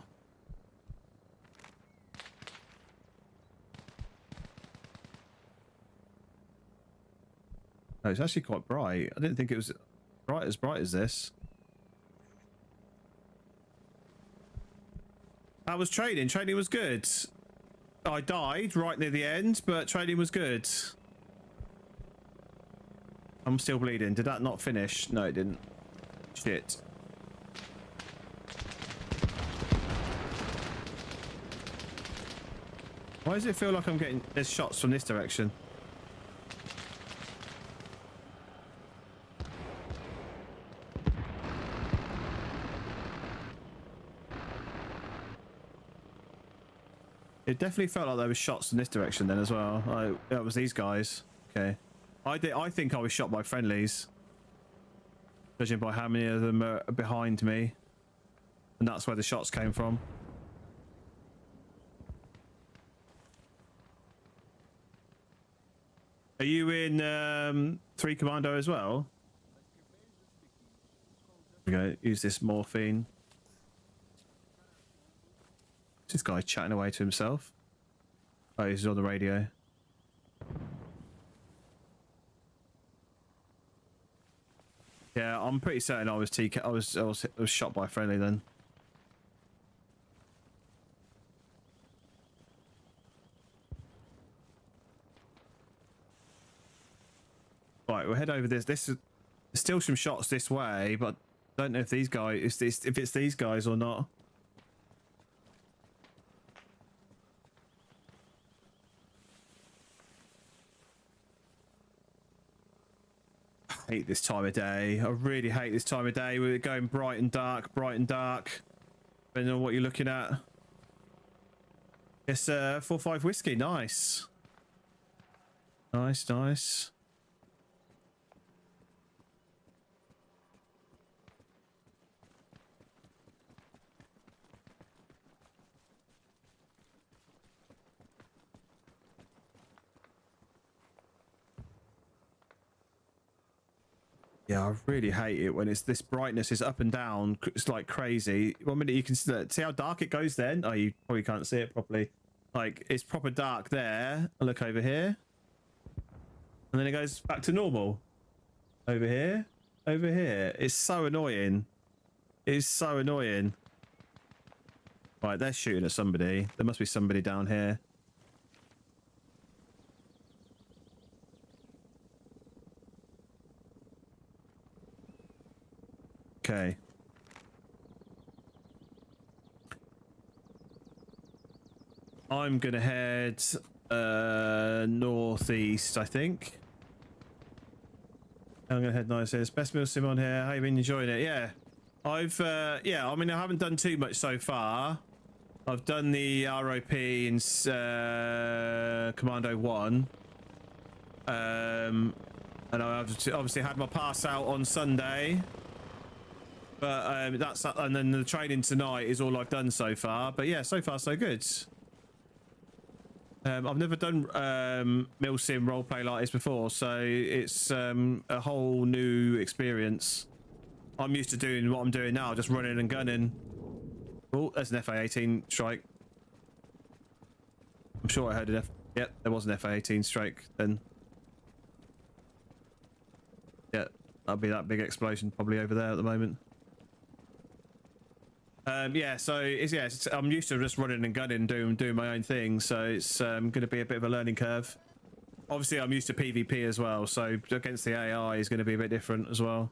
[SPEAKER 1] Oh, it's actually quite bright. I didn't think it was bright as this. That was training. Training was good. I died right near the end, but training was good. I'm still bleeding. Did that not finish? No, it didn't. Shit. Why does it feel like I'm getting... There's shots from this direction? It definitely felt like there was shots in this direction then as well. That was these guys. Okay. I think I was shot by friendlies. Judging by how many of them are behind me. And that's where the shots came from. Are you in 3 Commando as well? Okay, use this morphine. This guy chatting away to himself. Oh, he's on the radio. Yeah, I'm pretty certain I was TK. I was shot by a friendly then. Right, we'll head over this. There's still some shots this way, but I don't know if these guys, if it's these guys or not. I hate this time of day. I really hate this time of day. We're going bright and dark, depending on what you're looking at. Yes, 4-5 whiskey. Nice. Nice. Yeah, I really hate it when it's this brightness is up and down. It's like crazy. 1 minute you can see how dark it goes then. Oh, you probably can't see it properly. Like, it's proper dark there. I look over here. And then it goes back to normal. Over here. It's so annoying. It is so annoying. Right, they're shooting at somebody. There must be somebody down here. Okay. I'm gonna head northeast, I think. I'm gonna head nice. It's best Milsim on here. How you been enjoying it? Yeah, I've yeah. I mean, I haven't done too much so far. I've done the ROP in Commando 1. And I obviously had my pass out on Sunday. But that's and then the training tonight is all I've done so far. But yeah, so far so good. I've never done Milsim roleplay like this before, so it's a whole new experience. I'm used to doing what I'm doing now, just running and gunning. Oh, there's an FA-18 strike. I'm sure I heard an Yep, there was an FA-18 strike then. Yeah, that'll be that big explosion probably over there at the moment. Yeah, so I'm used to just running and gunning, doing my own thing, so it's going to be a bit of a learning curve. Obviously, I'm used to PvP as well, so against the AI is going to be a bit different as well.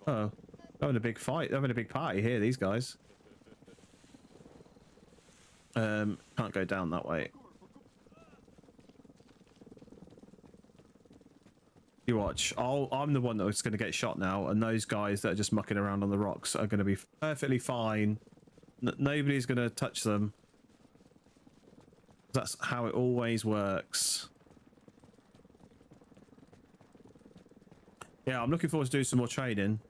[SPEAKER 1] Oh, having a big fight, having a big party here, these guys. Can't go down that way. You watch. I'm the one that's going to get shot now, and those guys that are just mucking around on the rocks are going to be perfectly fine. Nobody's going to touch them. That's how it always works. Yeah, I'm looking forward to do some more training.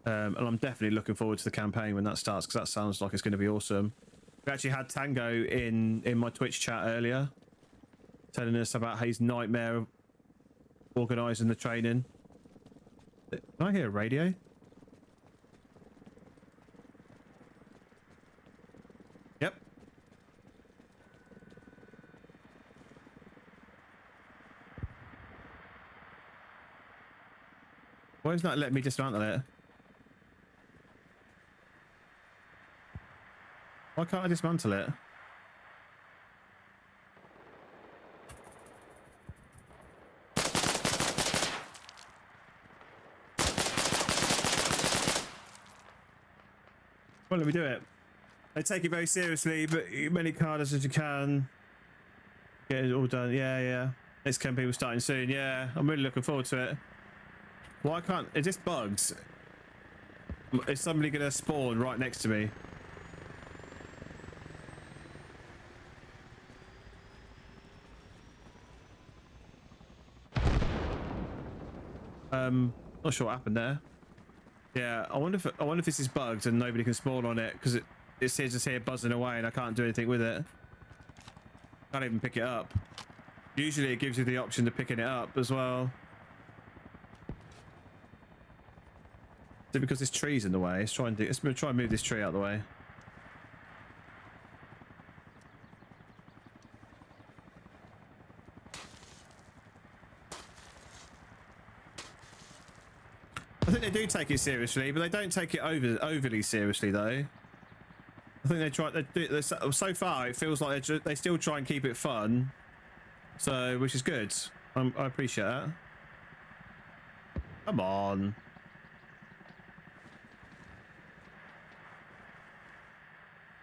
[SPEAKER 1] And I'm definitely looking forward to the campaign when that starts, because that sounds like it's going to be awesome. We actually had Tango in my Twitch chat earlier, telling us about his nightmare organising the training. Can I hear a radio? Yep. Why is that letting me dismantle it? Why can't I dismantle it? Well, let me do it. They take it very seriously, but many carders as you can. Get it all done. Yeah, yeah. Next campaign was starting soon. Yeah, I'm really looking forward to it. Why can't... Is this bugs? Is somebody going to spawn right next to me? Not sure what happened there. Yeah, I wonder if this is bugged and nobody can spawn on it, because it's just here buzzing away and I can't do anything with it. Can't even pick it up. Usually it gives you the option to picking it up as well. Is it because this tree's in the way? Let's try and move this tree out of the way. I think they do take it seriously, but they don't take it overly seriously, though. I think they try. So far, it feels like they still try and keep it fun, so which is good. I appreciate that. Come on.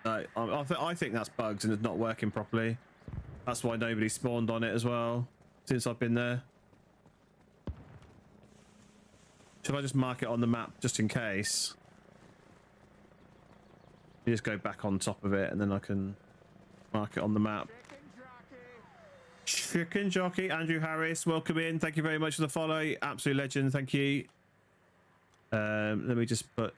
[SPEAKER 1] No, I think that's bugs and it's not working properly. That's why nobody spawned on it as well since I've been there. Should I just mark it on the map just in case? You just go back on top of it and then I can mark it on the map. Chicken Jockey, Andrew Harris, welcome in. Thank you very much for the follow. Absolute legend, thank you. Let me just put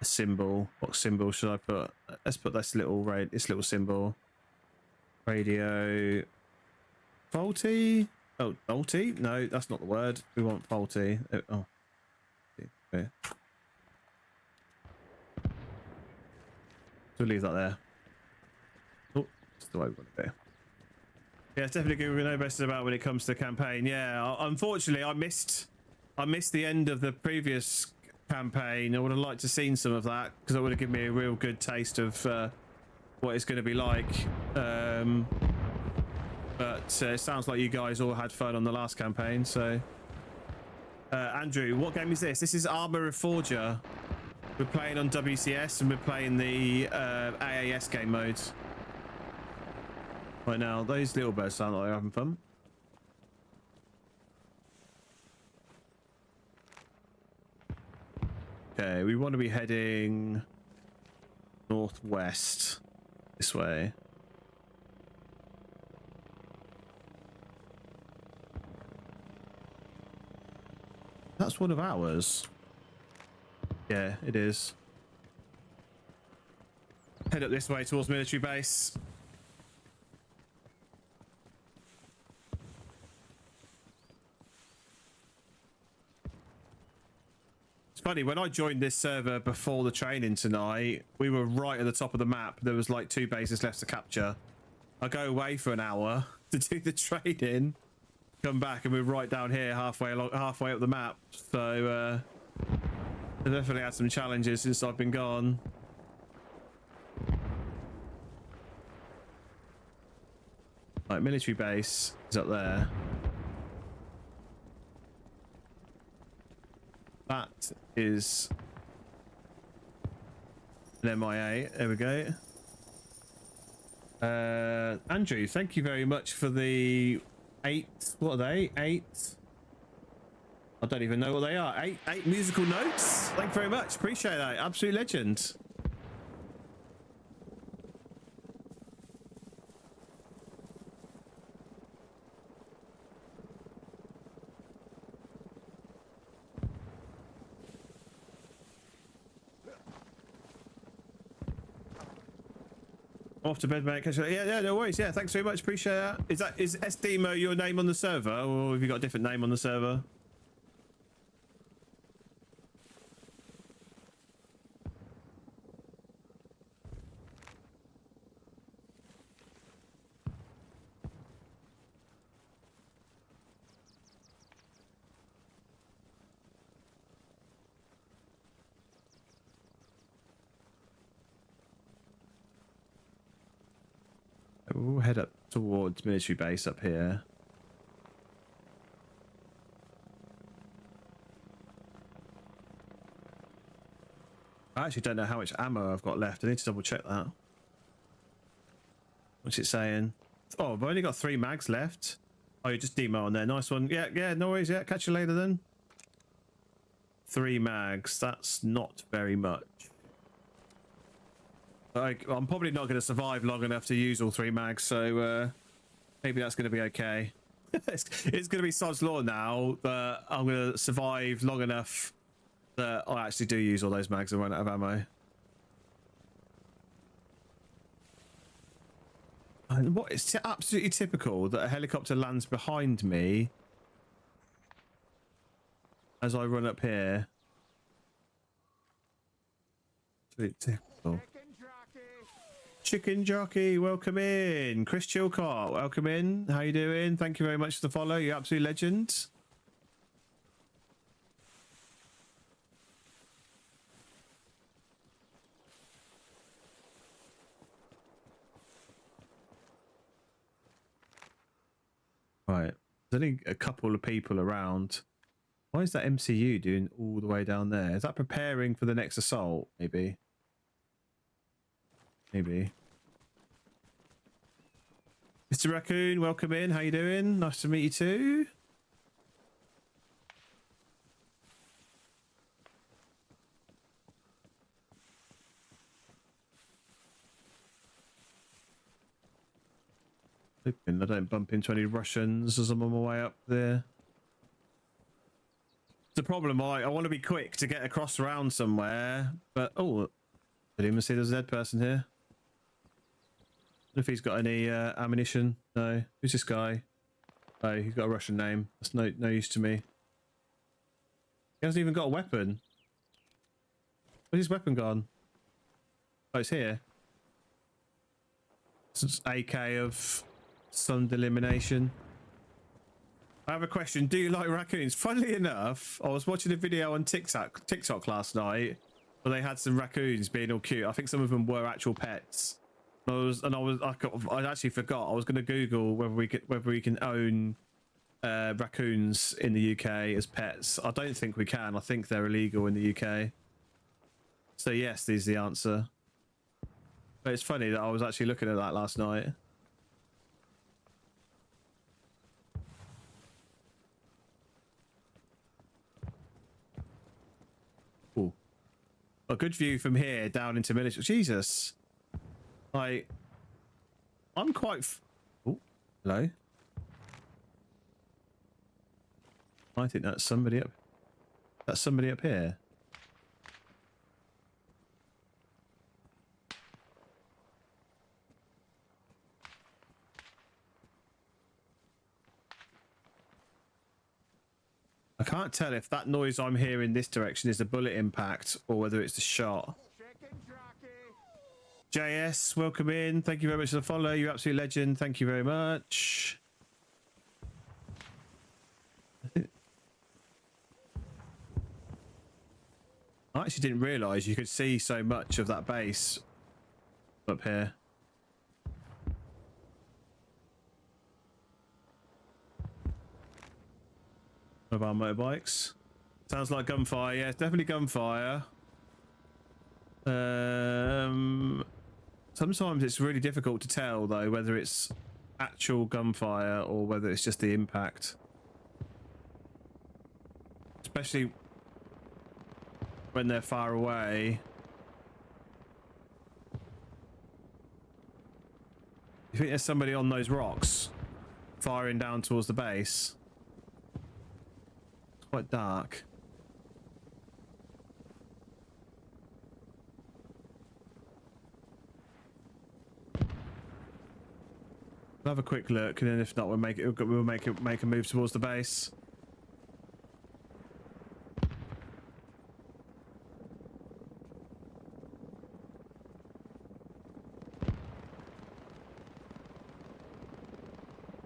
[SPEAKER 1] a symbol. What symbol should I put? Let's put this little symbol. Radio. Faulty? Oh, faulty? No, that's not the word. We want faulty. Oh. Okay. We'll leave that there. Oh, that's the way we want it there. Yeah, it's definitely good. We know best about when it comes to the campaign. Yeah, unfortunately, I missed the end of the previous campaign. I would have liked to seen some of that because it would have given me a real good taste of what it's going to be like. But it sounds like you guys all had fun on the last campaign. So, Andrew, what game is this? This is Arma Reforger. We're playing on WCS and we're playing the AAS game modes. Right now, those little birds sound like they're having fun. Okay, we want to be heading northwest this way. That's one of ours. Yeah, it is. Head up this way towards military base. It's funny, when I joined this server before the training tonight, we were right at the top of the map. There was like 2 bases left to capture. I go away for an hour to do the training, come back, and we're right down here halfway up the map. So I definitely had some challenges since I've been gone. Right, military base is up there. That is an MIA. There we go. Andrew, thank you very much for the 8. What are they? 8. I don't even know what they are. 8 musical notes. Thank you very much. Appreciate that. Absolute legend. Off to bed, mate. Yeah, no worries. Yeah, thanks very much. Appreciate that. Is SDMO your name on the server, or have you got a different name on the server? We'll head up towards military base up here. I actually don't know how much ammo I've got left. I need to double check that. What's it saying? Oh, I've only got 3 mags left. Oh, you just demo on there. Nice one. Yeah, no worries. Yeah, catch you later then. 3 mags. That's not very much. I'm probably not going to survive long enough to use all 3 mags, so maybe that's going to be okay. It's going to be sod's law now, but I'm going to survive long enough that I actually do use all those mags and run out of ammo. And what is absolutely typical that a helicopter lands behind me as I run up here. Absolutely typical. Chicken Jockey, welcome in. Chris Chilcott, welcome in. How you doing? Thank you very much for the follow. You're absolute legend. Right, there's only a couple of people around. Why is that MCU doing all the way down there? Is that preparing for the next assault? Maybe. Maybe. Mr. Raccoon, welcome in. How you doing? Nice to meet you too. Hoping I don't bump into any Russians as I'm on my way up there. The problem, I want to be quick to get across around somewhere, but oh, I didn't even see there's a dead person here. I don't know if he's got any ammunition. No. Who's this guy? Oh, he's got a Russian name. That's no use to me. He hasn't even got a weapon. Where's his weapon gone? Oh, it's here. It's AK of some elimination. I have a question. Do you like raccoons? Funnily enough, I was watching a video on TikTok last night where they had some raccoons being all cute. I think some of them were actual pets. I actually forgot. I was going to Google whether we can own raccoons in the UK as pets. I don't think we can. I think they're illegal in the UK. So yes, is the answer. But it's funny that I was actually looking at that last night. Ooh. a good view from here down into military. Jesus. Like, I'm quite... Oh, hello. I think that's somebody up... That's somebody up here. I can't tell if that noise I'm hearing this direction is a bullet impact or whether it's the shot. JS, welcome in. Thank you very much for the follow. You're absolute legend. Thank you very much. I actually didn't realise you could see so much of that base up here. Of our motorbikes. Sounds like gunfire. Yeah, it's definitely gunfire. Sometimes it's really difficult to tell though whether it's actual gunfire or whether it's just the impact. Especially when they're far away. You think there's somebody on those rocks firing down towards the base? It's quite dark. We'll have a quick look, and then if not, we'll make a move towards the base.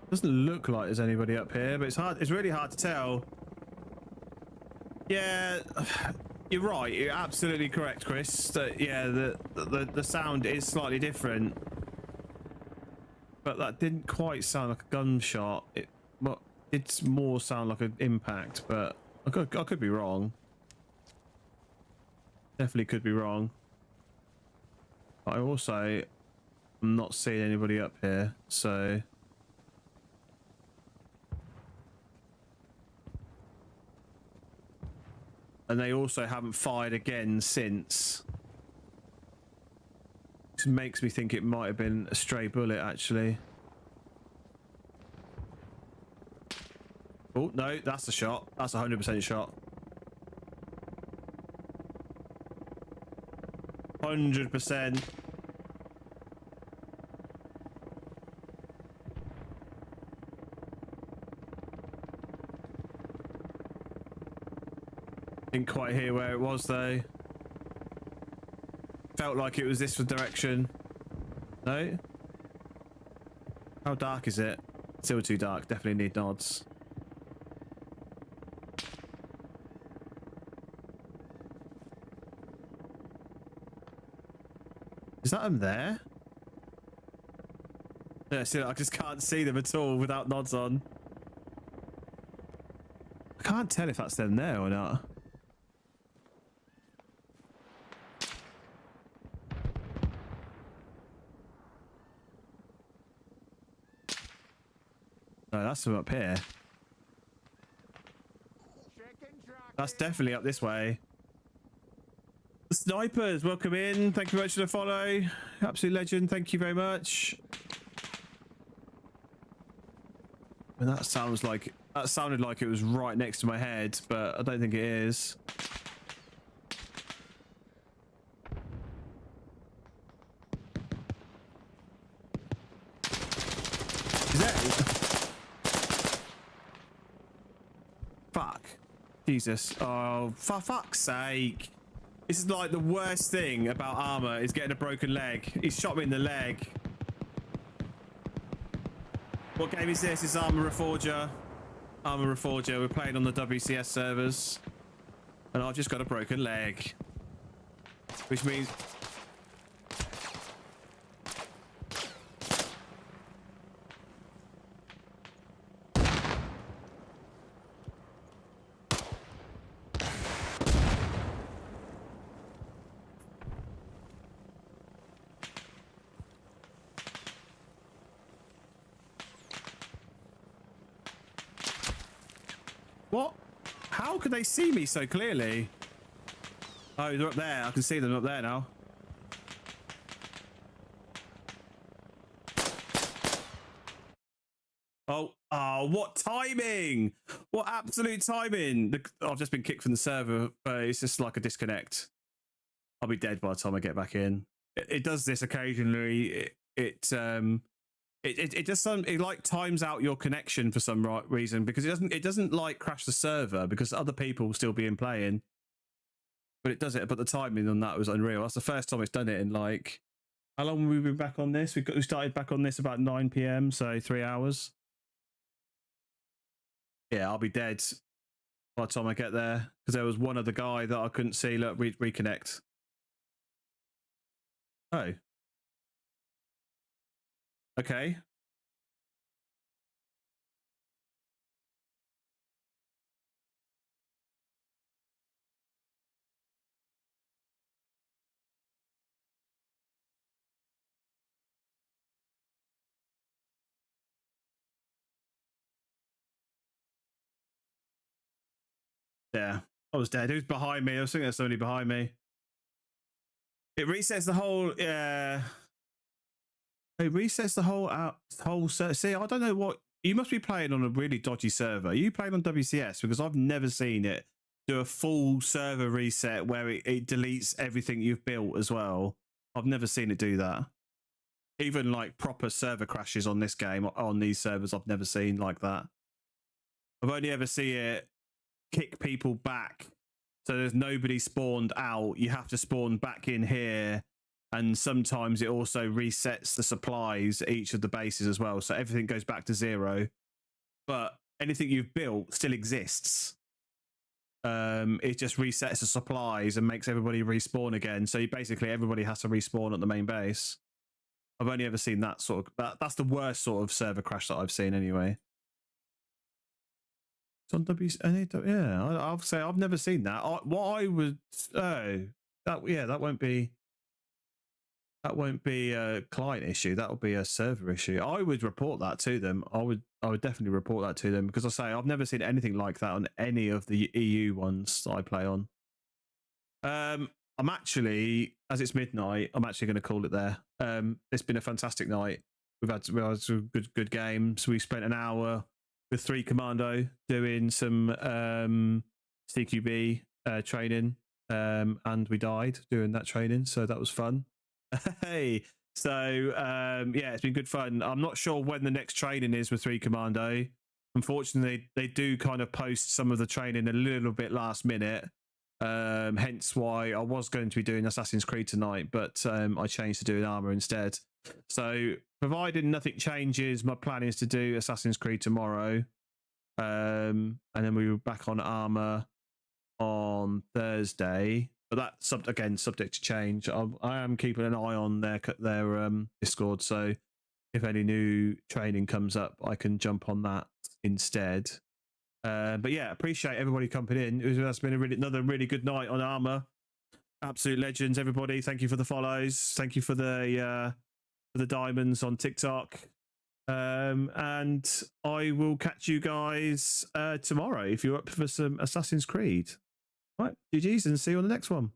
[SPEAKER 1] Doesn't look like there's anybody up here, but it's hard. It's really hard to tell. Yeah, you're right. You're absolutely correct, Chris. Yeah, the sound is slightly different. But that didn't quite sound like a gunshot. It's more sound like an impact, but I could be wrong. Definitely could be wrong. But I also am not seeing anybody up here, so... And they also haven't fired again since. This makes me think it might have been a stray bullet, actually. Oh, no, that's a shot. That's a 100% shot. 100%. Didn't quite hear where it was, though. Felt like it was this direction. No? How dark is it? Still too dark. Definitely need nods. Is that them there? Yeah, see, I just can't see them at all without nods on. I can't tell if that's them there or not. No, that's from up here. That's definitely up this way. The snipers, welcome in. Thank you very much for the follow. Absolute legend. Thank you very much. And that sounded like it was right next to my head, but I don't think it is. Is that? Fuck. Jesus. Oh, for fuck's sake. This is like the worst thing about Arma is getting a broken leg. He's shot me in the leg. What game is this? It's Arma Reforger. Arma Reforger. We're playing on the WCS servers. And I've just got a broken leg. Which means... What? How could they see me so clearly? Oh, they're up there. I can see them up there now. Oh, what timing! What absolute timing! I've just been kicked from the server, but it's just like a disconnect. I'll be dead by the time I get back in. It does this occasionally. It does some. It like times out your connection for some reason because it doesn't like crash the server because other people will still be in playing. But it does it. But the timing on that was unreal. That's the first time it's done it in like. How long have we been back on this? We started back on this about 9 PM, so 3 hours. Yeah, I'll be dead by the time I get there because there was one other guy that I couldn't see. Look, reconnect. Oh. Okay. Yeah, I was dead. Who's behind me? I was thinking there's somebody behind me. It resets the whole. Yeah. It resets the whole server. See, I don't know what you must be playing on a really dodgy server. Are you playing on WCS? Because I've never seen it do a full server reset where it deletes everything you've built as well. I've never seen it do that. Even like proper server crashes on this game on these servers, I've never seen like that. I've only ever seen it kick people back. So there's nobody spawned out. You have to spawn back in here. And sometimes it also resets the supplies at each of the bases as well. So everything goes back to 0. But anything you've built still exists. It just resets the supplies and makes everybody respawn again. So basically everybody has to respawn at the main base. I've only ever seen that sort of... That's the worst sort of server crash that I've seen anyway. It's on yeah, I'll say I've never seen that. What I would... Oh, that won't be... That won't be a client issue. That will be a server issue. I would report that to them. I would definitely report that to them because I say I've never seen anything like that on any of the EU ones that I play on. I'm actually, as it's midnight, I'm actually going to call it there. It's been a fantastic night. We've had some good games. We spent an hour with 3 Commando doing some CQB training, and we died doing that training, so that was fun. Hey, so yeah, it's been good fun. I'm not sure when the next training is with 3 Commando. Unfortunately, they do kind of post some of the training a little bit last minute. Hence why I was going to be doing Assassin's Creed tonight, but I changed to doing Arma instead. So provided nothing changes, my plan is to do Assassin's Creed tomorrow, and then we were back on Arma on Thursday. But that's again subject to change. I am keeping an eye on their Discord, so if any new training comes up, I can jump on that instead. But yeah, appreciate everybody coming in. That's been another really good night on Arma. Absolute legends, everybody. Thank you for the follows. Thank you for the diamonds on TikTok. And I will catch you guys tomorrow if you're up for some Assassin's Creed. Right, GG's and see you on the next one.